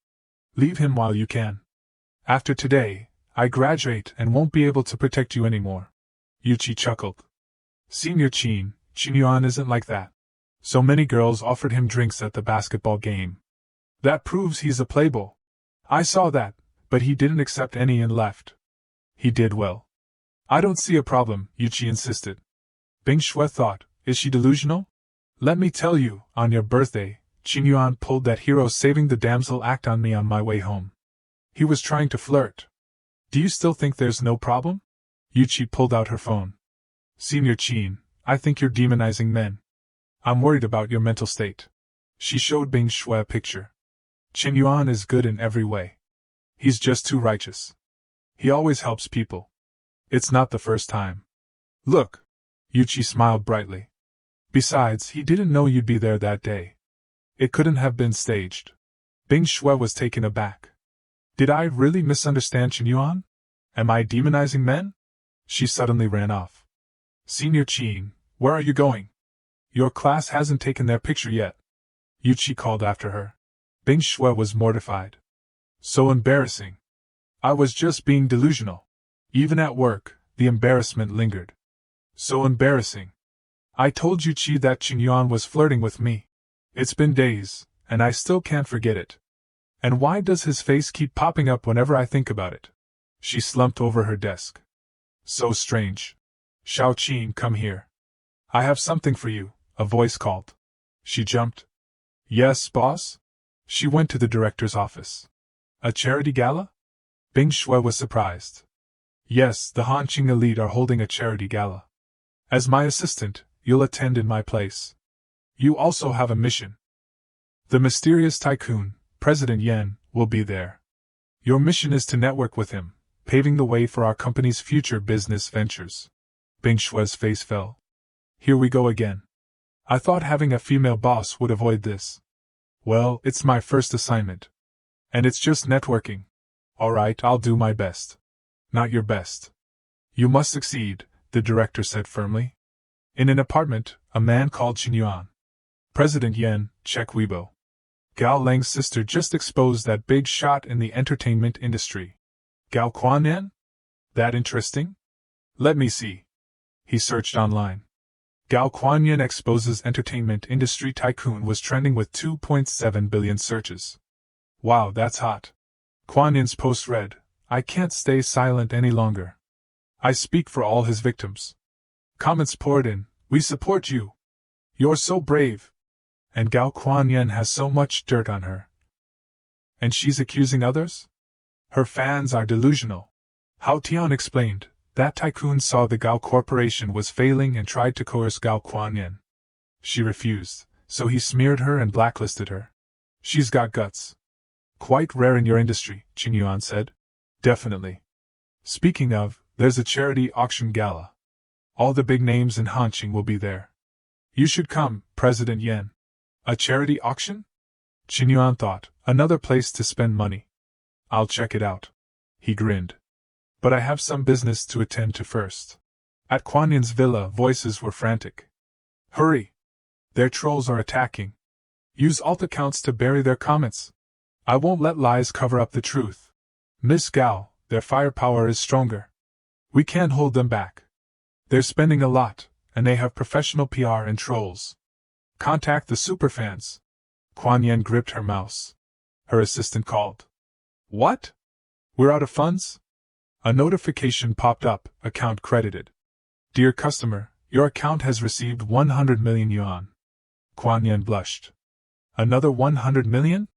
Leave him while you can. After today, I graduate and won't be able to protect you anymore. Yuqi chuckled. Senior Xingyuan isn't like that. So many girls offered him drinks at the basketball game. That proves he's a playboy. I saw that, but he didn't accept any and left. He did well. I don't see a problem, Yuqi insisted. Bing Shui thought, is she delusional? Let me tell you, on your birthday, Xingyuan pulled that hero saving the damsel act on me on my way home. He was trying to flirt. Do you still think there's no problem? Yuqi pulled out her phone. Senior Qin, I think you're demonizing men. I'm worried about your mental state. She showed Bing Shui a picture. Xingyuan is good in every way. He's just too righteous. He always helps people. It's not the first time. Look. Yuqi smiled brightly. Besides, he didn't know you'd be there that day. It couldn't have been staged. Bing Shui was taken aback. Did I really misunderstand Xingyuan? Am I demonizing men? She suddenly ran off. Senior Qin, where are you going? Your class hasn't taken their picture yet. Yuqi called after her. Bing Shui was mortified. So embarrassing. I was just being delusional. Even at work, the embarrassment lingered. So embarrassing. I told Yuqi that Xingyuan was flirting with me. It's been days, and I still can't forget it. And why does his face keep popping up whenever I think about it? She slumped over her desk. So strange. Shao Qin, come here. I have something for you, a voice called. She jumped. Yes, boss? She went to the director's office. A charity gala? Bing Shui was surprised. Yes, the Hanqing elite are holding a charity gala. As my assistant, you'll attend in my place. You also have a mission. The mysterious tycoon, President Yan, will be there. Your mission is to network with him, paving the way for our company's future business ventures. Bing Shui's face fell. Here we go again. I thought having a female boss would avoid this. Well, it's my first assignment. And it's just networking. Alright, I'll do my best. Not your best. You must succeed, the director said firmly. In an apartment, a man called Xingyuan. President Yan, check Weibo. Gao Lang's sister just exposed that big shot in the entertainment industry. Gao Quanyan? That interesting? Let me see. He searched online. Gao Quanyan exposes entertainment industry tycoon was trending with 2.7 billion searches. Wow, that's hot. Quanyan's post read, I can't stay silent any longer. I speak for all his victims. Comments poured in, we support you. You're so brave. And Gao Quanyan has so much dirt on her. And she's accusing others? Her fans are delusional. Hao Tian explained, that tycoon saw the Gao Corporation was failing and tried to coerce Gao Quanyan. She refused, so he smeared her and blacklisted her. She's got guts. Quite rare in your industry, Xingyuan said. Definitely. Speaking of, there's a charity auction gala. All the big names in Hanqing will be there. You should come, President Yan. A charity auction? Xingyuan thought, another place to spend money. I'll check it out. He grinned. But I have some business to attend to first. At Quanyan's villa, voices were frantic. Hurry! Their trolls are attacking. Use alt accounts to bury their comments. I won't let lies cover up the truth. Miss Gao, their firepower is stronger. We can't hold them back. They're spending a lot, and they have professional PR and trolls. Contact the superfans. Quanyan gripped her mouse. Her assistant called. What? We're out of funds? A notification popped up, account credited. Dear customer, your account has received 100 million yuan. Quanyan blushed. Another 100 million?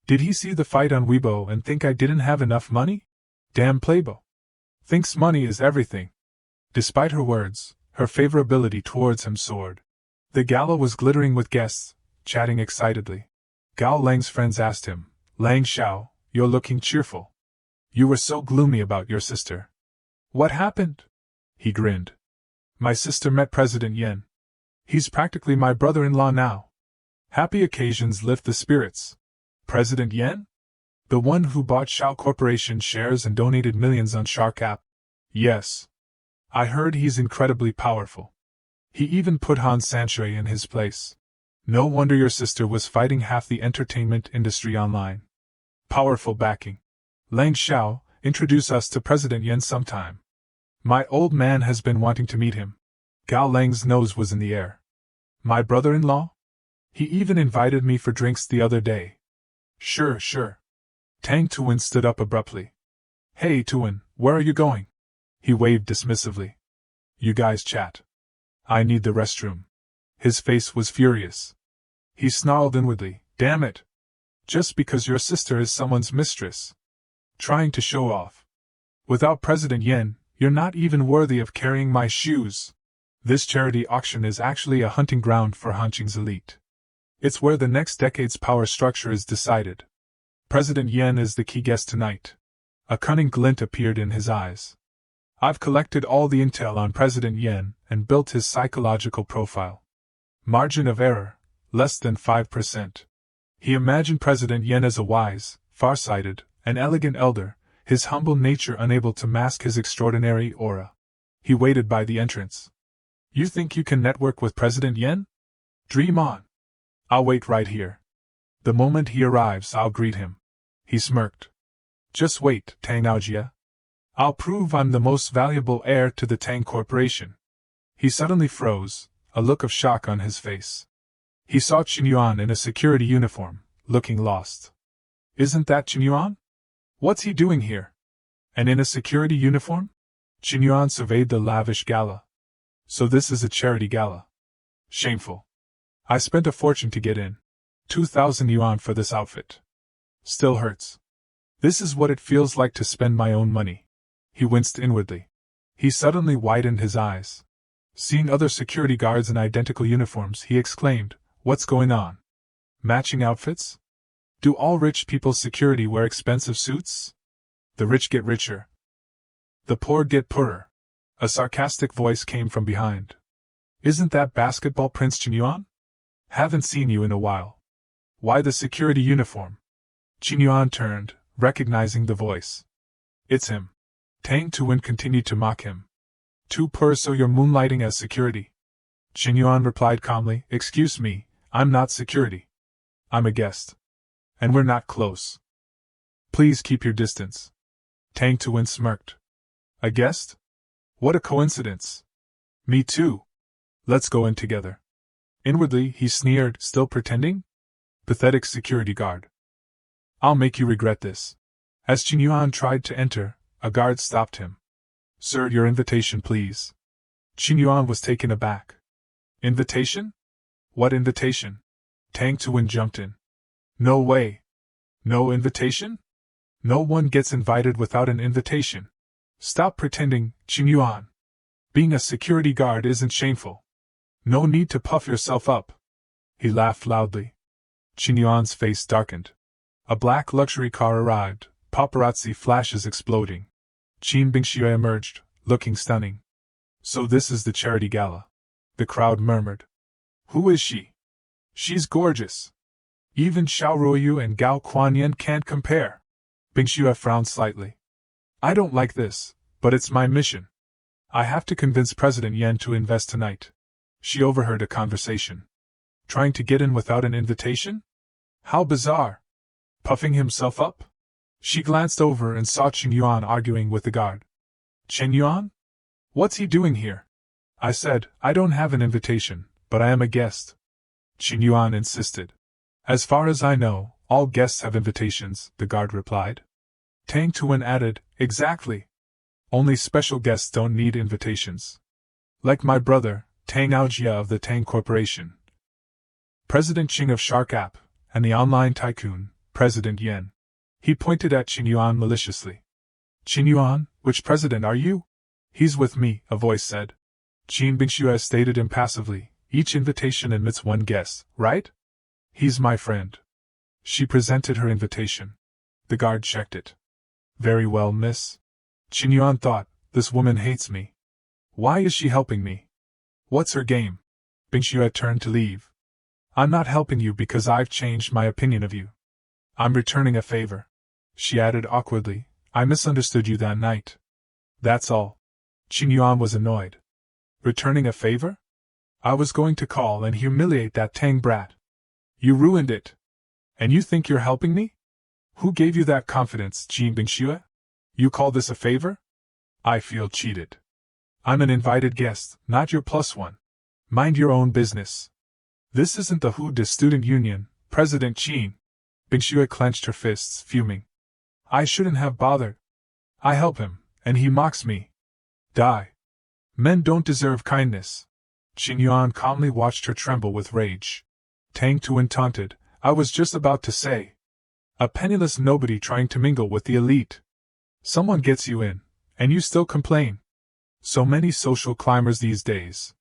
Did he see the fight on Weibo and think I didn't have enough money? Damn playboy. Thinks money is everything. Despite her words, her favorability towards him soared. The gala was glittering with guests, chatting excitedly. Gao Lang's friends asked him, Lang Xiao, you're looking cheerful. You were so gloomy about your sister. What happened? He grinned. My sister met President Yan. He's practically my brother-in-law now. Happy occasions lift the spirits. President Yan? The one who bought Shao Corporation shares and donated millions on Shark app? Yes. I heard he's incredibly powerful. He even put Han Sanshui in his place. No wonder your sister was fighting half the entertainment industry online. Powerful backing. Lang Xiao, introduce us to President Yen sometime. My old man has been wanting to meet him. Gao Lang's nose was in the air. My brother-in-law? He even invited me for drinks the other day. Sure. Tang Tuan stood up abruptly. Hey Tuan, where are you going? He waved dismissively. You guys chat. I need the restroom. His face was furious. He snarled inwardly, damn it. Just because your sister is someone's mistress. Trying to show off. Without President Yen, you're not even worthy of carrying my shoes. This charity auction is actually a hunting ground for Hanqing's elite. It's where the next decade's power structure is decided. President Yen is the key guest tonight. A cunning glint appeared in his eyes. I've collected all the intel on President Yen and built his psychological profile. Margin of error, less than 5%. He imagined President Yen as a wise, far-sighted, and elegant elder, his humble nature unable to mask his extraordinary aura. He waited by the entrance. You think you can network with President Yen? Dream on. I'll wait right here. The moment he arrives, I'll greet him. He smirked. Just wait, Tang Aojia. I'll prove I'm the most valuable heir to the Tang Corporation. He suddenly froze, a look of shock on his face. He saw Qin Yuan in a security uniform, looking lost. Isn't that Qin Yuan? What's he doing here? And in a security uniform? Qin Yuan surveyed the lavish gala. So this is a charity gala. Shameful. I spent a fortune to get in. 2,000 yuan for this outfit. Still hurts. This is what it feels like to spend my own money. He winced inwardly. He suddenly widened his eyes. Seeing other security guards in identical uniforms, he exclaimed, What's going on? Matching outfits? Do all rich people's security wear expensive suits? The rich get richer. The poor get poorer. A sarcastic voice came from behind. Isn't that basketball Prince Qin Yuan? Haven't seen you in a while. Why the security uniform? Qin Yuan turned, recognizing the voice. It's him. Tang Tuan continued to mock him. Too poor so you're moonlighting as security. Qin Yuan replied calmly, Excuse me, I'm not security. I'm a guest. And we're not close. Please keep your distance. Tang Tuan smirked. A guest? What a coincidence. Me too. Let's go in together. Inwardly, he sneered, still pretending? Pathetic security guard. I'll make you regret this. As Qin Yuan tried to enter, a guard stopped him. Sir, your invitation, please. Qin Yuan was taken aback. Invitation? What invitation? Tang Tuan jumped in. No way. No invitation? No one gets invited without an invitation. Stop pretending, Qin Yuan. Being a security guard isn't shameful. No need to puff yourself up. He laughed loudly. Qin Yuan's face darkened. A black luxury car arrived, paparazzi flashes exploding. Qin Bingxue emerged, looking stunning. So this is the charity gala. The crowd murmured. Who is she? She's gorgeous. Even Xiao Ruoyu and Gao Kuanyan can't compare. Bingxue frowned slightly. I don't like this, but it's my mission. I have to convince President Yen to invest tonight. She overheard a conversation. Trying to get in without an invitation? How bizarre. Puffing himself up? She glanced over and saw Qin Yuan arguing with the guard. Qin Yuan? What's he doing here? I said, I don't have an invitation, but I am a guest. Qin Yuan insisted. As far as I know, all guests have invitations, the guard replied. Tang Tuan added, Exactly. Only special guests don't need invitations. Like my brother, Tang Aojia of the Tang Corporation. President Qing of Shark App, and the online tycoon, President Yen. He pointed at Qin Yuan maliciously. Qin Yuan, which president are you? He's with me, a voice said. Qin Bingxue stated impassively, each invitation admits one guest, right? He's my friend. She presented her invitation. The guard checked it. Very well, miss. Qin Yuan thought, this woman hates me. Why is she helping me? What's her game? Bingxue turned to leave. I'm not helping you because I've changed my opinion of you. I'm returning a favor. She added awkwardly, I misunderstood you that night. That's all. Qin Yuan was annoyed. Returning a favor? I was going to call and humiliate that Tang brat. You ruined it. And you think you're helping me? Who gave you that confidence, Jin Bingxue? You call this a favor? I feel cheated. I'm an invited guest, not your plus one. Mind your own business. This isn't the Hu De Student Union, President Qin. Bingxue clenched her fists, fuming. I shouldn't have bothered. I help him, and he mocks me. Die. Men don't deserve kindness. Qin Yuan calmly watched her tremble with rage. Tang Tuan taunted, I was just about to say. A penniless nobody trying to mingle with the elite. Someone gets you in, and you still complain. So many social climbers these days.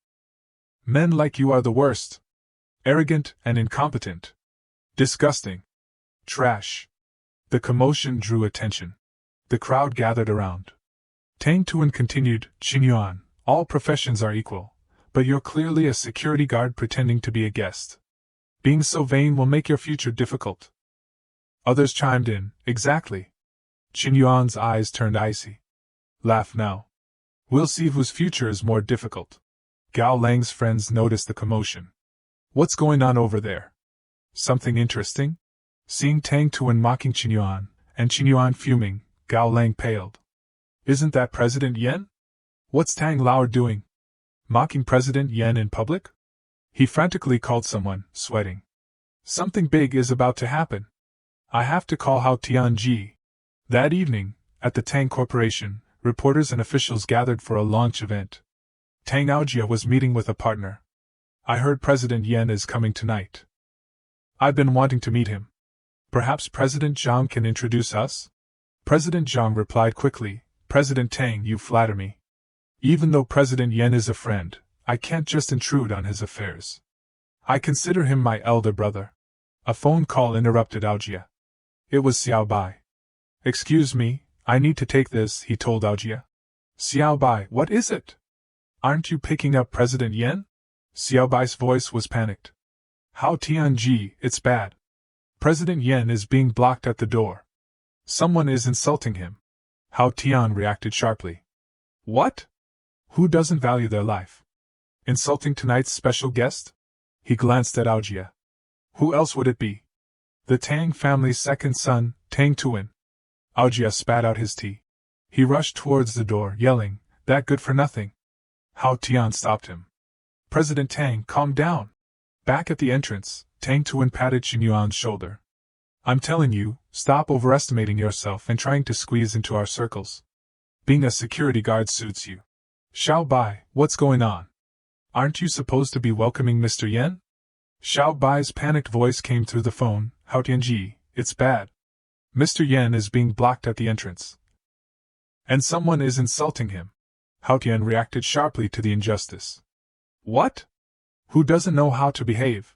Men like you are the worst. Arrogant and incompetent. Disgusting. Trash. The commotion drew attention. The crowd gathered around. Tang Tuan continued, Qin Yuan, all professions are equal, but you're clearly a security guard pretending to be a guest. Being so vain will make your future difficult. Others chimed in, exactly. Qin Yuan's eyes turned icy. Laugh now. We'll see whose future is more difficult. Gao Lang's friends noticed the commotion. What's going on over there? Something interesting? Seeing Tang Tuan mocking Qin Yuan, and Qin Yuan fuming, Gao Lang paled. Isn't that President Yen? What's Tang Lao doing? Mocking President Yen in public? He frantically called someone, sweating. Something big is about to happen. I have to call Hao Tianji. That evening, at the Tang Corporation, reporters and officials gathered for a launch event. Tang Aojia was meeting with a partner. I heard President Yen is coming tonight. I've been wanting to meet him. Perhaps President Zhang can introduce us? President Zhang replied quickly, President Tang, you flatter me. Even though President Yen is a friend, I can't just intrude on his affairs. I consider him my elder brother. A phone call interrupted Aojia. It was Xiao Bai. Excuse me, I need to take this, he told Aojia. Xiao Bai, what is it? Aren't you picking up President Yen? Xiao Bai's voice was panicked. Hao Tianji, it's bad. President Yen is being blocked at the door. Someone is insulting him. Hao Tian reacted sharply. What? Who doesn't value their life? Insulting tonight's special guest? He glanced at Aojia. Who else would it be? The Tang family's second son, Tang Tuan. Aojia spat out his tea. He rushed towards the door, yelling, that good for nothing. Hao Tian stopped him. President Tang, calm down. Back at the entrance, Tang Tuan patted Qin Yuan's shoulder. I'm telling you, stop overestimating yourself and trying to squeeze into our circles. Being a security guard suits you. Xiao Bai, what's going on? Aren't you supposed to be welcoming Mr. Yen? Xiao Bai's panicked voice came through the phone, Hao Tianji, it's bad. Mr. Yen is being blocked at the entrance. And someone is insulting him. Hao Tian reacted sharply to the injustice. What? Who doesn't know how to behave?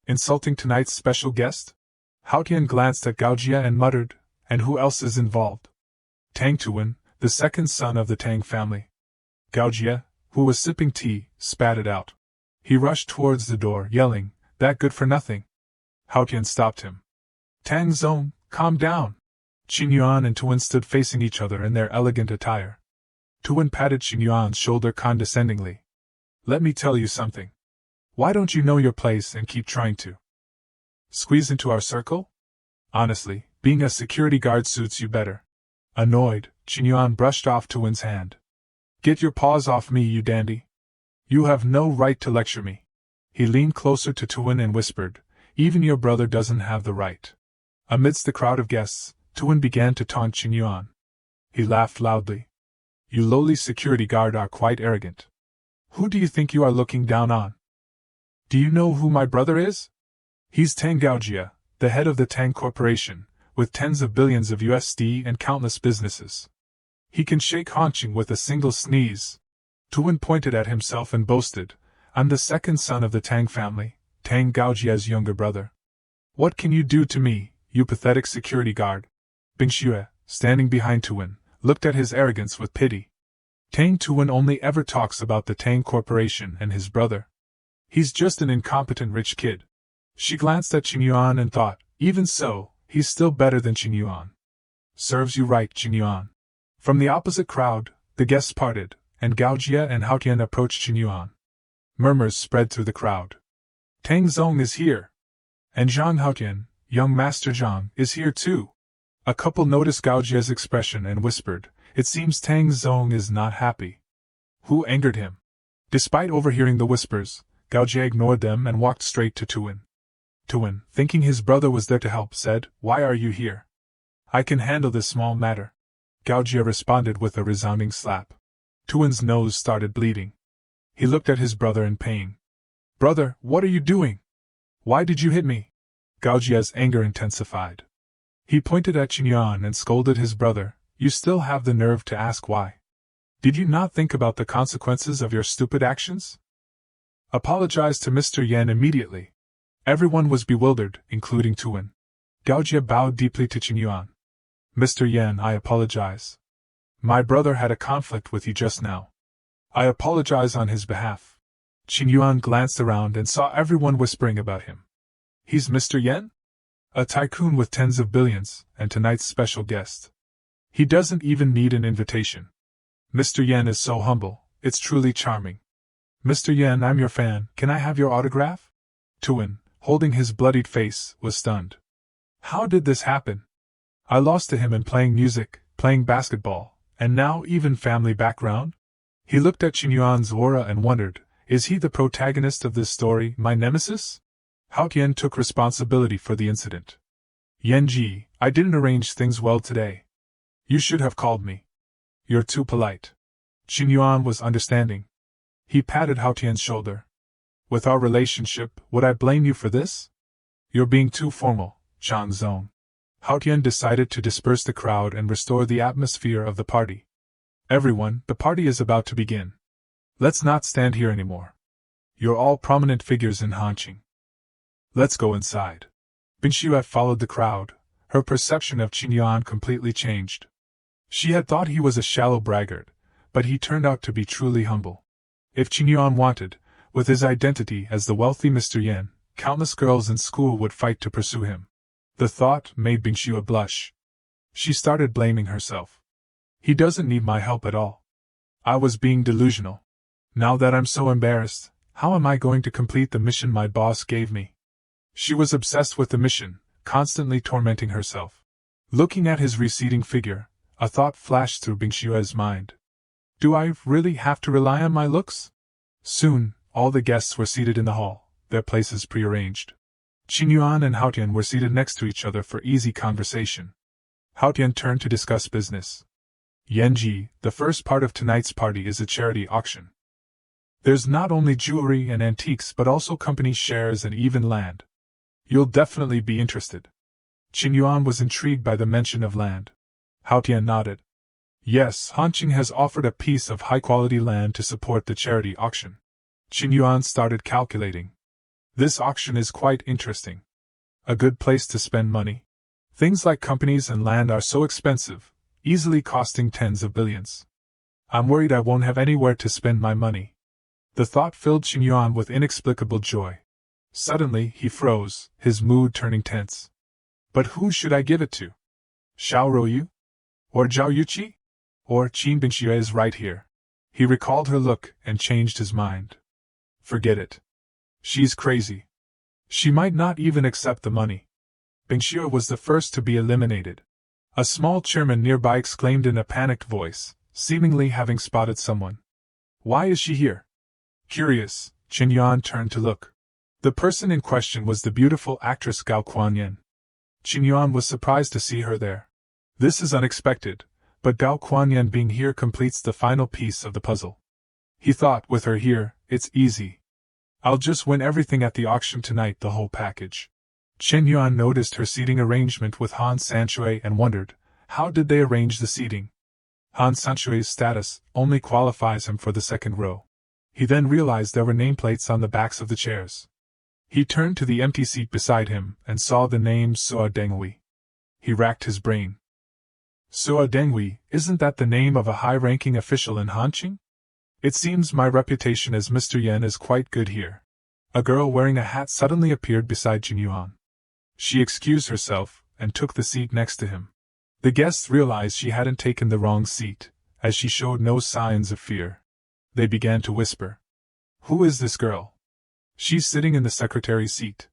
Insulting tonight's special guest? Hao Tian glanced at Gaojia and muttered, and who else is involved? Tang Tuan, the second son of the Tang family. Gaojia, who was sipping tea, spat it out. He rushed towards the door, yelling, that good for nothing. Hao Tian stopped him. Tang Zong, calm down. Qin Yuan and Tuan stood facing each other in their elegant attire. Tuan patted Qin Yuan's shoulder condescendingly. Let me tell you something. Why don't you know your place and keep trying to squeeze into our circle? Honestly, being a security guard suits you better. Annoyed, Qin Yuan brushed off Tuan's hand. Get your paws off me, you dandy. You have no right to lecture me. He leaned closer to Tuan and whispered, even your brother doesn't have the right. Amidst the crowd of guests, Tuan began to taunt Qin Yuan. He laughed loudly. You lowly security guard are quite arrogant. Who do you think you are looking down on? Do you know who my brother is? He's Tang Gaojia, the head of the Tang Corporation, with tens of billions of USD and countless businesses. He can shake Hongqing with a single sneeze. Tuan pointed at himself and boasted, I'm the second son of the Tang family, Tang Gaojia's younger brother. What can you do to me, you pathetic security guard? Bingxue, standing behind Tuan, looked at his arrogance with pity. Tang Tuan only ever talks about the Tang Corporation and his brother. He's just an incompetent rich kid. She glanced at Qin Yuan and thought, even so, he's still better than Qin Yuan. Serves you right, Qin Yuan. From the opposite crowd, the guests parted, and Gao Jie and Hao Tian approached Qin Yuan. Murmurs spread through the crowd. Tang Zong is here. And Zhang Haotian, young Master Zhang, is here too. A couple noticed Gao Jie's expression and whispered, it seems Tang Zong is not happy. Who angered him? Despite overhearing the whispers, Gao Jie ignored them and walked straight to Tuan. Tuan, thinking his brother was there to help, said, Why are you here? I can handle this small matter. Gao Jie responded with a resounding slap. Tuan's nose started bleeding. He looked at his brother in pain. Brother, what are you doing? Why did you hit me? Gao Jie's anger intensified. He pointed at Qin Yuan and scolded his brother, You still have the nerve to ask why? Did you not think about the consequences of your stupid actions? Apologize to Mr. Yan immediately. Everyone was bewildered, including Tuan. Gao Jie bowed deeply to Qin Yuan. Mr. Yan, I apologize. My brother had a conflict with you just now. I apologize on his behalf. Qin Yuan glanced around and saw everyone whispering about him. He's Mr. Yan? A tycoon with tens of billions, and tonight's special guest. He doesn't even need an invitation. Mr. Yan is so humble, it's truly charming. Mr. Yan, I'm your fan, can I have your autograph? Tuan, holding his bloodied face, was stunned. How did this happen? I lost to him in playing music, playing basketball, and now even family background? He looked at Qin Yuan's aura and wondered, is he the protagonist of this story, my nemesis? Hao Tian took responsibility for the incident. Yanji, I didn't arrange things well today. You should have called me. You're too polite. Qin Yuan was understanding. He patted Hao Tian's shoulder. With our relationship, would I blame you for this? You're being too formal, Zhang Zong. Hao Tian decided to disperse the crowd and restore the atmosphere of the party. Everyone, the party is about to begin. Let's not stand here anymore. You're all prominent figures in Hanqing. Let's go inside. Bin Xue followed the crowd. Her perception of Qin Yuan completely changed. She had thought he was a shallow braggart, but he turned out to be truly humble. If Qin Yuan wanted, with his identity as the wealthy Mr. Yan, countless girls in school would fight to pursue him. The thought made Bin Xue blush. She started blaming herself. He doesn't need my help at all. I was being delusional. Now that I'm so embarrassed, how am I going to complete the mission my boss gave me? She was obsessed with the mission, constantly tormenting herself. Looking at his receding figure, a thought flashed through Bin Xue's mind. Do I really have to rely on my looks? Soon, all the guests were seated in the hall, their places prearranged. Qin Yuan and Hao Tian were seated next to each other for easy conversation. Hao Tian turned to discuss business. Yanji, the first part of tonight's party is a charity auction. There's not only jewelry and antiques but also company shares and even land. You'll definitely be interested. Qin Yuan was intrigued by the mention of land. Hao Tian nodded. Yes, Hanqing has offered a piece of high-quality land to support the charity auction. Qin Yuan started calculating. This auction is quite interesting. A good place to spend money. Things like companies and land are so expensive, easily costing tens of billions. I'm worried I won't have anywhere to spend my money. The thought filled Qin Yuan with inexplicable joy. Suddenly, he froze, his mood turning tense. But who should I give it to? Xiao Rouyu? Or Zhao Yuqi? Or Qin Bingxue is right here. He recalled her look and changed his mind. Forget it. She's crazy. She might not even accept the money. Bingxue was the first to be eliminated. A small chairman nearby exclaimed in a panicked voice, seemingly having spotted someone. Why is she here? Curious, Qin Yuan turned to look. The person in question was the beautiful actress Gao Kuanyan. Qin Yuan was surprised to see her there. This is unexpected, but Gao Kuanyan being here completes the final piece of the puzzle. He thought, with her here, it's easy. I'll just win everything at the auction tonight, the whole package. Qin Yuan noticed her seating arrangement with Han Sanshui and wondered, how did they arrange the seating? Han Sanshui's status only qualifies him for the second row. He then realized there were nameplates on the backs of the chairs. He turned to the empty seat beside him and saw the name Suo Denghui. He racked his brain. Suo Denghui, isn't that the name of a high-ranking official in Hanqing? It seems my reputation as Mr. Yan is quite good here. A girl wearing a hat suddenly appeared beside Qin Yuan. She excused herself and took the seat next to him. The guests realized she hadn't taken the wrong seat, as she showed no signs of fear. they began to whisper. Who is this girl? She's sitting in the secretary's seat.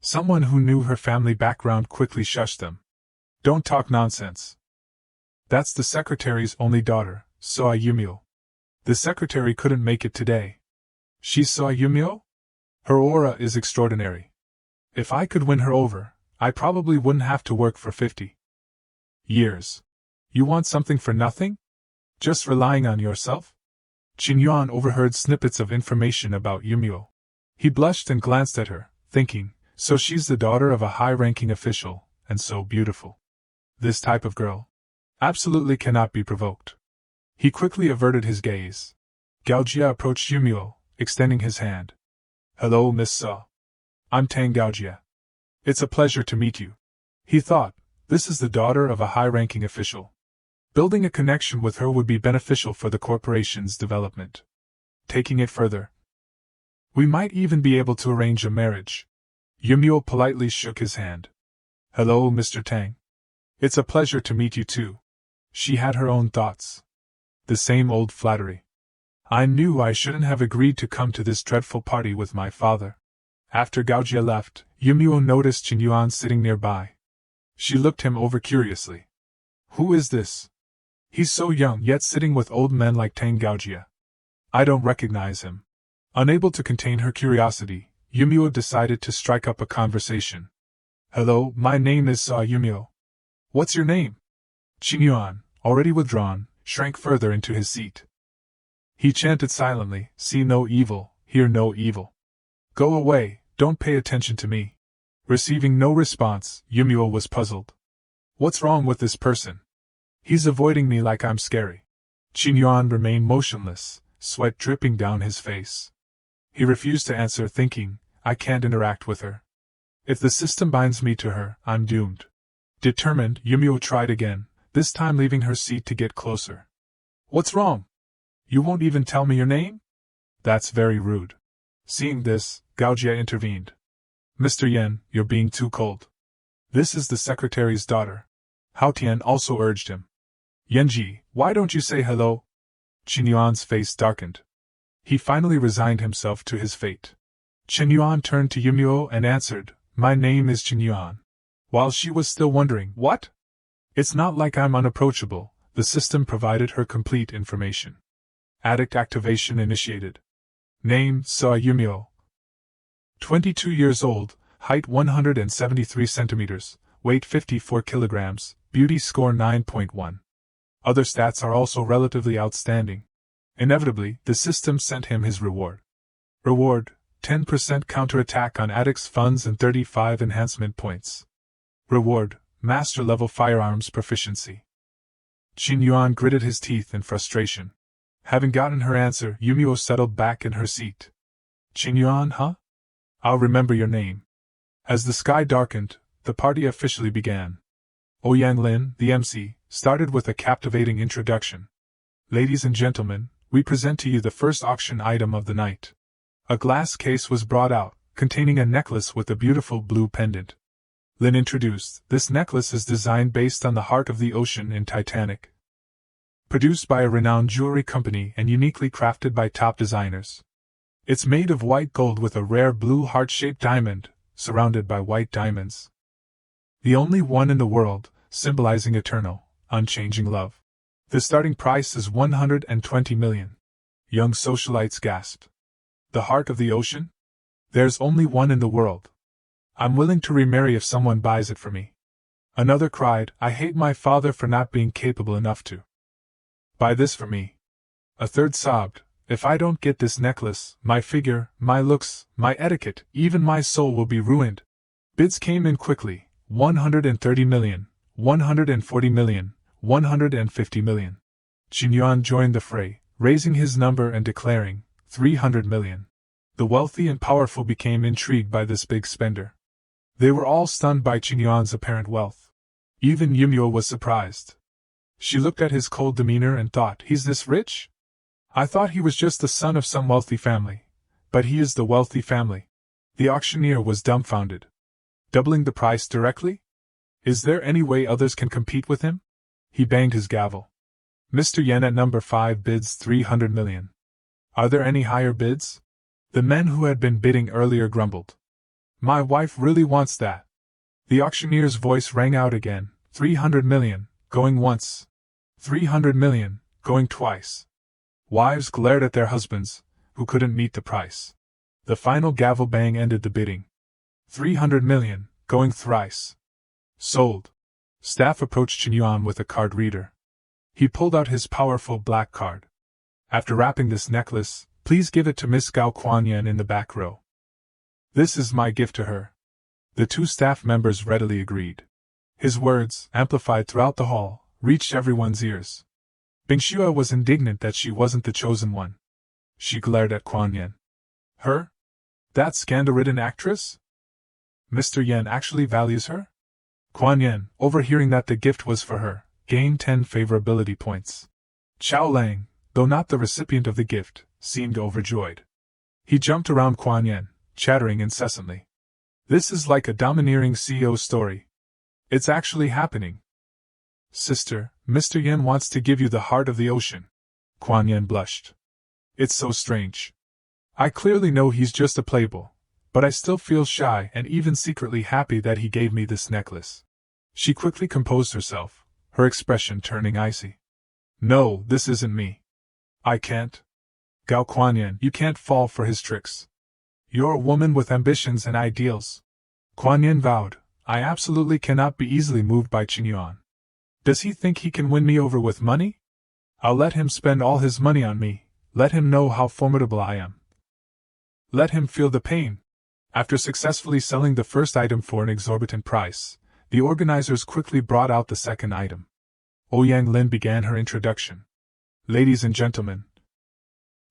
Someone who knew her family background quickly shushed them. Don't talk nonsense. That's the secretary's only daughter, Soa Yumio. The secretary couldn't make it today. She's Soa Yumio? Her aura is extraordinary. If I could win her over, I probably wouldn't have to work for 50 years. You want something for nothing? Just relying on yourself? Qin overheard snippets of information about Yumio. He blushed and glanced at her, thinking, so she's the daughter of a high-ranking official, and so beautiful. This type of girl absolutely cannot be provoked. He quickly averted his gaze. Gaojia approached Yumio, extending his hand. Hello, Miss Saw. I'm Tang Gaojia. It's a pleasure to meet you. He thought, this is the daughter of a high-ranking official. Building a connection with her would be beneficial for the corporation's development. Taking it further, we might even be able to arrange a marriage. Yumio politely shook his hand. Hello, Mr. Tang. It's a pleasure to meet you too. She had her own thoughts. The same old flattery. I knew I shouldn't have agreed to come to this dreadful party with my father. After Gaojia left, Yumio noticed Qin sitting nearby. She looked him over curiously. Who is this? He's so young yet sitting with old men like Tang Gaojia. I don't recognize him. Unable to contain her curiosity, Yumio decided to strike up a conversation. Hello, my name is Saw Yumio. What's your name? Qin, already withdrawn, shrank further into his seat. He chanted silently, see no evil, hear no evil. Go away, don't pay attention to me. Receiving no response, Yumio was puzzled. What's wrong with this person? He's avoiding me like I'm scary. Qin remained motionless, sweat dripping down his face. He refused to answer, thinking, I can't interact with her. If the system binds me to her, I'm doomed. Determined, Yumio tried again, this time leaving her seat to get closer. What's wrong? You won't even tell me your name? That's very rude. Seeing this, Gaojia intervened. Mr. Yen, you're being too cold. This is the secretary's daughter. Hao Tian also urged him. Yenji, why don't you say hello? Qin face darkened. He finally resigned himself to his fate. Qin turned to Yumio and answered, my name is Qin. While she was still wondering, what? It's not like I'm unapproachable, the system provided her complete information. Addict activation initiated. Name, Saw Yumio. 22 years old, height 173 centimeters, weight 54 kilograms, beauty score 9.1. Other stats are also relatively outstanding. Inevitably, the system sent him his reward. Reward, 10% counterattack on addicts' funds and 35 enhancement points. Reward, master-level firearms proficiency. Qin gritted his teeth in frustration. Having gotten her answer, Yumio settled back in her seat. Qin, huh? I'll remember your name. As the sky darkened, the party officially began. Ouyang Lin, the MC, started with a captivating introduction. Ladies and gentlemen, we present to you the first auction item of the night. A glass case was brought out, containing a necklace with a beautiful blue pendant. Lin introduced, this necklace is designed based on the heart of the ocean in Titanic. Produced by a renowned jewelry company and uniquely crafted by top designers. It's made of white gold with a rare blue heart-shaped diamond, surrounded by white diamonds. The only one in the world, symbolizing eternal, unchanging love. The starting price is 120 million. Young socialites gasped. The heart of the ocean? There's only one in the world. I'm willing to remarry if someone buys it for me. Another cried, I hate my father for not being capable enough to buy this for me. A third sobbed, if I don't get this necklace, my figure, my looks, my etiquette, even my soul will be ruined. Bids came in quickly, 130 million, 140 million, 150 million. Qin joined the fray, raising his number and declaring, 300 million. The wealthy and powerful became intrigued by this big spender. They were all stunned by Qin's apparent wealth. Even Yumio was surprised. She looked at his cold demeanor and thought, he's this rich? I thought he was just the son of some wealthy family. But he is the wealthy family. The auctioneer was dumbfounded. Doubling the price directly? Is there any way others can compete with him? He banged his gavel. Mr. Yen at number 5 bids 300 million. Are there any higher bids? The men who had been bidding earlier grumbled. My wife really wants that. The auctioneer's voice rang out again, 300 million, going once. 300 million, going twice. Wives glared at their husbands, who couldn't meet the price. The final gavel bang ended the bidding. 300 million, going thrice. Sold. Staff approached Chen Yuan with a card reader. He pulled out his powerful black card. After wrapping this necklace, please give it to Miss Gao Kuan-yen in the back row. This is my gift to her. The two staff members readily agreed. His words, amplified throughout the hall, reached everyone's ears. Bing Shua was indignant that she wasn't the chosen one. She glared at Kuan-yen. Her? That scandal-ridden actress? Mr. Yen actually values her? Kuan-yen, overhearing that the gift was for her, gained 10 favorability points. Chao Lang, though not the recipient of the gift, seemed overjoyed. He jumped around Kuan-yen, chattering incessantly. This is like a domineering CEO story. It's actually happening. Sister, Mr. Yen wants to give you the heart of the ocean. Kuan-yen blushed. It's so strange. I clearly know he's just a playboy, but I still feel shy and even secretly happy that he gave me this necklace. She quickly composed herself, her expression turning icy. No, this isn't me. I can't. Gao Kuan-yen, you can't fall for his tricks. You're a woman with ambitions and ideals. Kuan-yen vowed, I absolutely cannot be easily moved by Chen Yuan. Does he think he can win me over with money? I'll let him spend all his money on me, let him know how formidable I am. Let him feel the pain. After successfully selling the first item for an exorbitant price, the organizers quickly brought out the second item. Ouyang Lin began her introduction. Ladies and gentlemen.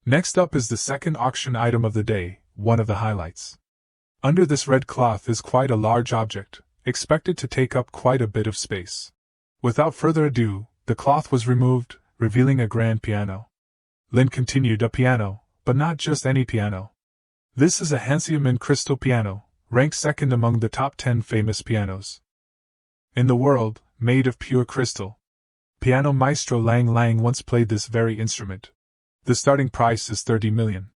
Next up is the second auction item of the day, one of the highlights. Under this red cloth is quite a large object, expected to take up quite a bit of space. Without further ado, the cloth was removed, revealing a grand piano. Lin continued, a piano, but not just any piano. This is a Hansiamin crystal piano, ranked second among the top 10 famous pianos in the world, made of pure crystal. Piano maestro Lang Lang once played this very instrument. The starting price is 30 million.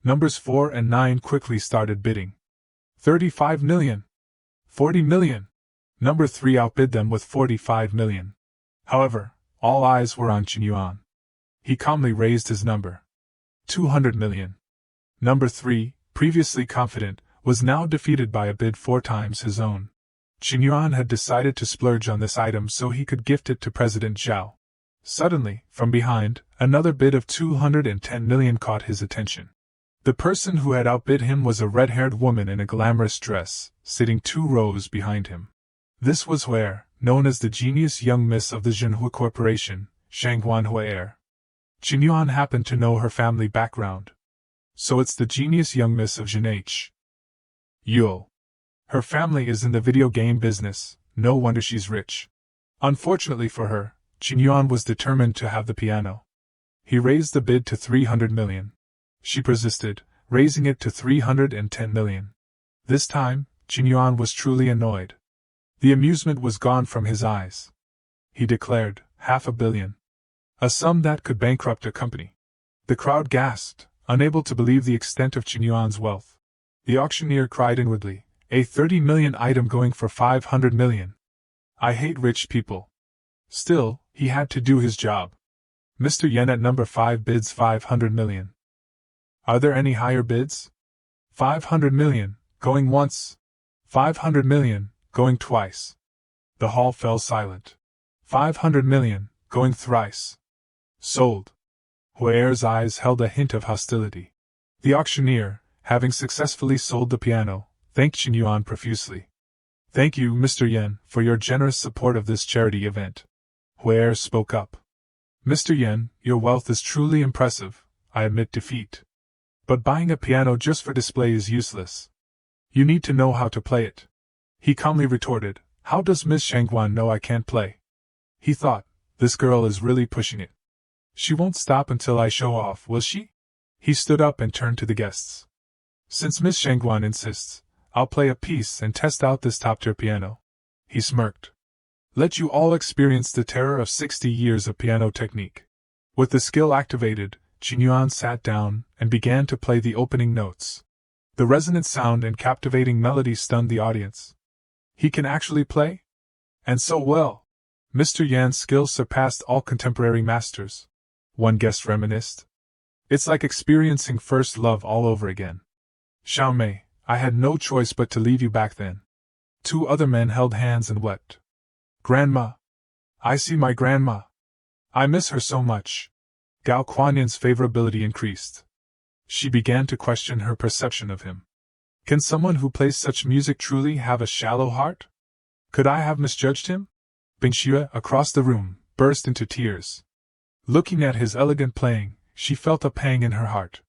Numbers 4 and 9 quickly started bidding. 35 million. 40 million. Number 3 outbid them with 45 million. However, all eyes were on Chen Yuan. He calmly raised his number. 200 million. Number 3, previously confident, was now defeated by a bid 4 times his own. Chen Yuan had decided to splurge on this item so he could gift it to President Zhao. Suddenly, from behind, another bid of 210 million caught his attention. The person who had outbid him was a red-haired woman in a glamorous dress, sitting 2 rows behind him. This was Huer, known as the genius young miss of the Zhenhua Corporation, Shanghuan Huer. Chen Yuan happened to know her family background. So it's the genius young miss of Zhenh. Yuo. Her family is in the video game business, no wonder she's rich. Unfortunately for her, Chen Yuan was determined to have the piano. He raised the bid to 300 million. She persisted, raising it to 310 million. This time, Chen Yuan was truly annoyed. The amusement was gone from his eyes. He declared, 500 million. A sum that could bankrupt a company. The crowd gasped, unable to believe the extent of Chen Yuan's wealth. The auctioneer cried inwardly, a 30 million item going for 500 million. I hate rich people. Still, he had to do his job. Mr. Yen at number 5 bids 500 million. Are there any higher bids? 500 million, going once. 500 million, going twice. The hall fell silent. 500 million, going thrice. Sold. Huer's eyes held a hint of hostility. The auctioneer, having successfully sold the piano, thanked Chen Yuan profusely. Thank you, Mr. Yen, for your generous support of this charity event. Huer spoke up. Mr. Yen, your wealth is truly impressive, I admit defeat. But buying a piano just for display is useless. You need to know how to play it. He calmly retorted, how does Miss Shangguan know I can't play? He thought, this girl is really pushing it. She won't stop until I show off, will she? He stood up and turned to the guests. Since Miss Shangguan insists, I'll play a piece and test out this top-tier piano. He smirked. Let you all experience the terror of 60 years of piano technique. With the skill activated, Qin Yuan sat down and began to play the opening notes. The resonant sound and captivating melody stunned the audience. He can actually play? And so well! Mr. Yan's skills surpassed all contemporary masters. One guest reminisced. It's like experiencing first love all over again. Xiao Mei, I had no choice but to leave you back then. Two other men held hands and wept. Grandma! I see my grandma! I miss her so much. Gao Kuanyan's favorability increased. She began to question her perception of him. Can someone who plays such music truly have a shallow heart? Could I have misjudged him? Bingxue, across the room, burst into tears. Looking at his elegant playing, she felt a pang in her heart.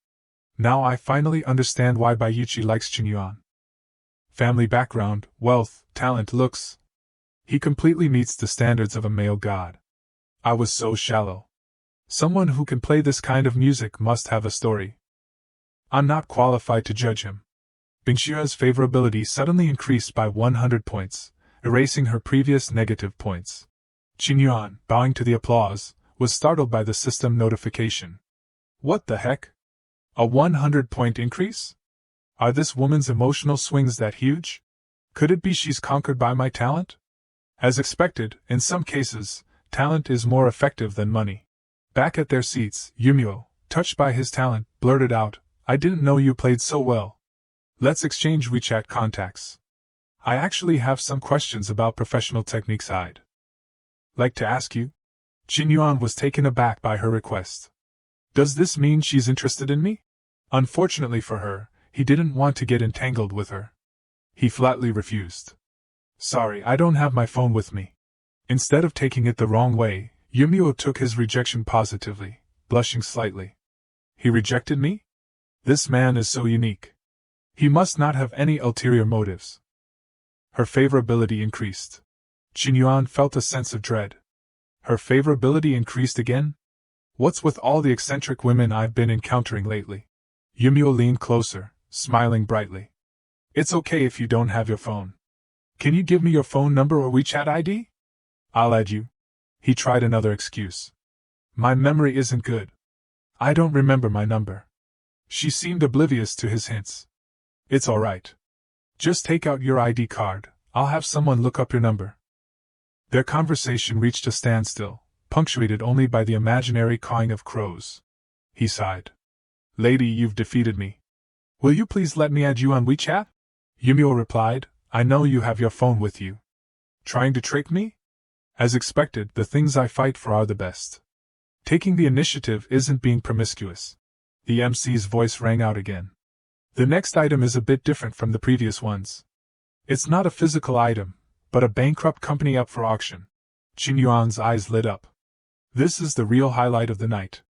Now I finally understand why Baiyuchi likes Qin Yuan. Family background, wealth, talent, looks. He completely meets the standards of a male god. I was so shallow. Someone who can play this kind of music must have a story. I'm not qualified to judge him. Bingshua's favorability suddenly increased by 100 points, erasing her previous negative points. Qin Yuan, bowing to the applause, was startled by the system notification. What the heck? A 100-point increase? Are this woman's emotional swings that huge? Could it be she's conquered by my talent? As expected, in some cases, talent is more effective than money. Back at their seats, Yumio, touched by his talent, blurted out, I didn't know you played so well. Let's exchange WeChat contacts. I actually have some questions about professional techniques I'd like to ask you. Qin Yuan was taken aback by her request. Does this mean she's interested in me? Unfortunately for her, he didn't want to get entangled with her. He flatly refused. Sorry, I don't have my phone with me. Instead of taking it the wrong way, Yumio took his rejection positively, blushing slightly. He rejected me? This man is so unique. He must not have any ulterior motives. Her favorability increased. Qin Yuan felt a sense of dread. Her favorability increased again? What's with all the eccentric women I've been encountering lately? Yumio leaned closer, smiling brightly. It's okay if you don't have your phone. Can you give me your phone number or WeChat ID? I'll add you. He tried another excuse. My memory isn't good. I don't remember my number. She seemed oblivious to his hints. It's all right. Just take out your ID card, I'll have someone look up your number. Their conversation reached a standstill, punctuated only by the imaginary cawing of crows. He sighed. Lady, you've defeated me. Will you please let me add you on WeChat? Yumio replied, I know you have your phone with you. Trying to trick me? As expected, the things I fight for are the best. Taking the initiative isn't being promiscuous. The MC's voice rang out again. The next item is a bit different from the previous ones. It's not a physical item, but a bankrupt company up for auction. Qin Yuan's eyes lit up. This is the real highlight of the night.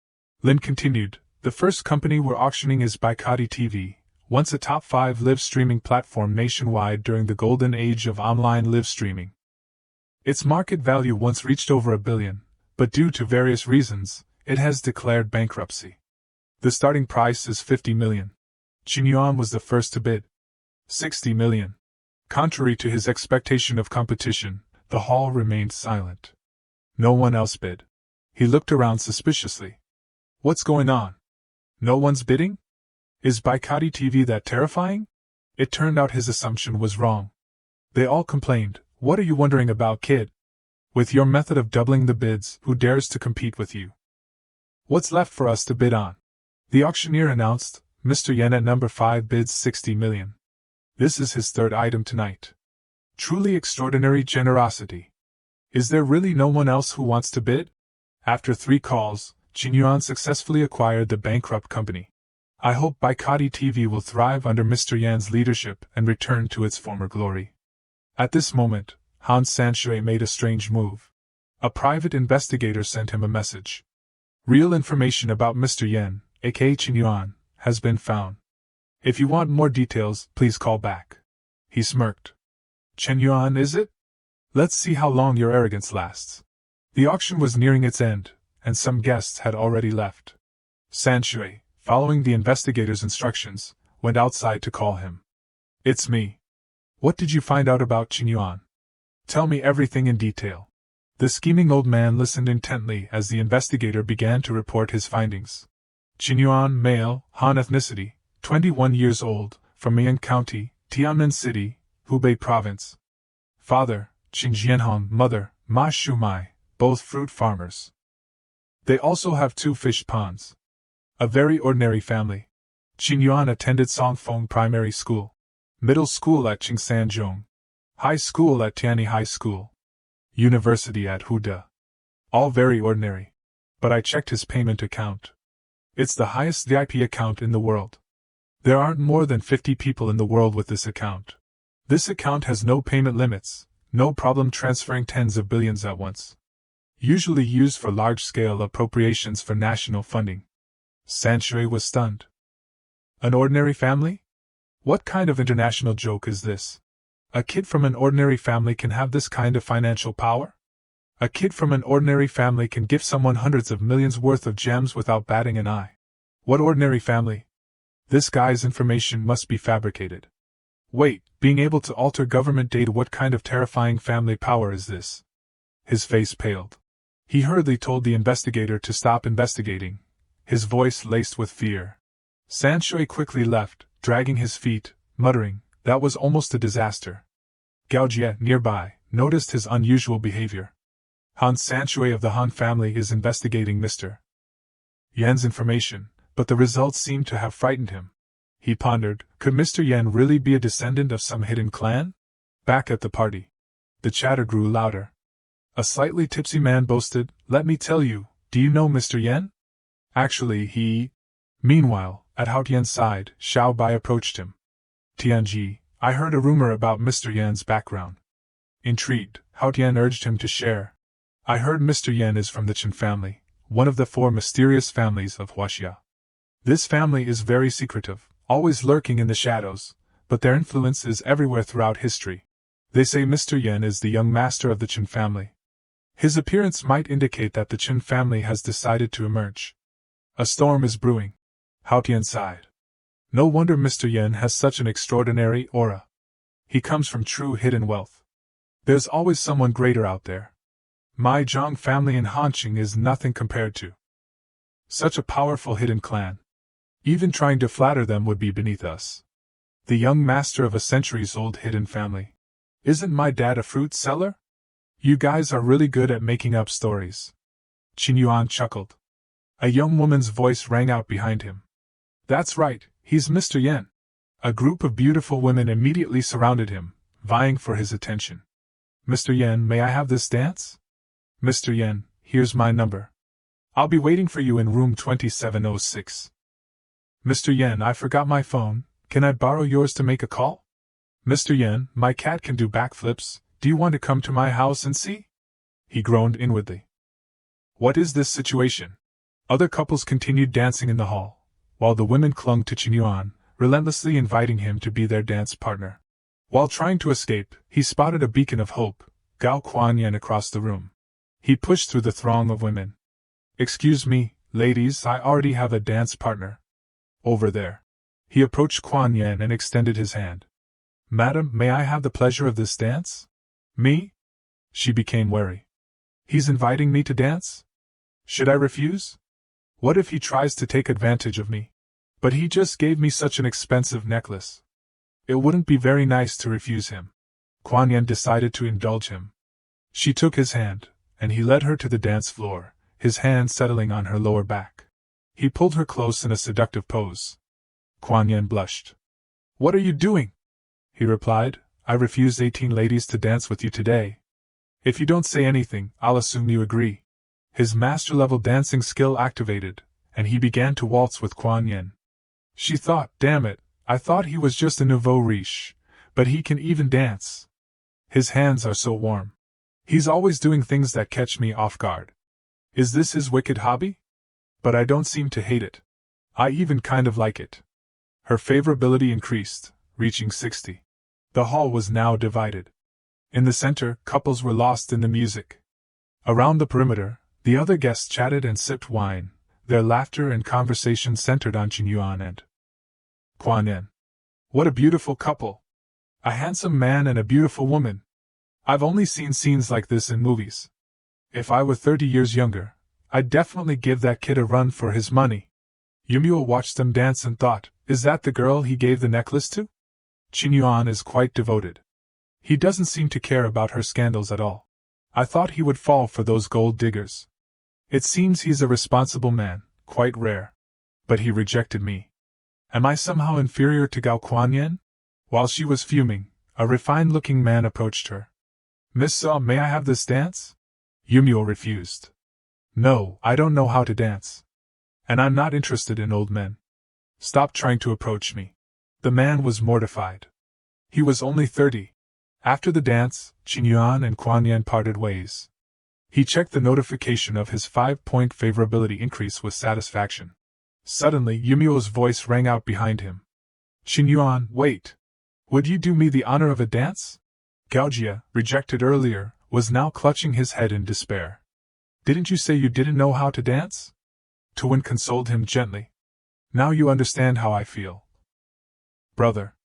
Lin continued, the first company we're auctioning is Beauties TV, once a top 5 live streaming platform nationwide during the golden age of online live streaming. Its market value once reached over $1 billion, but due to various reasons, it has declared bankruptcy. The starting price is $50 million. Qin Yuan was the first to bid. $60 million. Contrary to his expectation of competition, the hall remained silent. No one else bid. He looked around suspiciously. What's going on? No one's bidding? Is Beauties TV that terrifying? It turned out his assumption was wrong. They all complained, what are you wondering about, kid? With your method of doubling the bids, who dares to compete with you? What's left for us to bid on? The auctioneer announced, Mr. Yen at number 5 bids $60 million. This is his third item tonight. Truly extraordinary generosity. Is there really no one else who wants to bid? After 3 calls, Qin Yuan successfully acquired the bankrupt company. I hope Beauties TV will thrive under Mr. Yan's leadership and return to its former glory. At this moment, Han Sanshui made a strange move. A private investigator sent him a message. Real information about Mr. Yan, aka Qin Yuan, has been found. If you want more details, please call back. He smirked. Qin Yuan, is it? Let's see how long your arrogance lasts. The auction was nearing its end, and some guests had already left. Sanshui, following the investigator's instructions, went outside to call him. It's me. What did you find out about Qin Yuan? Tell me everything in detail. The scheming old man listened intently as the investigator began to report his findings. Qinyuan, male, Han ethnicity, 21 years old, from Mian County, Tianmen City, Hubei Province. Father, Qin Jianhong, mother, Ma Shumai, both fruit farmers. They also have 2 fish ponds. A very ordinary family. Qin Yuan attended Songfeng Primary School, middle school at Qingsanzhong, high school at Tianyi High School, university at Huda. All very ordinary. But I checked his payment account. It's the highest VIP account in the world. There aren't more than 50 people in the world with this account. This account has no payment limits, no problem transferring tens of billions at once. Usually used for large-scale appropriations for national funding. Sanshui was stunned. An ordinary family? What kind of international joke is this? A kid from an ordinary family can have this kind of financial power? A kid from an ordinary family can give someone hundreds of millions worth of gems without batting an eye. What ordinary family? This guy's information must be fabricated. Wait, being able to alter government data, what kind of terrifying family power is this? His face paled. He hurriedly told the investigator to stop investigating, his voice laced with fear. Sanshui quickly left, dragging his feet, muttering, that was almost a disaster. Gao Jie, nearby, noticed his unusual behavior. Han Sanshui of the Han family is investigating Mr. Yan's information, but the results seemed to have frightened him. He pondered, could Mr. Yan really be a descendant of some hidden clan? Back at the party, the chatter grew louder. A slightly tipsy man boasted, let me tell you, do you know Mr. Yan? Actually, he... Meanwhile, at Hao Tian's side, Xiao Bai approached him. Tianji, I heard a rumor about Mr. Yan's background. Intrigued, Hao Tian urged him to share. I heard Mr. Yan is from the Chen family, one of the 4 mysterious families of Huaxia. This family is very secretive, always lurking in the shadows, but their influence is everywhere throughout history. They say Mr. Yan is the young master of the Chen family. His appearance might indicate that the Chen family has decided to emerge. A storm is brewing. Hao Tian sighed. No wonder Mr. Yan has such an extraordinary aura. He comes from true hidden wealth. There's always someone greater out there. My Zhang family in Hanqing is nothing compared to such a powerful hidden clan. Even trying to flatter them would be beneath us. The young master of a centuries-old hidden family. Isn't my dad a fruit seller? You guys are really good at making up stories. Qin Yuan chuckled. A young woman's voice rang out behind him. That's right, he's Mr. Yan. A group of beautiful women immediately surrounded him, vying for his attention. Mr. Yan, may I have this dance? Mr. Yan, here's my number. I'll be waiting for you in room 2706. Mr. Yan, I forgot my phone, can I borrow yours to make a call? Mr. Yan, my cat can do backflips, do you want to come to my house and see? He groaned inwardly. What is this situation? Other couples continued dancing in the hall, while the women clung to Qin Yuan, relentlessly inviting him to be their dance partner. While trying to escape, he spotted a beacon of hope, Gao Kuan-Yen, across the room. He pushed through the throng of women. Excuse me, ladies, I already have a dance partner. Over there. He approached Kuan-Yen and extended his hand. Madam, may I have the pleasure of this dance? Me? She became wary. He's inviting me to dance? Should I refuse? What if he tries to take advantage of me? But he just gave me such an expensive necklace. It wouldn't be very nice to refuse him. Kuan-Yen decided to indulge him. She took his hand, and he led her to the dance floor, his hand settling on her lower back. He pulled her close in a seductive pose. Kuan-Yen blushed. What are you doing? He replied, I refused 18 ladies to dance with you today. If you don't say anything, I'll assume you agree. His master-level dancing skill activated, and he began to waltz with Kuan-Yen. She thought, damn it, I thought he was just a nouveau riche, but he can even dance. His hands are so warm. He's always doing things that catch me off guard. Is this his wicked hobby? But I don't seem to hate it. I even kind of like it. Her favorability increased, reaching 60. The hall was now divided. In the center, couples were lost in the music. Around the perimeter, the other guests chatted and sipped wine, their laughter and conversation centered on Qin Yuan and Kuan-Yen. What a beautiful couple! A handsome man and a beautiful woman. I've only seen scenes like this in movies. If I were 30 years younger, I'd definitely give that kid a run for his money. Yumio watched them dance and thought, is that the girl he gave the necklace to? Qinyuan is quite devoted. He doesn't seem to care about her scandals at all. I thought he would fall for those gold diggers. It seems he's a responsible man, quite rare. But he rejected me. Am I somehow inferior to Gao Kuan-yen? While she was fuming, a refined-looking man approached her. Miss Saw, may I have this dance? Yumio refused. No, I don't know how to dance. And I'm not interested in old men. Stop trying to approach me. The man was mortified. He was only 30. After the dance, Qinyuan and Kuan-yen parted ways. He checked the notification of his 5-point favorability increase with satisfaction. Suddenly, Yumio's voice rang out behind him. Qinyuan, wait. Would you do me the honor of a dance? Gaojia, rejected earlier, was now clutching his head in despair. Didn't you say you didn't know how to dance? Tuan consoled him gently. Now you understand how I feel. Brother.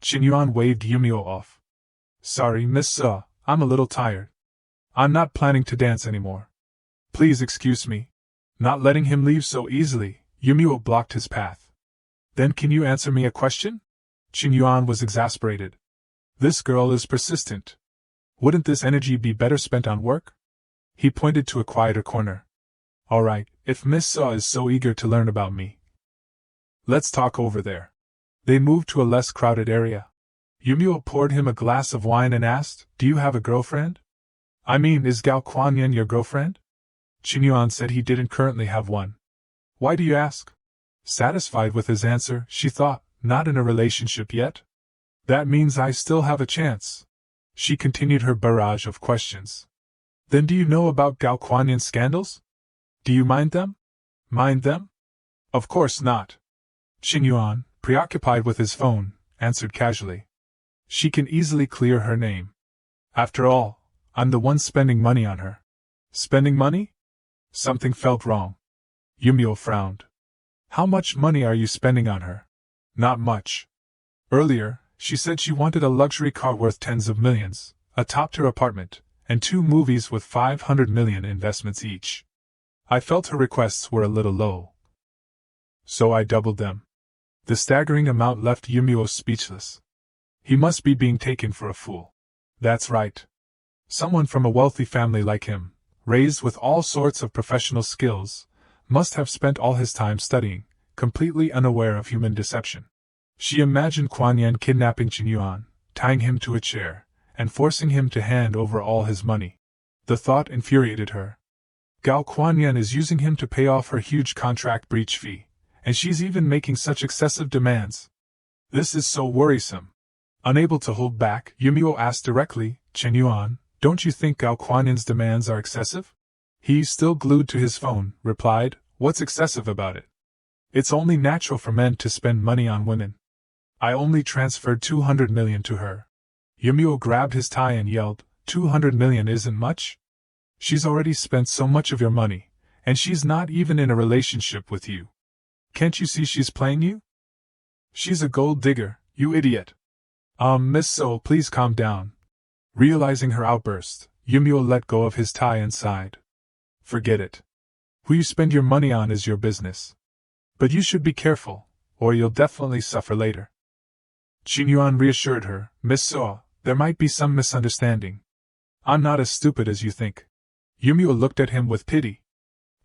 Qinyuan waved Yumio off. Sorry, Miss Saw, I'm a little tired. I'm not planning to dance anymore. Please excuse me. Not letting him leave so easily, Yumio blocked his path. Then can you answer me a question? Qinyuan was exasperated. This girl is persistent. Wouldn't this energy be better spent on work? He pointed to a quieter corner. All right, if Miss Saw is so eager to learn about me. Let's talk over there. They moved to a less crowded area. Yumio poured him a glass of wine and asked, do you have a girlfriend? I mean, is Gao Kuan-yen your girlfriend? Qinyuan said he didn't currently have one. Why do you ask? Satisfied with his answer, she thought, not in a relationship yet? That means I still have a chance. She continued her barrage of questions. Then do you know about Gao Kuan-yen's scandals? Do you mind them? Mind them? Of course not. Qinyuan, preoccupied with his phone, answered casually. She can easily clear her name. After all, I'm the one spending money on her. Spending money? Something felt wrong. Yumio frowned. How much money are you spending on her? Not much. Earlier, she said she wanted a luxury car worth tens of millions, a top-tier apartment, and 2 movies with 500 million investments each. I felt her requests were a little low. So I doubled them. The staggering amount left Yumio speechless. He must be being taken for a fool. That's right. Someone from a wealthy family like him, raised with all sorts of professional skills, must have spent all his time studying, completely unaware of human deception. She imagined Kuan-yen kidnapping Qinyuan, tying him to a chair, and forcing him to hand over all his money. The thought infuriated her. Gao Kuan-yen is using him to pay off her huge contract breach fee, and she's even making such excessive demands. This is so worrisome. Unable to hold back, Yumio asked directly, Qinyuan, don't you think Gao Kuan-yen's demands are excessive? He, still glued to his phone, replied, what's excessive about it? It's only natural for men to spend money on women. I only transferred 200 million to her. Yumio grabbed his tie and yelled, 200 million isn't much? She's already spent so much of your money, and she's not even in a relationship with you. Can't you see she's playing you? She's a gold digger, you idiot. Miss So, please calm down. Realizing her outburst, Yumio let go of his tie and sighed. Forget it. Who you spend your money on is your business. But you should be careful, or you'll definitely suffer later. Qinyuan reassured her, Miss So, there might be some misunderstanding. I'm not as stupid as you think. Yumio looked at him with pity.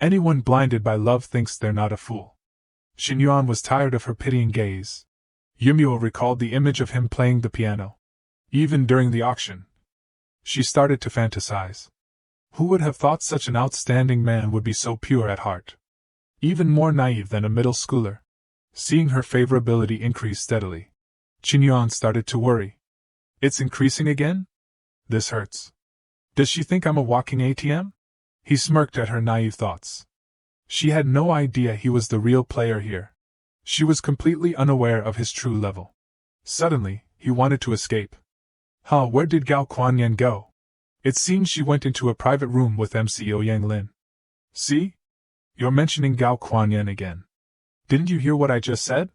Anyone blinded by love thinks they're not a fool. Qinyuan was tired of her pitying gaze. Yumio recalled the image of him playing the piano. Even during the auction. She started to fantasize. Who would have thought such an outstanding man would be so pure at heart? Even more naive than a middle schooler. Seeing her favorability increase steadily, Qinyuan started to worry. It's increasing again? This hurts. Does she think I'm a walking ATM? He smirked at her naive thoughts. She had no idea he was the real player here. She was completely unaware of his true level. Suddenly, he wanted to escape. Where did Gao Kuan-yen go? It seems she went into a private room with MCO Yang Lin. See? You're mentioning Gao Kuan-yen again. Didn't you hear what I just said?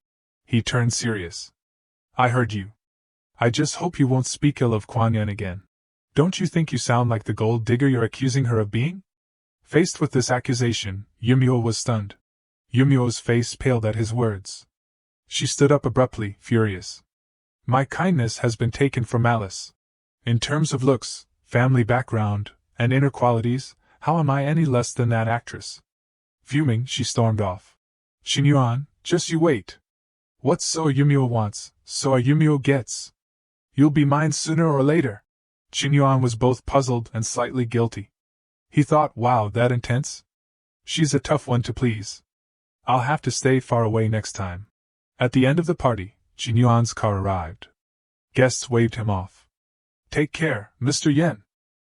He turned serious. I heard you. I just hope you won't speak ill of Kuan-yen again. Don't you think you sound like the gold digger you're accusing her of being? Faced with this accusation, Yumio was stunned. Yumio's face paled at his words. She stood up abruptly, furious. My kindness has been taken for malice. In terms of looks, family background, and inner qualities, how am I any less than that actress? Fuming, she stormed off. Qinyuan, just you wait. What So Yumio wants, So Yumio gets. You'll be mine sooner or later. Qinyuan was both puzzled and slightly guilty. He thought, wow, that intense? She's a tough one to please. I'll have to stay far away next time. At the end of the party, Qinyuan's car arrived. Guests waved him off. Take care, Mr. Yen.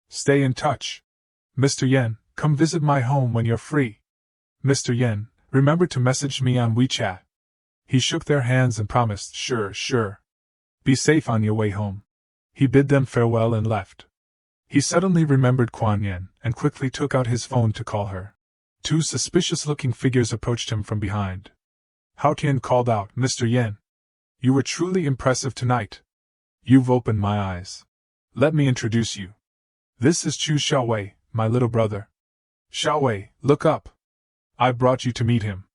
Stay in touch. Mr. Yen, come visit my home when you're free. Mr. Yen, remember to message me on WeChat. He shook their hands and promised, sure. Be safe on your way home. He bid them farewell and left. He suddenly remembered Kuan Yen and quickly took out his phone to call her. Two suspicious-looking figures approached him from behind. Hao Tian called out, Mr. Yen. You were truly impressive tonight. You've opened my eyes. Let me introduce you. This is Chu Xiaowei, my little brother. Xiaowei, look up. I brought you to meet him.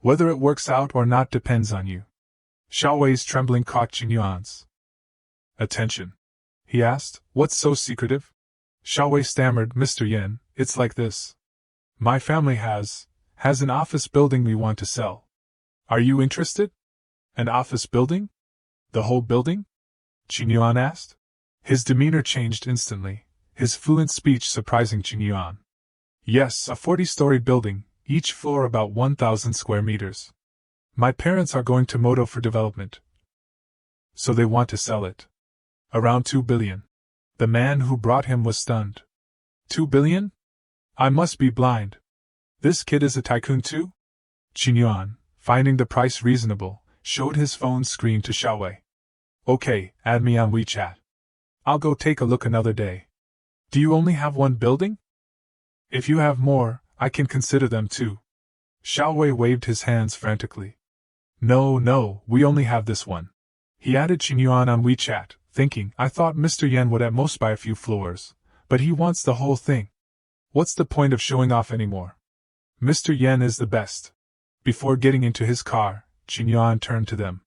Whether it works out or not depends on you. Xiaowei's trembling caught Qinyuan's attention. He asked, What's so secretive? Xiaowei stammered, Mr. Yen, it's like this. My family has an office building we want to sell. Are you interested? An office building? The whole building? Qinyuan asked. His demeanor changed instantly, his fluent speech surprising Qinyuan. Yes, a 40-story building, each floor about 1,000 square meters. My parents are going to Moto for development, so they want to sell it. Around 2 billion. The man who brought him was stunned. 2 billion? I must be blind. This kid is a tycoon too? Qinyuan, finding the price reasonable, showed his phone screen to Xiaowei. Okay, add me on WeChat. I'll go take a look another day. Do you only have one building? If you have more, I can consider them too. Xiaowei waved his hands frantically. No, we only have this one. He added Qinyuan on WeChat, thinking, I thought Mr. Yen would at most buy a few floors, but he wants the whole thing. What's the point of showing off anymore? Mr. Yen is the best. Before getting into his car, Qinyuan turned to them.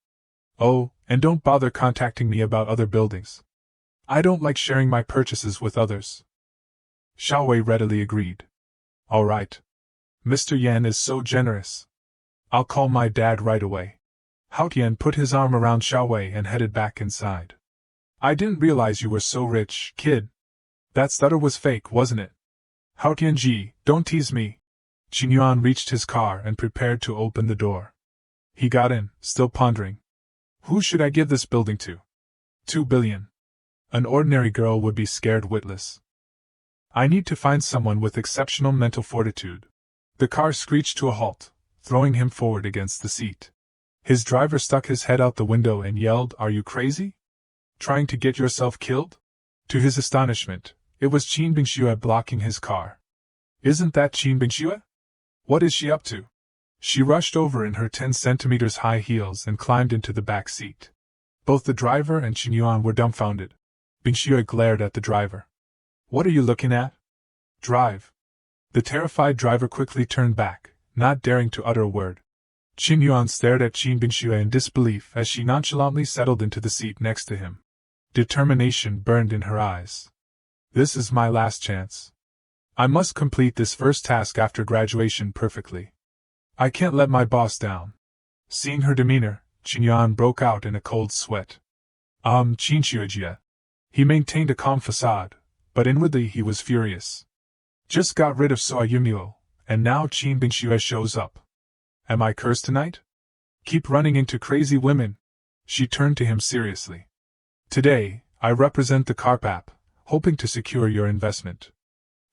Oh, and don't bother contacting me about other buildings. I don't like sharing my purchases with others. Xiaowei readily agreed. All right. Mr. Yen is so generous. I'll call my dad right away. Hao Tian put his arm around Xiaowei and headed back inside. I didn't realize you were so rich, kid. That stutter was fake, wasn't it? Hao Tianji, don't tease me. Qinyuan reached his car and prepared to open the door. He got in, still pondering. Who should I give this building to? 2 billion. An ordinary girl would be scared witless. I need to find someone with exceptional mental fortitude. The car screeched to a halt, throwing him forward against the seat. His driver stuck his head out the window and yelled, Are you crazy? Trying to get yourself killed? To his astonishment, it was Qin Bingxue blocking his car. Isn't that Qin Bingxue? What is she up to? She rushed over in her 10 centimeters high heels and climbed into the back seat. Both the driver and Qinyuan were dumbfounded. Bingxue glared at the driver. What are you looking at? Drive. The terrified driver quickly turned back, not daring to utter a word. Qinyuan stared at Qin Bingxue in disbelief as she nonchalantly settled into the seat next to him. Determination burned in her eyes. This is my last chance. I must complete this first task after graduation perfectly. I can't let my boss down. Seeing her demeanor, Qinyuan broke out in a cold sweat. Qin Xiujie. He maintained a calm facade, but inwardly he was furious. Just got rid of So Yumio, and now Qin Bingxue shows up. Am I cursed tonight? Keep running into crazy women. She turned to him seriously. Today, I represent the Carpap, hoping to secure your investment.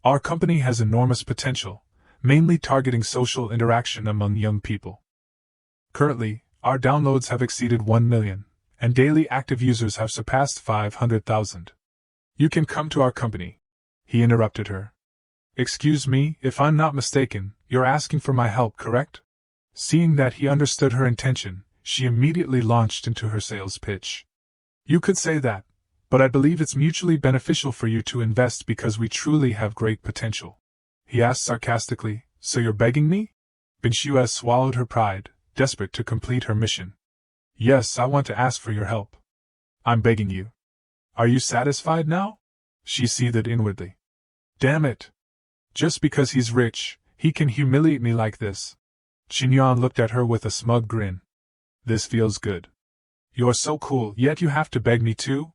Our company has enormous potential, mainly targeting social interaction among young people. Currently, our downloads have exceeded 1 million, and daily active users have surpassed 500,000. You can come to our company. He interrupted her. Excuse me, if I'm not mistaken, you're asking for my help, correct? Seeing that he understood her intention, she immediately launched into her sales pitch. You could say that, but I believe it's mutually beneficial for you to invest because we truly have great potential. He asked sarcastically, So you're begging me? Bingxue swallowed her pride, desperate to complete her mission. Yes, I want to ask for your help. I'm begging you. Are you satisfied now? She seethed inwardly. Damn it! Just because he's rich, he can humiliate me like this. Qingyuan looked at her with a smug grin. This feels good. You're so cool, yet you have to beg me too?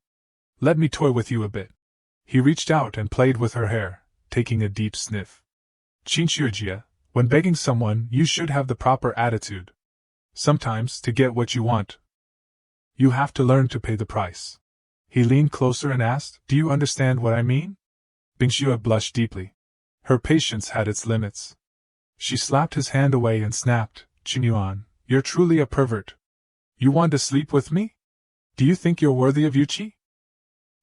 Let me toy with you a bit. He reached out and played with her hair, taking a deep sniff. Qinxuejie, when begging someone, you should have the proper attitude. Sometimes, to get what you want, you have to learn to pay the price. He leaned closer and asked, Do you understand what I mean? Bingxue blushed deeply. Her patience had its limits. She slapped his hand away and snapped, Qingyuan, you're truly a pervert. You want to sleep with me? Do you think you're worthy of Yuqi?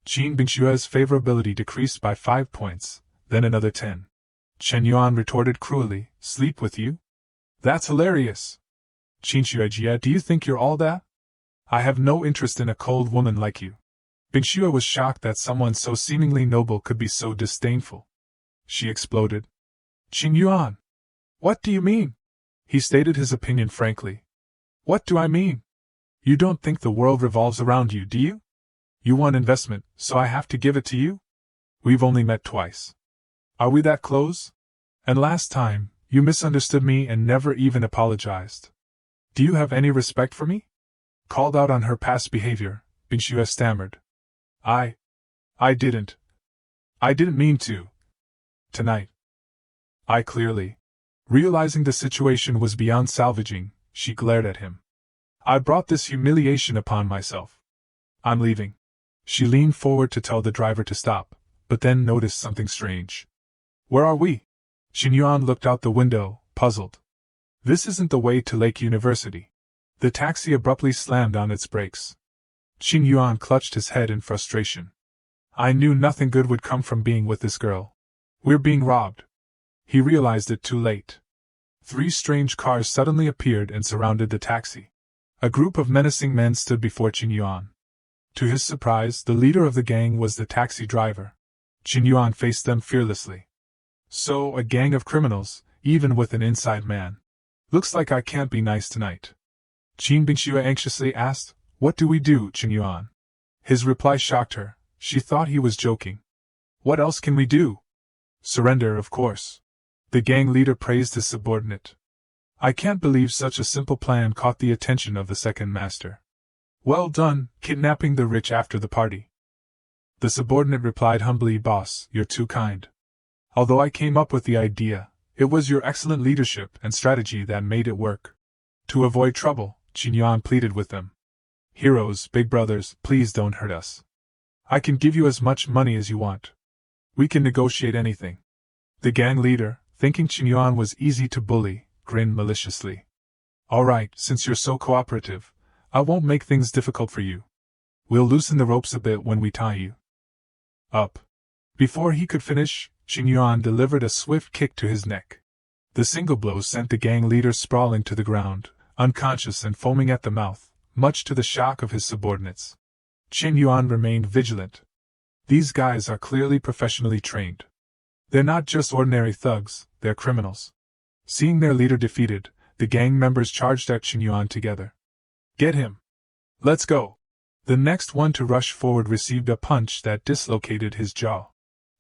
Qin Bingxue's favorability decreased by 5 points, then another 10. Chen retorted cruelly, Sleep with you? That's hilarious. Qinxuejie, do you think you're all that? I have no interest in a cold woman like you. Bingxue was shocked that someone so seemingly noble could be so disdainful. She exploded. Qingyuan! What do you mean? He stated his opinion frankly. What do I mean? You don't think the world revolves around you, do you? You want investment, so I have to give it to you? We've only met twice. Are we that close? And last time, you misunderstood me and never even apologized. Do you have any respect for me? Called out on her past behavior, Bingxue stammered. I didn't mean to. Tonight. Clearly. Realizing the situation was beyond salvaging, she glared at him. I brought this humiliation upon myself. I'm leaving. She leaned forward to tell the driver to stop, but then noticed something strange. Where are we? Qingyuan looked out the window, puzzled. This isn't the way to Lake University. The taxi abruptly slammed on its brakes. Qingyuan clutched his head in frustration. I knew nothing good would come from being with this girl. We're being robbed. He realized it too late. 3 strange cars suddenly appeared and surrounded the taxi. A group of menacing men stood before Qingyuan. To his surprise, the leader of the gang was the taxi driver. Qingyuan faced them fearlessly. So, a gang of criminals, even with an inside man. Looks like I can't be nice tonight. Qin Bingxue anxiously asked, What do we do, Qingyuan? His reply shocked her. She thought he was joking. What else can we do? Surrender, of course. The gang leader praised his subordinate. I can't believe such a simple plan caught the attention of the second master. Well done, kidnapping the rich after the party. The subordinate replied humbly, Boss, you're too kind. Although I came up with the idea, it was your excellent leadership and strategy that made it work. To avoid trouble, Qingyuan pleaded with them. Heroes, big brothers, please don't hurt us. I can give you as much money as you want. We can negotiate anything. The gang leader, thinking Qingyuan was easy to bully, grinned maliciously. All right, since you're so cooperative, I won't make things difficult for you. We'll loosen the ropes a bit when we tie you up. Before he could finish, Qingyuan delivered a swift kick to his neck. The single blow sent the gang leader sprawling to the ground, unconscious and foaming at the mouth, much to the shock of his subordinates. Qingyuan remained vigilant. These guys are clearly professionally trained. They're not just ordinary thugs, they're criminals. Seeing their leader defeated, the gang members charged at Qingyuan together. Get him! Let's go! The next one to rush forward received a punch that dislocated his jaw.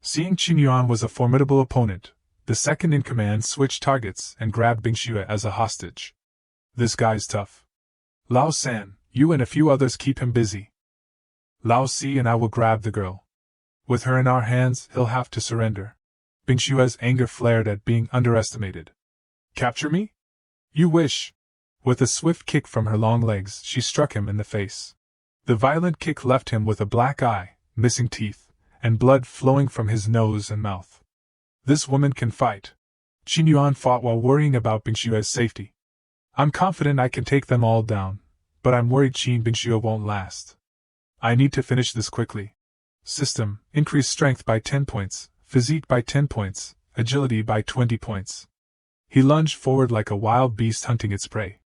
Seeing Qingyuan was a formidable opponent, the second in command switched targets and grabbed Bingxue as a hostage. This guy's tough. Lao San, you and a few others keep him busy. Lao Si and I will grab the girl. With her in our hands, he'll have to surrender. Bingxue's anger flared at being underestimated. Capture me? You wish. With a swift kick from her long legs, she struck him in the face. The violent kick left him with a black eye, missing teeth, and blood flowing from his nose and mouth. This woman can fight. Qingyuan fought while worrying about Bingxue's safety. I'm confident I can take them all down, but I'm worried Qin Bingxue won't last. I need to finish this quickly. System, increase strength by 10 points, physique by 10 points, agility by 20 points. He lunged forward like a wild beast hunting its prey.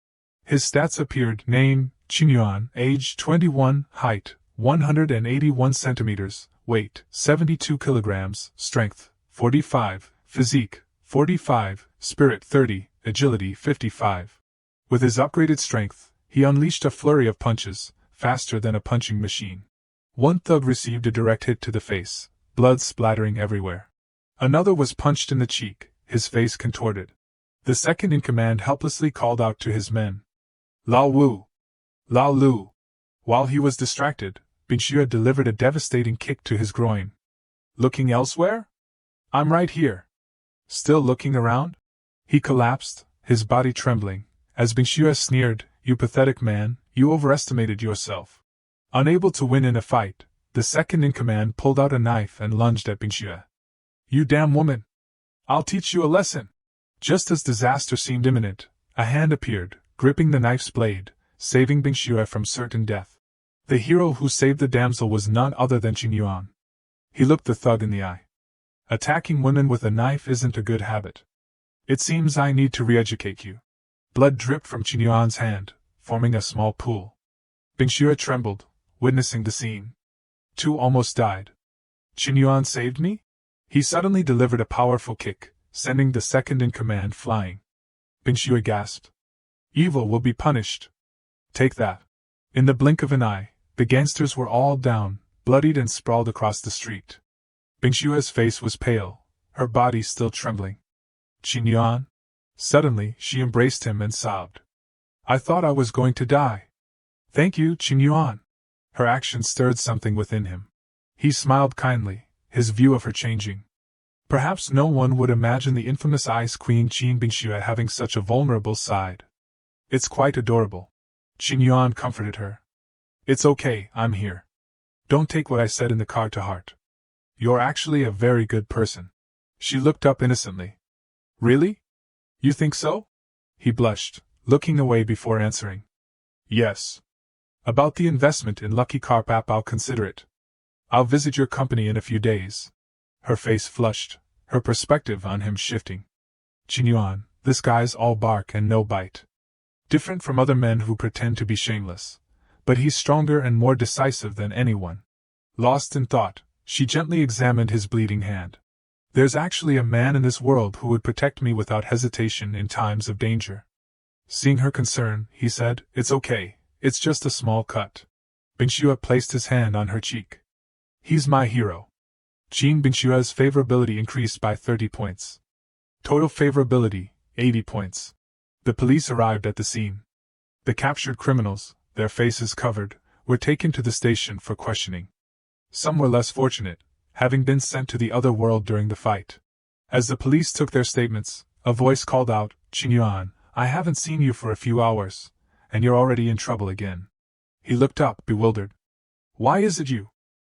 His stats appeared: name, Qingyuan, age 21, height, 181 centimeters, weight, 72 kilograms, strength, 45, physique, 45, spirit 30, agility 55. With his upgraded strength, he unleashed a flurry of punches, faster than a punching machine. One thug received a direct hit to the face, blood splattering everywhere. Another was punched in the cheek, his face contorted. The second in command helplessly called out to his men. Lao Wu! Lao Lu! While he was distracted, Bingxue delivered a devastating kick to his groin. Looking elsewhere? I'm right here. Still looking around? He collapsed, his body trembling, as Bingxue sneered, "You pathetic man, you overestimated yourself." Unable to win in a fight, the second in command pulled out a knife and lunged at Bingxue. "You damn woman! I'll teach you a lesson!" Just as disaster seemed imminent, a hand appeared, gripping the knife's blade, saving Bingxue from certain death. The hero who saved the damsel was none other than Qin Yuan. He looked the thug in the eye. "Attacking women with a knife isn't a good habit. It seems I need to re-educate you." Blood dripped from Qin Yuan's hand, forming a small pool. Bingxue trembled, witnessing the scene. Two almost died. "Qin Yuan saved me?" He suddenly delivered a powerful kick, sending the second in command flying. Bingxue gasped. "Evil will be punished. Take that." In the blink of an eye, the gangsters were all down, bloodied and sprawled across the street. Bingxue's face was pale, her body still trembling. "Qin Yuan?" Suddenly, she embraced him and sobbed. "I thought I was going to die." "Thank you, Qin Yuan." Her action stirred something within him. He smiled kindly, his view of her changing. Perhaps no one would imagine the infamous Ice Queen Qin Bingxue having such a vulnerable side. "It's quite adorable." Qin Yuan comforted her. "It's okay, I'm here. Don't take what I said in the car to heart. You're actually a very good person." She looked up innocently. "Really? You think so?" He blushed, looking away before answering. "Yes. About the investment in Lucky Carp app, I'll consider it. I'll visit your company in a few days." Her face flushed, her perspective on him shifting. "Qin Yuan, this guy's all bark and no bite. Different from other men who pretend to be shameless, but he's stronger and more decisive than anyone." Lost in thought, she gently examined his bleeding hand. "There's actually a man in this world who would protect me without hesitation in times of danger." Seeing her concern, he said, "It's okay, it's just a small cut." Bingxue placed his hand on her cheek. "He's my hero." Qin Bingxue's favorability increased by 30 points. Total favorability, 80 points. The police arrived at the scene. The captured criminals, their faces covered, were taken to the station for questioning. Some were less fortunate, having been sent to the other world during the fight. As the police took their statements, a voice called out, "Qin Yuan, I haven't seen you for a few hours, and you're already in trouble again." He looked up, bewildered. "Why is it you?"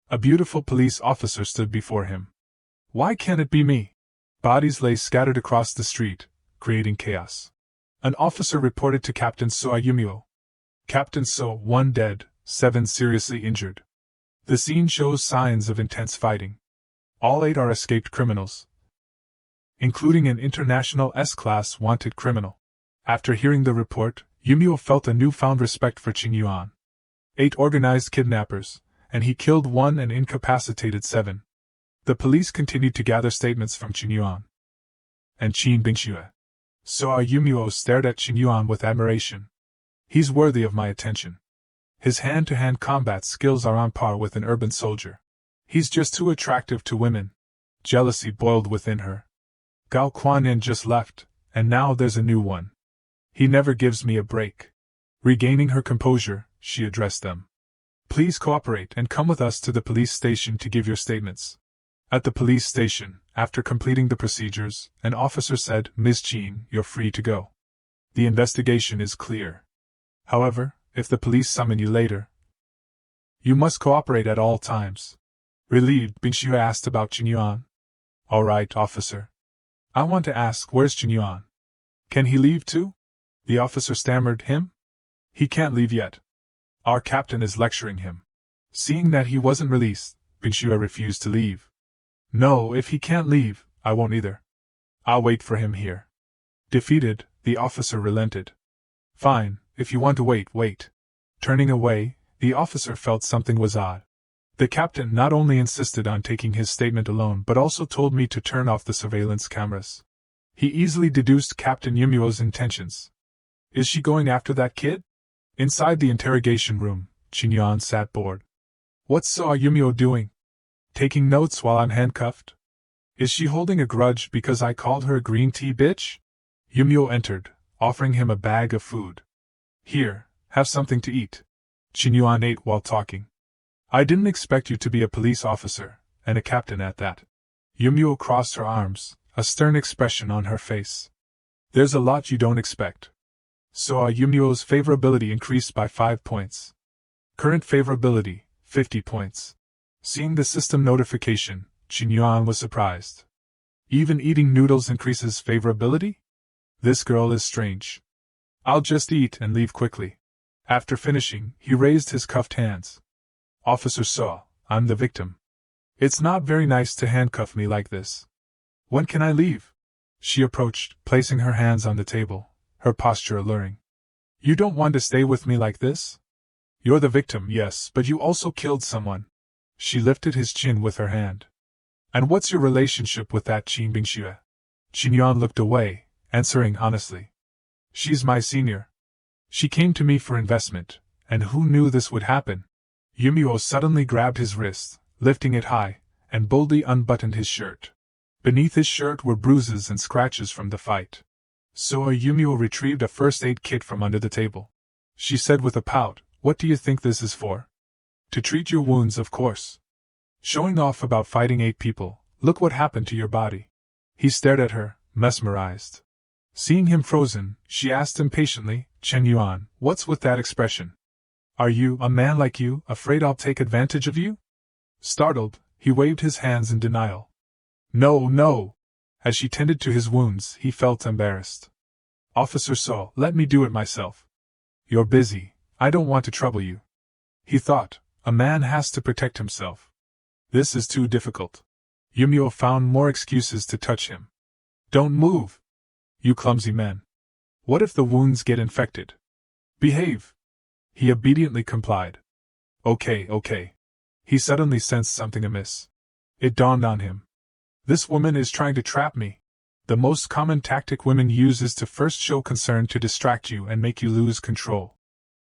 A beautiful police officer stood before him. "Why can't it be me?" Bodies lay scattered across the street, creating chaos. An officer reported to Captain So Ayumio. "Captain So, 1 dead, 7 seriously injured." The scene shows signs of intense fighting. All 8 are escaped criminals, including an international S-class wanted criminal. After hearing the report, Yumio felt a newfound respect for Qin Yuan. 8 organized kidnappers, and he killed 1 and incapacitated 7. The police continued to gather statements from Qin Yuan and Qin Bingxue. So Yumio stared at Qin Yuan with admiration. "He's worthy of my attention. His hand-to-hand combat skills are on par with an urban soldier. He's just too attractive to women." Jealousy boiled within her. "Gao Kuan-yin just left, and now there's a new one. He never gives me a break." Regaining her composure, she addressed them. "Please cooperate and come with us to the police station to give your statements." At the police station, after completing the procedures, an officer said, "Ms. Qin, you're free to go. The investigation is clear. However, if the police summon you later, you must cooperate at all times." Relieved, Bingxue asked about Qin Yuan. "All right, officer. I want to ask, where's Qin Yuan? Can he leave too?" The officer stammered, "Him? He can't leave yet. Our captain is lecturing him." Seeing that he wasn't released, Bingxue refused to leave. "No, if he can't leave, I won't either. I'll wait for him here." Defeated, the officer relented. "Fine, if you want to wait, wait." Turning away, the officer felt something was odd. The captain not only insisted on taking his statement alone but also told me to turn off the surveillance cameras. He easily deduced Captain Yumuo's intentions. Is she going after that kid? Inside the interrogation room, Qingyuan sat bored. What's Saw Yumuo doing? Taking notes while I'm handcuffed? Is she holding a grudge because I called her a green tea bitch? Yumuo entered, offering him a bag of food. Here, have something to eat. Qingyuan ate while talking. I didn't expect you to be a police officer, and a captain at that. Yumuo crossed her arms, a stern expression on her face. There's a lot you don't expect. So Yumuo's favorability increased by 5 points. Current favorability, 50 points. Seeing the system notification, Qingyuan was surprised. Even eating noodles increases favorability? This girl is strange. I'll just eat and leave quickly. After finishing, he raised his cuffed hands. Officer Saw, I'm the victim. It's not very nice to handcuff me like this. When can I leave? She approached, placing her hands on the table, her posture alluring. You don't want to stay with me like this? You're the victim, yes, but you also killed someone. She lifted his chin with her hand. And what's your relationship with that Qin Bingxue? Qingyuan looked away, answering honestly. She's my senior. She came to me for investment, and who knew this would happen? Yumuo suddenly grabbed his wrist, lifting it high, and boldly unbuttoned his shirt. Beneath his shirt were bruises and scratches from the fight. So Yumuo retrieved a first aid kit from under the table. She said with a pout, What do you think this is for? To treat your wounds, of course. Showing off about fighting 8 people, look what happened to your body. He stared at her, mesmerized. Seeing him frozen, she asked impatiently, Qingyuan, what's with that expression? Are you, a man like you, afraid I'll take advantage of you? Startled, he waved his hands in denial. No, no. As she tended to his wounds, he felt embarrassed. Officer Saw, let me do it myself. You're busy, I don't want to trouble you. He thought, a man has to protect himself. This is too difficult. Yumuo found more excuses to touch him. Don't move. You clumsy man. What if the wounds get infected? Behave. He obediently complied. Okay. He suddenly sensed something amiss. It dawned on him. This woman is trying to trap me. The most common tactic women use is to first show concern to distract you and make you lose control.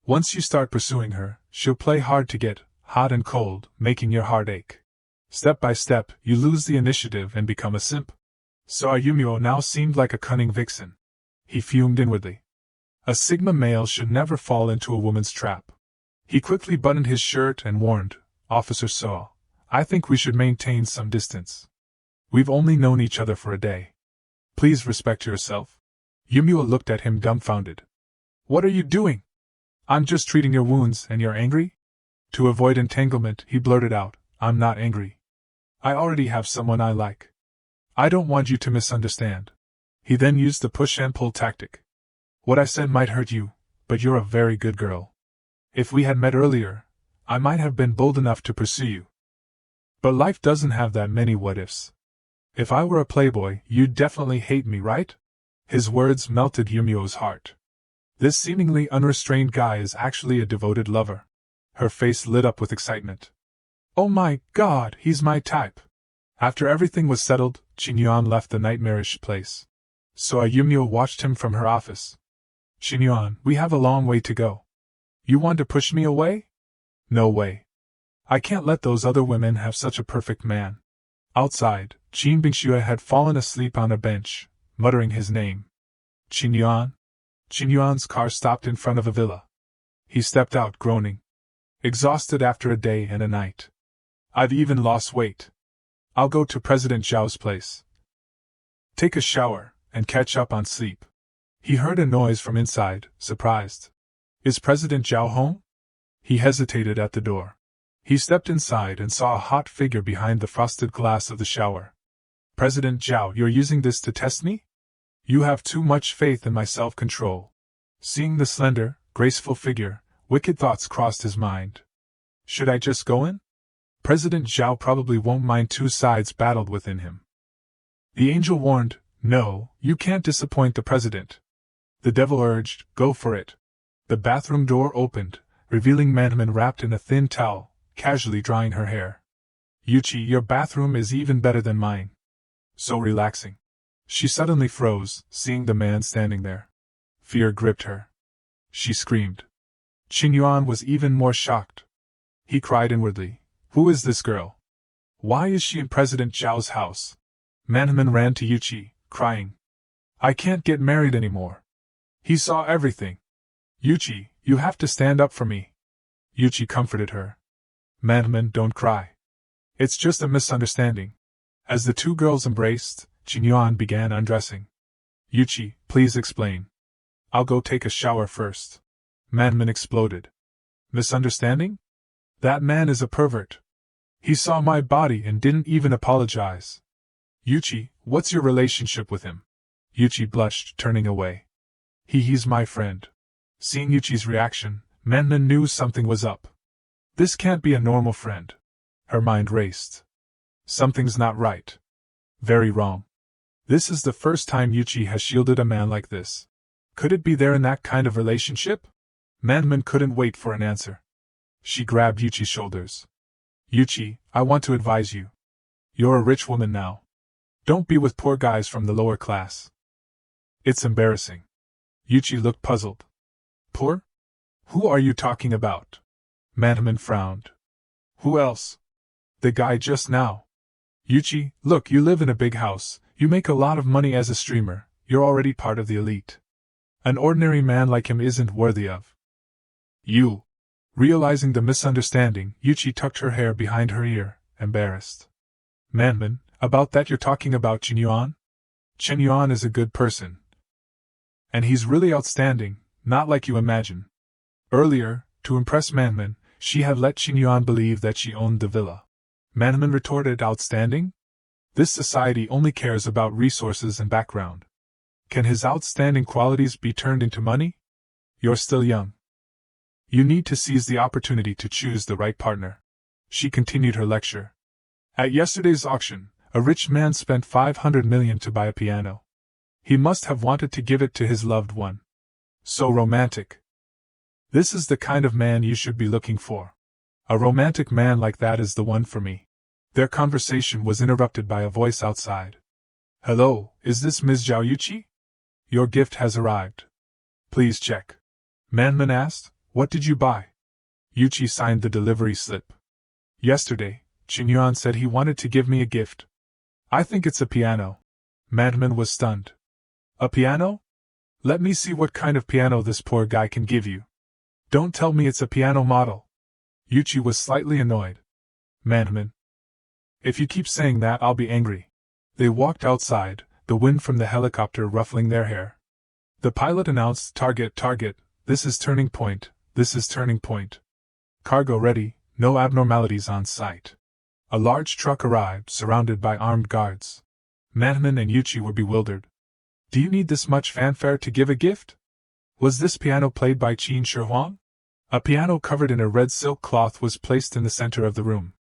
Once you start pursuing her, she'll play hard to get, hot and cold, making your heart ache. Step by step, you lose the initiative and become a simp. So Yumuo now seemed like a cunning vixen. He fumed inwardly. A Sigma male should never fall into a woman's trap. He quickly buttoned his shirt and warned, Officer Saw, I think we should maintain some distance. We've only known each other for a day. Please respect yourself. Yumuo looked at him dumbfounded. What are you doing? I'm just treating your wounds and you're angry? To avoid entanglement, he blurted out, I'm not angry. I already have someone I like. I don't want you to misunderstand. He then used the push and pull tactic. What I said might hurt you, but you're a very good girl. If we had met earlier, I might have been bold enough to pursue you. But life doesn't have that many what-ifs. If I were a playboy, you'd definitely hate me, right? His words melted Yumuo's heart. This seemingly unrestrained guy is actually a devoted lover. Her face lit up with excitement. Oh my God, he's my type. After everything was settled, Qingyuan left the nightmarish place. So Yumuo watched him from her office. Qingyuan, we have a long way to go. You want to push me away? No way. I can't let those other women have such a perfect man. Outside, Qin Bingxue had fallen asleep on a bench, muttering his name. Qingyuan? Qingyuan's car stopped in front of a villa. He stepped out groaning. Exhausted after a day and a night. I've even lost weight. I'll go to President Zhao's place. Take a shower, and catch up on sleep. He heard a noise from inside, surprised. Is President Zhao home? He hesitated at the door. He stepped inside and saw a hot figure behind the frosted glass of the shower. President Zhao, you're using this to test me? You have too much faith in my self-control. Seeing the slender, graceful figure, wicked thoughts crossed his mind. Should I just go in? President Zhao probably won't mind two sides battled within him. The angel warned, no, you can't disappoint the president. The devil urged, go for it. The bathroom door opened, revealing Manhwa wrapped in a thin towel, casually drying her hair. Yuchi, your bathroom is even better than mine. So relaxing. She suddenly froze, seeing the man standing there. Fear gripped her. She screamed. Qin Yuan was even more shocked. He cried inwardly, "Who is this girl? Why is she in President Zhao's house?" Manhwa ran to Yuqi, crying, "I can't get married anymore. He saw everything. Yuqi, you have to stand up for me." Yuqi comforted her. "Manhwa, don't cry. It's just a misunderstanding." As the two girls embraced, Qin Yuan began undressing. "Yuqi, please explain." "I'll go take a shower first." Manhwa exploded. "Misunderstanding? That man is a pervert. He saw my body and didn't even apologize." "Yuqi, what's your relationship with him?" Yuqi blushed, turning away. He's my friend." Seeing Yuqi's reaction, Manhwa knew something was up. This can't be a normal friend. Her mind raced. Something's not right. Very wrong. This is the first time Yuqi has shielded a man like this. Could it be they're in that kind of relationship? Manhwa couldn't wait for an answer. She grabbed Yuqi's shoulders. "Yuqi, I want to advise you. You're a rich woman now. Don't be with poor guys from the lower class. It's embarrassing." Yuqi looked puzzled. "Poor? Who are you talking about?" Manhwa frowned. "Who else? The guy just now." "Yuqi, look, you live in a big house, you make a lot of money as a streamer, you're already part of the elite. An ordinary man like him isn't worthy of you." Realizing the misunderstanding, Yuqi tucked her hair behind her ear, embarrassed. "Manhwa, about that you're talking about Qin Yuan? Qin Yuan is a good person. And he's really outstanding, not like you imagine." Earlier, to impress Manhwa, she had let Qin Yuan believe that she owned the villa. Manhwa retorted, "Outstanding? This society only cares about resources and background. Can his outstanding qualities be turned into money? You're still young. You need to seize the opportunity to choose the right partner." She continued her lecture. "At yesterday's auction, a rich man spent 500 million to buy a piano. He must have wanted to give it to his loved one. So romantic. This is the kind of man you should be looking for. A romantic man like that is the one for me." Their conversation was interrupted by a voice outside. "Hello, is this Ms. Zhao Yuqi? Your gift has arrived. Please check." Manhwa asked, "What did you buy?" Yuqi signed the delivery slip. "Yesterday, Qin Yuan said he wanted to give me a gift. I think it's a piano." Manhwa was stunned. "A piano? Let me see what kind of piano this poor guy can give you. Don't tell me it's a piano model." Yuqi was slightly annoyed. "Manhwa, if you keep saying that, I'll be angry." They walked outside, the wind from the helicopter ruffling their hair. The pilot announced, Target, this is turning point, this is turning point. Cargo ready, no abnormalities on site." A large truck arrived, surrounded by armed guards. Manhwa and Yuqi were bewildered. "Do you need this much fanfare to give a gift? Was this piano played by Qin Shi? A piano covered in a red silk cloth was placed in the center of the room.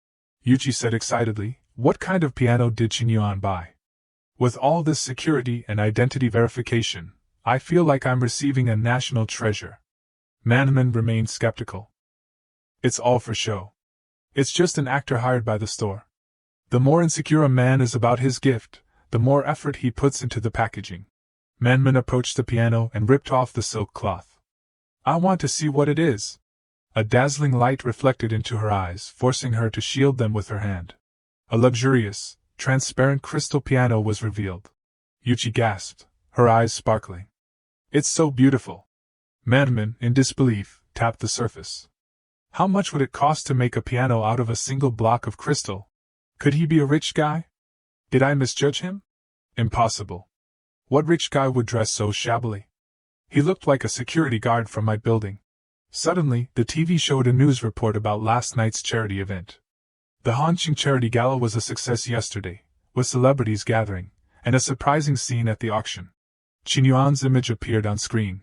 Yuqi said excitedly, "What kind of piano did Qin Yuan buy? With all this security and identity verification, I feel like I'm receiving a national treasure." Manhwa remained skeptical. "It's all for show. It's just an actor hired by the store. The more insecure a man is about his gift, the more effort he puts into the packaging." Manhwa approached the piano and ripped off the silk cloth. "I want to see what it is." A dazzling light reflected into her eyes, forcing her to shield them with her hand. A luxurious, transparent crystal piano was revealed. Yuqi gasped, her eyes sparkling. "It's so beautiful." Manhwa, in disbelief, tapped the surface. How much would it cost to make a piano out of a single block of crystal? Could he be a rich guy? Did I misjudge him? Impossible. What rich guy would dress so shabbily? He looked like a security guard from my building. Suddenly, the TV showed a news report about last night's charity event. The Hongqing Charity Gala was a success yesterday, with celebrities gathering, and a surprising scene at the auction. Qin Yuan's image appeared on screen.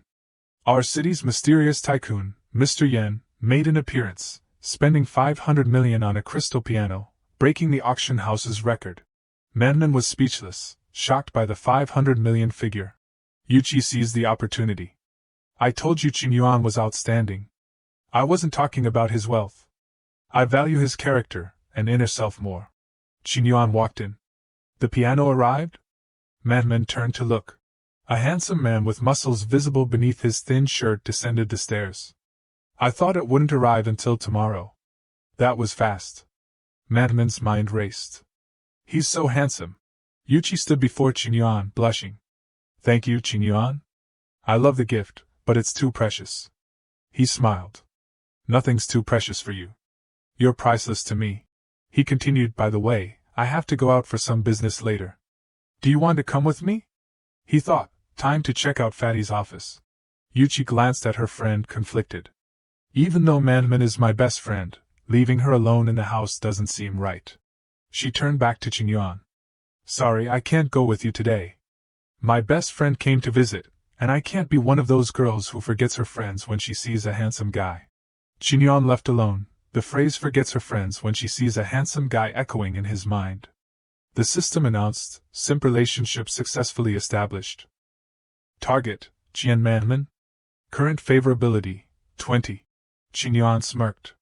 Our city's mysterious tycoon, Mr. Yen, made an appearance, spending 500 million on a crystal piano, breaking the auction house's record. Manhwa was speechless, shocked by the 500 million figure. Yuqi seized the opportunity. "I told you Qin Yuan was outstanding. I wasn't talking about his wealth. I value his character and inner self more." Qin Yuan walked in. "The piano arrived?" Manman turned to look. A handsome man with muscles visible beneath his thin shirt descended the stairs. I thought it wouldn't arrive until tomorrow. That was fast. Manman's mind raced. He's so handsome. Yuchi stood before Qingyuan, blushing. Thank you, Qingyuan. I love the gift, but it's too precious. He smiled. Nothing's too precious for you. You're priceless to me. He continued, by the way, I have to go out for some business later. Do you want to come with me? He thought, time to check out Fatty's office. Yuchi glanced at her friend, conflicted. Even though Manman is my best friend, leaving her alone in the house doesn't seem right. She turned back to Qingyuan. Sorry, I can't go with you today. My best friend came to visit, and I can't be one of those girls who forgets her friends when she sees a handsome guy. Qingyuan left alone, the phrase forgets her friends when she sees a handsome guy echoing in his mind. The system announced, simp relationship successfully established. Target, Qian Manman. Current favorability, 20. Qingyuan smirked.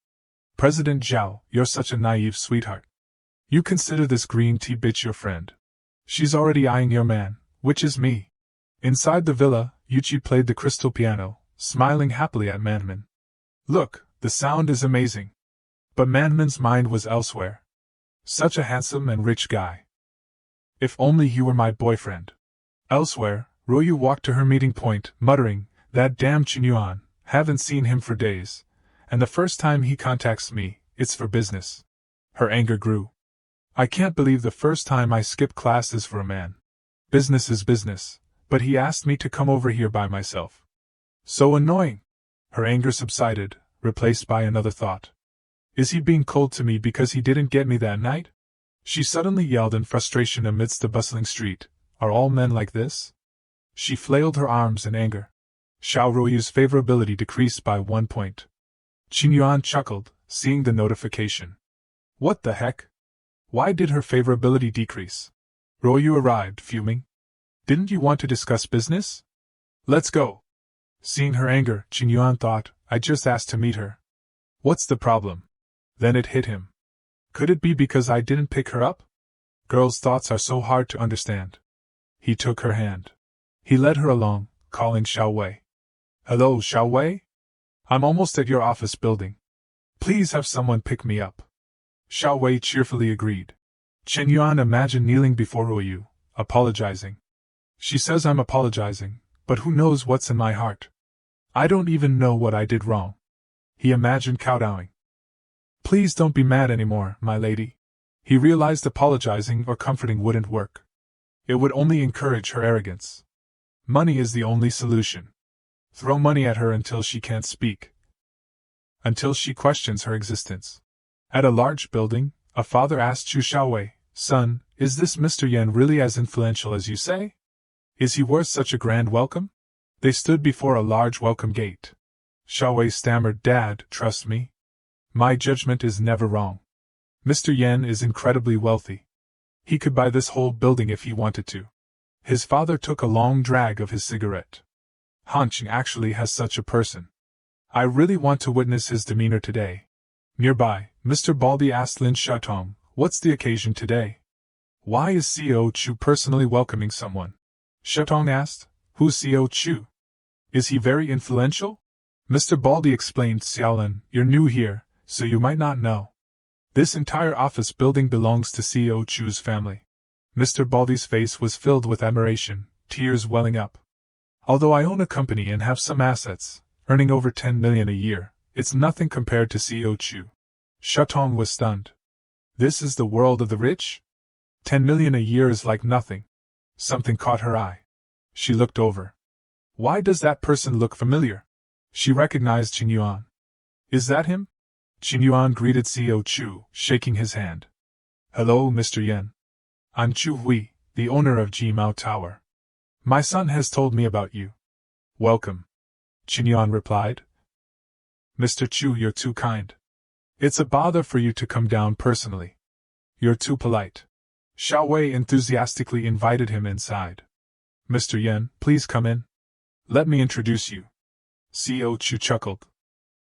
President Zhao, you're such a naive sweetheart. You consider this green tea bitch your friend. She's already eyeing your man, which is me. Inside the villa, Yuchi played the crystal piano, smiling happily at Manman. Look, the sound is amazing. But Manman's mind was elsewhere. Such a handsome and rich guy. If only he were my boyfriend. Elsewhere, Ryu walked to her meeting point, muttering, that damn Qingyuan, haven't seen him for days. And the first time he contacts me, it's for business. Her anger grew. I can't believe the first time I skip class is for a man. Business is business, but he asked me to come over here by myself. So annoying. Her anger subsided, replaced by another thought. Is he being cold to me because he didn't get me that night? She suddenly yelled in frustration amidst the bustling street. Are all men like this? She flailed her arms in anger. Xiao Ruoyu's favorability decreased by 1 point. Qingyuan chuckled, seeing the notification. What the heck? Why did her favorability decrease? Ruoyu arrived, fuming. Didn't you want to discuss business? Let's go. Seeing her anger, Qingyuan thought, I just asked to meet her. What's the problem? Then it hit him. Could it be because I didn't pick her up? Girls' thoughts are so hard to understand. He took her hand. He led her along, calling Xiao Wei. Hello, Xiao Wei? I'm almost at your office building. Please have someone pick me up. Xiao Wei cheerfully agreed. Qingyuan imagined kneeling before Ruoyu, apologizing. She says I'm apologizing, but who knows what's in my heart? I don't even know what I did wrong. He imagined kowtowing. Please don't be mad anymore, my lady. He realized apologizing or comforting wouldn't work. It would only encourage her arrogance. Money is the only solution. Throw money at her until she can't speak. Until she questions her existence. At a large building, a father asked Chu Xiaowei, Son, is this Mr. Yan really as influential as you say? Is he worth such a grand welcome? They stood before a large welcome gate. Xiaowei stammered, Dad, trust me. My judgment is never wrong. Mr. Yan is incredibly wealthy. He could buy this whole building if he wanted to. His father took a long drag of his cigarette. Hanqing actually has such a person. I really want to witness his demeanor today. Nearby, Mr. Baldy asked Lin Shatong, what's the occasion today? Why is CEO Chu personally welcoming someone? Shatong asked, who's CEO Chu? Is he very influential? Mr. Baldy explained, Xiaolin, you're new here, so you might not know. This entire office building belongs to CEO Chu's family. Mr. Baldy's face was filled with admiration, tears welling up. Although I own a company and have some assets, earning over 10 million a year, it's nothing compared to CEO Chu. Shatong was stunned. This is the world of the rich? 10 million a year is like nothing. Something caught her eye. She looked over. Why does that person look familiar? She recognized Qingyuan. Is that him? Qingyuan greeted CEO Chu, shaking his hand. Hello, Mr. Yan. I'm Chu Hui, the owner of Jimao Tower. My son has told me about you. Welcome. Qingyuan replied. Mr. Chu, you're too kind. It's a bother for you to come down personally. You're too polite. Xiao Wei enthusiastically invited him inside. Mr. Yan, please come in. Let me introduce you. CEO Chu chuckled.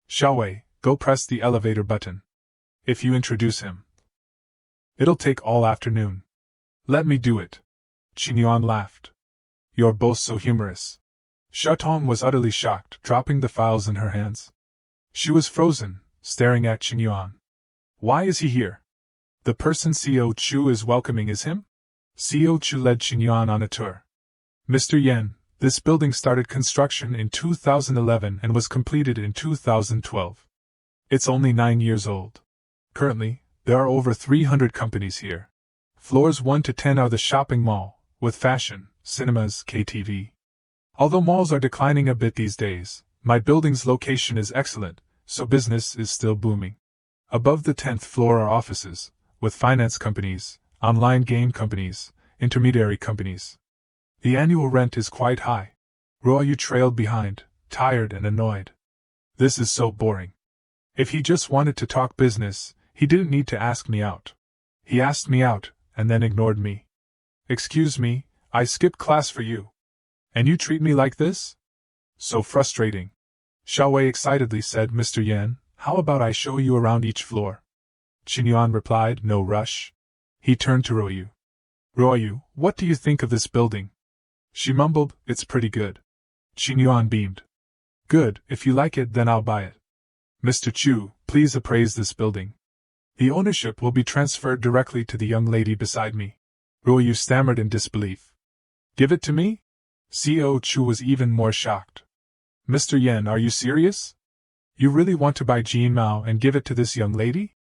Xiao Wei, go press the elevator button. If you introduce him, it'll take all afternoon. Let me do it. Qin Yuan laughed. You're both so humorous. Shatong was utterly shocked, dropping the files in her hands. She was frozen, staring at Qin Yuan. Why is he here? The person Co. Chu is welcoming is him? Co. Chu led Qin Yuan on a tour. Mr. Yen, this building started construction in 2011 and was completed in 2012. It's only 9 years old. Currently, there are over 300 companies here. Floors 1 to 10 are the shopping mall, with fashion, cinemas, KTV. Although malls are declining a bit these days, my building's location is excellent, so business is still booming. Above the 10th floor are offices, with finance companies, online game companies, intermediary companies. The annual rent is quite high. Ryu trailed behind, tired and annoyed. This is so boring. If he just wanted to talk business, he didn't need to ask me out. He asked me out, and then ignored me. Excuse me, I skipped class for you. And you treat me like this? So frustrating. Xiaowei excitedly said, Mr. Yan, how about I show you around each floor? Qin Yuan replied, no rush. He turned to Ryu. Ryu, what do you think of this building? She mumbled, it's pretty good. Qin Yuan beamed. Good, if you like it then I'll buy it. Mr. Chu, please appraise this building. The ownership will be transferred directly to the young lady beside me. Ryu stammered in disbelief. Give it to me? Co. Chu was even more shocked. Mr. Yen, are you serious? You really want to buy Jin Mao and give it to this young lady?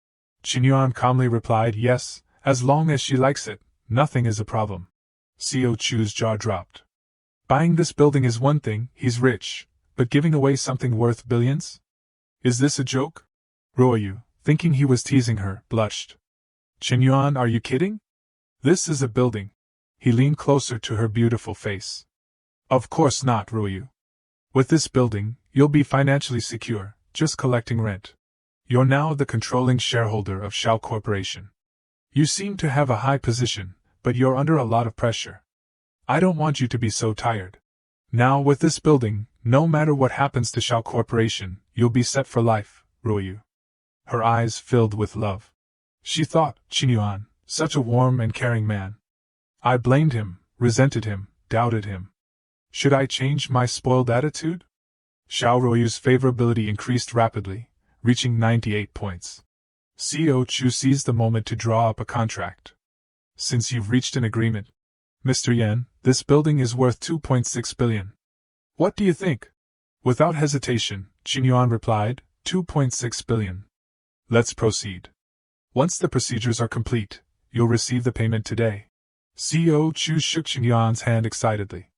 Qin Yuan calmly replied, yes, as long as she likes it, nothing is a problem. Co. Chu's jaw dropped. Buying this building is one thing, he's rich, but giving away something worth billions? Is this a joke? Ryu, thinking he was teasing her, blushed. Qin Yuan, are you kidding? This is a building. He leaned closer to her beautiful face. Of course not, Ryu. With this building, you'll be financially secure, just collecting rent. You're now the controlling shareholder of Shao Corporation. You seem to have a high position, but you're under a lot of pressure. I don't want you to be so tired. Now with this building, no matter what happens to Shao Corporation, you'll be set for life, Ryu. Her eyes filled with love. She thought, Qin Yuan, such a warm and caring man. I blamed him, resented him, doubted him. Should I change my spoiled attitude? Xiao Ruoyu's favorability increased rapidly, reaching 98 points. Co. Chu seized the moment to draw up a contract. Since you've reached an agreement, Mr. Yen, this building is worth 2.6 billion. What do you think? Without hesitation, Qin Yuan replied, 2.6 billion. Let's proceed. Once the procedures are complete, you'll receive the payment today. Co. Chu shook Qin Yuan's hand excitedly.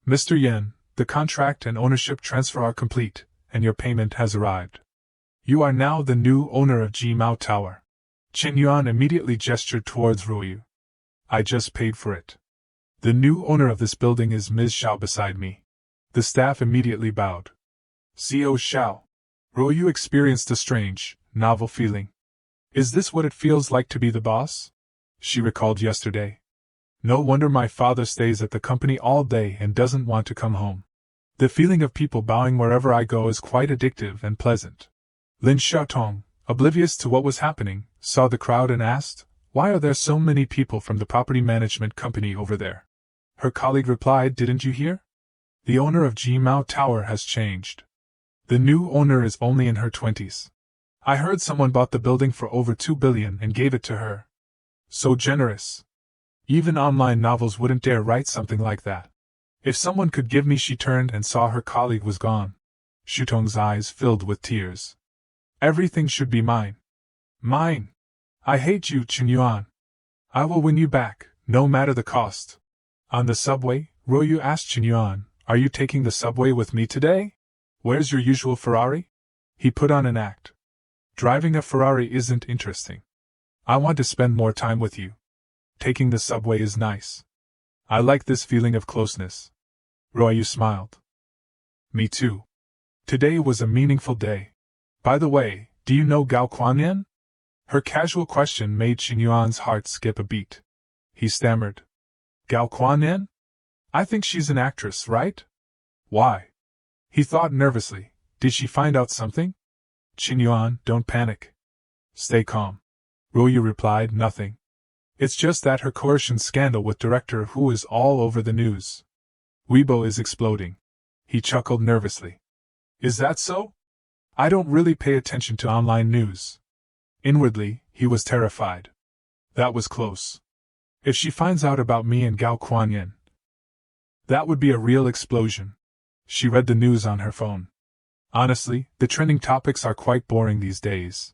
Mr. Yen, the contract and ownership transfer are complete, and your payment has arrived. You are now the new owner of Jimao Tower. Qin Yuan immediately gestured towards Ryu. I just paid for it. The new owner of this building is Ms. Xiao beside me. The staff immediately bowed. Co. Xiao. Ryu experienced a strange, novel feeling. Is this what it feels like to be the boss? She recalled yesterday. No wonder my father stays at the company all day and doesn't want to come home. The feeling of people bowing wherever I go is quite addictive and pleasant. Lin Xiaotong, oblivious to what was happening, saw the crowd and asked, why are there so many people from the property management company over there? Her colleague replied, didn't you hear? The owner of Jimao Tower has changed. The new owner is only in her 20s. I heard someone bought the building for over 2 billion and gave it to her. So generous. Even online novels wouldn't dare write something like that. If someone could give me. She turned and saw her colleague was gone. Shutong's eyes filled with tears. Everything should be mine. Mine. I hate you, Qin Yuan. I will win you back, no matter the cost. On the subway, Ryu asked Qin Yuan, are you taking the subway with me today? Where's your usual Ferrari? He put on an act. Driving a Ferrari isn't interesting. I want to spend more time with you. Taking the subway is nice. I like this feeling of closeness. Ryu smiled. Me too. Today was a meaningful day. By the way, do you know Gao Kuanyan? Her casual question made Qin Yuan's heart skip a beat. He stammered. Gao Kuanyan? I think she's an actress, right? Why? He thought nervously. Did she find out something? Qin Yuan, don't panic. Stay calm. Ryu replied, nothing. It's just that her coercion scandal with director Who is all over the news. Weibo is exploding. He chuckled nervously. Is that so? I don't really pay attention to online news. Inwardly, he was terrified. That was close. If she finds out about me and Gao Kuanyin, that would be a real explosion. She read the news on her phone. Honestly, the trending topics are quite boring these days.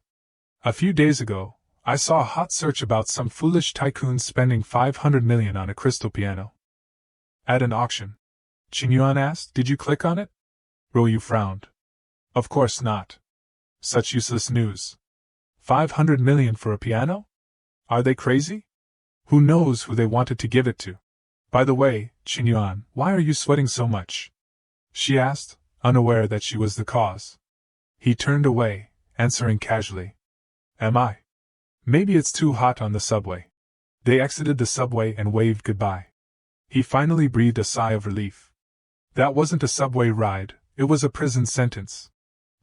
A few days ago, I saw a hot search about some foolish tycoon spending 500 million on a crystal piano. At an auction. Qingyuan asked, did you click on it? Ruoyu frowned. Of course not. Such useless news. 500 million for a piano? Are they crazy? Who knows who they wanted to give it to? By the way, Qingyuan, why are you sweating so much? She asked, unaware that she was the cause. He turned away, answering casually. Am I? Maybe it's too hot on the subway. They exited the subway and waved goodbye. He finally breathed a sigh of relief. That wasn't a subway ride, it was a prison sentence.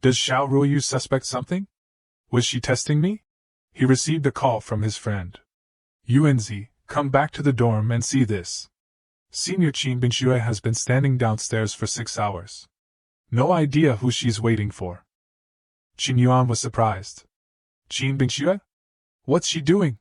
Does Xiao Ruoyu suspect something? Was she testing me? He received a call from his friend. Yuanzi, come back to the dorm and see this. Senior Qin Bingxue has been standing downstairs for 6 hours. No idea who she's waiting for. Qin Yuan was surprised. Qin Bingxue? What's she doing?